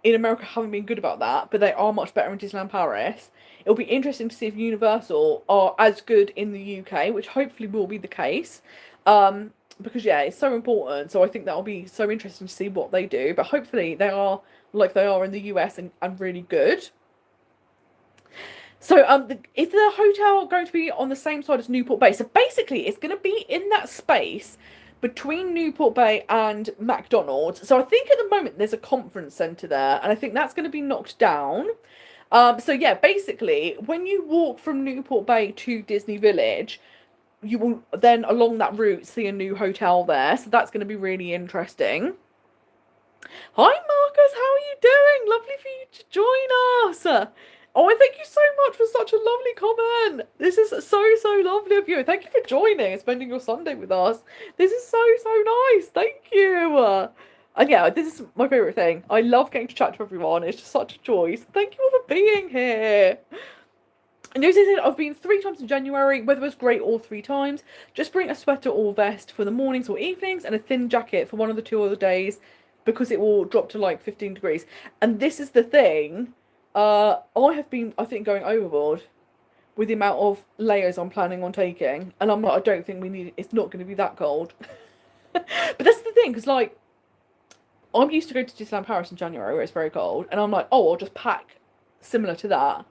in America haven't been good about that, but they are much better in Disneyland Paris. It'll be interesting to see if Universal are as good in the UK, which hopefully will be the case. Because yeah, it's so important. So I think that'll be so interesting to see what they do. But hopefully they are like they are in the US and really good. So is the hotel going to be on the same side as Newport Bay? So basically it's going to be in that space between Newport Bay and McDonald's. So I think at the moment there's a conference centre there, and I think that's going to be knocked down. So yeah, basically, when you walk from Newport Bay to Disney Village, you will then along that route see a new hotel there. So that's going to be really interesting. Hi Marcus, how are you doing? Lovely for you to join us. Oh, I thank you so much for such a lovely comment. This is so lovely of you. Thank you for joining and spending your Sunday with us. This is so nice. Thank you. And yeah, this is my favourite thing. I love getting to chat to everyone. It's just such a joy. So thank you all for being here. And Jose said, I've been 3 times in January. Weather was great all 3 times. Just bring a sweater or vest for the mornings or evenings and a thin jacket for one of the 2 other days because it will drop to like 15 degrees. And this is the thing. I have been, I think, going overboard with the amount of layers I'm planning on taking. And I'm like, I don't think we need, it's not going to be that cold. But that's the thing, because like, I'm used to going to Disneyland Paris in January where it's very cold. And I'm like, oh, I'll just pack similar to that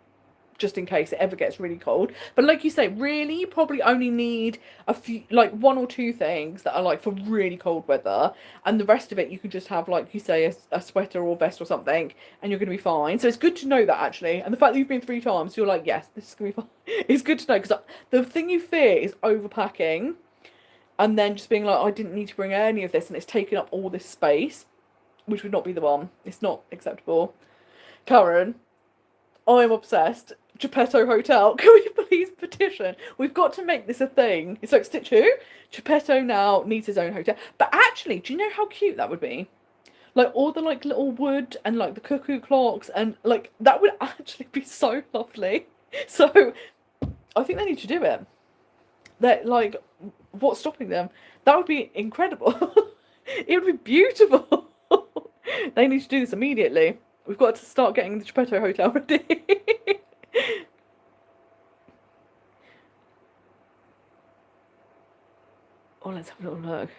just in case it ever gets really cold. But like you say, really, you probably only need a few, like one or two things that are like for really cold weather, and the rest of it you can just have, like you say, a sweater or vest or something, and you're going to be fine. So it's good to know that, actually. And the fact that you've been 3 times, you're like, yes, this is going to be fine. It's good to know, because the thing you fear is overpacking and then just being like, I didn't need to bring any of this, and it's taking up all this space, which would not be the one. It's not acceptable. Karen, I'm obsessed. Geppetto Hotel. Can we please petition? We've got to make this a thing. It's like Stitch Who? Geppetto now needs his own hotel. But actually, do you know how cute that would be? Like all the like little wood and like the cuckoo clocks, and like that would actually be so lovely. So I think they need to do it. That, like, what's stopping them? That would be incredible. It would be beautiful. They need to do this immediately. We've got to start getting the Geppetto Hotel ready. Oh, let's have a little look.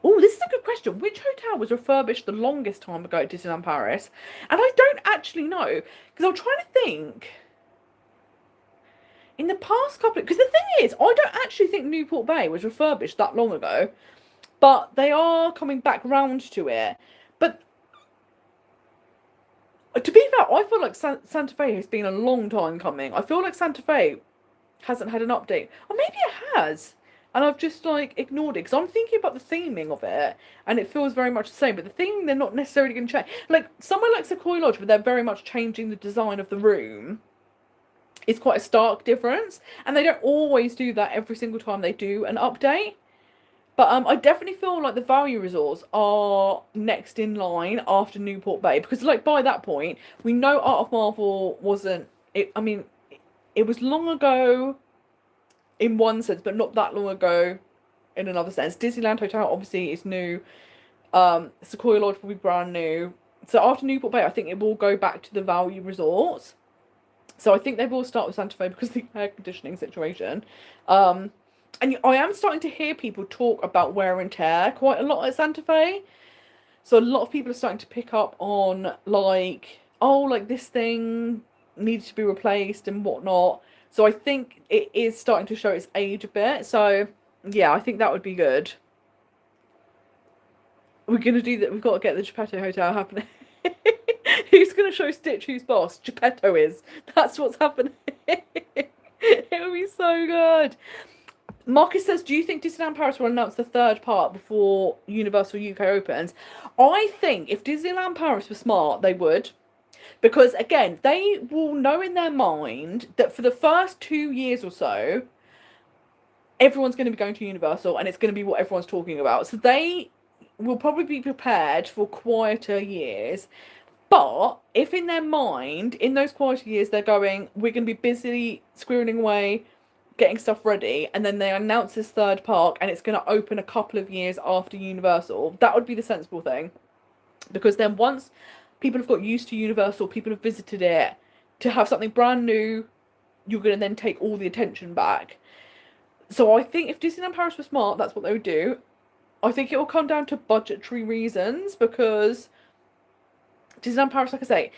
Oh, this is a good question. Which hotel was refurbished the longest time ago at Disneyland Paris? And I don't actually know, because I'm trying to think. In the past couple, because the thing is, I don't actually think Newport Bay was refurbished that long ago, but they are coming back round to it. But to be fair, I feel like Santa Fe has been a long time coming. I feel like Santa Fe hasn't had an update, or maybe it has, and I've just like ignored it, because I'm thinking about the theming of it, and it feels very much the same. But the theming, they're not necessarily going to change. Like somewhere like Sequoia Lodge, where they're very much changing the design of the room. It's quite a stark difference, and they don't always do that every single time they do an update. But I definitely feel like the value resorts are next in line after Newport Bay, because like by that point we know Art of Marvel wasn't it. I mean, it was long ago in one sense, but not that long ago in another sense. Disneyland Hotel obviously is new. Sequoia Lodge will be brand new. So after Newport Bay, I think it will go back to the value resorts. So I think they will start with Santa Fe because of the air conditioning situation. And I am starting to hear people talk about wear and tear quite a lot at Santa Fe. So a lot of people are starting to pick up on like, oh, like this thing needs to be replaced and whatnot. So I think it is starting to show its age a bit. So yeah, I think that would be good. We're going to do that. We've got to get the Geppetto Hotel happening. Who's going to show Stitch who's boss? Geppetto is. That's what's happening. It'll be so good. Marcus says, do you think Disneyland Paris will announce the third part before Universal UK opens? I think if Disneyland Paris were smart, they would. Because, again, they will know in their mind that for the first 2 years or so, everyone's going to be going to Universal, and it's going to be what everyone's talking about. So they will probably be prepared for quieter years. But if in their mind, in those quieter years, they're going, we're going to be busy squirreling away, getting stuff ready, and then they announce this third park, and it's going to open a couple of years after Universal, that would be the sensible thing. Because then once people have got used to Universal, people have visited it, to have something brand new, you're going to then take all the attention back. So I think if Disneyland Paris were smart, that's what they would do. I think it will come down to budgetary reasons, because Disneyland Paris, like I say,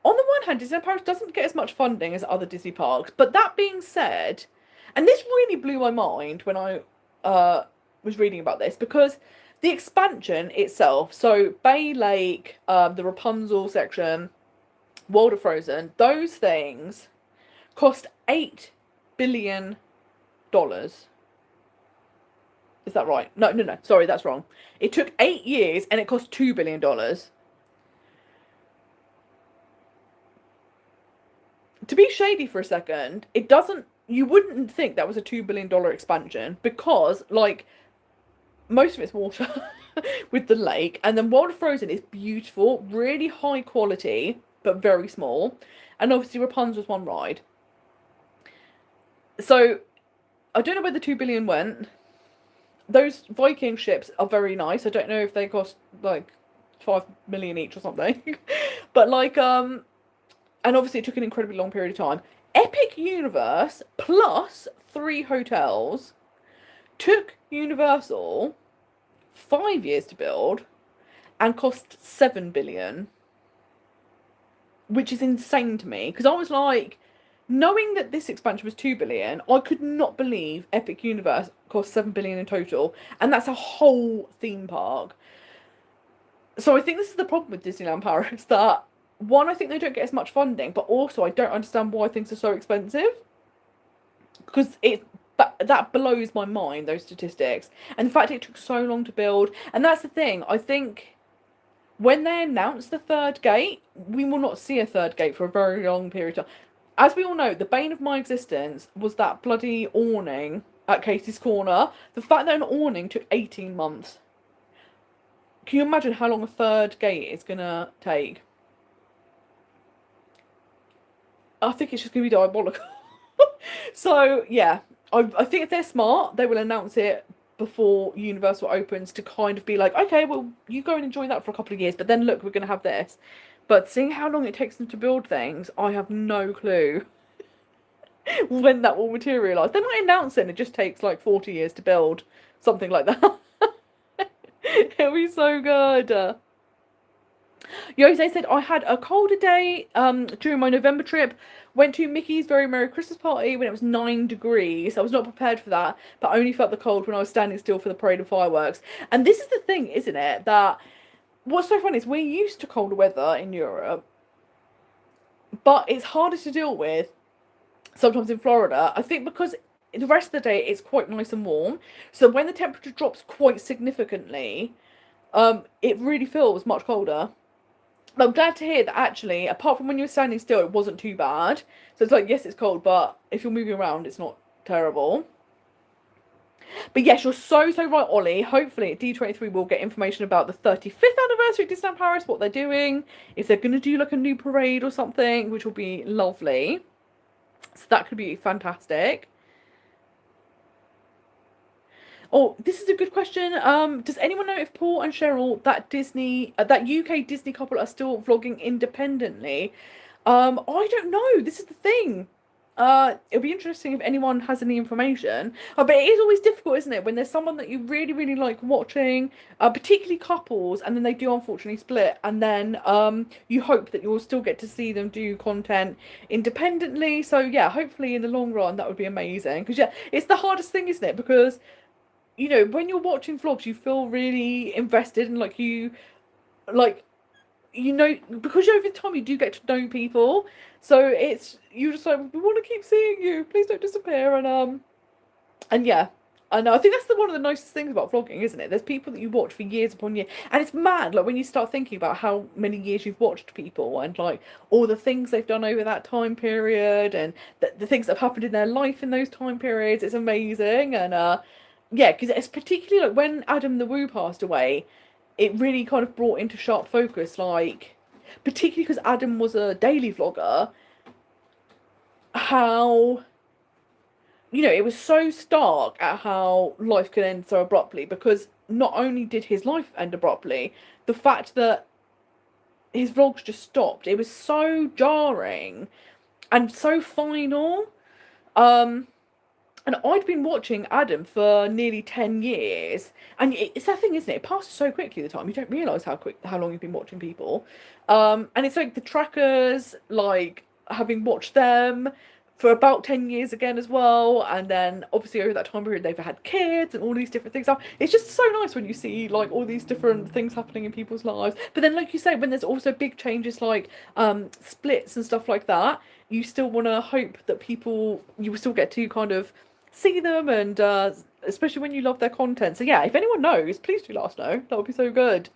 on the one hand, Disneyland Paris doesn't get as much funding as other Disney parks. But that being said, and this really blew my mind when I was reading about this, because the expansion itself, so Bay Lake, the Rapunzel section, World of Frozen, those things cost $8 billion. Is that right? No. Sorry, that's wrong. It took 8 years and it cost $2 billion. To be shady for a second, it doesn't. You wouldn't think that was a $2 billion expansion, because, like, most of it's water with the lake, and then World of Frozen is beautiful, really high quality, but very small, and obviously Rapunzel's one ride. So I don't know where the $2 billion went. Those Viking ships are very nice. I don't know if they cost like 5 million each or something, but like and obviously it took an incredibly long period of time. Epic Universe plus 3 hotels took Universal 5 years to build and cost $7 billion. which is insane to me, because I was like, knowing that this expansion was 2 billion, I could not believe Epic Universe cost 7 billion in total, and that's a whole theme park. So I think this is the problem with Disneyland Paris, that one, I think they don't get as much funding, but also I don't understand why things are so expensive, because that blows my mind, those statistics, and the fact it took so long to build. And that's the thing, I think when they announce the third gate, we will not see a third gate for a very long period of time. As we all know, the bane of my existence was that bloody awning at Casey's Corner. The fact that an awning took 18 months. Can you imagine how long a third gate is going to take? I think it's just going to be diabolical. So, yeah, I think if they're smart, they will announce it before Universal opens, to kind of be like, okay, well, you go and enjoy that for a couple of years, but then look, we're going to have this. But seeing how long it takes them to build things, I have no clue when that will materialise. They might announce it and it just takes like 40 years to build, something like that. It'll be so good. Jose said, I had a colder day during my November trip. Went to Mickey's Very Merry Christmas Party when it was 9 degrees. I was not prepared for that, but only felt the cold when I was standing still for the parade of fireworks. And this is the thing, isn't it? That what's so funny is we're used to colder weather in Europe, but it's harder to deal with sometimes in Florida. I think because the rest of the day it's quite nice and warm. So when the temperature drops quite significantly, it really feels much colder. I'm glad to hear that actually, apart from when you're standing still, it wasn't too bad. So it's like, yes, it's cold, but if you're moving around, it's not terrible. But yes, you're so right, Ollie. Hopefully at D23 we'll get information about the 35th anniversary of Disneyland Paris, what they're doing, if they're going to do like a new parade or something, which will be lovely. So that could be fantastic. Oh, this is a good question. Does anyone know if Paul and Cheryl, that UK Disney couple, are still vlogging independently? I don't know. This is the thing. It'll be interesting if anyone has any information. But it is always difficult, isn't it, when there's someone that you really, really like watching, particularly couples, and then they do unfortunately split, and then you hope that you'll still get to see them do content independently. So yeah, hopefully in the long run that would be amazing. Because yeah, it's the hardest thing, isn't it? Because you know, when you're watching vlogs, you feel really invested, and like you know, because over time you do get to know people, so it's, you just like, we want to keep seeing you, please don't disappear. And yeah, I know, I think that's one of the nicest things about vlogging, isn't it? There's people that you watch for years upon years, and it's mad, like when you start thinking about how many years you've watched people, and like all the things they've done over that time period, and the things that have happened in their life in those time periods. It's amazing. And yeah, because it's particularly like when Adam the Woo passed away, it really kind of brought into sharp focus, like, particularly because Adam was a daily vlogger, how, you know, it was so stark at how life can end so abruptly, because not only did his life end abruptly, the fact that his vlogs just stopped, it was so jarring and so final. And I'd been watching Adam for nearly 10 years. And it's that thing, isn't it? It passes so quickly, the time. You don't realise how long you've been watching people. And it's like the trackers, like, having watched them for about 10 years again as well. And then, obviously, over that time period, they've had kids and all these different things. It's just so nice when you see, like, all these different things happening in people's lives. But then, like you say, when there's also big changes, like splits and stuff like that, you still want to hope that you will still get to kind of see them, and especially when you love their content. So yeah, if anyone knows, please do let us know. That would be so good.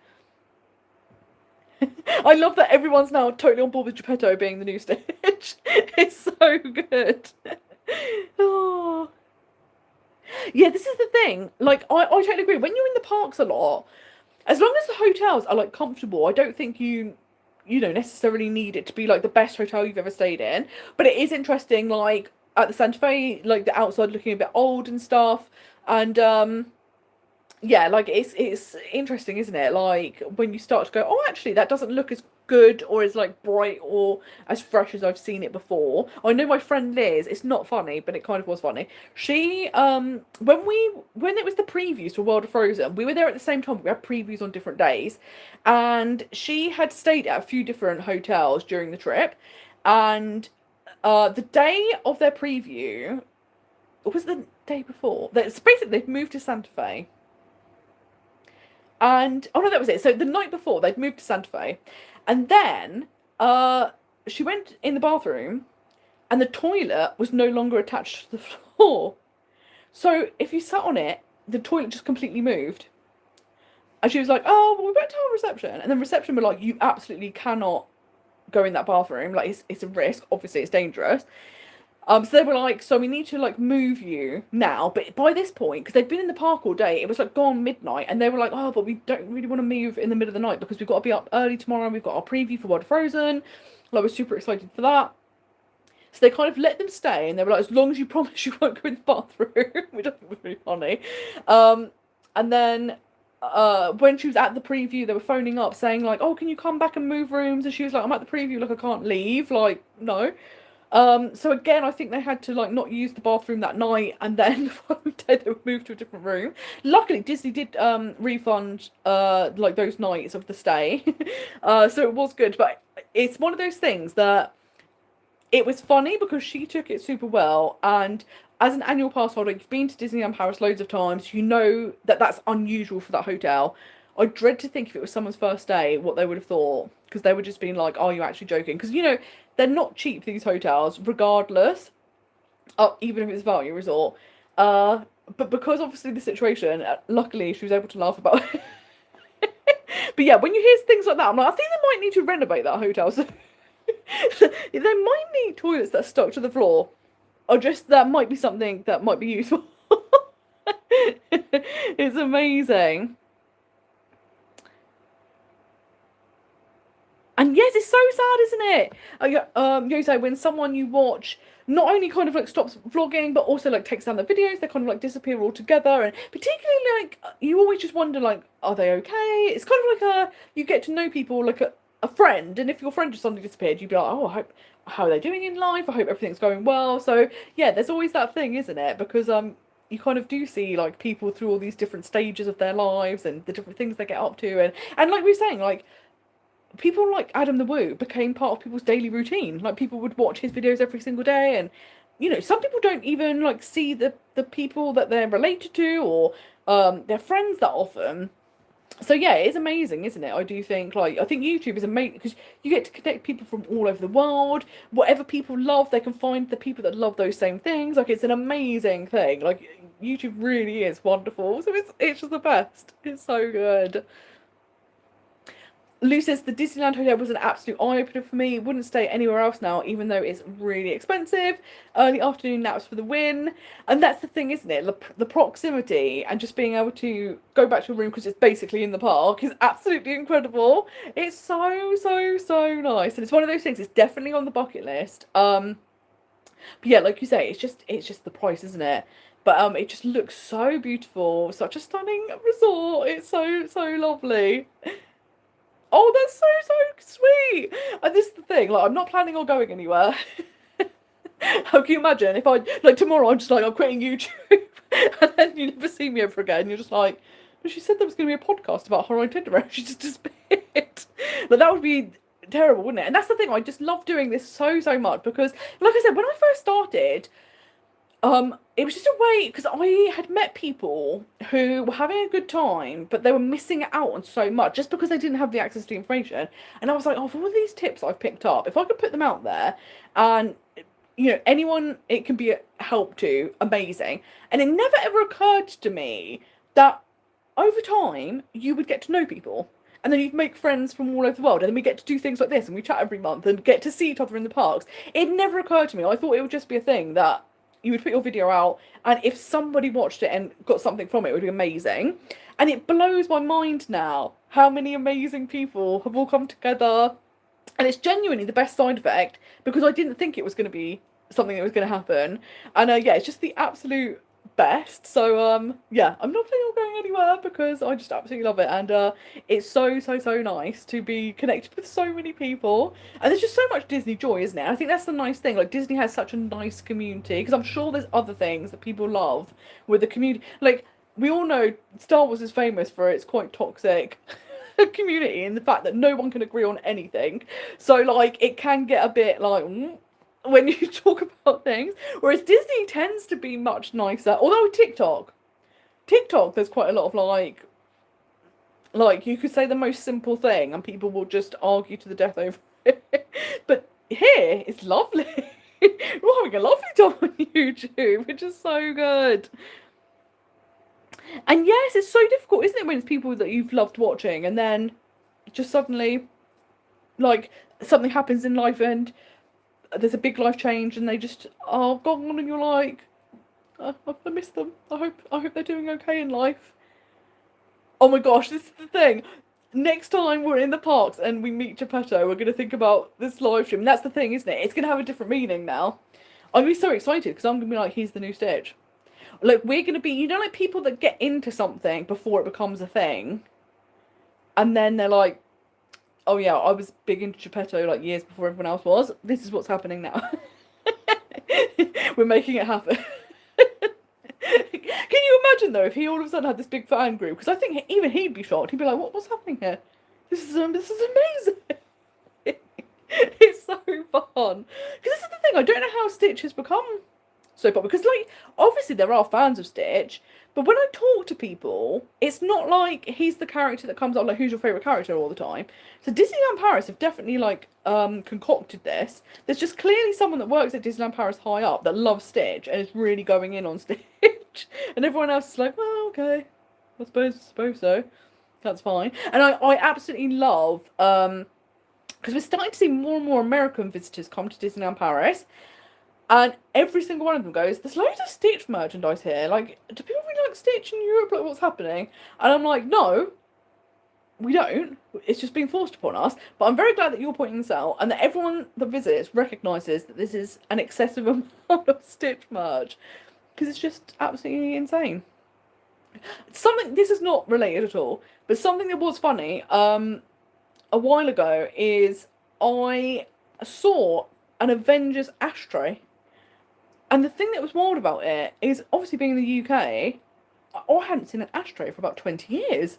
I love that everyone's now totally on board with Geppetto being the new Stitch. It's so good. Oh. Yeah, this is the thing. Like, I totally agree. When you're in the parks a lot, as long as the hotels are like comfortable, I don't think you know, necessarily need it to be like the best hotel you've ever stayed in. But it is interesting, like at the Santa Fe, like the outside looking a bit old and stuff, and yeah, like it's interesting, isn't it? Like when you start to go, oh, actually that doesn't look as good or as like bright or as fresh as I've seen it before. I know my friend Liz, it's not funny, but it kind of was funny. She when it was the previews for World of Frozen, we were there at the same time, but we had previews on different days. And she had stayed at a few different hotels during the trip. And the day of their preview, or was it the day before? That's basically they've moved to Santa Fe. And oh no, that was it. So the night before they'd moved to Santa Fe, and then she went in the bathroom, and the toilet was no longer attached to the floor. So if you sat on it, the toilet just completely moved. And she was like, "Oh, well, we went to our reception," and then reception were like, "You absolutely cannot go in that bathroom. Like it's a risk. Obviously, it's dangerous." So they were like, so we need to like move you now. But by this point, because they'd been in the park all day, it was like gone midnight, and they were like, oh, but we don't really want to move in the middle of the night because we've got to be up early tomorrow. And we've got our preview for World of Frozen. Like we're super excited for that. So they kind of let them stay, and they were like, as long as you promise you won't go in the bathroom, which I think was really funny. And then when she was at the preview, they were phoning up saying like, oh, can you come back and move rooms? And she was like, I'm at the preview, like I can't leave, like no. So again, I think they had to like not use the bathroom that night, and then the following day they were moved to a different room. Luckily, Disney did refund like those nights of the stay, so it was good. But it's one of those things that it was funny because she took it super well, and as an annual pass holder, you've been to Disneyland Paris loads of times. You know that that's unusual for that hotel. I dread to think if it was someone's first day, what they would have thought, because they would just been like, "Are you actually joking?" Because you know they're not cheap, these hotels, regardless. Even if it's value resort. But because obviously the situation, luckily she was able to laugh about it. But yeah, when you hear things like that, I'm like, I think they might need to renovate that hotel. So they might need toilets that are stuck to the floor, or just that might be something that might be useful. It's amazing. And yes, it's so sad, isn't it? Yose, when someone you watch not only kind of like stops vlogging, but also like takes down the videos, they kind of like disappear altogether. And particularly like you always just wonder like, are they okay? It's kind of like you get to know people like a friend, and if your friend just suddenly disappeared, you'd be like, oh, I hope how are they doing in life? I hope everything's going well. So yeah, there's always that thing, isn't it? Because you kind of do see like people through all these different stages of their lives and the different things they get up to, and like we were saying, like people like Adam the Woo became part of people's daily routine. Like people would watch his videos every single day, and you know, some people don't even like see the people that they're related to or their friends that often. So yeah, it's amazing, isn't it? I do think I think YouTube is amazing because you get to connect people from all over the world. Whatever people love, they can find the people that love those same things. Like it's an amazing thing. Like YouTube really is wonderful. So it's just the best. It's so good. Lou says the Disneyland hotel was an absolute eye-opener for me. Wouldn't stay anywhere else now, even though it's really expensive. Early afternoon naps for the win. And that's the thing, isn't it? The proximity and just being able to go back to a room because it's basically in the park is absolutely incredible. It's so, so, so nice. And it's one of those things, it's definitely on the bucket list. But yeah, like you say, it's just the price, isn't it? But it just looks so beautiful. Such a stunning resort. It's so, so lovely. Oh, that's so, so sweet. And this is the thing, like, I'm not planning on going anywhere. How can you imagine if like, tomorrow I'm just like, I'm quitting YouTube, and then you never see me ever again. You're just like, but she said there was going to be a podcast about her itinerary. She just disappeared. Like, that would be terrible, wouldn't it? And that's the thing, I just love doing this so, so much because, like I said, when I first started, it was just a way, because I had met people who were having a good time, but they were missing out on so much just because they didn't have the access to the information. And I was like, oh, for all these tips I've picked up, if I could put them out there and, you know, anyone it can be a help to, amazing. And it never ever occurred to me that over time you would get to know people. And then you'd make friends from all over the world, and then we get to do things like this, and we chat every month and get to see each other in the parks. It never occurred to me. I thought it would just be a thing that you would put your video out, and if somebody watched it and got something from it, it would be amazing. And it blows my mind now how many amazing people have all come together. And it's genuinely the best side effect because I didn't think it was going to be something that was going to happen. And yeah, it's just the absolute best. So yeah, I'm not planning on going anywhere because I just absolutely love it, and it's so nice to be connected with so many people. And there's just so much Disney joy, isn't it? I think that's the nice thing. Like Disney has such a nice community, because I'm sure there's other things that people love with the community. Like we all know Star Wars is famous for its quite toxic community, and the fact that no one can agree on anything. So like it can get a bit like when you talk about things. Whereas Disney tends to be much nicer. Although TikTok, there's quite a lot of like you could say the most simple thing and people will just argue to the death over it. But here it's lovely. We're having a lovely time on YouTube, which is so good. And yes, it's so difficult, isn't it, when it's people that you've loved watching and then just suddenly like something happens in life and there's a big life change and they just are gone and you're like, I miss them. I hope they're doing okay in life. Oh my gosh, this is the thing. Next time we're in the parks and we meet Geppetto, we're going to think about this live stream. And that's the thing, isn't it? It's going to have a different meaning now. I'm going to be so excited because I'm going to be like, he's the new Stitch. Like, we're going to be, you know, like people that get into something before it becomes a thing. And then they're like, oh yeah, I was big into Geppetto like years before everyone else was. This is what's happening now. We're making it happen. Can you imagine though if he all of a sudden had this big fan group? Because I think even he'd be shocked. He'd be like, what's happening here? This is amazing. It's so fun. Because this is the thing, I don't know how Stitch has become so popular. Because like obviously there are fans of Stitch, but when I talk to people, it's not like he's the character that comes up like, who's your favourite character all the time. So Disneyland Paris have definitely like concocted this. There's just clearly someone that works at Disneyland Paris high up that loves Stitch and is really going in on Stitch. And everyone else is like, well, okay, I suppose so. That's fine. And I absolutely love, because we're starting to see more and more American visitors come to Disneyland Paris. And every single one of them goes, there's loads of Stitch merchandise here. Like, do people really like Stitch in Europe? Like, what's happening? And I'm like, no, we don't. It's just being forced upon us. But I'm very glad that you're pointing this out and that everyone that visits recognises that this is an excessive amount of Stitch merch. Because it's just absolutely insane. Something, this is not related at all, but something that was funny a while ago is I saw an Avengers ashtray. And the thing that was wild about it is, obviously being in the UK, I hadn't seen an ashtray for about 20 years.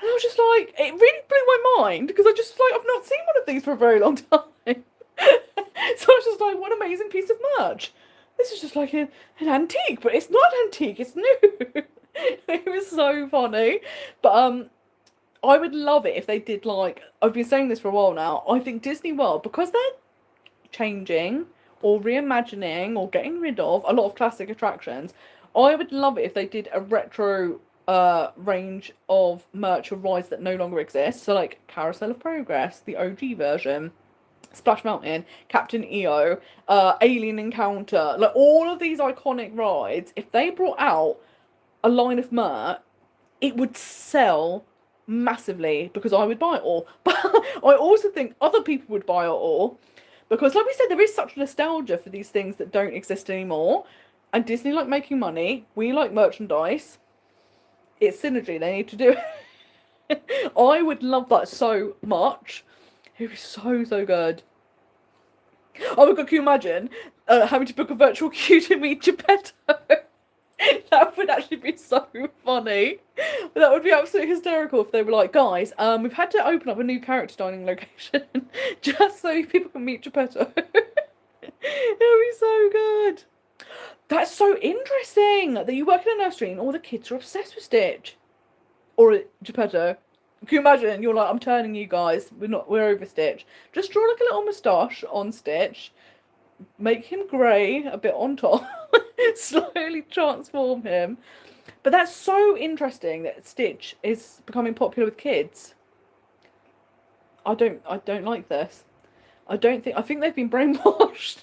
And I was just like, it really blew my mind, because I just like, I've not seen one of these for a very long time. So I was just like, what an amazing piece of merch. This is just like an antique, but it's not antique, it's new. It was so funny. But I would love it if they did like, I've been saying this for a while now, I think Disney World, because they're changing or reimagining or getting rid of a lot of classic attractions, I would love it if they did a retro range of merch of rides that no longer exist. So like Carousel of Progress, the OG version, Splash Mountain, Captain EO, Alien Encounter, like all of these iconic rides, if they brought out a line of merch, it would sell massively because I would buy it all. But I also think other people would buy it all because, like we said, there is such nostalgia for these things that don't exist anymore. And Disney like making money. We like merchandise. It's synergy. They need to do it. I would love that so much. It was so good. Oh my god, can you imagine having to book a virtual queue to meet Geppetto? That would actually be so funny. That would be absolutely hysterical if they were like, guys, we've had to open up a new character dining location just so people can meet Geppetto. It would be so good. That's so interesting that you work in a nursery and all the kids are obsessed with Stitch. Or Geppetto. Can you imagine? You're like, I'm turning you guys. We're over Stitch. Just draw like a little moustache on Stitch. Make him grey a bit on top. Slowly transform him. But that's so interesting that Stitch is becoming popular with kids. I don't like this. I think they've been brainwashed.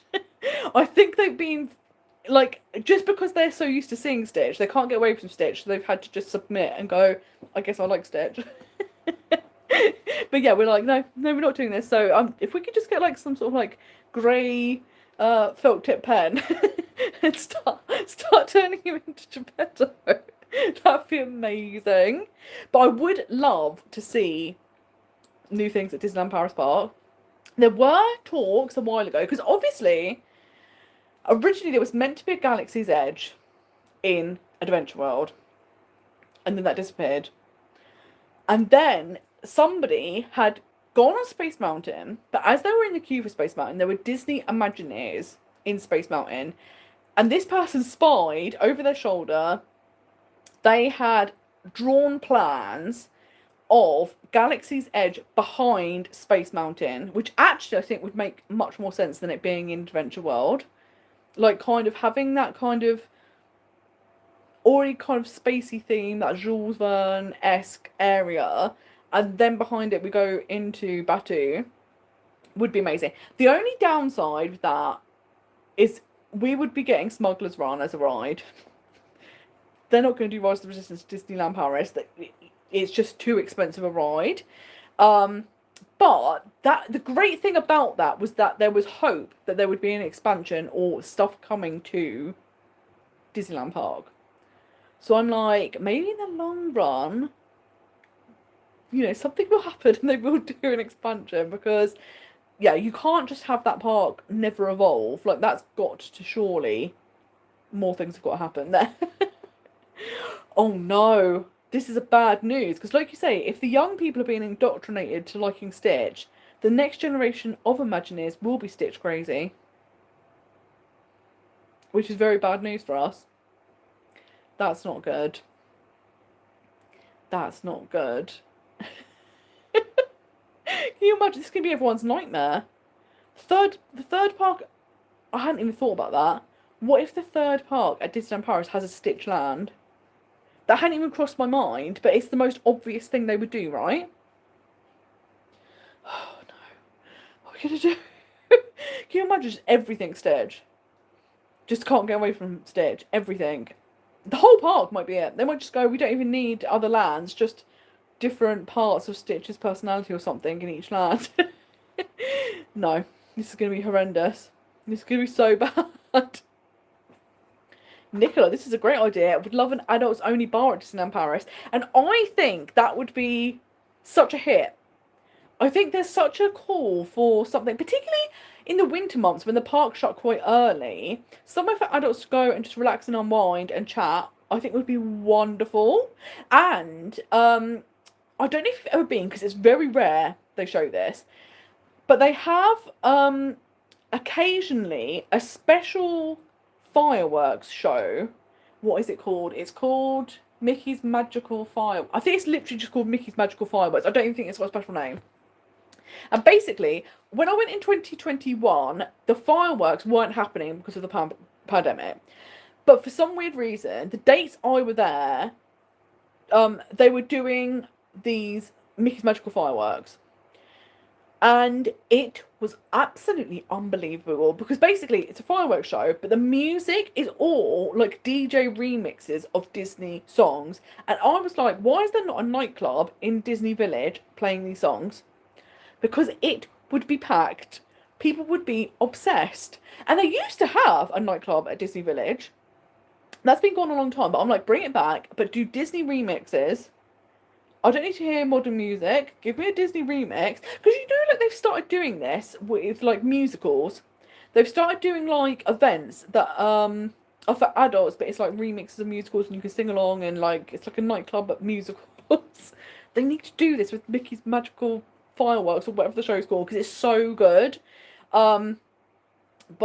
I think they've been like, just because they're so used to seeing Stitch, they can't get away from Stitch, so they've had to just submit and go, I guess I like Stitch. But yeah, we're like, no, we're not doing this. So if we could just get like some sort of like grey felt tip pen and start turning him into Geppetto. That'd be amazing. But I would love to see new things at Disneyland Paris Park. There were talks a while ago, because obviously, originally there was meant to be a Galaxy's Edge in Adventure World, and then that disappeared. And then somebody had gone on Space Mountain, but as they were in the queue for Space Mountain, there were Disney Imagineers in Space Mountain, and this person spied over their shoulder. They had drawn plans of Galaxy's Edge behind Space Mountain, which actually I think would make much more sense than it being in Adventure World. Like, kind of having that kind of already kind of spacey theme, that Jules Verne-esque area, and then behind it we go into Batuu, would be amazing. The only downside with that is we would be getting Smuggler's Run as a ride. They're not going to do Rise of the Resistance to Disneyland Paris. It's just too expensive a ride. But the great thing about that was that there was hope that there would be an expansion or stuff coming to Disneyland Park. So I'm like, maybe in the long run, you know, something will happen and they will do an expansion, because, yeah, you can't just have that park never evolve. Like, that's got to surely, more things have got to happen there. Oh no, this is a bad news, because like you say, if the young people are being indoctrinated to liking Stitch, the next generation of Imagineers will be Stitch crazy. Which is very bad news for us. That's not good. That's not good. Can you imagine? This is going to be everyone's nightmare. The third park, I hadn't even thought about that. What if the third park at Disneyland Paris has a Stitch Land? That hadn't even crossed my mind, but it's the most obvious thing they would do, right? Oh no. What are we going to do? Can you imagine just everything Stitch? Just can't get away from Stitch. Everything. The whole park might be it. They might just go, we don't even need other lands, just different parts of Stitch's personality or something in each land. No, this is going to be horrendous. This is going to be so bad. Nicola, this is a great idea. I would love an adults only bar at Disneyland Paris. And I think that would be such a hit. I think there's such a call for something, particularly in the winter months when the park shut quite early. Somewhere for adults to go and just relax and unwind and chat, I think would be wonderful. And I don't know if you've ever been, because it's very rare they show this, but they have occasionally a special fireworks show. What is it called? It's called Mickey's Magical Fireworks. I think it's literally just called Mickey's Magical Fireworks. I don't even think it's got a special name. And basically, when I went in 2021, the fireworks weren't happening because of the pandemic. But for some weird reason, the dates I were there, they were doing these Mickey's Magical Fireworks. And it was absolutely unbelievable, because basically it's a fireworks show, but the music is all like DJ remixes of Disney songs. And I was like, why is there not a nightclub in Disney Village playing these songs? Because it would be packed. People would be obsessed. And they used to have a nightclub at Disney Village. That's been gone a long time, but I'm like, bring it back, but do Disney remixes. I don't need to hear modern music. Give me a Disney remix. Because you know, like, they've started doing this with, like, musicals. They've started doing, like, events that are for adults, but it's, like, remixes of musicals and you can sing along, and, like, it's like a nightclub at musicals. They need to do this with Mickey's Magical Fireworks or whatever the show's called, because it's so good. But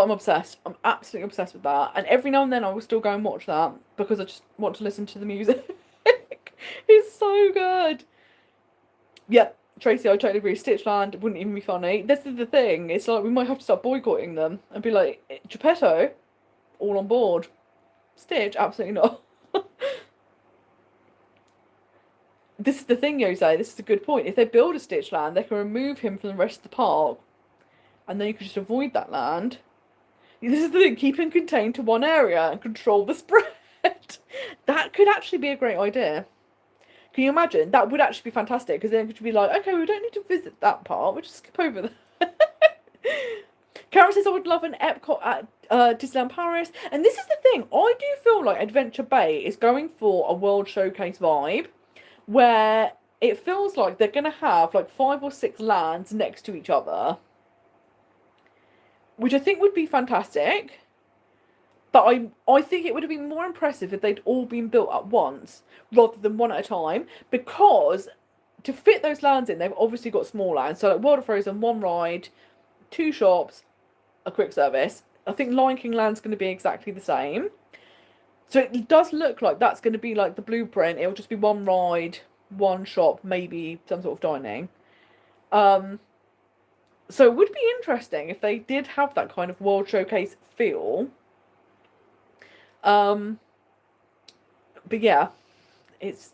I'm obsessed. I'm absolutely obsessed with that. And every now and then I will still go and watch that because I just want to listen to the music. It's so good. Yep, Tracy, I totally agree. Stitchland wouldn't even be funny. This is the thing. It's like we might have to start boycotting them and be like, Geppetto, all on board. Stitch, absolutely not. This is the thing, Jose. This is a good point. If they build a Stitchland, they can remove him from the rest of the park, and then you can just avoid that land. This is the thing. Keep him contained to one area and control the spread. That could actually be a great idea. Can you imagine? That would actually be fantastic, because then it could be like, okay, we don't need to visit that part. We'll just skip over that. Karen says I would love an Epcot at Disneyland Paris. And this is the thing, I do feel like Adventure Bay is going for a World Showcase vibe, where it feels like they're going to have like 5 or 6 lands next to each other, which I think would be fantastic. But I think it would have been more impressive if they'd all been built at once rather than one at a time, because to fit those lands in, they've obviously got small lands. So like World of Frozen, 1 ride, 2 shops, a quick service. I think Lion King Land's going to be exactly the same. So it does look like that's going to be like the blueprint. It'll just be 1 ride, 1 shop, maybe some sort of dining. So it would be interesting if they did have that kind of World Showcase feel. But yeah, it's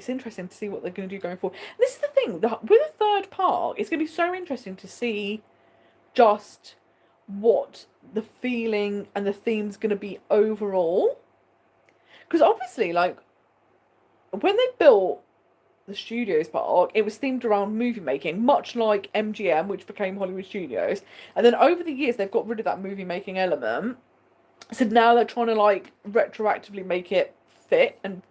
interesting to see what they're going to do going forward. And this is the thing, with a third park, it's going to be so interesting to see just what the feeling and the theme's going to be overall. Because obviously, like, when they built the Studios park, it was themed around movie making, much like MGM, which became Hollywood Studios. And then over the years, they've got rid of that movie making element. So now they're trying to, like, retroactively make it fit, and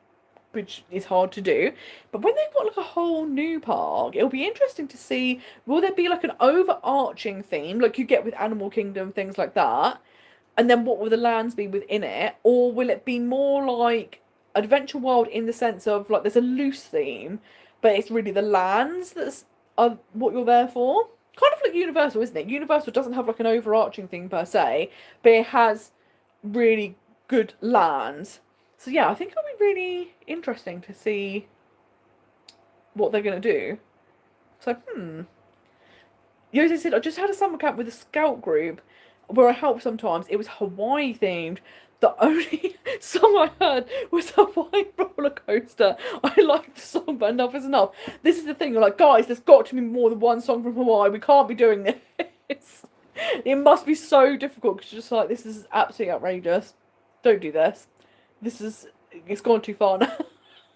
which is hard to do. But when they've got like a whole new park, it'll be interesting to see, will there be like an overarching theme like you get with Animal Kingdom, things like that, and then what will the lands be within it? Or will it be more like Adventure World in the sense of like there's a loose theme, but it's really the lands that's are what you're there for? Kind of like Universal, isn't it? Universal doesn't have like an overarching thing per se, but it has really good lands. So yeah, I think it'll be really interesting to see what they're going to do. So, Jose said, I just had a summer camp with a scout group where I help sometimes. It was Hawaii themed. The only song I heard was Hawaii Roller Coaster. I like the song, but enough is enough. This is the thing, you're like, guys, there's got to be more than one song from Hawaii. We can't be doing this. It must be so difficult because you're just like, this is absolutely outrageous. Don't do this. It's gone too far now.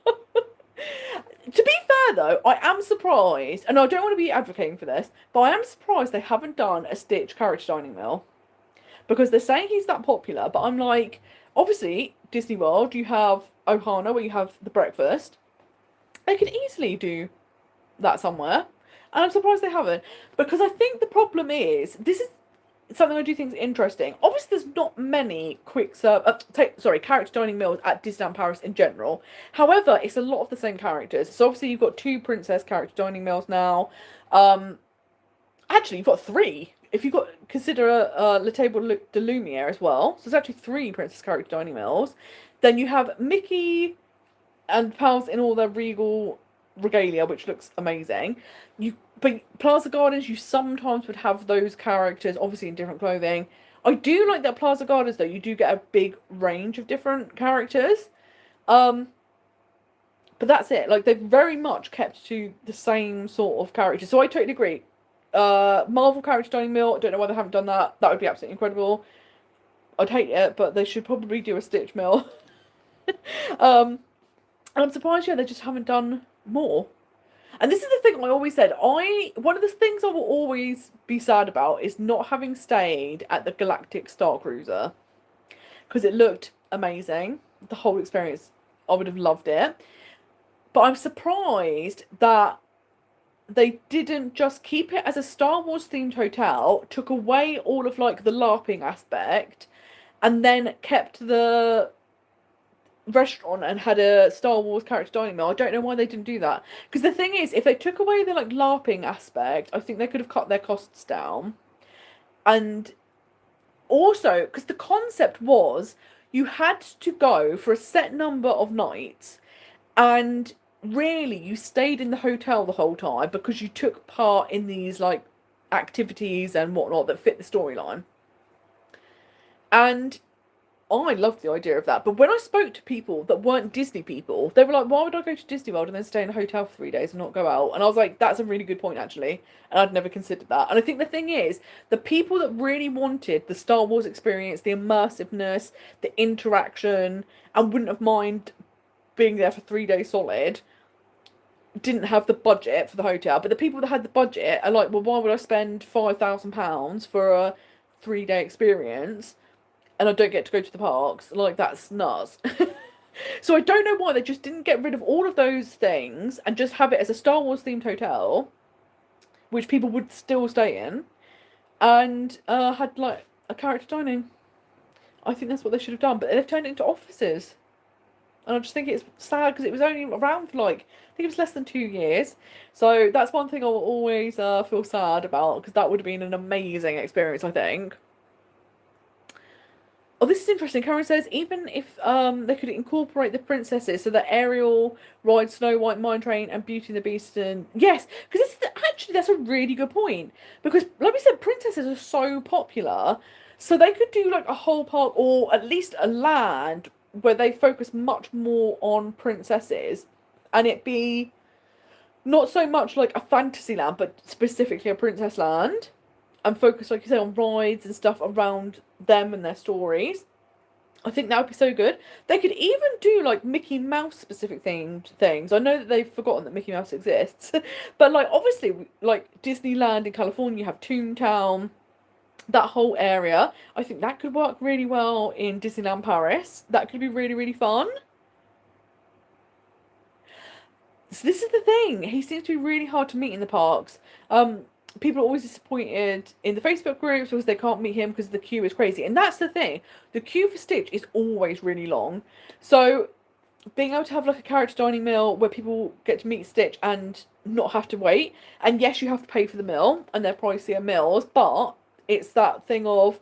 To be fair though, I am surprised, and I don't want to be advocating for this, but I am surprised they haven't done a Stitch character dining meal. Because they're saying he's that popular, but I'm like, obviously, Disney World, you have Ohana where you have the breakfast. They could easily do that somewhere. And I'm surprised they haven't. Because I think the problem is, this is something I do think is interesting. Obviously, there's not many character dining meals at Disneyland Paris in general. However, it's a lot of the same characters. So obviously, you've got 2 princess character dining meals now. Actually, you've got 3. If you consider Le Table de Lumiere as well, so it's actually 3 princess character dining meals. Then you have Mickey and pals in all their regal regalia, which looks amazing. But Plaza Gardens, you sometimes would have those characters, obviously in different clothing. I do like that Plaza Gardens, though. You do get a big range of different characters. But that's it. Like, they've very much kept to the same sort of characters. So I totally agree. Marvel character dining meal, I don't know why they haven't done that. That would be absolutely incredible. I'd hate it, but they should probably do a Stitch meal. And I'm surprised, they just haven't done more. And this is the thing I always said. One of the things I will always be sad about is not having stayed at the Galactic Star Cruiser. Because it looked amazing. The whole experience, I would have loved it. But I'm surprised that they didn't just keep it as a Star Wars themed hotel, took away all of like the LARPing aspect, and then kept the restaurant and had a Star Wars character dining meal. I don't know why they didn't do that. Because the thing is, if they took away the like LARPing aspect, I think they could have cut their costs down. And also, because the concept was you had to go for a set number of nights, and really you stayed in the hotel the whole time because you took part in these like activities and whatnot that fit the storyline. And I loved the idea of that. But when I spoke to people that weren't Disney people, they were like, why would I go to Disney World and then stay in a hotel for 3 days and not go out? And I was like, that's a really good point, actually. And I'd never considered that. And I think the thing is, the people that really wanted the Star Wars experience, the immersiveness, the interaction, and wouldn't have mind being there for 3 days solid, didn't have the budget for the hotel, but the people that had the budget are like, well, why would I spend £5,000 for a 3-day experience and I don't get to go to the parks? Like, that's nuts. So I don't know why they just didn't get rid of all of those things and just have it as a Star Wars themed hotel, which people would still stay in, and had like a character dining. I think that's what they should have done, but they've turned it into offices. And I just think it's sad because it was only around for like, I think it was less than 2 years. So that's one thing I will always feel sad about, because that would have been an amazing experience, I think. Oh, this is interesting. Karen says, even if they could incorporate the princesses, so that Ariel rides Snow White Mine Train and Beauty and the Beast, and yes, because actually that's a really good point. Because like we said, princesses are so popular, so they could do like a whole park or at least a land where they focus much more on princesses, and it be not so much like a fantasy land, but specifically a princess land, and focus, like you say, on rides and stuff around them and their stories. I think that would be so good. They could even do like Mickey Mouse specific themed things. I know that they've forgotten that Mickey Mouse exists, but like obviously, like Disneyland in California, you have Toontown, that whole area. I think that could work really well in Disneyland Paris. That could be really, really fun. So this is the thing. He seems to be really hard to meet in the parks. People are always disappointed in the Facebook groups because they can't meet him because the queue is crazy. And that's the thing. The queue for Stitch is always really long. So being able to have like a character dining meal where people get to meet Stitch and not have to wait. And yes, you have to pay for the meal, and they're pricier meals, but it's that thing of,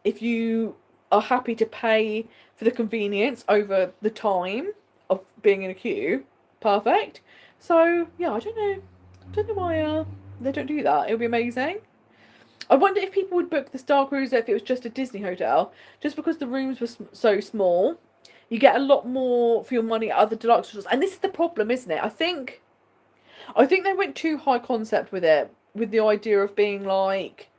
if you are happy to pay for the convenience over the time of being in a queue, perfect. So yeah, I don't know why they don't do that. It would be amazing. I wonder if people would book the Star Cruiser if it was just a Disney hotel, just because the rooms were so small. You get a lot more for your money at other deluxe resorts, and this is the problem, isn't it? I think they went too high concept with it, with the idea of being like,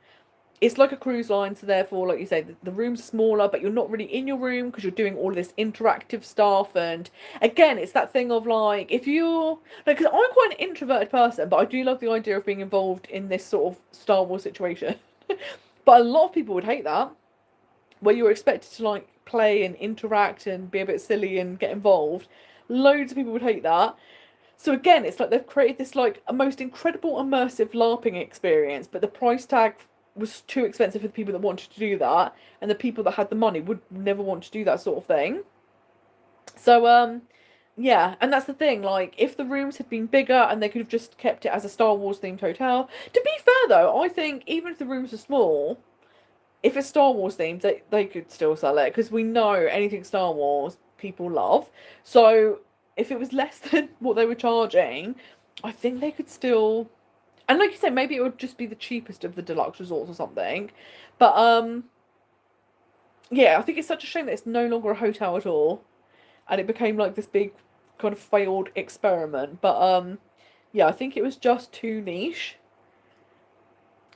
it's like a cruise line, so therefore, like you say, the room's smaller, but you're not really in your room because you're doing all of this interactive stuff. And again, it's that thing of like, if you're like, because I'm quite an introverted person, but I do love the idea of being involved in this sort of Star Wars situation. But a lot of people would hate that, where you're expected to like play and interact and be a bit silly and get involved. Loads of people would hate that. So again, it's like they've created this like a most incredible immersive LARPing experience, but the price tag was too expensive for the people that wanted to do that, and the people that had the money would never want to do that sort of thing. So yeah, and that's the thing, like, if the rooms had been bigger and they could have just kept it as a Star Wars themed hotel. To be fair though, I think even if the rooms are small, if it's Star Wars themed, they could still sell it, because we know anything Star Wars people love. So if it was less than what they were charging, I think they could still. And like you said, maybe it would just be the cheapest of the deluxe resorts or something. But yeah, I think it's such a shame that it's no longer a hotel at all, and it became like this big kind of failed experiment. But yeah, I think it was just too niche.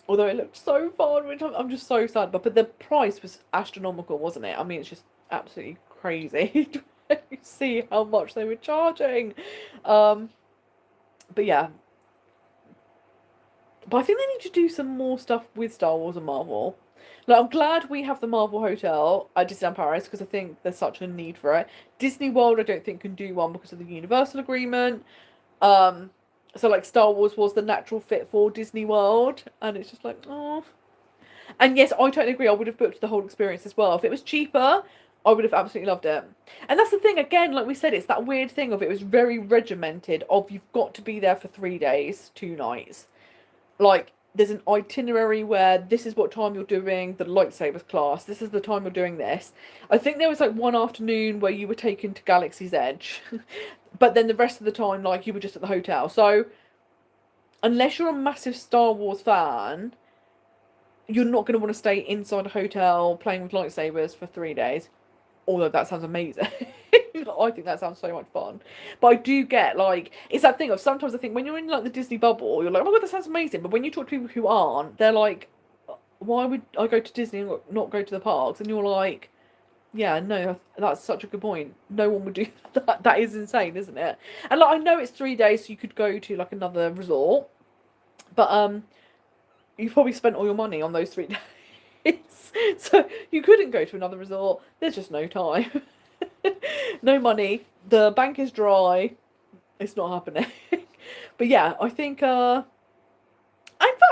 Although it looked so fun, which I'm just so sad. But the price was astronomical, wasn't it? I mean, it's just absolutely crazy to see how much they were charging. But yeah. But I think they need to do some more stuff with Star Wars and Marvel. Like, I'm glad we have the Marvel Hotel at Disneyland Paris, because I think there's such a need for it. Disney World, I don't think, can do one because of the Universal agreement. So like Star Wars was the natural fit for Disney World, and it's just like, oh. And yes, I totally agree. I would have booked the whole experience as well. If it was cheaper, I would have absolutely loved it. And that's the thing, again, like we said, it's that weird thing of, it was very regimented of, you've got to be there for 3 days, 2 nights. Like, there's an itinerary where this is what time you're doing the lightsabers class, this is the time you're doing this. I think there was like one afternoon where you were taken to Galaxy's Edge, but then the rest of the time, like, you were just at the hotel. So unless you're a massive Star Wars fan, you're not going to want to stay inside a hotel playing with lightsabers for 3 days. Although that sounds amazing. I think that sounds so much fun. But I do get, like, it's that thing of, sometimes I think when you're in like the Disney bubble, you're like, oh my god, that sounds amazing. But when you talk to people who aren't, they're like, why would I go to Disney and not go to the parks? And you're like, Yeah, no, that's such a good point. No one would do that. That is insane, isn't it? And like, I know it's 3 days, so you could go to like another resort, but you've probably spent all your money on those 3 days, so you couldn't go to another resort. There's just no time, no money. The bank is dry. It's not happening. But yeah, I think. In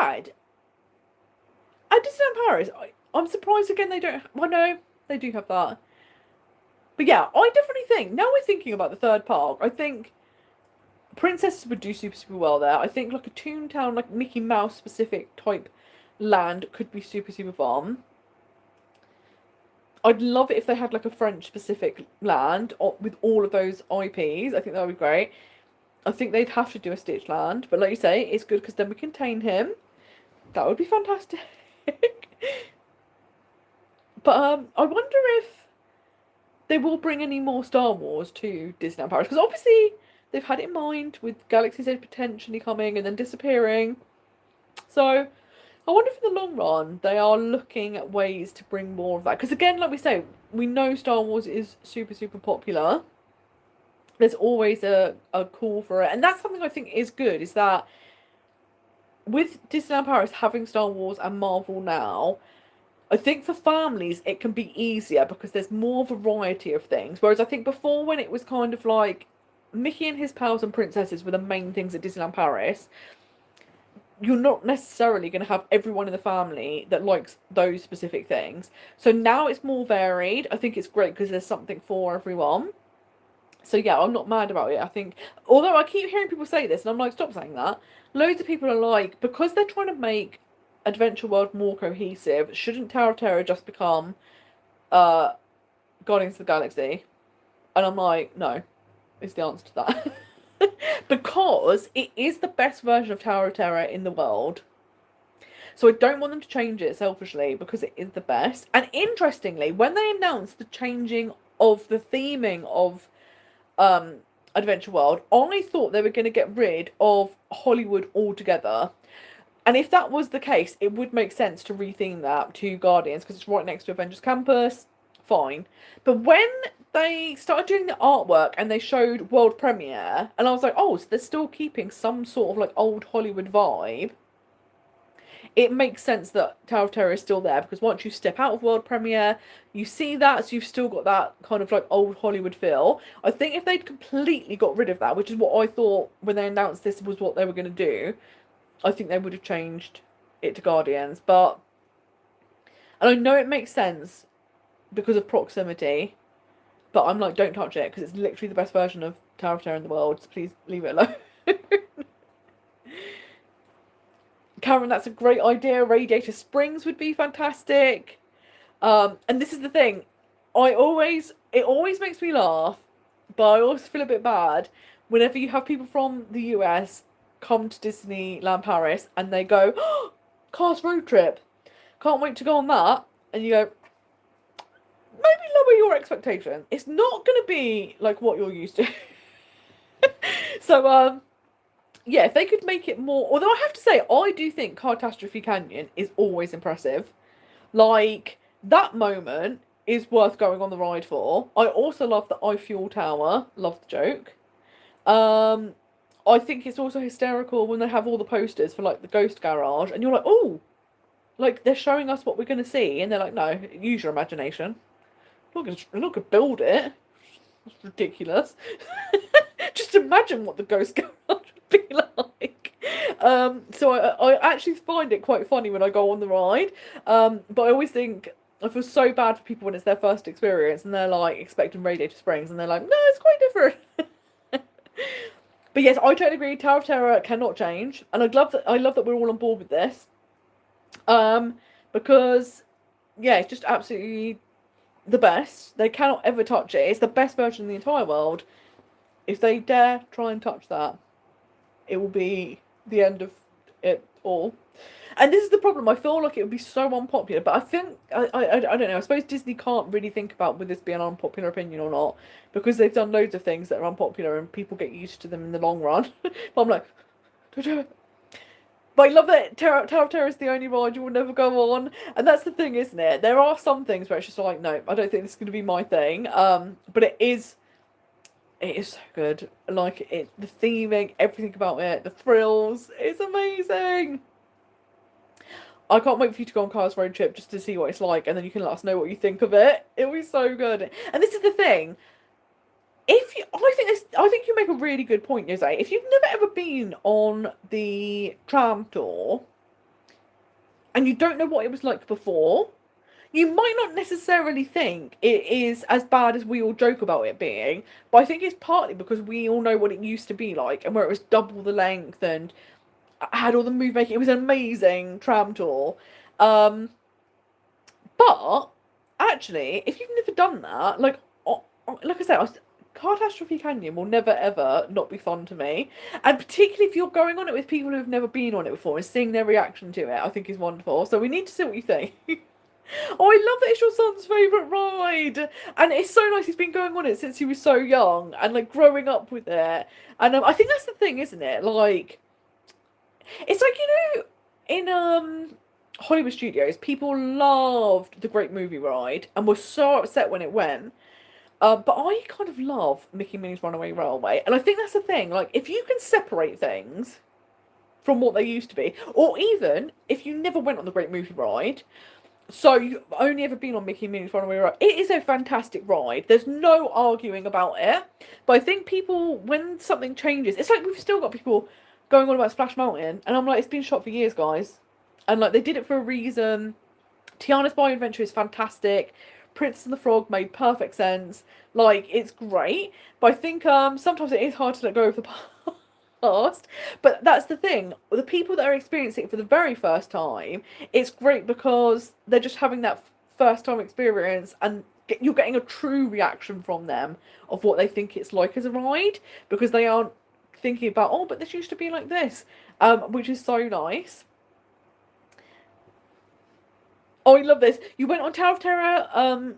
fact, at Disneyland Paris, I'm surprised again they don't. Well, no, they do have that. But yeah, I definitely think, now we're thinking about the third park, I think princesses would do super, super well there. I think like a Toontown, like Mickey Mouse specific type land could be super, super fun. I'd love it if they had like a French specific land with all of those IPs. I think that would be great. I think they'd have to do a Stitch land, but like you say, it's good because then we contain him. That would be fantastic. But I wonder if they will bring any more Star Wars to Disneyland Paris, because obviously they've had it in mind with Galaxy's Edge potentially coming and then disappearing. So I wonder if in the long run they are looking at ways to bring more of that. Because again, like we say, we know Star Wars is super, super popular. There's always a call for it. And that's something I think is good, is that with Disneyland Paris having Star Wars and Marvel now, I think for families it can be easier because there's more variety of things. Whereas I think before, when it was kind of like Mickey and his pals and princesses were the main things at Disneyland Paris, you're not necessarily going to have everyone in the family that likes those specific things. So now it's more varied. I think it's great because there's something for everyone. So yeah, I'm not mad about it. I think, although I keep hearing people say this, and I'm like, stop saying that. Loads of people are like, because they're trying to make Adventure World more cohesive, shouldn't Tower of Terror just become uh Guardians of the Galaxy? And I'm like, no, is the answer to that. Because it is the best version of Tower of Terror in the world. So I don't want them to change it selfishly because it is the best. And interestingly, when they announced the changing of the theming of Adventure World, I thought they were going to get rid of Hollywood altogether. And if that was the case, it would make sense to retheme that to Guardians because it's right next to Avengers Campus. Fine. But when they started doing the artwork and they showed world premiere, and I was like, oh, so they're still keeping some sort of like old Hollywood vibe. It makes sense that Tower of Terror is still there because once you step out of world premiere, you see that, so you've still got that kind of like old Hollywood feel. I think if they'd completely got rid of that, which is what I thought when they announced this was what they were going to do, I think they would have changed it to Guardians. But, and I know it makes sense because of proximity, but I'm like, don't touch it because it's literally the best version of Tower of Terror in the world, so please leave it alone. Cameron, that's a great idea. Radiator Springs would be fantastic. And this is the thing, it always makes me laugh, but I always feel a bit bad whenever you have people from the US come to Disneyland Paris and they go, oh, Cars road trip, can't wait to go on that, and you go, maybe lower your expectation. It's not going to be like what you're used to. So yeah, if they could make it more, although I have to say, I do think Catastrophe Canyon is always impressive. Like, that moment is worth going on the ride for. I also love the iFuel Tower. Love the joke. I think it's also hysterical when they have all the posters for, like, the Ghost Garage, and you're like, oh, like, they're showing us what we're going to see, and they're like, no, use your imagination. I'm not going to build it. It's ridiculous. Just imagine what the Ghost Garage would be like. So I actually find it quite funny when I go on the ride. But I always think, I feel so bad for people when it's their first experience and they're like expecting Radiator Springs and they're like, no, it's quite different. But yes, I totally agree. Tower of Terror cannot change, and I love that we're all on board with this. Because yeah, it's just absolutely the best. They cannot ever touch it. It's the best version in the entire world. If they dare try and touch that, it will be the end of it all. And this is the problem. I feel like it would be so unpopular, but I think I don't know. I suppose Disney can't really think about would this be an unpopular opinion or not, because they've done loads of things that are unpopular and people get used to them in the long run. But I'm like, don't do it. But I love that Tower of Terror is the only ride you will never go on. And that's the thing, isn't it? There are some things where it's just like, no, I don't think this is going to be my thing. But it is so good. Like, the theming, everything about it, the thrills, it's amazing. I can't wait for you to go on Cars Road Trip just to see what it's like, and then you can let us know what you think of it. It'll be so good. And this is the thing. I think you make a really good point, Jose. If you've never ever been on the tram tour and you don't know what it was like before, you might not necessarily think it is as bad as we all joke about it being, but I think it's partly because we all know what it used to be like and where it was double the length and had all the move making. It was an amazing tram tour. But actually, if you've never done that, like I said, Catastrophe Canyon will never ever not be fun to me, and particularly if you're going on it with people who've never been on it before and seeing their reaction to it, I think is wonderful. So we need to see what you think. Oh, I love that it's your son's favourite ride, and it's so nice he's been going on it since he was so young and like growing up with it. And I think that's the thing, isn't it? Like, it's like, in Hollywood studios, people loved the Great Movie Ride and were so upset when it went. But I kind of love Mickey and Minnie's Runaway Railway, and I think that's the thing. Like, if you can separate things from what they used to be, or even if you never went on the Great Movie Ride, so you've only ever been on Mickey and Minnie's Runaway Railway, it is a fantastic ride. There's no arguing about it. But I think people, when something changes, it's like we've still got people going on about Splash Mountain, and I'm like, it's been shot for years, guys. And like, they did it for a reason. Tiana's Bayou Adventure is fantastic. Princess and the Frog made perfect sense. Like, it's great. But I think sometimes it is hard to let go of the past. But that's the thing. The people that are experiencing it for the very first time, it's great because they're just having that first time experience, and you're getting a true reaction from them of what they think it's like as a ride, because they aren't thinking about, oh, but this used to be like this, which is so nice. Oh, I love this. You went on Tower of Terror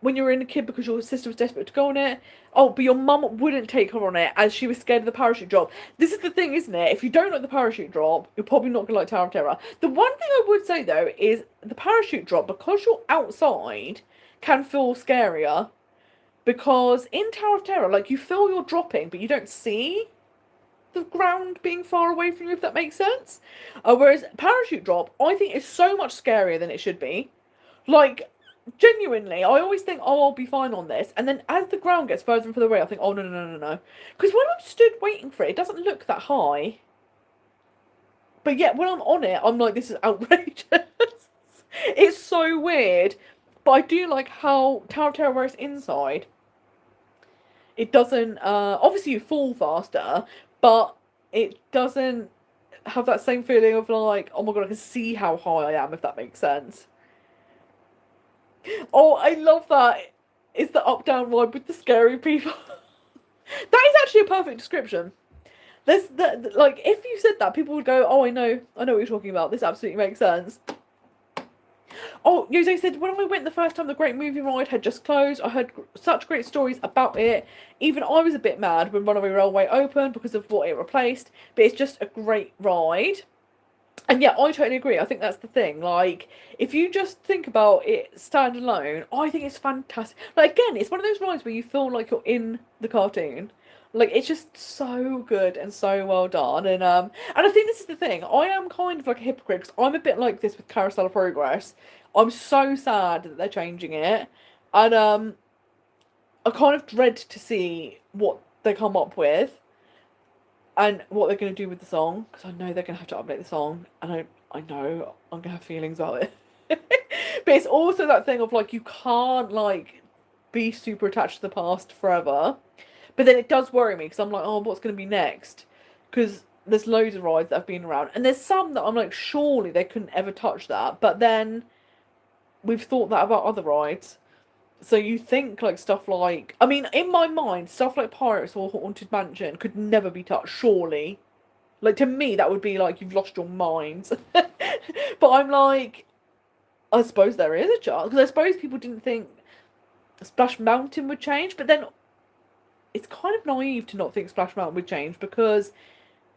when you were in a kid because your sister was desperate to go on it. Oh, but your mum wouldn't take her on it as she was scared of the parachute drop. This is the thing, isn't it? If you don't like the parachute drop, you're probably not going to like Tower of Terror. The one thing I would say, though, is the parachute drop, because you're outside, can feel scarier. Because in Tower of Terror, like, you feel you're dropping, but you don't see the ground being far away from you, if that makes sense. Whereas parachute drop, I think, is so much scarier than it should be. Like, genuinely, I always think, oh, I'll be fine on this, and then as the ground gets further and further away, I think, oh, no, no, no, no, no. Because when I'm stood waiting for it, it doesn't look that high. But yet, when I'm on it, I'm like, this is outrageous. It's so weird. But I do like how Tower of Terror, where it's inside, it doesn't, obviously you fall faster, but it doesn't have that same feeling of like, oh my god, I can see how high I am, if that makes sense. Oh, I love that. It's the up-down ride with the scary people. That is actually a perfect description. Like, if you said that, people would go, oh, I know what you're talking about. This absolutely makes sense. Oh, Jose said, when I went the first time, the Great Movie Ride had just closed. I heard such great stories about it. Even I was a bit mad when Runaway Railway opened because of what it replaced. But it's just a great ride. And yeah, I totally agree. I think that's the thing. Like, if you just think about it standalone, I think it's fantastic. Like, again, it's one of those rides where you feel like you're in the cartoon. Like, it's just so good and so well done. And I think this is the thing. I am kind of like a hypocrite because I'm a bit like this with Carousel of Progress. I'm so sad that they're changing it. And I kind of dread to see what they come up with and what they're going to do with the song, because I know they're going to have to update the song, and I know I'm going to have feelings about it. But it's also that thing of, like, you can't, like, be super attached to the past forever. But then it does worry me, because I'm like, oh, what's going to be next? Because there's loads of rides that have been around, and there's some that I'm like, surely they couldn't ever touch that. But then we've thought that about other rides. So you think, like, stuff like... I mean, in my mind, stuff like Pirates or Haunted Mansion could never be touched, surely. Like, to me, that would be like, you've lost your minds. But I'm like, I suppose there is a chance. Because I suppose people didn't think Splash Mountain would change. But then, it's kind of naive to not think Splash Mountain would change. Because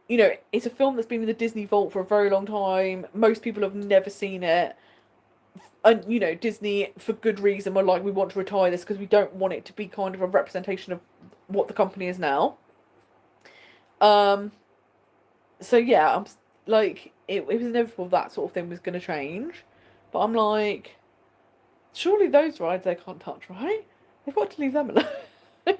you know, it's a film that's been in the Disney vault for a very long time. Most people have never seen it. And, you know, Disney, for good reason, were like, we want to retire this because we don't want it to be kind of a representation of what the company is now. Um, so yeah, I'm like, it was inevitable that sort of thing was going to change. But I'm like, surely those rides they can't touch, right? They've got to leave them alone.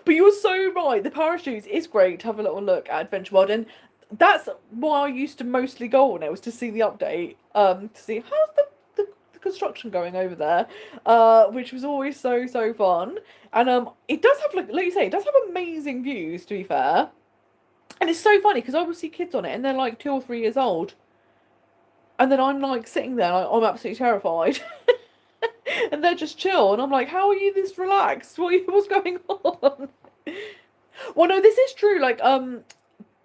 But you're so right. The parachutes is great to have a little look at Adventure World, and that's why I used to mostly go on it, was to see the update, to see how's the construction going over there, which was always so fun. And it does have like you say, it does have amazing views. To be fair, and it's so funny because I will see kids on it, and they're like 2 or 3 years old, and then I'm like sitting there, like, I'm absolutely terrified. And they're just chill, and I'm like, how are you this relaxed? What's going on? Well, no, this is true. Like,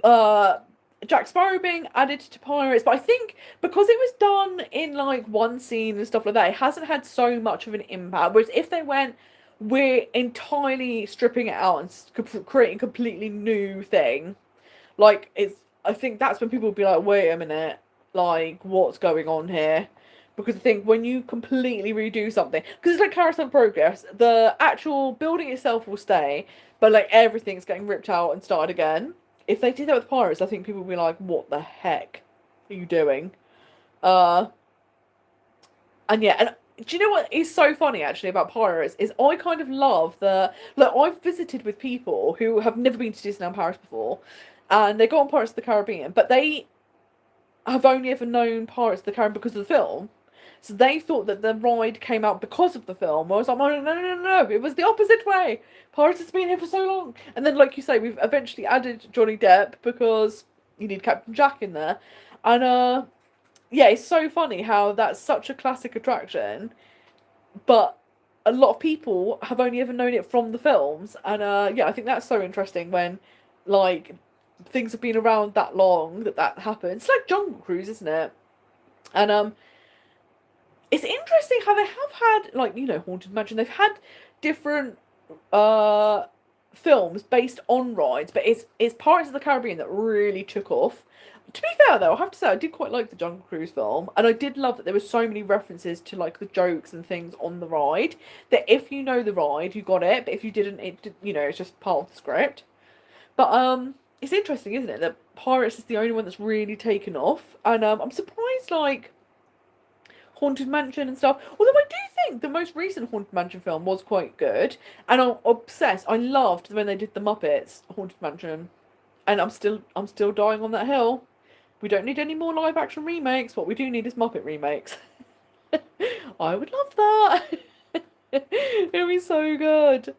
uh, Jack Sparrow being added to Pirates, but I think because it was done in like one scene and stuff like that, it hasn't had so much of an impact. Whereas if they went, we're entirely stripping it out and creating a completely new thing, like I think that's when people would be like, wait a minute, like what's going on here? Because I think when you completely redo something, because it's like Carousel Progress, the actual building itself will stay, but like everything's getting ripped out and started again. If they did that with Pirates, I think people would be like, what the heck are you doing? Uh, and yeah, and do you know what is so funny actually about Pirates is I kind of love like I've visited with people who have never been to Disneyland Paris before, and they go on Pirates of the Caribbean, but they have only ever known Pirates of the Caribbean because of the film. So they thought that the ride came out because of the film. I was like, no, it was the opposite way. Pirates has been here for so long. And then, like you say, we've eventually added Johnny Depp because you need Captain Jack in there. And, yeah, it's so funny how that's such a classic attraction, but a lot of people have only ever known it from the films. And, yeah, I think that's so interesting when, like, things have been around that long that happens. It's like Jungle Cruise, isn't it? And, it's interesting how they have had, like, you know, Haunted Mansion, they've had different uh films based on rides, but it's Pirates of the Caribbean that really took off. To be fair though, I have to say I did quite like the Jungle Cruise film, and I did love that there were so many references to like the jokes and things on the ride, that if you know the ride you got it, but if you didn't, you know, it's just part of the script. But it's interesting, isn't it, that Pirates is the only one that's really taken off, and I'm surprised like Haunted Mansion and stuff. Although I do think the most recent Haunted Mansion film was quite good, and I'm obsessed. I loved when they did the Muppets Haunted Mansion, and I'm still dying on that hill. We don't need any more live action remakes. What we do need is Muppet remakes. I would love that. It'd be so good.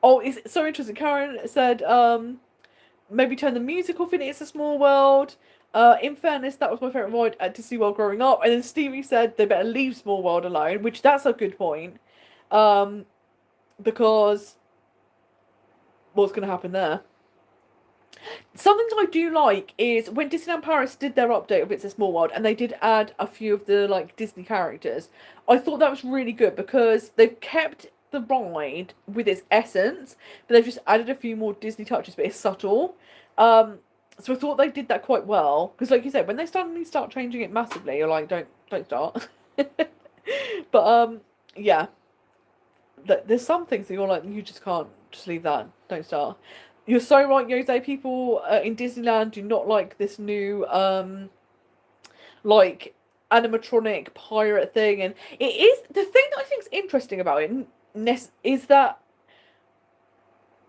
Oh, it's so interesting. Karen said, maybe turn the music off in It's a Small World. In fairness, that was my favourite ride at Disney World growing up. And then Stevie said they better leave Small World alone, which that's a good point. Because what's going to happen there? Something I do like is when Disneyland Paris did their update of It's a Small World, and they did add a few of the like Disney characters. I thought that was really good because they've kept the ride with its essence, but they've just added a few more Disney touches, but it's subtle. So I thought they did that quite well because, like you said, when they suddenly start changing it massively, you're like, don't start. But yeah, there's some things that you're like, you just can't just leave that. Don't start. You're so right, Jose. People in Disneyland do not like this new like animatronic pirate thing, and it is the thing that I think is interesting about it is that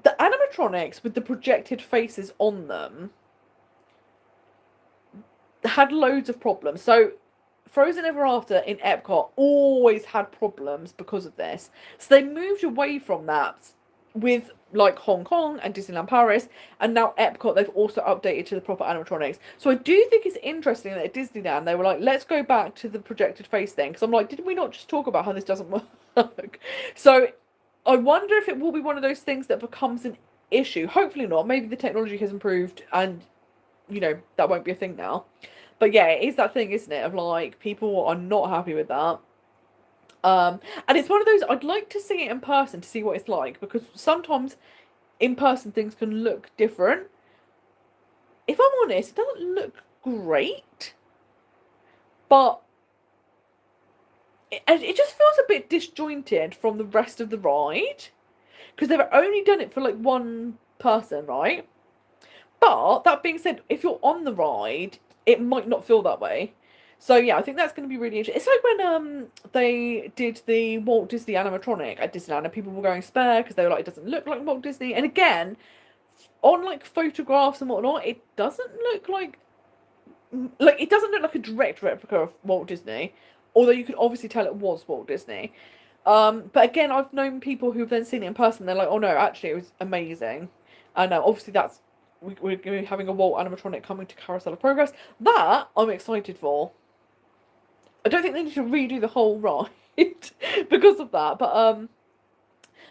the animatronics with the projected faces on them had loads of problems. So Frozen Ever After in Epcot always had problems because of this. So they moved away from that with like Hong Kong and Disneyland Paris, and now Epcot they've also updated to the proper animatronics. So I do think it's interesting that at Disneyland they were like, let's go back to the projected face thing, because I'm like, did we not just talk about how this doesn't work? So I wonder if it will be one of those things that becomes an issue. Hopefully not. Maybe the technology has improved and, you know, that won't be a thing now. But yeah, it is that thing, isn't it, of like, people are not happy with that. And it's one of those, I'd like to see it in person to see what it's like, because sometimes in-person things can look different. If I'm honest, it doesn't look great, but it just feels a bit disjointed from the rest of the ride, because they've only done it for like one person, right? But that being said, if you're on the ride, it might not feel that way. So yeah, I think that's going to be really interesting. It's like when they did the Walt Disney animatronic at Disneyland, and people were going spare because they were like, it doesn't look like Walt Disney. And again, on like photographs and whatnot, it doesn't look like it doesn't look like a direct replica of Walt Disney, although you could obviously tell it was Walt Disney. But again, I've known people who've then seen it in person. They're like, "Oh no, actually, it was amazing." And obviously, we're going to be having a Walt animatronic coming to Carousel of Progress. That I'm excited for. I don't think they need to redo the whole ride because of that. But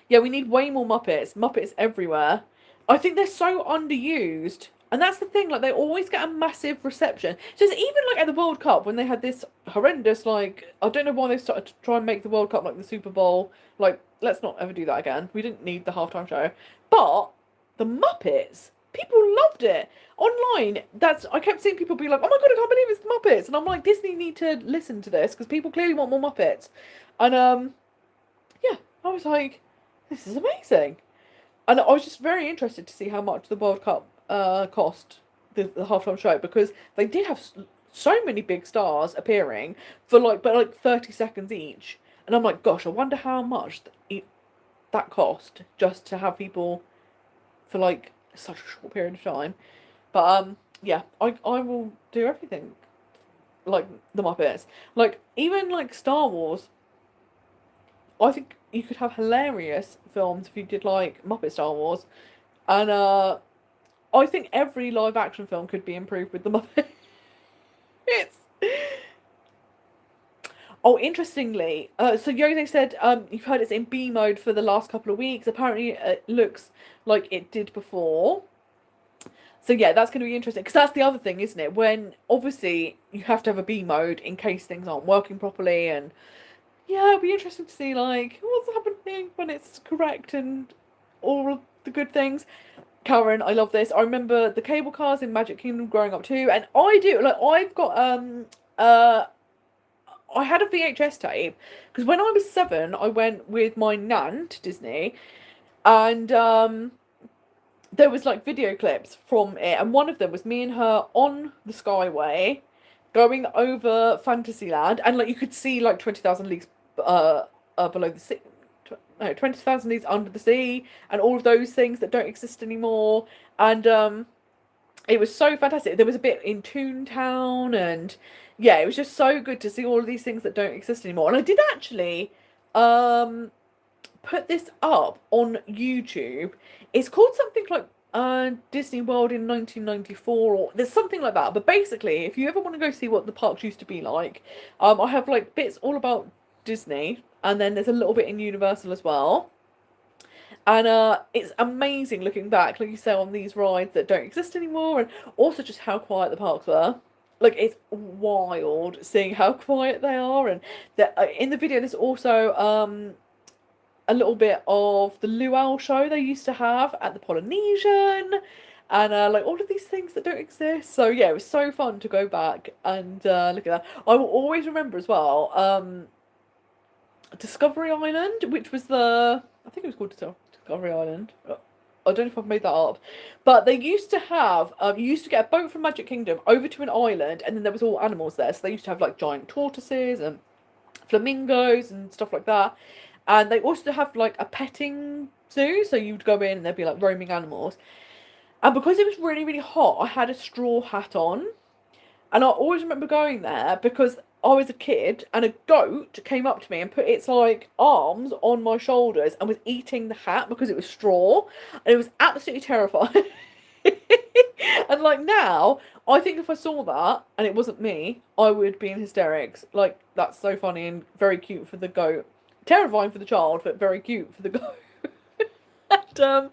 yeah, we need way more Muppets. Muppets everywhere. I think they're so underused. And that's the thing, like, they always get a massive reception. So it's even, like, at the World Cup, when they had this horrendous, like, I don't know why they started to try and make the World Cup like the Super Bowl. Like, let's not ever do that again. We didn't need the halftime show. But the Muppets, people loved it. Online, I kept seeing people be like, oh my god, I can't believe it's the Muppets. And I'm like, Disney need to listen to this, because people clearly want more Muppets. And, yeah, I was like, this is amazing. And I was just very interested to see how much the World Cup cost the halftime show, because they did have so many big stars appearing for like 30 seconds each, and I'm like, gosh, I wonder how much that cost just to have people for like such a short period of time. But yeah, I will do everything like the Muppets, like even like Star Wars. I think you could have hilarious films if you did like Muppet Star Wars, and I think every live action film could be improved with the Muppets. Oh, interestingly, so Jose said you've heard it's in B mode for the last couple of weeks. Apparently, it looks like it did before. So yeah, that's going to be interesting, because that's the other thing, isn't it? When obviously you have to have a B mode in case things aren't working properly, and yeah, it'll be interesting to see like what's happening when it's correct and all of the good things. Karen, I love this. I remember the cable cars in Magic Kingdom growing up too, and I've got I had a VHS tape, because when I was 7, I went with my nan to Disney, and there was like video clips from it, and one of them was me and her on the Skyway, going over Fantasyland, and like you could see like 20,000 Leagues below the sea. No, 20,000 Leagues Under the Sea, and all of those things that don't exist anymore. And it was so fantastic. There was a bit in Toontown, and yeah, it was just so good to see all of these things that don't exist anymore. And I did actually put this up on YouTube. It's called something like Disney World in 1994, or there's something like that. But basically, if you ever want to go see what the parks used to be like, I have like bits all about Disney, and then there's a little bit in Universal as well. And it's amazing looking back, like you say, on these rides that don't exist anymore, and also just how quiet the parks were. Like, it's wild seeing how quiet they are. And in the video, there's also a little bit of the luau show they used to have at the Polynesian, and like all of these things that don't exist. So yeah, it was so fun to go back and look at that. I will always remember as well Discovery Island, which was I think it was called Discovery Island. I don't know if I've made that up, but they used to have you used to get a boat from Magic Kingdom over to an island, and then there was all animals there. So they used to have like giant tortoises and flamingos and stuff like that, and they also have like a petting zoo. So you'd go in and there'd be like roaming animals, and because it was really really hot, I had a straw hat on, and I always remember going there because I was a kid, and a goat came up to me and put its like arms on my shoulders and was eating the hat because it was straw, and it was absolutely terrifying. And like now, I think if I saw that and it wasn't me, I would be in hysterics. Like, that's so funny and very cute for the goat, terrifying for the child, but very cute for the goat. And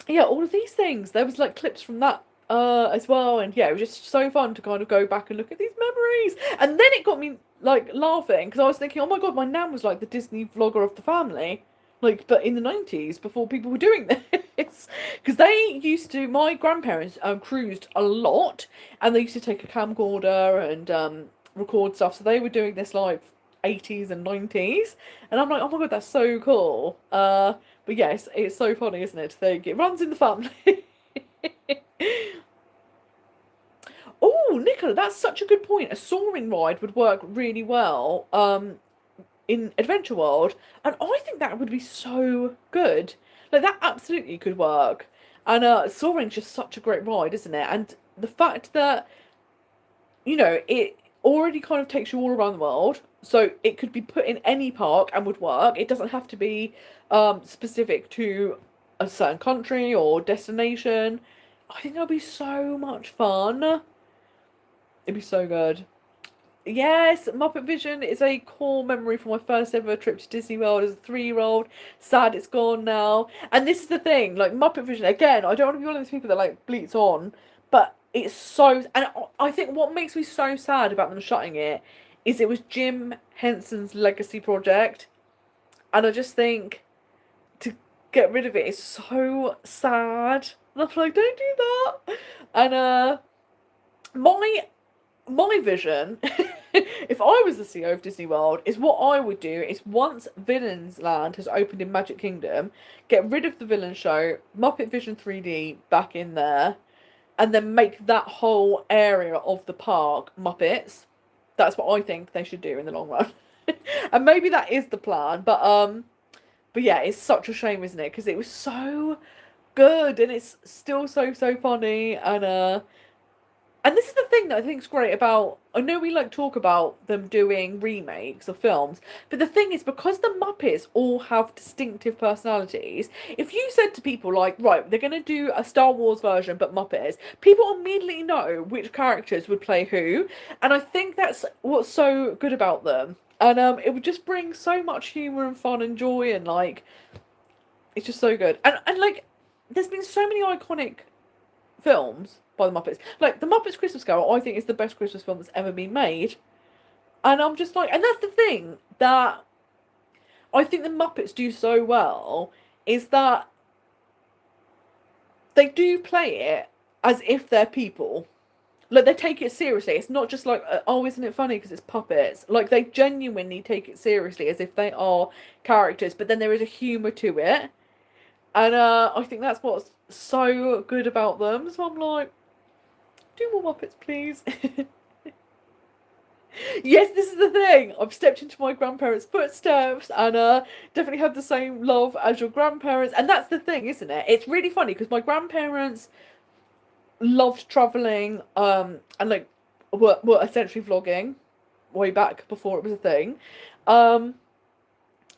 yeah, all of these things. There was like clips from that as well, and yeah, it was just so fun to kind of go back and look at these memories. And then it got me like laughing, because I was thinking, oh my god, my nan was like the Disney vlogger of the family. Like, but in the 90s, before people were doing this, because they used to, my grandparents cruised a lot, and they used to take a camcorder and record stuff. So they were doing this like 80s and 90s, and I'm like, oh my god, that's so cool. But yes, it's so funny, isn't it? To think it runs in the family. Oh, Nicola, that's such a good point. A soaring ride would work really well. In Adventure World, and I think that would be so good. Like that absolutely could work. And Soaring's just such a great ride, isn't it? And the fact that it already kind of takes you all around the world, so it could be put in any park and would work. It doesn't have to be specific to a certain country or destination. I think that'd be so much fun. It'd be so good. Yes, Muppet Vision is a core memory from my first ever trip to Disney World as a 3-year-old. Sad it's gone now. And this is the thing, like Muppet Vision, again, I don't want to be one of those people that like bleats on, but it's so, and I think what makes me so sad about them shutting it is it was Jim Henson's legacy project. And I just think to get rid of it is so sad. And I'm like, don't do that. And my vision, if I was the CEO of Disney World, is what I would do is once Villains Land has opened in Magic Kingdom, get rid of the villain show, Muppet Vision 3D back in there, and then make that whole area of the park Muppets. That's what I think they should do in the long run. And maybe that is the plan, but yeah, it's such a shame, isn't it? Because it was so good and it's still so funny, and this is the thing that I think is great about. I know we like talk about them doing remakes of films, but the thing is, because the Muppets all have distinctive personalities, if you said to people like, right, they're going to do a Star Wars version but Muppets, people immediately know which characters would play who, and I think that's what's so good about them. And it would just bring so much humour and fun and joy, and like, it's just so good. And like, there's been so many iconic films by the Muppets. Like the Muppets Christmas Carol, I think is the best Christmas film that's ever been made. And I'm just like, and that's the thing that I think the Muppets do so well is that they do play it as if they're people. Like they take it seriously. It's not just like, oh, isn't it funny because it's puppets? Like they genuinely take it seriously as if they are characters, but then there is a humour to it. And I think that's what's so good about them. So I'm like, do more Muppets, please. Yes, this is the thing. I've stepped into my grandparents' footsteps and definitely have the same love as your grandparents. And that's the thing, isn't it? It's really funny because my grandparents loved travelling and like were essentially vlogging way back before it was a thing. And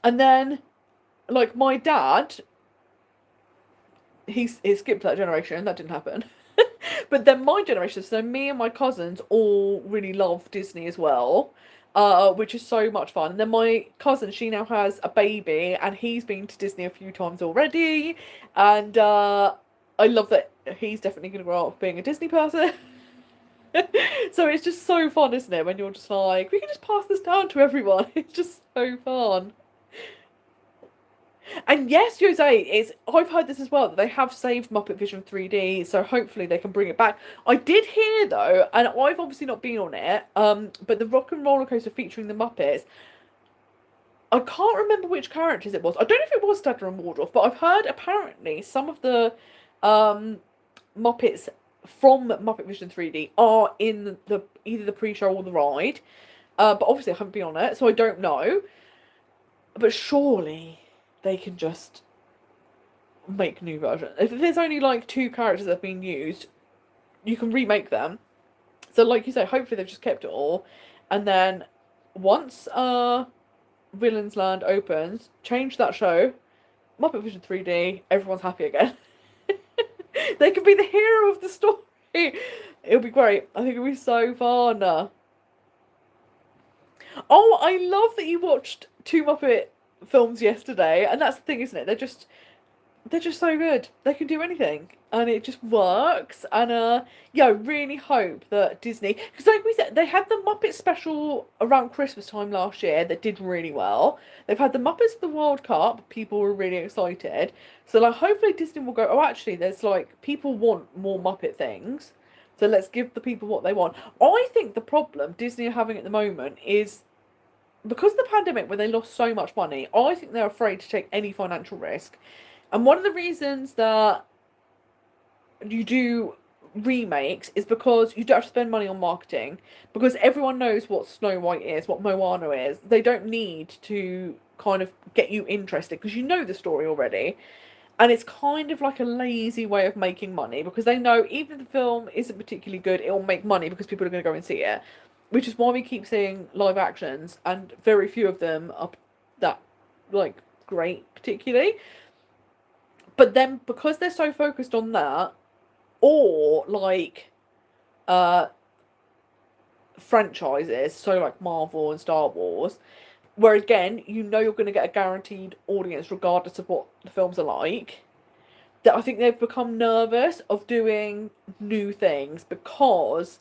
then like my dad, he skipped that generation. That didn't happen. But then my generation, so me and my cousins all really love Disney as well, which is so much fun. And then my cousin, she now has a baby, and he's been to Disney a few times already. And I love that he's definitely going to grow up being a Disney person. So it's just so fun, isn't it? When you're just like, we can just pass this down to everyone. It's just so fun. And yes, Jose, I've heard this as well, that they have saved Muppet Vision 3D, so hopefully they can bring it back. I did hear though, and I've obviously not been on it, but the Rock and Roller Coaster featuring the Muppets, I can't remember which characters it was. I don't know if it was Statler and Waldorf, but I've heard apparently some of the Muppets from Muppet Vision 3D are in either the pre-show or the ride. But obviously I haven't been on it, so I don't know. But surely they can just make new versions. If there's only like 2 characters that have been used, you can remake them. So like you say, hopefully they've just kept it all. And then once Villains Land opens, change that show, Muppet Vision 3D, everyone's happy again. They can be the hero of the story. It'll be great. I think it'll be so fun. Oh, I love that you watched 2 Muppet films yesterday, and that's the thing, isn't it? They're just they're just so good. They can do anything, and it just works. And yeah, I really hope that Disney, because like we said, they had the Muppet special around Christmas time last year that did really well. They've had the Muppets the World Cup. People were really excited. So like, hopefully Disney will go. Oh, actually, there's like people want more Muppet things. So let's give the people what they want. I think the problem Disney are having at the moment is because of the pandemic, when they lost so much money, I think they're afraid to take any financial risk. And one of the reasons that you do remakes is because you don't have to spend money on marketing, because everyone knows what Snow White is, what Moana is. They don't need to kind of get you interested because you know the story already. And it's kind of like a lazy way of making money, because they know even if the film isn't particularly good, it will make money because people are going to go and see it. Which is why we keep seeing live actions, and very few of them are that like great particularly. But then because they're so focused on that, or like uh franchises, so like Marvel and Star Wars, where again you know you're going to get a guaranteed audience regardless of what the films are like, that I think they've become nervous of doing new things, because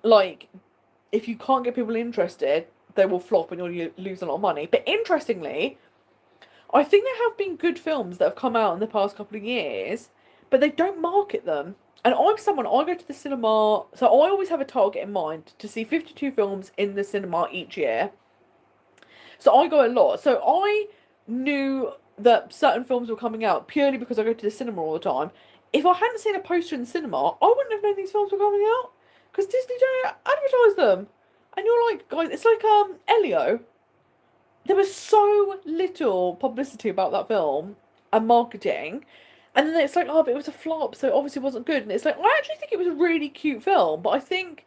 like if you can't get people interested, they will flop and you'll lose a lot of money. But interestingly, I think there have been good films that have come out in the past couple of years, but they don't market them. And I'm someone, I go to the cinema, so I always have a target in mind to see 52 films in the cinema each year. So I go a lot. So I knew that certain films were coming out purely because I go to the cinema all the time. If I hadn't seen a poster in the cinema, I wouldn't have known these films were coming out, because Disney don't advertise them. And you're like, guys, it's like Elio. There was so little publicity about that film and marketing, and then it's like, oh, but it was a flop, so it obviously wasn't good. And it's like, I actually think it was a really cute film, but I think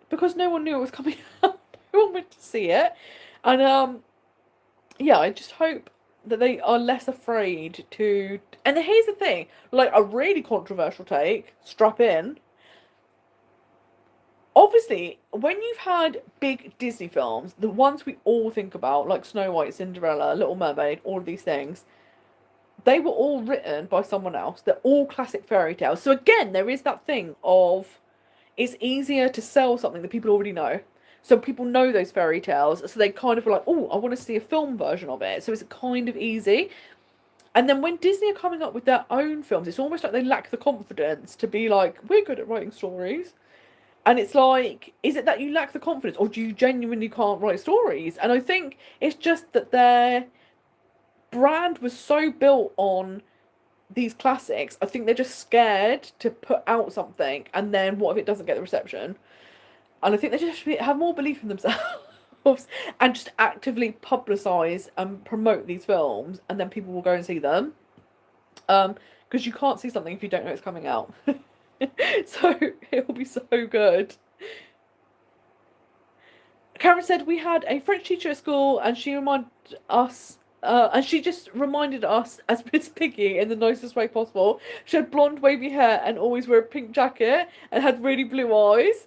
because no one knew it was coming out, no one went to see it. And yeah, I just hope that they are less afraid to. And here's the thing, like a really controversial take, strap in. Obviously, when you've had big Disney films, the ones we all think about, like Snow White, Cinderella, Little Mermaid, all of these things, they were all written by someone else. They're all classic fairy tales. So again, there is that thing of it's easier to sell something that people already know. So people know those fairy tales, so they kind of are like, oh, I want to see a film version of it. So it's kind of easy. And then when Disney are coming up with their own films, it's almost like they lack the confidence to be like, we're good at writing stories. And it's like, is it that you lack the confidence, or do you genuinely can't write stories? And I think it's just that their brand was so built on these classics. I think they're just scared to put out something, and then what if it doesn't get the reception? And I think they just have more belief in themselves and just actively publicise and promote these films, and then people will go and see them. Because you can't see something if you don't know it's coming out. So it will be so good. Karen said we had a French teacher at school, and she reminded us, and she just reminded us as Miss Piggy in the nicest way possible. She had blonde, wavy hair, and always wore a pink jacket, and had really blue eyes.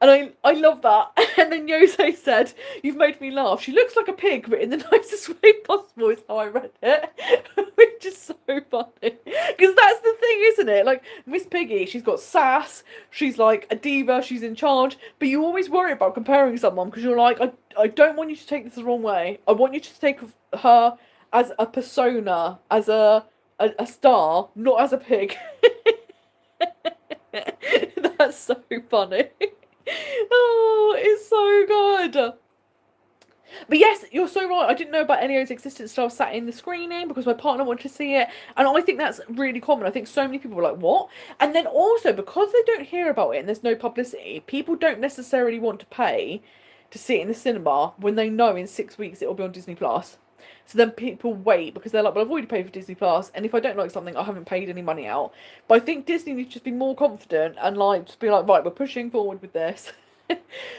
And I love that. And then Jose said, you've made me laugh. She looks like a pig, but in the nicest way possible is how I read it. Which is so funny. Because that's the thing, isn't it? Like, Miss Piggy, she's got sass. She's like a diva. She's in charge. But you always worry about comparing someone, because you're like, I don't want you to take this the wrong way. I want you to take her as a persona, as a star, not as a pig. That's so funny. Oh, it's so good. But yes, you're so right. I didn't know about Elio's existence until I sat in the screening, because my partner wanted to see it. And I think that's really common. I think so many people were like, what? And then also, because they don't hear about it and there's no publicity, people don't necessarily want to pay to see it in the cinema when they know in 6 weeks it will be on Disney Plus. So then people wait, because they're like, well, I've already paid for Disney Plus, and if I don't like something, I haven't paid any money out. But I think Disney needs to just be more confident and like just be like, right, we're pushing forward with this.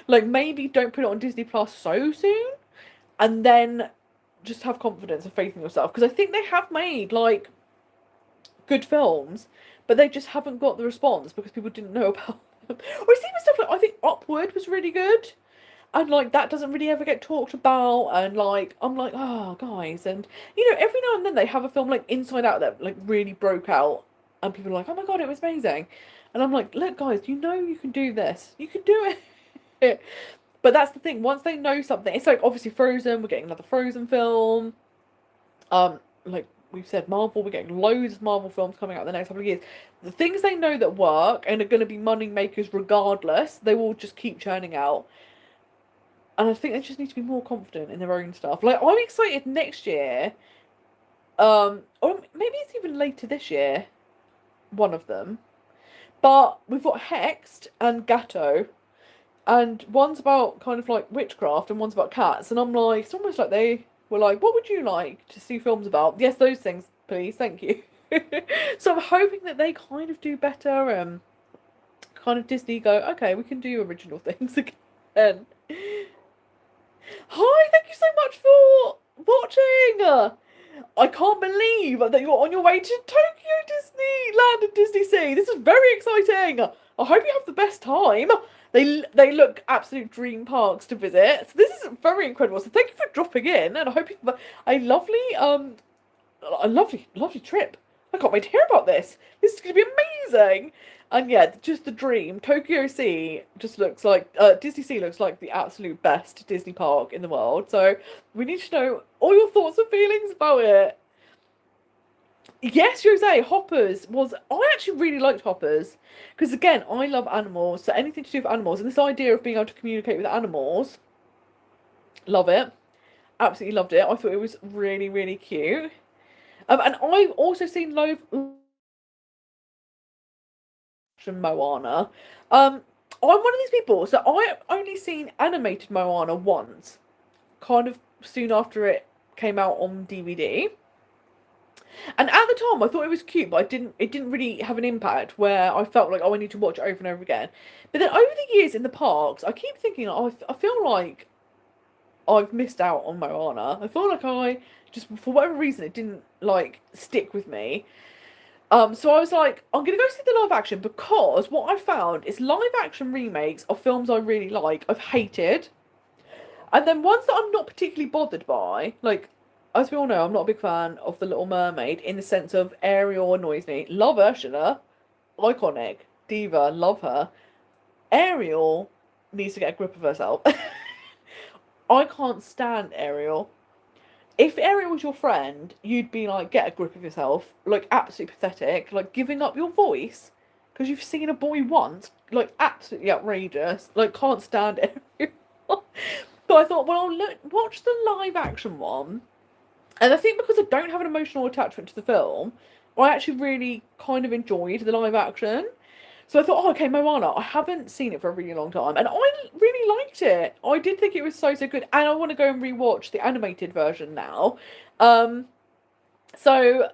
Like, maybe don't put it on Disney Plus so soon, and then just have confidence and faith in yourself. Because I think they have made like good films, but they just haven't got the response because people didn't know about them. Or it's even stuff like, I think Upward was really good. And like that doesn't really ever get talked about, and like I'm like, oh guys, and every now and then they have a film like Inside Out that like really broke out, and people are like, oh my god, it was amazing, and I'm like, look guys, you can do this, you can do it. But that's the thing, once they know something, it's like obviously Frozen, we're getting another Frozen film, like we've said, Marvel, we're getting loads of Marvel films coming out in the next couple of years. The things they know that work and are going to be money makers regardless, they will just keep churning out. And I think they just need to be more confident in their own stuff. Like, I'm excited next year, or maybe it's even later this year, one of them. But we've got Hexed and Gatto, and one's about kind of like witchcraft and one's about cats. And I'm like, it's almost like they were like, what would you like to see films about? Yes, those things, please, thank you. So I'm hoping that they kind of do better. Kind of Disney go, okay, we can do original things again. Hi, thank you so much for watching. I can't believe that you're on your way to Tokyo Disneyland and Disney Sea. This is very exciting. I hope you have the best time. They look absolute dream parks to visit. So this is very incredible. So thank you for dropping in, and I hope you have a lovely trip. I can't wait to hear about this. This is going to be amazing. And yeah, just the dream. Tokyo Sea just looks like, Disney Sea looks like the absolute best Disney park in the world. So we need to know all your thoughts and feelings about it. Yes, Jose, Hoppers I actually really liked Hoppers. Because again, I love animals. So anything to do with animals. And this idea of being able to communicate with animals, love it. Absolutely loved it. I thought it was really, really cute. And I've also seen Moana. I'm one of these people, so I've only seen animated Moana once, kind of soon after it came out on DVD. And at the time, I thought it was cute, but it didn't really have an impact where I felt like, oh, I need to watch it over and over again. But then over the years in the parks, I keep thinking, oh, I feel like I've missed out on Moana. I feel like I just, for whatever reason, it didn't like stick with me. So I was like, I'm gonna go see the live action, because what I found is live action remakes of films I really like, I've hated. And then ones that I'm not particularly bothered by, like, as we all know, I'm not a big fan of The Little Mermaid in the sense of Ariel annoys me. Love Ursula, iconic, diva, love her. Ariel needs to get a grip of herself. I can't stand Ariel. If Ariel was your friend, you'd be like, get a grip of yourself. Like, absolutely pathetic. Like, giving up your voice because you've seen a boy once. Like, absolutely outrageous. Like, can't stand Ariel. But I thought, well, watch the live action one. And I think because I don't have an emotional attachment to the film, I actually really kind of enjoyed the live action. So I thought, oh, okay, Moana. I haven't seen it for a really long time, and I really liked it. I did think it was so good, and I want to go and rewatch the animated version now. So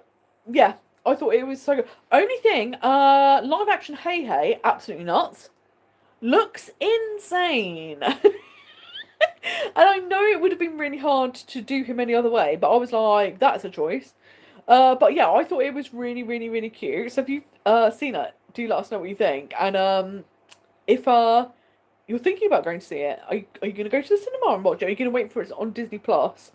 yeah, I thought it was so good. Only thing, live action Hey Hey, absolutely nuts. Looks insane. And I know it would have been really hard to do him any other way, but I was like, that's a choice. But yeah, I thought it was really, really, really cute. So if you've seen it, do let us know what you think. And if you're thinking about going to see it, are you going to go to the cinema and watch it? Are you going to wait for it on Disney Plus?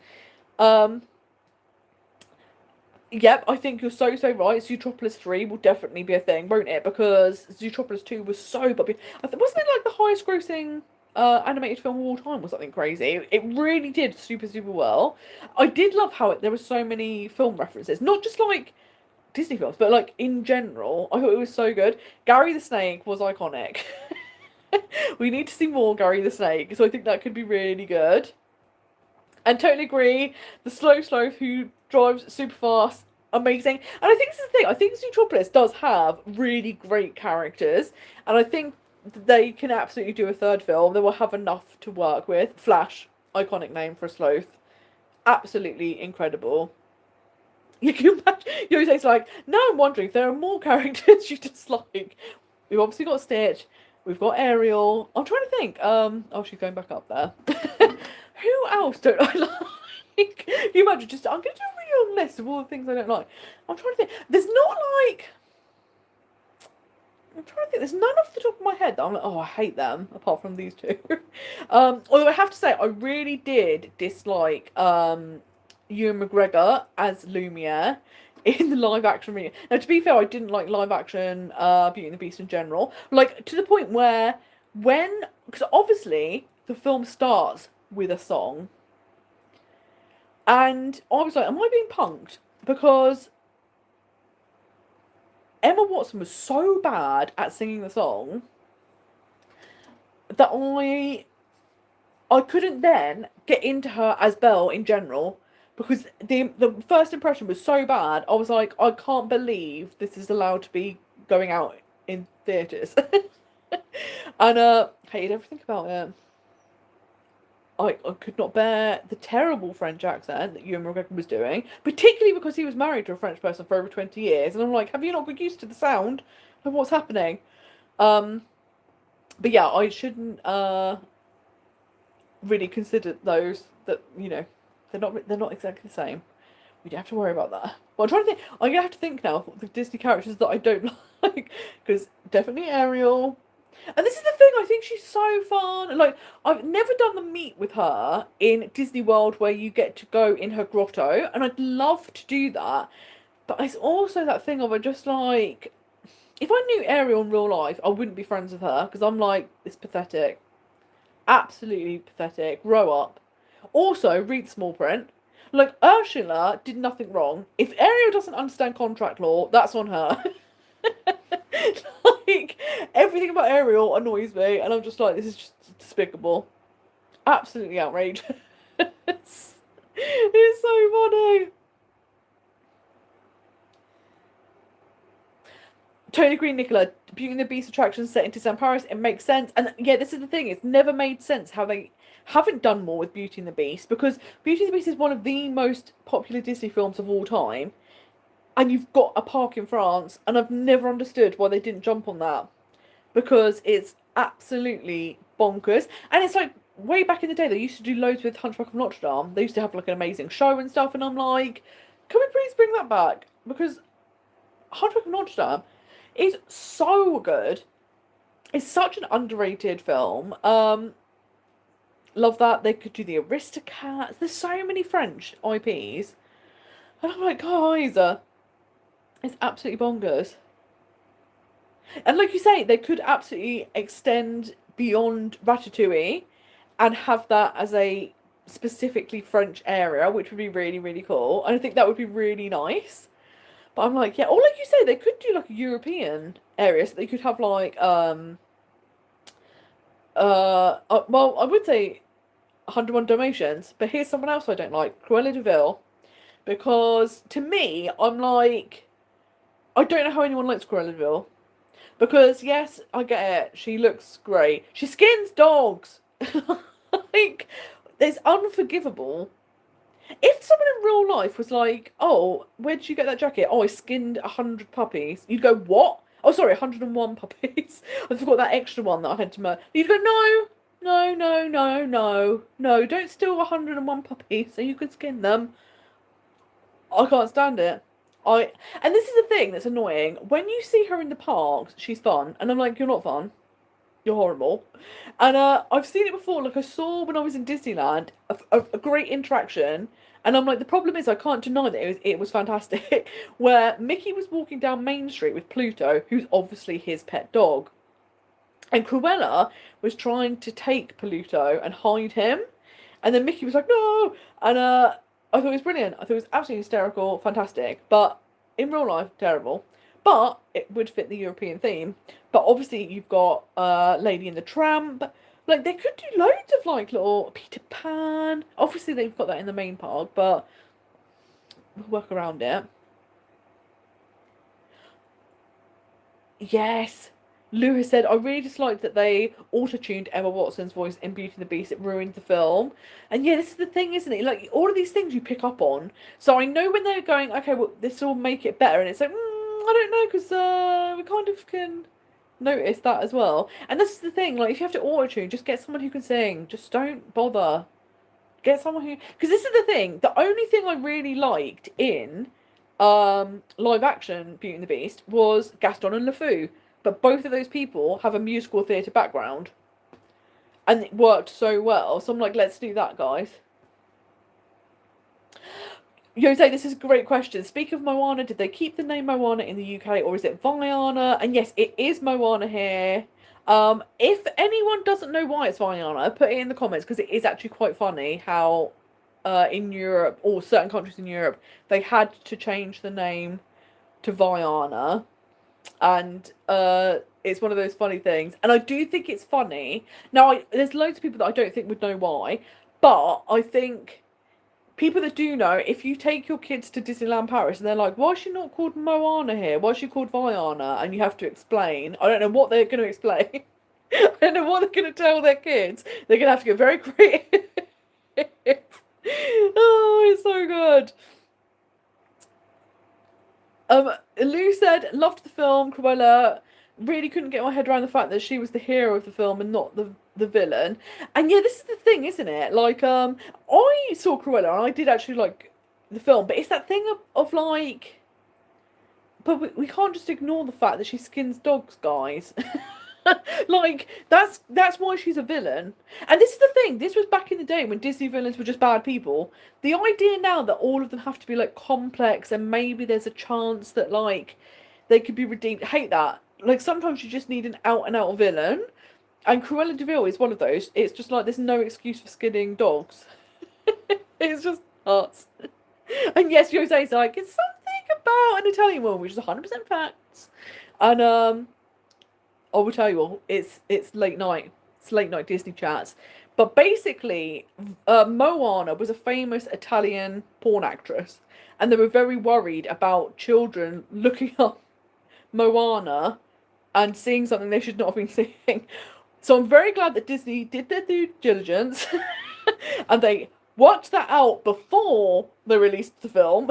Yep, I think you're so right. Zootropolis 3 will definitely be a thing, won't it? Because Zootropolis 2 was so popular. Wasn't it like the highest grossing animated film of all time or something crazy? It really did super well. I did love how there were so many film references, not just like Disney films, but like in general. I thought it was so good. Gary the Snake was iconic. We need to see more Gary the Snake, so I think that could be really good. And totally agree, the slow who drives super fast, amazing. And I think this is the thing, I think Zootropolis does have really great characters, and I think they can absolutely do a third film. They will have enough to work with. Flash, iconic name for a sloth. Absolutely incredible. You can imagine, Jose's like, now I'm wondering if there are more characters you dislike. We've obviously got Stitch, we've got Ariel. I'm trying to think, oh, she's going back up there. Who else don't I like? You imagine I'm going to do a really long list of all the things I don't like. I'm trying to think. There's not like... I'm trying to think. There's none off the top of my head that I'm like, oh, I hate them. Apart from these two. Although I have to say, I really did dislike Ewan McGregor as Lumiere in the live action reunion. Now, to be fair, I didn't like live action Beauty and the Beast in general. Like, to the point where because obviously the film starts with a song, and I was like, am I being punked? Because Emma Watson was so bad at singing the song that I couldn't then get into her as Belle in general, because the first impression was so bad. I was like, I can't believe this is allowed to be going out in theatres. And hated everything about it. I could not bear the terrible French accent that Ewan McGregor was doing, particularly because he was married to a French person for over 20 years. And I'm like, have you not got used to the sound of what's happening? But yeah, I shouldn't really consider those that, they're not exactly the same. We don't have to worry about that. But I'm trying to think. I'm gonna have to think now of the Disney characters that I don't like, because definitely Ariel. And this is the thing, I think she's so fun. Like, I've never done the meet with her in Disney World where you get to go in her grotto, and I'd love to do that. But it's also that thing of I just like, if I knew Ariel in real life, I wouldn't be friends with her, because I'm like, it's pathetic. Absolutely pathetic. Grow up. Also, read the small print. Like, Ursula did nothing wrong. If Ariel doesn't understand contract law, that's on her. Like, everything about Ariel annoys me, and I'm just like, this is just despicable. Absolutely outrageous. It's so funny. Tony Green, Nicola, Beauty and the Beast attraction set in Disneyland Paris, it makes sense. And yeah, this is the thing, it's never made sense how they haven't done more with Beauty and the Beast, because Beauty and the Beast is one of the most popular Disney films of all time. And you've got a park in France, and I've never understood why they didn't jump on that, because it's absolutely bonkers. And it's like, way back in the day, they used to do loads with Hunchback of Notre Dame. They used to have like an amazing show and stuff, and I'm like, can we please bring that back? Because Hunchback of Notre Dame is so good. It's such an underrated film. Love that. They could do the Aristocats. There's so many French IPs. And I'm like, guys, it's absolutely bonkers. And like you say, they could absolutely extend beyond Ratatouille and have that as a specifically French area, which would be really, really cool. And I think that would be really nice. But I'm like, yeah, or like you say, they could do like a European area, so they could have like, well, I would say 101 Dalmatians, but here's someone else I don't like, Cruella de Vil. Because to me, I'm like, I don't know how anyone likes Cruella de Vil. Because yes, I get it, she looks great. She skins dogs. Like, it's unforgivable. If someone in real life was like, oh, where did you get that jacket? Oh, I skinned 100 puppies. You'd go, what? Oh, sorry, 101 puppies. I forgot that extra one that I had to murder. You'd go, no, no, no, no, no, no, don't steal 101 puppies so you can skin them. I can't stand it. And this is the thing that's annoying. When you see her in the parks, she's fun. And I'm like, you're not fun. You're horrible. And I've seen it before. Like, I saw when I was in Disneyland a great interaction, and I'm like, the problem is I can't deny that it was fantastic. Where Mickey was walking down Main Street with Pluto, who's obviously his pet dog, and Cruella was trying to take Pluto and hide him, and then Mickey was like, no, and I thought it was brilliant. I thought it was absolutely hysterical, fantastic, but in real life, terrible. But it would fit the European theme. But obviously you've got Lady and the Tramp. Like, they could do loads of like little Peter Pan. Obviously they've got that in the main park, but we'll work around it. Yes. Lou has said, I really disliked that they auto-tuned Emma Watson's voice in Beauty and the Beast. It ruined the film. And yeah, this is the thing, isn't it? Like, all of these things you pick up on. So I know when they're going, okay, well, this will make it better. And it's like, I don't know, because we kind of can notice that as well. And this is the thing, like, if you have to auto-tune, just get someone who can sing. Just don't bother. Get someone who... Because this is the thing, the only thing I really liked in live action Beauty and the Beast was Gaston and LeFou. but both of those people have a musical theatre background. And it worked so well. So I'm like, let's do that, guys. Jose, this is a great question. Speaking of Moana, did they keep the name Moana in the UK or is it Vaiana? And yes, it is Moana here. If anyone doesn't know why it's Vaiana, put it in the comments because it is actually quite funny how in Europe, or certain countries in Europe, they had to change the name to Vaiana. And it's one of those funny things. And I do think it's funny. Now, there's loads of people that I don't think would know why, but I think people that do know, if you take your kids to Disneyland Paris and they're like, why is she not called Moana here? Why is she called Vaiana? And you have to explain. I don't know what they're going to explain. I don't know what they're going to tell their kids. They're going to have to get very creative. Oh, it's so good. Lou said, loved the film, Cruella. Really couldn't get my head around the fact that she was the hero of the film and not the villain. And yeah, this is the thing, isn't it? Like, I saw Cruella and I did actually like the film, but it's that thing of like, but we can't just ignore the fact that she skins dogs, guys. Like, that's why she's a villain. And this is the thing, this was back in the day when Disney villains were just bad people. The idea now that all of them have to be like complex and maybe there's a chance that like they could be redeemed. I hate that. Like, sometimes you just need an out and out villain. And Cruella de Vil is one of those. It's just like there's no excuse for skinning dogs. It's just nuts. And yes, Jose's like, it's something about an Italian woman, which is 100% facts. And I will tell you all, it's late night. It's late night Disney chats. But basically, Moana was a famous Italian porn actress. And they were very worried about children looking up Moana and seeing something they should not have been seeing. So I'm very glad that Disney did their due diligence. And they worked that out before they released the film.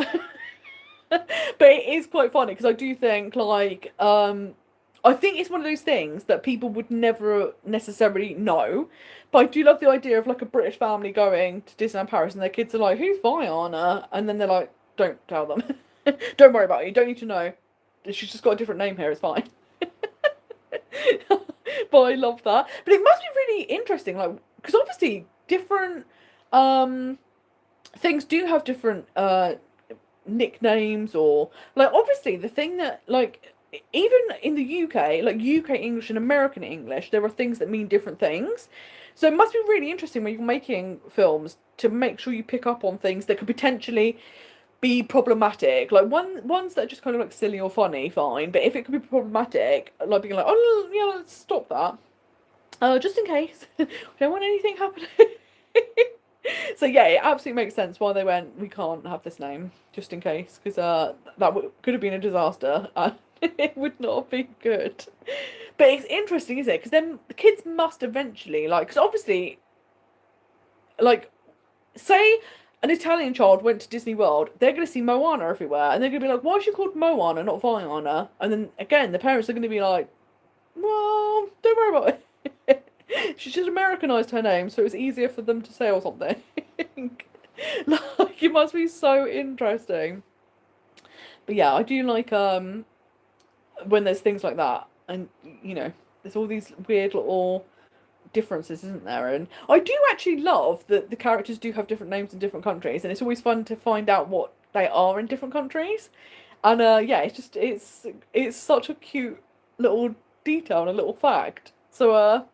But it is quite funny because I do think, like, I think it's one of those things that people would never necessarily know. But I do love the idea of like a British family going to Disneyland Paris and their kids are like, who's Vaiana? And then they're like, don't tell them. Don't worry about it. You don't need to know. She's just got a different name here. It's fine. But I love that. But it must be really interesting, like, because obviously different things do have different nicknames, or like obviously the thing that like even in the UK, like UK English and American English, there are things that mean different things. So it must be really interesting when you're making films to make sure you pick up on things that could potentially be problematic. Like ones that are just kind of like silly or funny, fine. But if it could be problematic, like being like, oh yeah, let's stop that. Just in case. We don't want anything happening. So yeah, it absolutely makes sense why they went, we can't have this name, just in case, because that could have been a disaster. It would not be good. But it's interesting, isn't it? Because then the kids must eventually, like, because obviously, like, say an Italian child went to Disney World, they're going to see Moana everywhere, and they're going to be like, why is she called Moana, not Vaiana? And then, again, the parents are going to be like, well, don't worry about it. She just Americanized her name, so it was easier for them to say or something. Like, it must be so interesting. But yeah, I do like when there's things like that, and you know, there's all these weird little differences, isn't there? And I do actually love that the characters do have different names in different countries, and it's always fun to find out what they are in different countries. And yeah, it's such a cute little detail and a little fact. So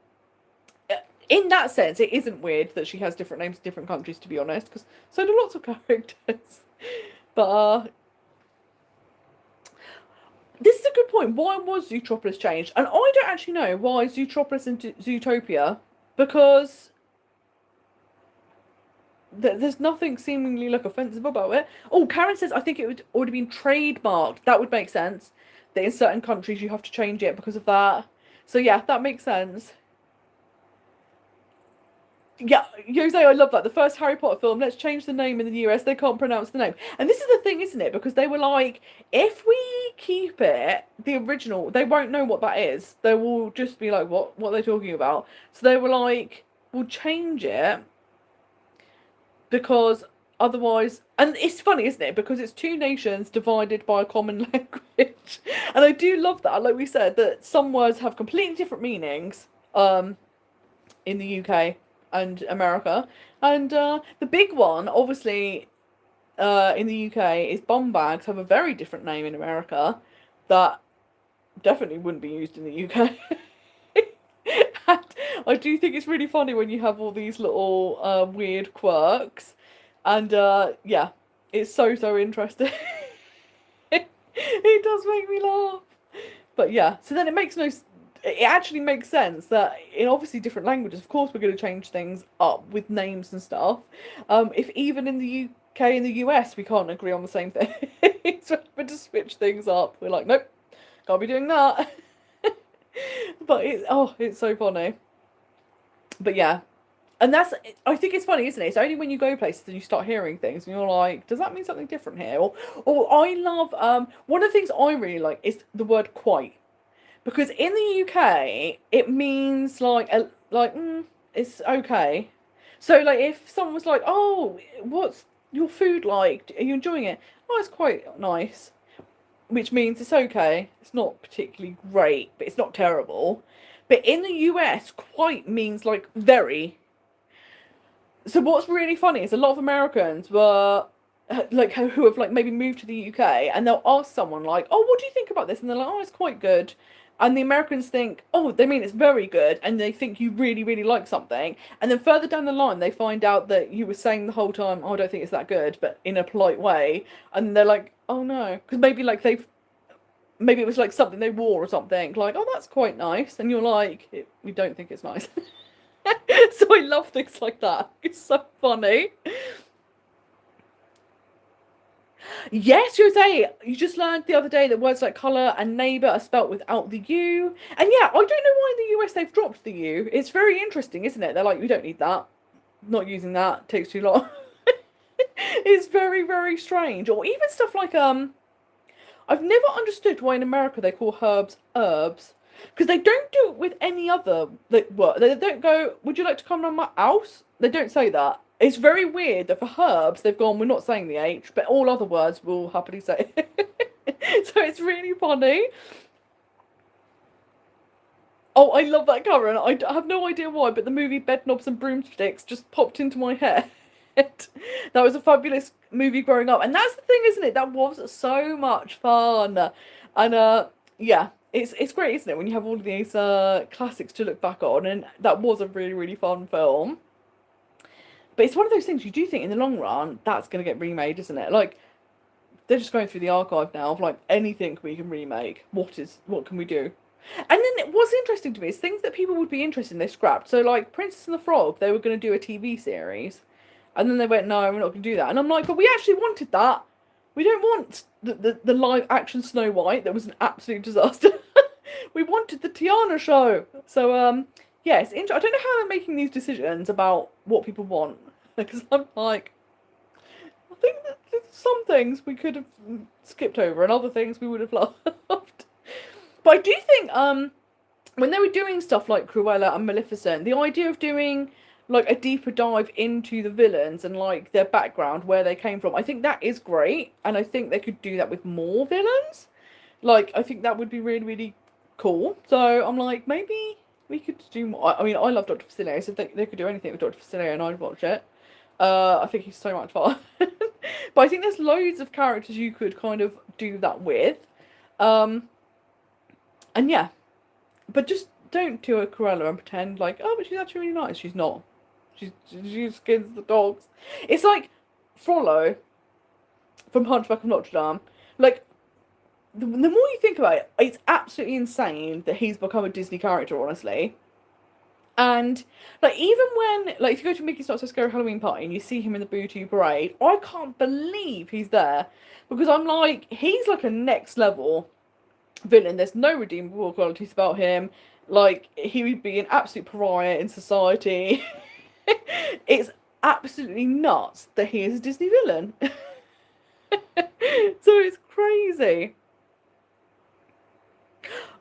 in that sense, it isn't weird that she has different names in different countries, to be honest, because so do lots of characters. But this is a good point. Why was Zootropolis changed? And I don't actually know why Zootropolis and Zootopia, because there's nothing seemingly like offensive about it. Oh, Karen says, I think it would already been trademarked. That would make sense. That in certain countries you have to change it because of that. So yeah, that makes sense. Yeah, Jose, I love that. The first Harry Potter film, let's change the name in the US. They can't pronounce the name. And this is the thing, isn't it? Because they were like, if we keep it, the original, they won't know what that is. They will just be like, what are they talking about? So they were like, we'll change it because otherwise, and it's funny, isn't it? Because it's two nations divided by a common language. And And I do love that, like we said, that some words have completely different meanings in the UK and America. And the big one, obviously, in the UK is bomb bags have a very different name in America that definitely wouldn't be used in the UK. And I do think it's really funny when you have all these little weird quirks. And yeah, it's so interesting. It does make me laugh. But yeah, so then it actually makes sense that in obviously different languages, of course, we're going to change things up with names and stuff. If even in the UK and the US we can't agree on the same thing, so we're to switch things up. We're like, nope, can't be doing that. But it's so funny. But yeah, and I think it's funny, isn't it? It's only when you go places and you start hearing things and you're like, does that mean something different here? Or I love one of the things I really like is the word quite. Because in the UK, it means it's okay. So like if someone was like, "Oh, what's your food like? Are you enjoying it?" "Oh, it's quite nice," which means it's okay. It's not particularly great, but it's not terrible. But in the US, quite means like very. So what's really funny is a lot of Americans were like who have like maybe moved to the UK and they'll ask someone like, "Oh, what do you think about this?" And they're like, "Oh, it's quite good." And the Americans think, "Oh, they mean it's very good," and they think you really like something. And then further down the line, they find out that you were saying the whole time, "Oh, I don't think it's that good," but in a polite way. And they're like, "Oh no," because maybe it was like something they wore or something. Like, "Oh, that's quite nice," and you're like, "We don't think it's nice." So I love things like that. It's so funny. Yes, Jose, you just learned the other day that words like colour and neighbour are spelt without the U. And yeah, I don't know why in the US they've dropped the U. It's very interesting, isn't it? They're like, we don't need that. Not using that. Takes too long. It's very strange. Or even stuff like I've never understood why in America they call herbs herbs. Because they don't do it with any other like what they don't go, "Would you like to come to my house?" They don't say that. It's very weird that for herbs they've gone, "We're not saying the H," but all other words will happily say it. So it's really funny. Oh, I love that cover, and I have no idea why, but the movie Bed Knobs and Broomsticks just popped into my head. That was a fabulous movie growing up, and that's the thing, isn't it? That was so much fun, and yeah, it's great, isn't it, when you have all of these classics to look back on, and that was a really fun film. But it's one of those things you do think in the long run that's going to get remade, isn't it? Like they're just going through the archive now of like anything we can remake. What can we do? And then what's interesting to me is things that people would be interested in, they scrapped. So like Princess and the Frog, they were going to do a TV series, and then they went, "No, we're not going to do that." And I'm like, "But we actually wanted that. We don't want the live action Snow White that was an absolute disaster. We wanted the Tiana show." So yeah, it's interesting. I don't know how they're making these decisions about what people want, because I'm like, I think that some things we could have skipped over, and other things we would have loved. But I do think when they were doing stuff like Cruella and Maleficent, the idea of doing like a deeper dive into the villains and like their background, where they came from, I think that is great, and I think they could do that with more villains. Like I think that would be really cool. So I'm like, maybe we could do more. I mean, I love Dr. Facilier, so if they could do anything with Dr. Facilier, and I'd watch it. I think he's so much fun. But I think there's loads of characters you could kind of do that with. And yeah, but just don't do a Cruella and pretend like, "Oh, but she's actually really nice." She's not. She skins the dogs. It's like Frollo from Hunchback of Notre Dame. Like, the more you think about it, it's absolutely insane that he's become a Disney character, honestly. And like even when like if you go to Mickey's Not So Scary Halloween Party and you see him in the Boo Too Parade, I can't believe he's there, because I'm like, he's like a next level villain. There's no redeemable qualities about him. Like he would be an absolute pariah in society. It's absolutely nuts that he is a Disney villain. So it's crazy.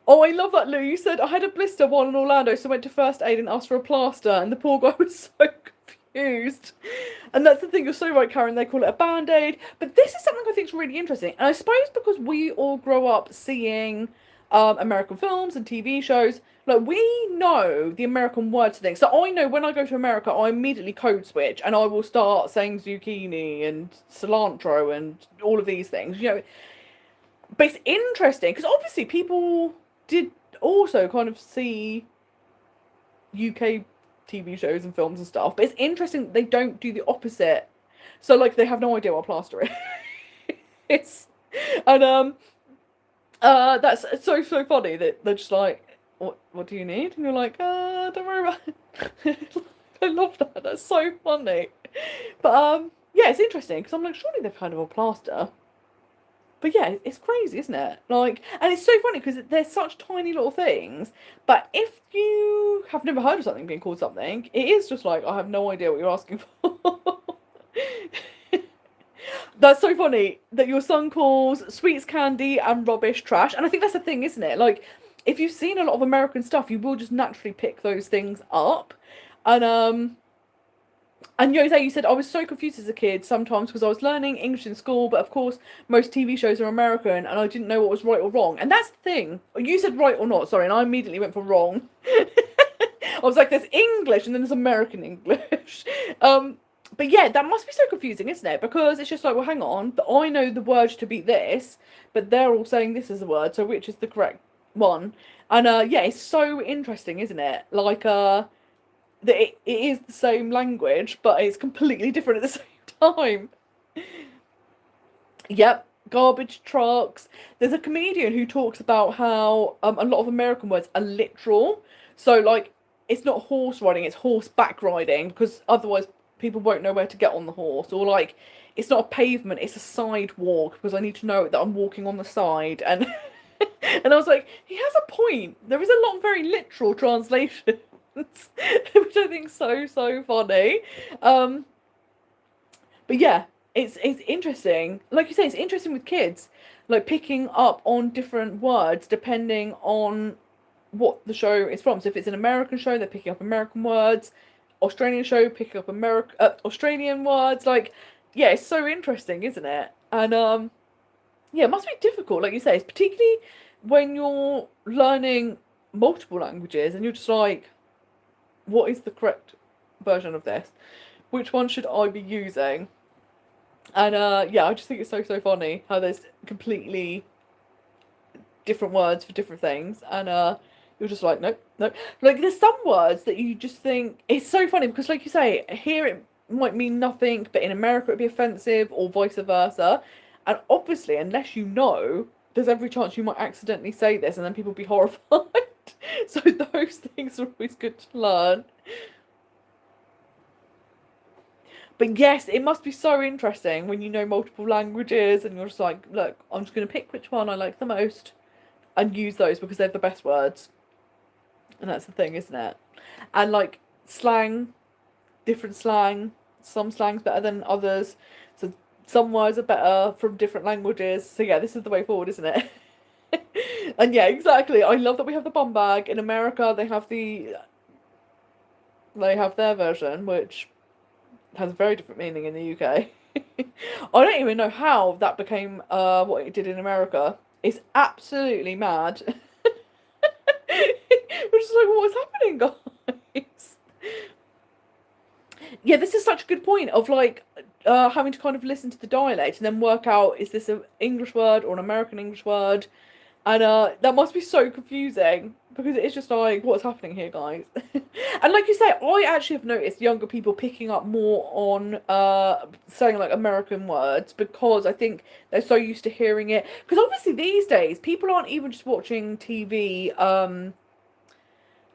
Oh, I love that, Lou. You said, "I had a blister while in Orlando, so went to first aid and asked for a plaster," and the poor guy was so confused. And that's the thing, you're so right, Karen, they call it a band-aid. But this is something I think is really interesting. And I suppose because we all grow up seeing American films and TV shows, like, we know the American words to things. So I know when I go to America, I immediately code switch and I will start saying zucchini and cilantro and all of these things, you know. But it's interesting because obviously people did also kind of see UK TV shows and films and stuff, but it's interesting that they don't do the opposite. So like they have no idea what plaster is. And that's so funny that they're just like, what do you need? And you're like, don't worry about it. I love that. That's so funny. But yeah, it's interesting because I'm like, surely they've heard of a plaster. But yeah, it's crazy, isn't it? Like, and it's so funny because they're such tiny little things. But if you have never heard of something being called something, it is just like, I have no idea what you're asking for. That's so funny that your son calls sweets candy and rubbish trash. And I think that's the thing, isn't it? Like, if you've seen a lot of American stuff, you will just naturally pick those things up. And Jose, you said, I was so confused as a kid sometimes because I was learning English in school, but of course most TV shows are American and I didn't know what was right or wrong. And that's the thing. You said right or not, sorry, and I immediately went for wrong. I was like, there's English and then there's American English. But yeah, that must be so confusing, isn't it? Because it's just like, well, hang on, I know the word to be this, but they're all saying this is the word, so which is the correct one? And yeah, it's so interesting, isn't it? Like, that it is the same language, but it's completely different at the same time. Yep, garbage trucks. There's a comedian who talks about how a lot of American words are literal. So, like, it's not horse riding, it's horseback riding, because otherwise people won't know where to get on the horse. Or, like, it's not a pavement, it's a sidewalk, because I need to know that I'm walking on the side. And and I was like, he has a point. There is a lot of very literal translation. Which I think is so funny. But yeah, it's interesting. Like you say, it's interesting with kids, like picking up on different words depending on what the show is from. So if it's an American show, they're picking up American words. Australian show, picking up Australian words. Like, yeah, it's so interesting, isn't it? And yeah, it must be difficult, like you say, it's particularly when you're learning multiple languages and you're just like, what is the correct version of this? Which one should I be using? And yeah, I just think it's so funny how there's completely different words for different things. And you're just like, nope. Like, there's some words that you just think, it's so funny because, like you say, here it might mean nothing, but in America it'd be offensive, or vice versa. And obviously, unless you know, there's every chance you might accidentally say this and then people be horrified. So those things are always good to learn. But yes, it must be so interesting when you know multiple languages and you're just like, look, I'm just going to pick which one I like the most and use those because they're the best words. And that's the thing, isn't it? And like slang, different slang, some slang's better than others. So some words are better from different languages. So yeah, this is the way forward, isn't it? And yeah, exactly. I love that we have the bum bag. In America, they have their version, which has a very different meaning in the UK. I don't even know how that became what it did in America. It's absolutely mad. We're just like, what is happening, guys? Yeah, this is such a good point of like having to kind of listen to the dialect and then work out, is this an English word or an American English word? And that must be so confusing because it's just like, what's happening here, guys? And like you say, I actually have noticed younger people picking up more on saying like American words because I think they're so used to hearing it. Because obviously these days, people aren't even just watching TV and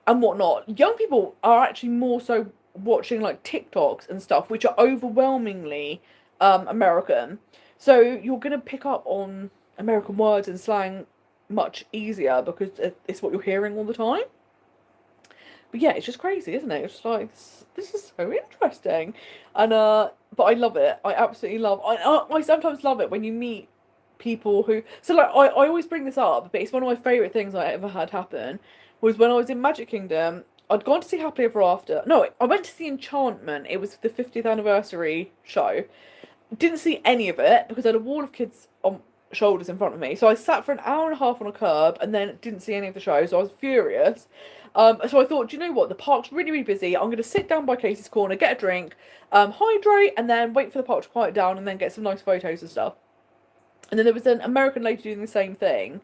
whatnot. Young people are actually more so watching like TikToks and stuff, which are overwhelmingly American. So you're going to pick up on American words and slang much easier because it's what you're hearing all the time. But yeah, it's just crazy, isn't it? It's just like, this is so interesting. And but I love it. I absolutely love I sometimes love it when you meet people who, so like I always bring this up, but it's one of my favourite things I ever had happen was when I was in Magic Kingdom. I'd gone to see Happily Ever After. No, I went to see Enchantment. It was the 50th anniversary show. Didn't see any of it because I had a wall of kids on shoulders in front of me. So I sat for an hour and a half on a curb and then didn't see any of the show. So I was furious. So I thought, do you know what? The park's really, really busy. I'm going to sit down by Casey's Corner, get a drink, hydrate, and then wait for the park to quiet down and then get some nice photos and stuff. And then there was an American lady doing the same thing.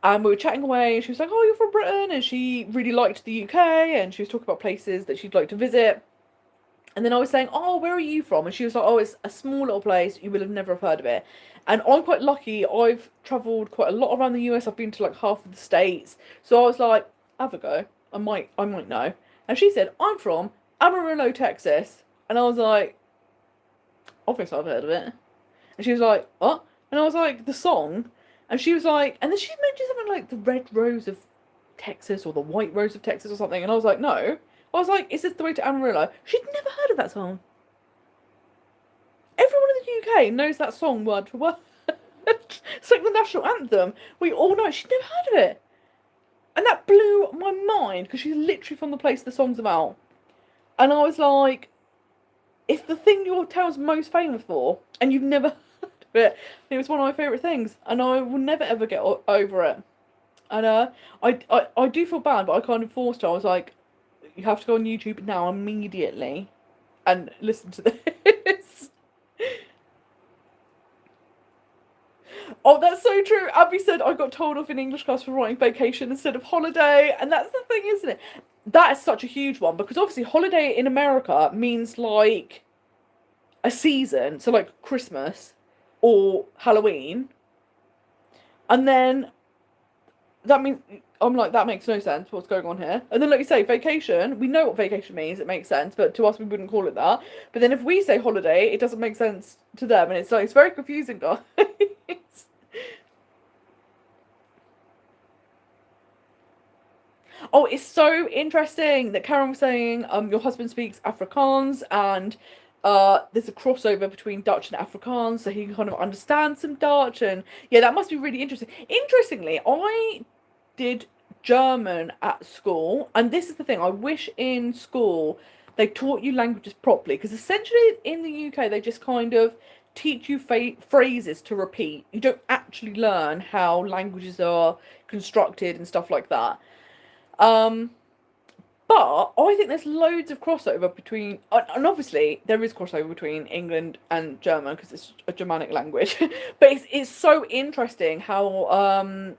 And we were chatting away, and she was like, oh, you're from Britain, and she really liked the UK, and she was talking about places that she'd like to visit. And then I was saying, oh, where are you from? And she was like, oh, it's a small little place, you will have never have heard of it. And I'm quite lucky, I've travelled quite a lot around the US, I've been to like half of the states. So I was like, have a go, I might know. And she said, I'm from Amarillo, Texas. And I was like, obviously I've heard of it. And she was like, what? And I was like, the song? And she was like, and then she mentioned something like the red rose of Texas or the white rose of Texas or something. And I was like, no. I was like, is this the way to Amarillo? She'd never heard of that song. Everyone in the UK knows that song word for word. It's like the national anthem. We all know it. She'd never heard of it. And that blew my mind because she's literally from the place the song's about. And I was like, it's the thing your town's most famous for, and you've never heard of it. It was one of my favourite things, and I will never ever get over it. And I do feel bad, but I kind of forced her. I was like, you have to go on YouTube now immediately and listen to this. Oh, that's so true. Abby said I got told off in English class for writing vacation instead of holiday. And that's the thing, isn't it? That is such a huge one because obviously holiday in America means like a season. So like Christmas or Halloween. And then that means, I'm like, that makes no sense. What's going on here? And then like you say, vacation. We know what vacation means. It makes sense. But to us, we wouldn't call it that. But then if we say holiday, it doesn't make sense to them. And it's like, it's very confusing, guys. Oh, it's so interesting that Karen was saying your husband speaks Afrikaans and there's a crossover between Dutch and Afrikaans, so he can kind of understand some Dutch, and yeah, that must be really interesting. Interestingly, I did German at school, and this is the thing, I wish in school they taught you languages properly, because essentially in the UK they just kind of teach you phrases to repeat. You don't actually learn how languages are constructed and stuff like that. But I think there's loads of crossover between, and obviously there is crossover between England and German because it's a Germanic language. But it's so interesting how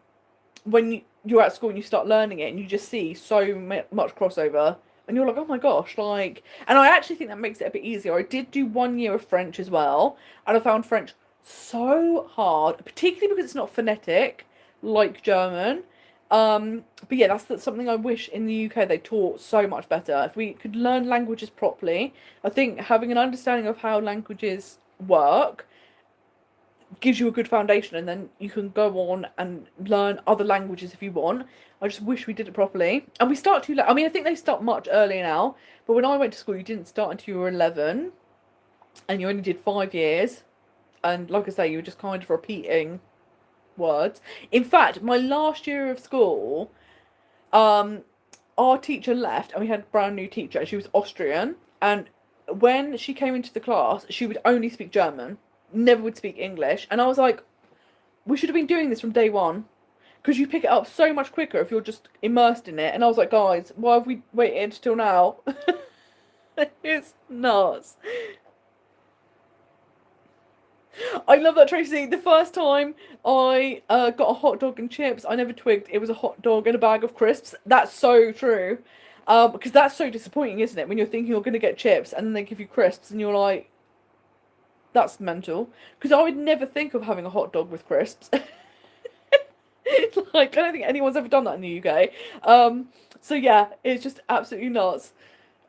when you're at school and you start learning it and you just see so much crossover and you're like, oh my gosh, like, and I actually think that makes it a bit easier. I did do 1 year of French as well, and I found French so hard, particularly because it's not phonetic like German. But yeah, that's something I wish in the UK they taught so much better. If we could learn languages properly, I think having an understanding of how languages work gives you a good foundation, and then you can go on and learn other languages if you want. I just wish we did it properly. And we start too late. I mean, I think they start much earlier now, but when I went to school, you didn't start until you were 11, and you only did 5 years. And like I say, you were just kind of repeating words. In fact, my last year of school, our teacher left and we had a brand new teacher. She was Austrian, and when she came into the class, she would only speak German, never would speak English. And I was like, we should have been doing this from day one, because you pick it up so much quicker if you're just immersed in it. And I was like, guys, why have we waited till now? It's nuts. I love that, Tracy. The first time I got a hot dog and chips, I never twigged it was a hot dog and a bag of crisps. That's so true. Because that's so disappointing, isn't it? When you're thinking you're going to get chips and then they give you crisps and you're like, that's mental. Because I would never think of having a hot dog with crisps. Like, I don't think anyone's ever done that in the UK. So yeah, it's just absolutely nuts.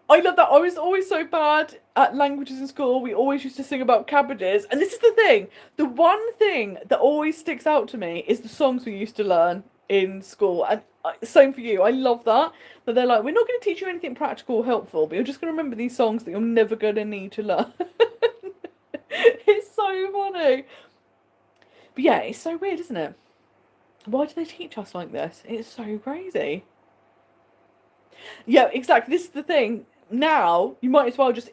I love that. I was always so bad at languages in school. We always used to sing about cabbages. And this is the thing. The one thing that always sticks out to me is the songs we used to learn in school. And same for you. I love that. But they're like, we're not going to teach you anything practical or helpful, but you're just going to remember these songs that you're never going to need to learn. It's so funny. But yeah, it's so weird, isn't it? Why do they teach us like this? It's so crazy. Yeah, exactly. This is the thing. Now you might as well just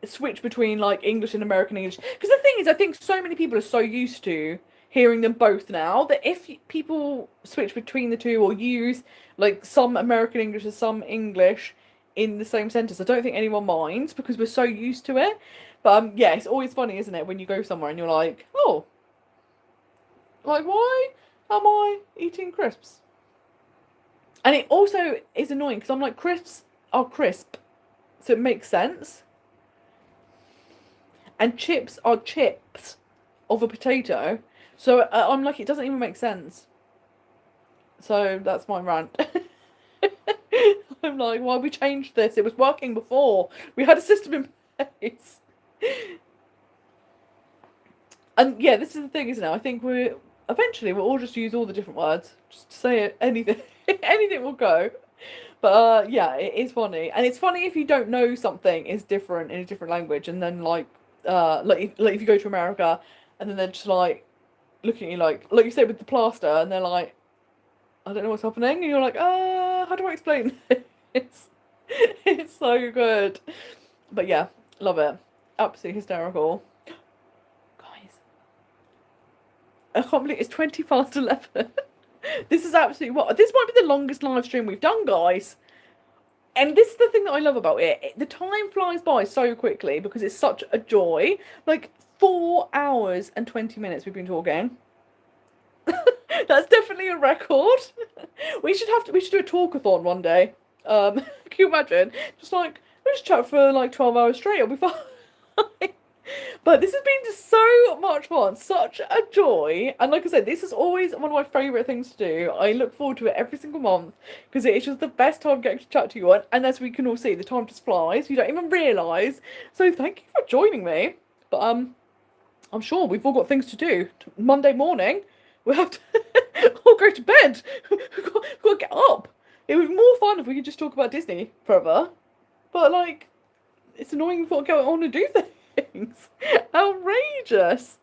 switch between like English and American English. Because the thing is, I think so many people are so used to hearing them both now that if people switch between the two or use like some American English and some English in the same sentence, I don't think anyone minds because we're so used to it. But yeah, it's always funny, isn't it, when you go somewhere and you're like, oh, like why am I eating crisps? And it also is annoying because I'm like, crisps are crisp, so it makes sense. And chips are chips of a potato. So I'm like, it doesn't even make sense. So that's my rant. I'm like, why we changed this? It was working before. We had a system in place. And yeah, this is the thing, isn't it? I think eventually we'll all just use all the different words. Just say it, anything. Anything will go. But yeah, it is funny. And it's funny if you don't know something is different in a different language and then like if you go to America and then they're just like looking at you like you said with the plaster and they're like, I don't know what's happening, and you're like, how do I explain this? It's so good. But yeah, love it. Absolutely hysterical. Guys, I can't believe it's 20 past 11. This is absolutely this might be the longest live stream we've done, guys. And this is the thing that I love about it. The time flies by so quickly because it's such a joy. Like 4 hours and 20 minutes we've been talking. That's definitely a record. We should do a talkathon one day. Can you imagine? Just like we'll just chat for like 12 hours straight, it'll be fine. But this has been so much fun, such a joy. And like I said, this is always one of my favourite things to do. I look forward to it every single month because it is just the best time getting to chat to you. And as we can all see, the time just flies. You don't even realise. So thank you for joining me. But I'm sure we've all got things to do. Monday morning, we'll have to all go to bed. We've got to get up. It would be more fun if we could just talk about Disney forever. But like, it's annoying we've got to go on and do things. Outrageous.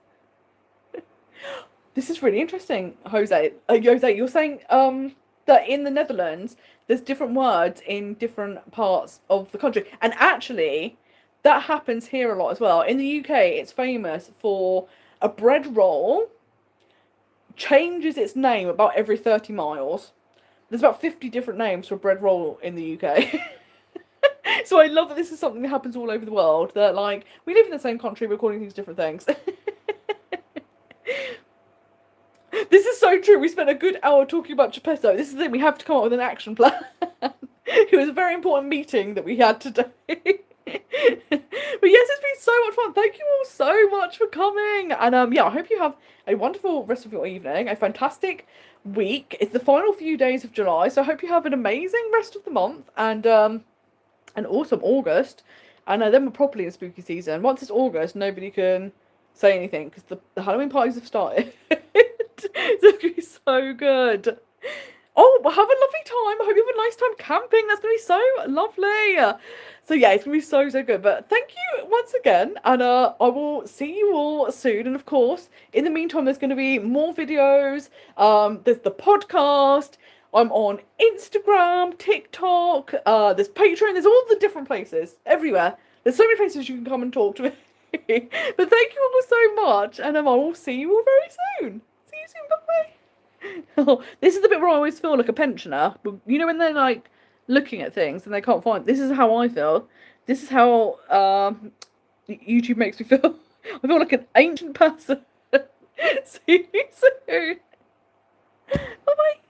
This is really interesting, Jose. Jose, you're saying that in the Netherlands there's different words in different parts of the country, and actually that happens here a lot as well. In the UK, it's famous for a bread roll changes its name about every 30 miles. There's about 50 different names for a bread roll in the UK. So I love that this is something that happens all over the world. That like we live in the same country, we're calling things different things. This is so true. We spent a good hour talking about Geppetto. This is the thing. We have to come up with an action plan. It was a very important meeting that we had today. But yes, it's been so much fun. Thank you all so much for coming. And yeah, I hope you have a wonderful rest of your evening, a fantastic week. It's the final few days of July, so I hope you have an amazing rest of the month and an awesome August. And then we're properly in spooky season. Once it's August, nobody can say anything because the Halloween parties have started. It's going to be so good. Oh, well, have a lovely time. I hope you have a nice time camping. That's going to be so lovely. So yeah, it's going to be so, so good. But thank you once again. And I will see you all soon. And of course, in the meantime, there's going to be more videos. There's the podcast. I'm on Instagram, TikTok. There's Patreon. There's all the different places. Everywhere. There's so many places you can come and talk to me. But thank you all so much. And I will see you all very soon. See you soon. Bye-bye. Oh, this is the bit where I always feel like a pensioner. You know when they're like looking at things and they can't find. This is how I feel. This is how YouTube makes me feel. I feel like an ancient person. See you soon. Bye bye.